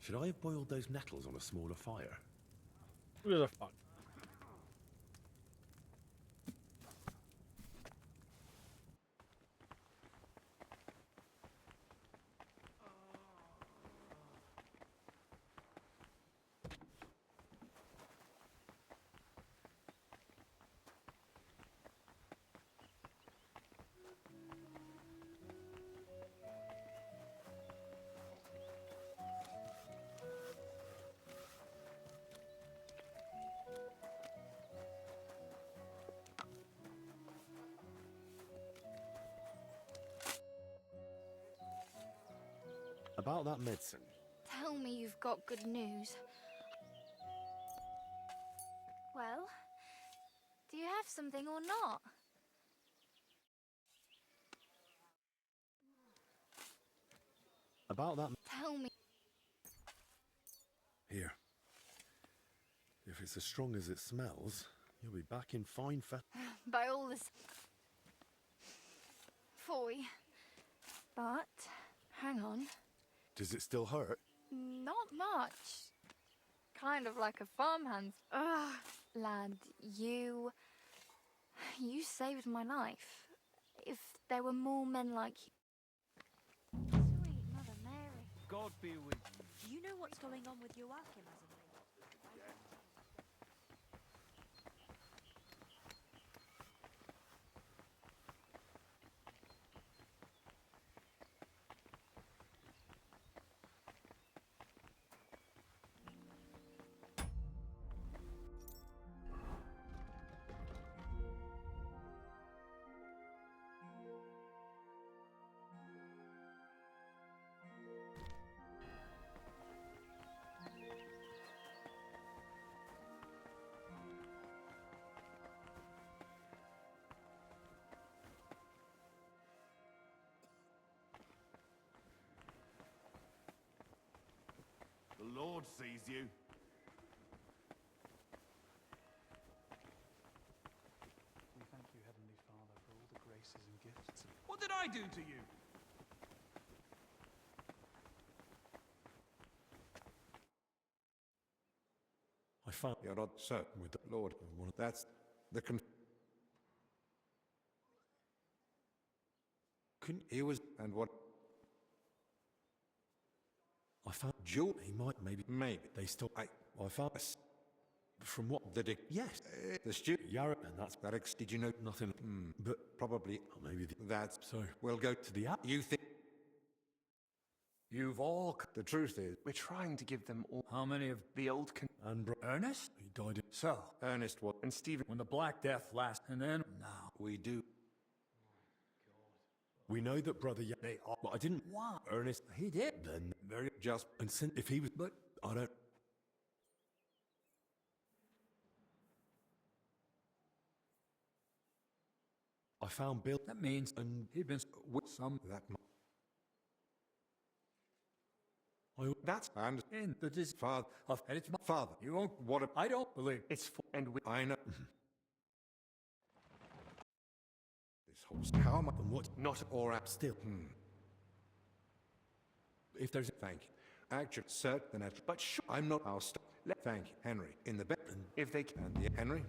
Should I have boiled those nettles on a smaller fire? Who gives a fuck? About that medicine. Tell me you've got good news. Well, do you have something or not? About that. Tell me. Here. If it's as strong as it smells, you'll be back in fine fat. By all this... Foy. But, hang on. Does it still hurt? Not much. Kind of like a farmhand. Ugh. Lad, you saved my life. If there were more men like you... Sweet Mother Mary. God be with you. Do you know what's going on with Joachim as of late? The Lord sees you. We thank you, Heavenly Father, for all the graces and gifts. What did I do to you? I found You're not certain with the Lord. That's the he was, and what? I found Jewel. He might maybe they still. I found from what the yes the student Yarrow, and that's that. Did you know nothing? But probably maybe that's so. We'll go to the app. You think You've all... the truth is We're trying to give them all How many of... the old And Ernest? he died. So, Ernest what? and Stephen. when the Black Death last, and then... Now. We do. We know that brother. They all... But I didn't. What? Ernest. He did. Then Very... Just and since if he was, but I don't. I found Bill. That means... And he'd been with some... that. That's And In the disease father of... And it's my... father. You won't... What a I don't believe... it's for, and we. I know. This whole how am I? And what? Not Or app Still, if there's Thank you. Actually, certain that. But sure, I'm not. I'll stop. Thank you, Henry. In the bed. if they can. And the Henry.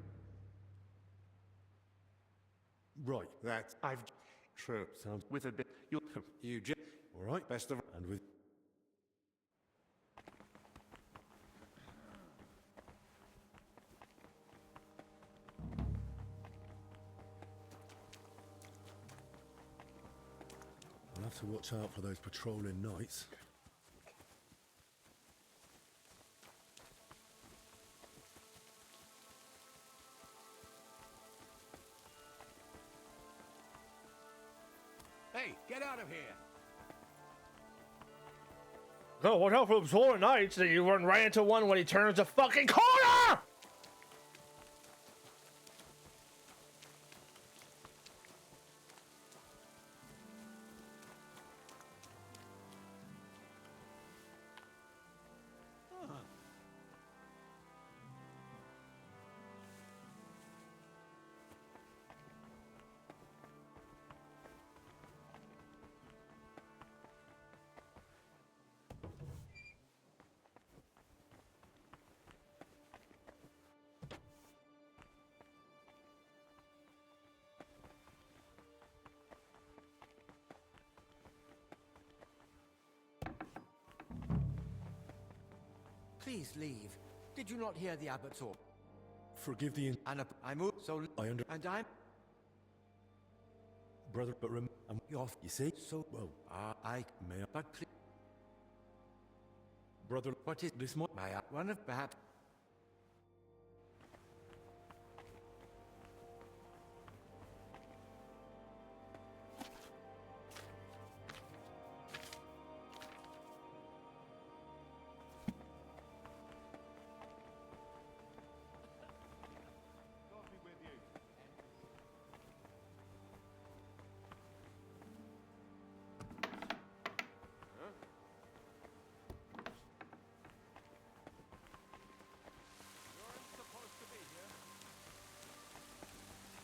right. That's I've true. Sounds with a bit. You'll. You just all right. best of. And with I'll have to watch out for those patrolling knights. Hey, get out of here! No, watch out for the Solar Knights that you run right into one when he turns the fucking corner! Please leave. Did you not hear the abbot's order? Forgive the... And I'm so... I under... And I'm... Brother, but You're off, you see? so... Well, I... may I... But please... Brother, What is this more? my... One of perhaps...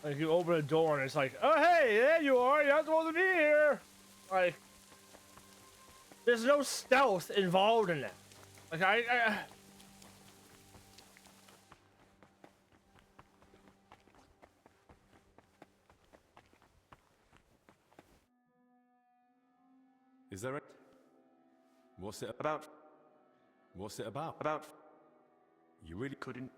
Like you open a door and it's like, oh hey, there you are. You're not supposed to be here. Like, there's no stealth involved in that. Like I Is there it? What's it About... What's it about? About... You really couldn't...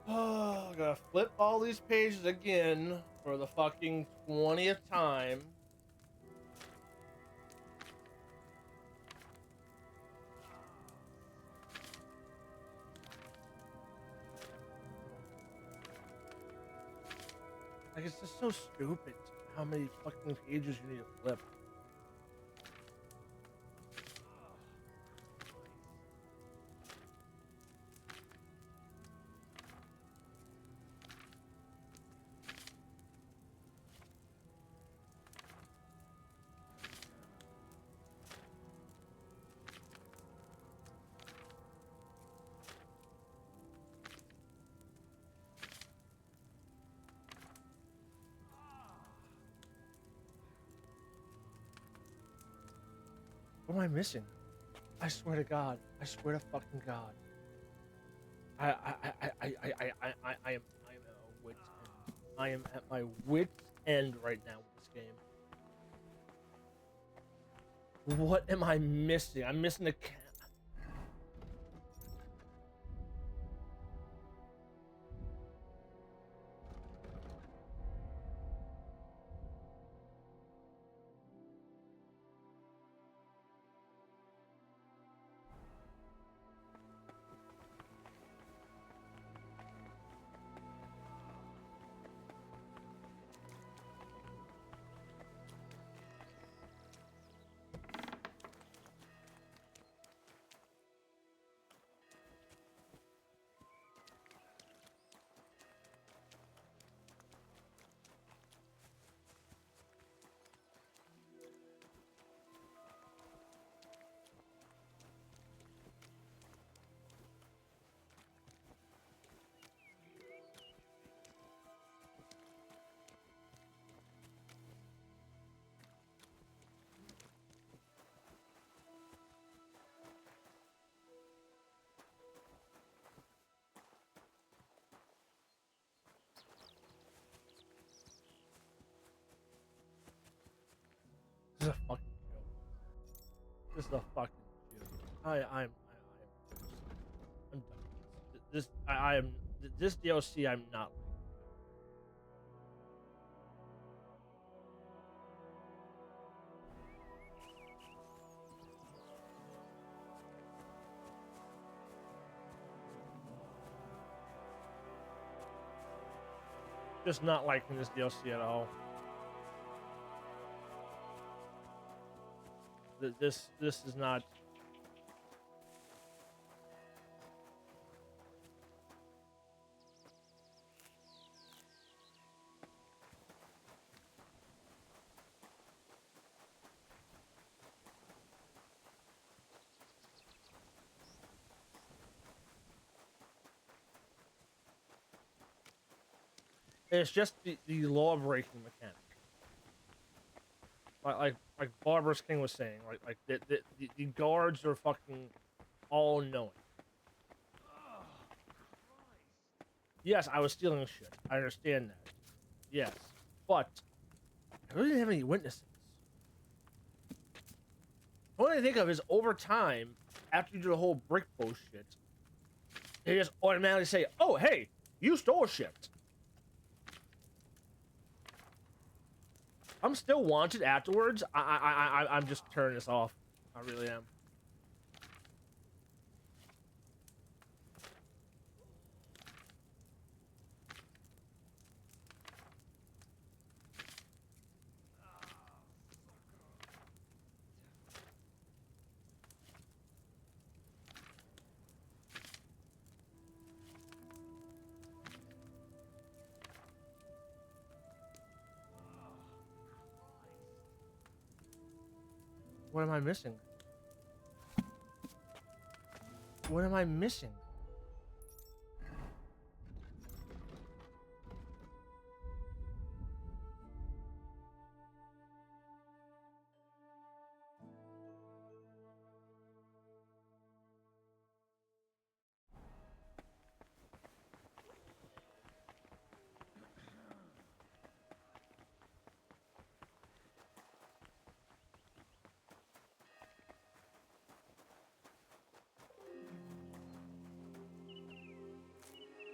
Oh, I gotta flip all these pages again for the fucking 20th time. Like, it's just so stupid how many fucking pages you need to flip. What am I missing? I swear to God. I swear to fucking God. I am at a wit's end. I am at my wit's end right now with this game. What am I missing? I'm missing a cat. This is a fucking joke. This is a fucking joke. I'm done. This DLC I'm not liking. Just not liking this DLC at all. This is not. It's just the law breaking mechanic. Like Barbarous King was saying, like the guards are fucking all knowing. Yes, I was stealing shit. I understand that. Yes. But I really didn't have any witnesses. What I think of is over time, after you do the whole brick bullshit, they just automatically say, oh, hey, you stole shit. I'm still wanted afterwards. I'm just turning this off. I really am. What am I missing? What am I missing?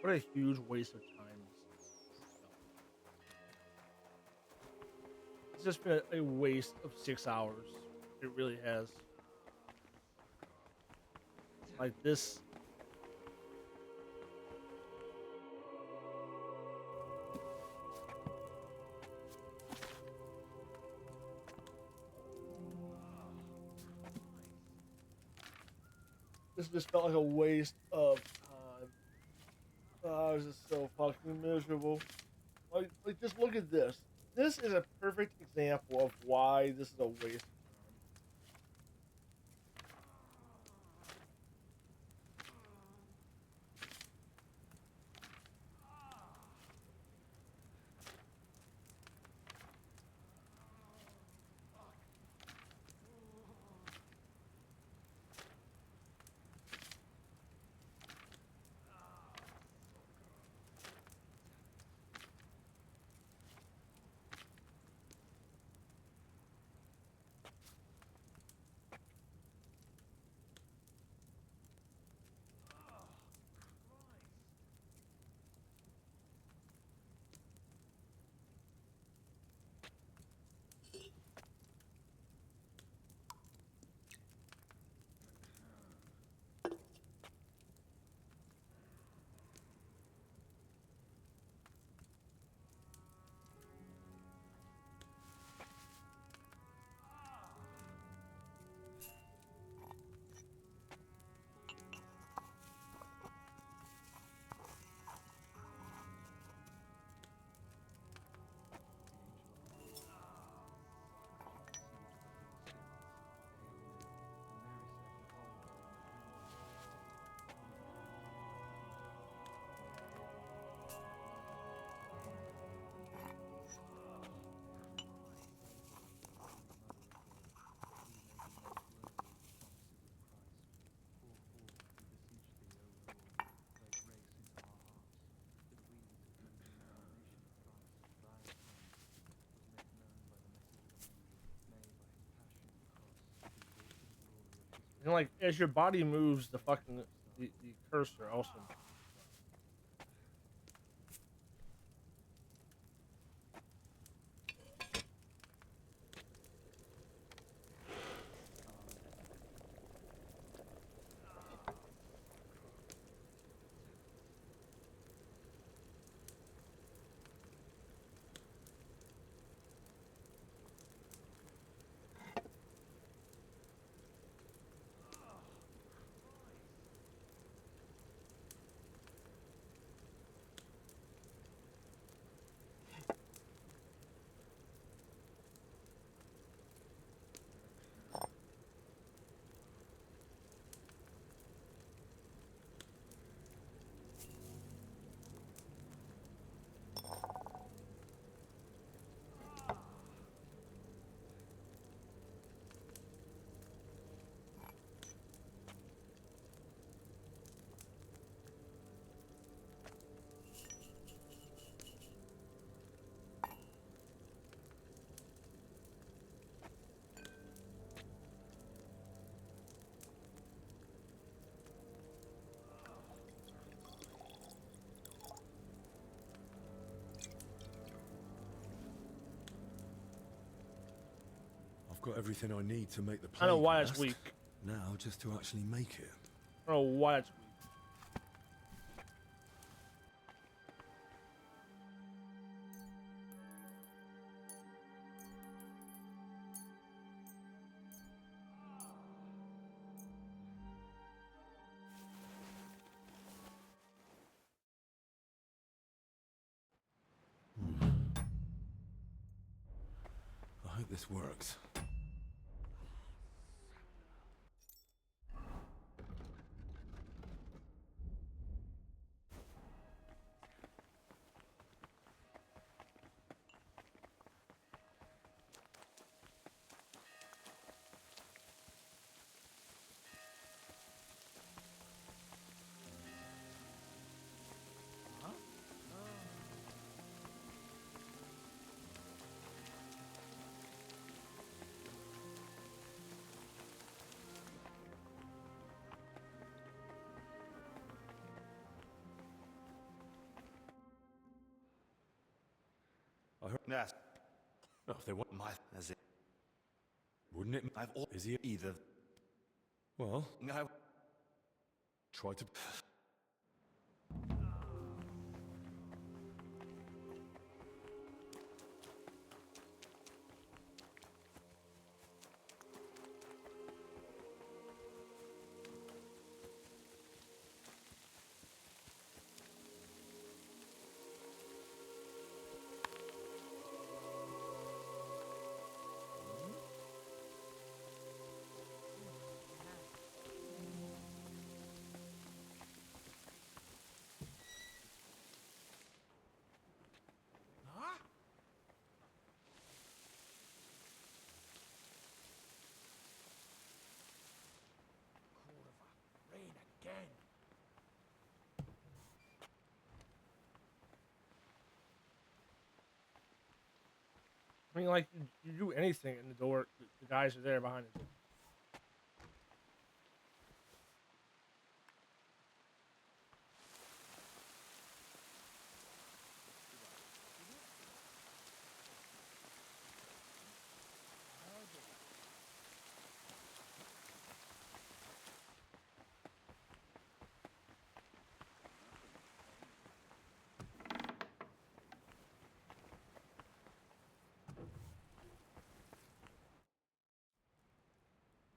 What a huge waste of time. It's just been a waste of 6 hours. It really has. Like this. This just felt like a waste of time. Oh, this is so fucking miserable. Like, just look at this. This is a perfect example of why this is a waste. And like as your body moves, the fucking the cursor also. I've got everything I need to make the I don't know plague why that's last. weak. Now, just to actually make it. I don't know why that's weak. I hope this works. I heard. Yes. Oh, if they want My as it. wouldn't it? I've all Is he either. Well, I try to. Rain again. I mean, like, you do anything and the door, the guys are there behind it.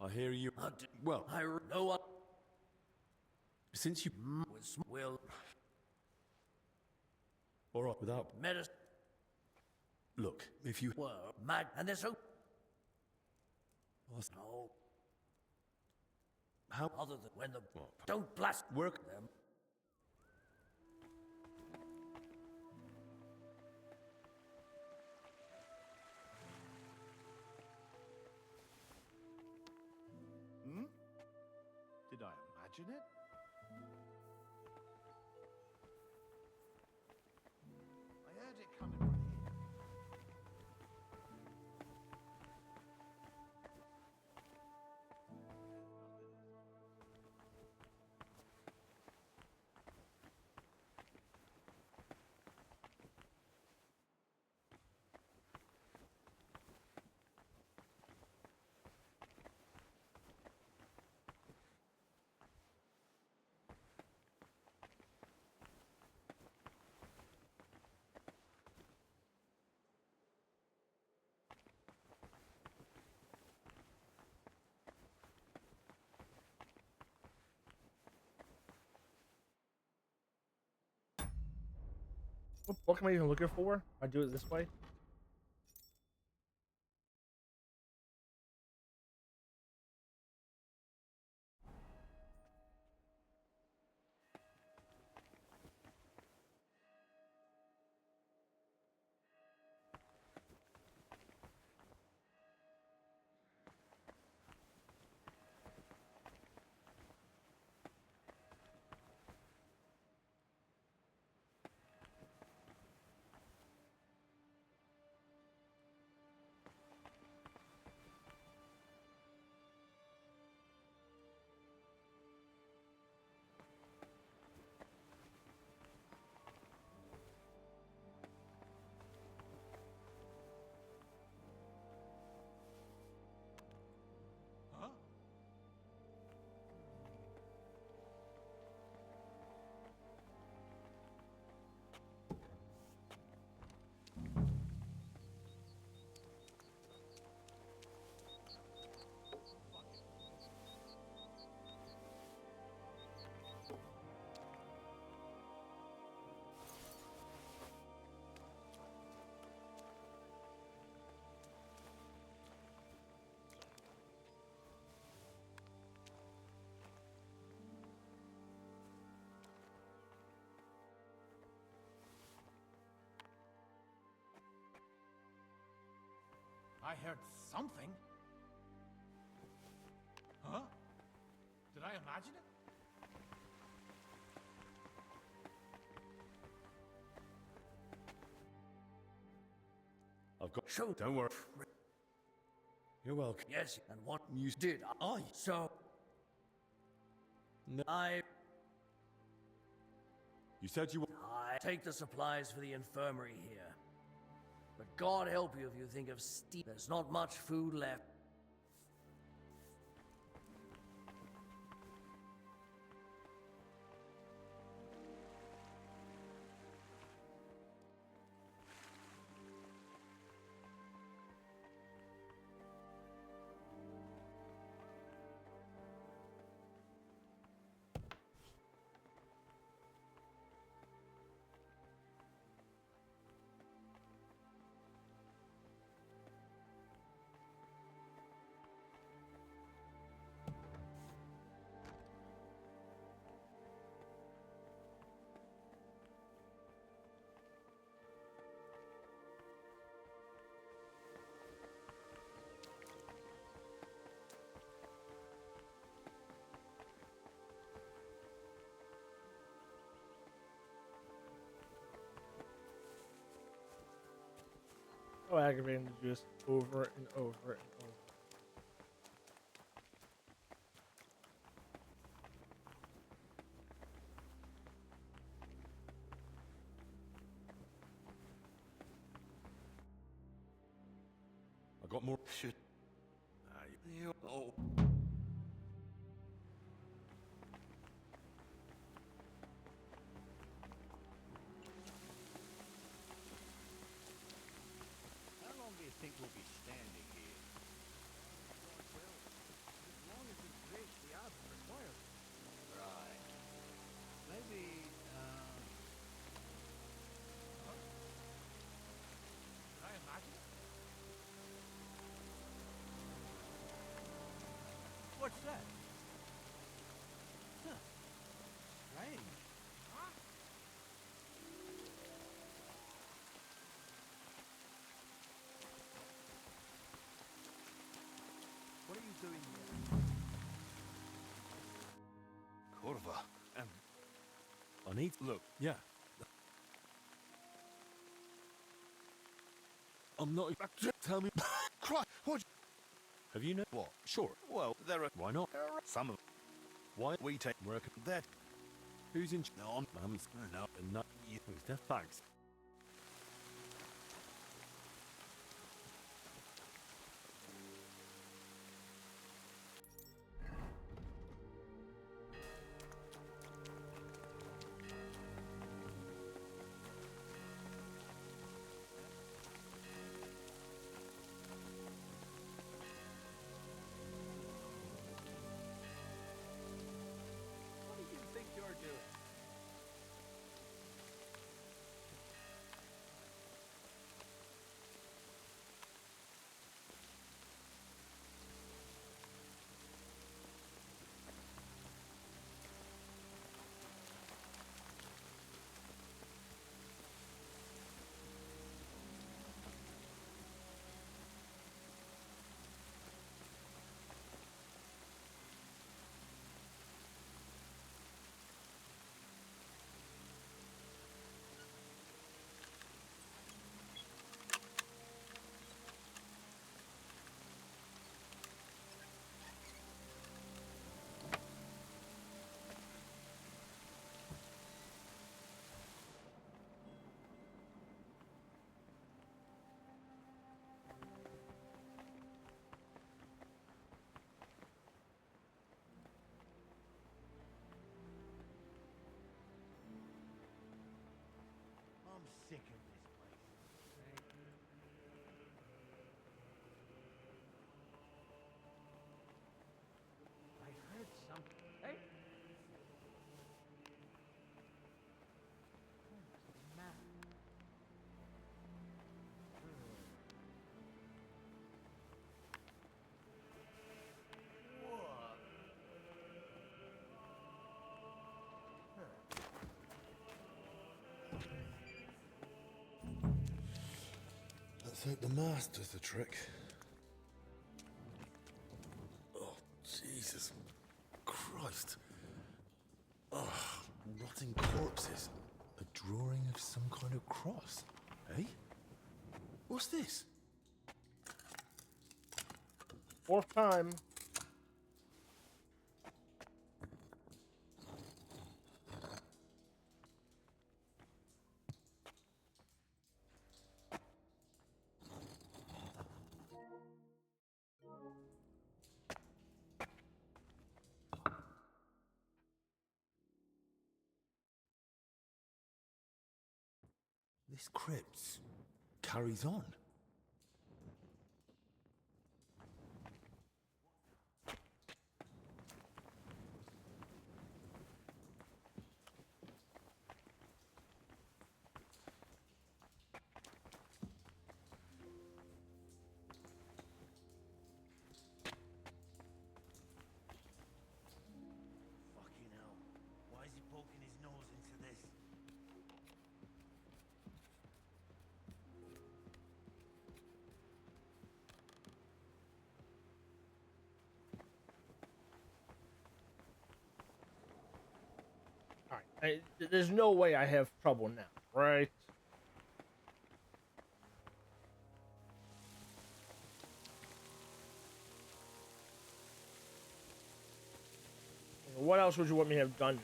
I hear you. Well, I know what since you. will All right, without. medicine Look, if you. were mad and there's so What's- no How? other than when the don't blast Work. them. Hmm? Did I imagine it? I heard it coming from here. What am I even looking for? If I do it this way? I heard something. Huh? Did I imagine it? I've got... Shoot. Don't worry. You're welcome. Yes, and what you did, I. So. No. You said you... I take the supplies for the infirmary here. But God help you if you think of steam. There's not much food left. So aggravating to do this over and over and over. I got more... Shit. Oh. How long do you think we'll be standing here? Well, as long as we break the odds required. Right. Maybe, Huh? Did I imagine it? what's that? Huh. Strange. Huh? What are you doing here? Corva. I need... Look. Yeah. I'm not... Tell me... Christ, what? Have you know... What? Sure. Well, there are... Why not? Some of... Why? We take work that. Who's in... No, I'm... Mum's... No. And not... Who's the thanks? What do you think you're doing? I'm sick of this place. I heard something. Hey! What's the matter? What? Let's hope the master's the trick. dust. Ugh, rotting corpses. A drawing of some kind of cross. Eh? What's this? Fourth time. This crypt carries on. Fucking hell. Why is he poking his nose into this? Alright, there's no way I have trouble now, right? What else would you want me to have done?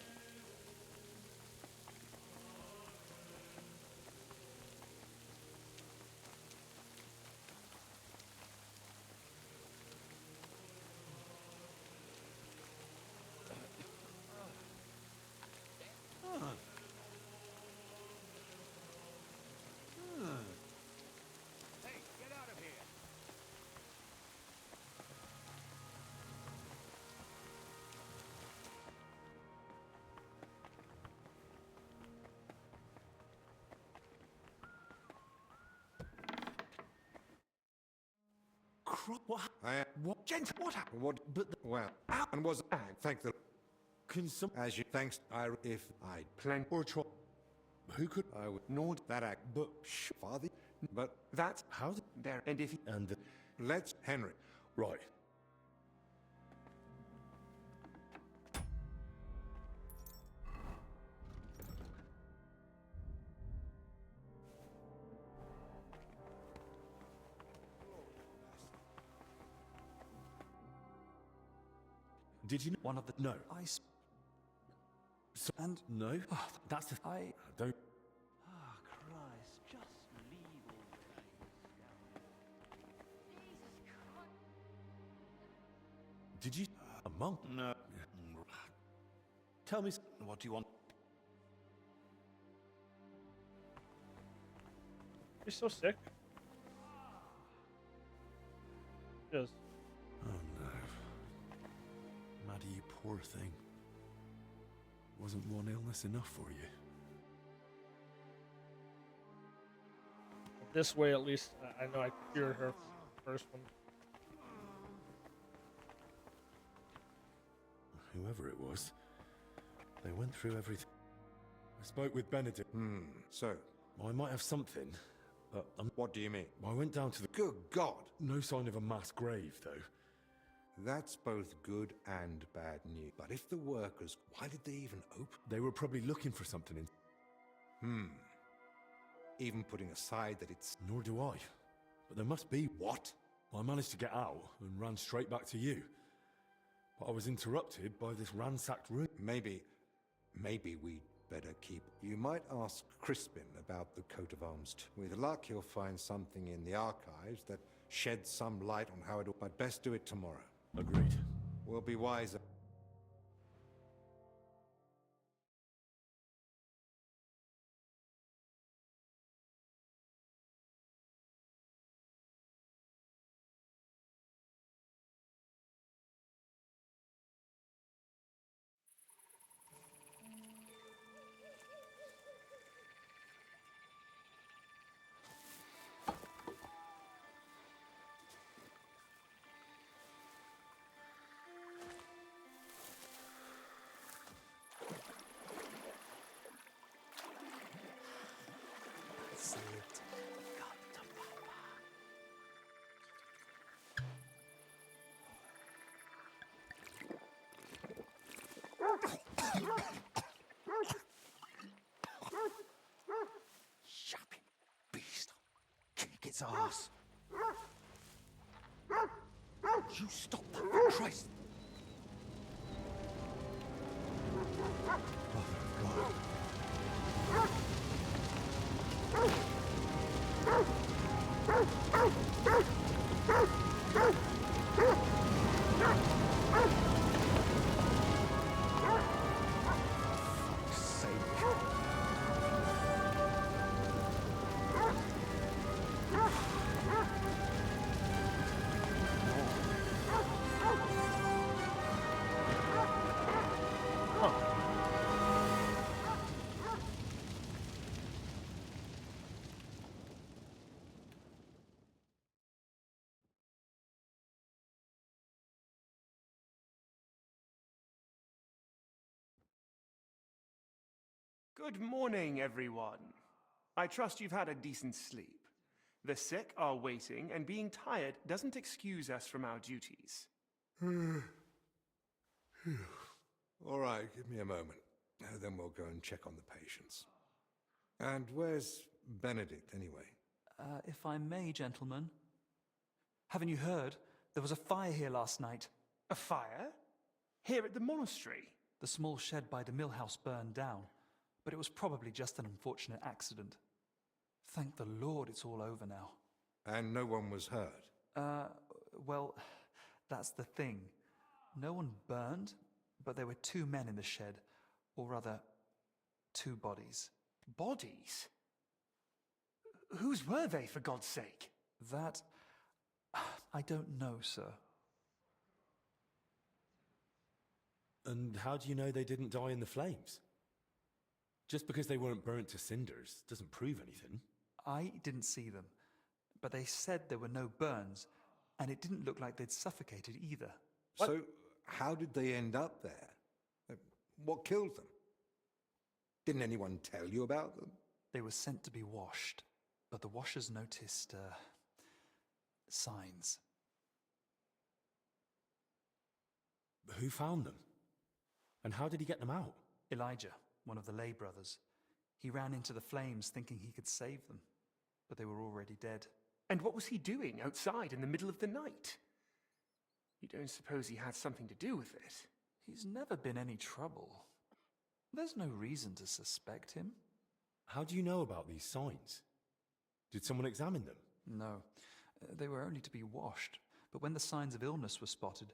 Hey, get out of here! What? What? Gent, what happened? What? But, well, and was thank the. Can some. As you. Thanks, if I plan or try. Who could. I would. Nord that act. But, father. But, that's. How there. And if. And the. Let's. Henry. Right. Did you know one of the... No. And... No? That's the... I don't... Ah, Christ, just leave already. Did you... A monk? No. Tell me... What do you want? You're so sick. Yes. Oh no. Maddie, you poor thing. Wasn't one illness enough for you? This way, at least, I know I cured her from the first one. Whoever it was, they went through everything. I spoke with Benedict. So? I might have something, but what do you mean? I went down to the... Good God! No sign of a mass grave, though. That's both good and bad news. But if the workers... Why did they even open? They were probably looking for something in... Even putting aside that it's... Nor do I. But there must be... What? I managed to get out and ran straight back to you. But I was interrupted by this ransacked room. Maybe we'd better keep... You might ask Crispin about the coat of arms too. With luck, he'll find something in the archives that sheds some light on how it... But best do it tomorrow. Agreed. We'll be wiser. its arse. You stop that, for Christ! Fuck's sake. Good morning, everyone. I trust you've had a decent sleep. The sick are waiting, and being tired doesn't excuse us from our duties. All right, give me a moment. Then we'll go and check on the patients. And where's Benedict, anyway? If I may, gentlemen. Haven't you heard? There was a fire here last night. A fire? Here at the monastery? The small shed by the mill house burned down, but it was probably just an unfortunate accident. Thank the Lord it's all over now. And no one was hurt? Well, that's the thing. No one burned, but there were 2 men in the shed. Or rather, 2 bodies. Bodies? Whose were they, for God's sake? That... I don't know, sir. And how do you know they didn't die in the flames? Just because they weren't burnt to cinders doesn't prove anything. I didn't see them, but they said there were no burns, and it didn't look like they'd suffocated either. So, how did they end up there? What killed them? Didn't anyone tell you about them? They were sent to be washed, but the washers noticed, signs. Who found them? And how did he get them out? Elijah, one of the lay brothers. He ran into the flames thinking he could save them, but they were already dead. And what was he doing outside in the middle of the night? You don't suppose he had something to do with it? He's never been any trouble. There's no reason to suspect him. How do you know about these signs? Did someone examine them? No, they were only to be washed, but when the signs of illness were spotted,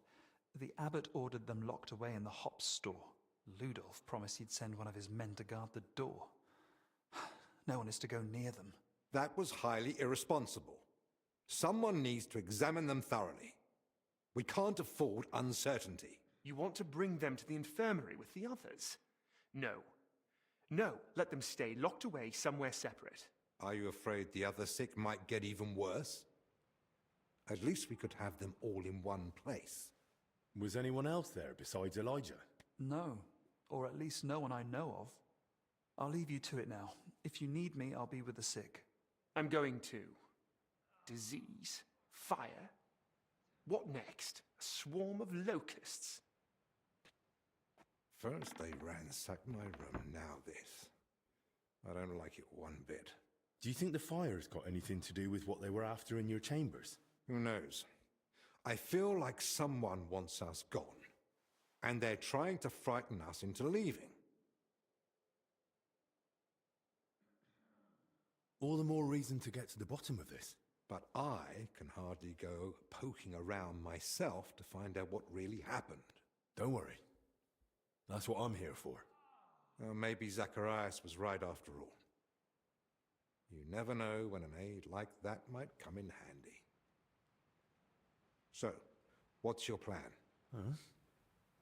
the abbot ordered them locked away in the hops store. Ludolf promised he'd send one of his men to guard the door. No one is to go near them. That was highly irresponsible. Someone needs to examine them thoroughly. We can't afford uncertainty. You want to bring them to the infirmary with the others? No. No, let them stay locked away somewhere separate. Are you afraid the other sick might get even worse? At least we could have them all in one place. Was anyone else there besides Elijah? No, or at least no one I know of. I'll leave you to it now. If you need me, I'll be with the sick. I'm going to. Disease? Fire? What next? A swarm of locusts? First they ransacked my room, now this. I don't like it one bit. Do you think the fire's got anything to do with what they were after in your chambers? Who knows? I feel like someone wants us gone, and they're trying to frighten us into leaving. All the more reason to get to the bottom of this. But I can hardly go poking around myself to find out what really happened. Don't worry. That's what I'm here for. Maybe Zacharias was right after all. You never know when an aid like that might come in handy. So, what's your plan?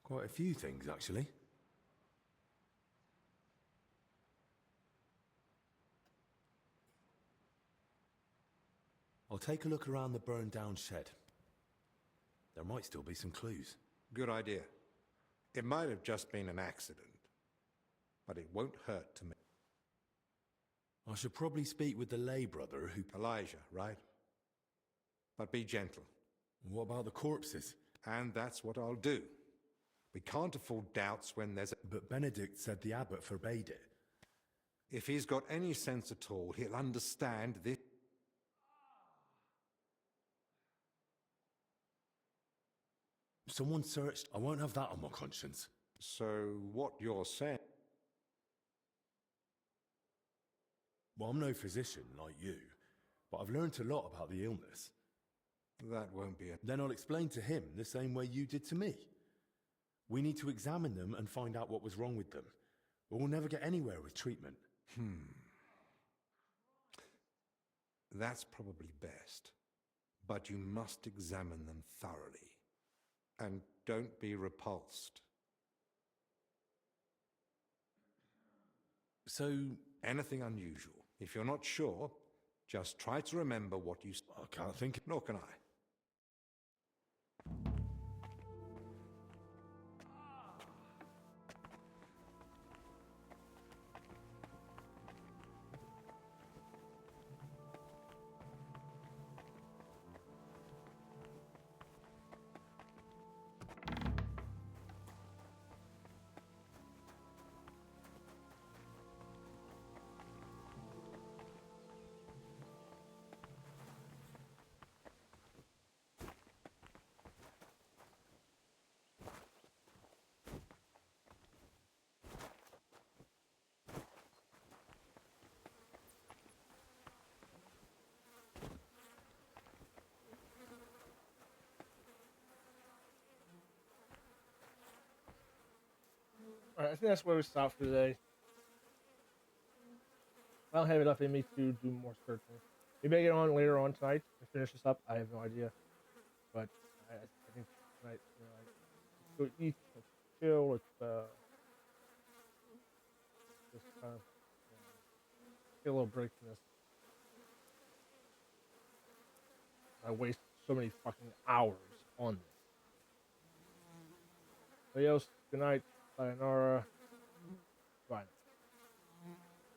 Quite a few things, actually. I'll take a look around the burned-down shed. There might still be some clues. Good idea. It might have just been an accident, but it won't hurt to me. I should probably speak with the lay brother who... Elijah, right? But be gentle. What about the corpses? And that's what I'll do. We can't afford doubts when there's a... But Benedict said the abbot forbade it. If he's got any sense at all, he'll understand this. someone searched. I won't have that on my conscience. So what you're saying... Well, I'm no physician like you, but I've learned a lot about the illness. That won't be it. Then I'll explain to him the same way you did to me. We need to examine them and find out what was wrong with them, or we'll never get anywhere with treatment. That's probably best. But you must examine them thoroughly. And don't be repulsed. So... Anything unusual. If you're not sure, just try to remember what you... I can't think... Nor can I. Alright, I think that's where we stop for today. I don't have enough in me to do more searching. Maybe I get on later on tonight and finish this up. I have no idea. But I think tonight, you know, let's go eat, let's chill, let's just kind of get a little break from this. I waste so many fucking hours on this. Adios, good night, sayonara.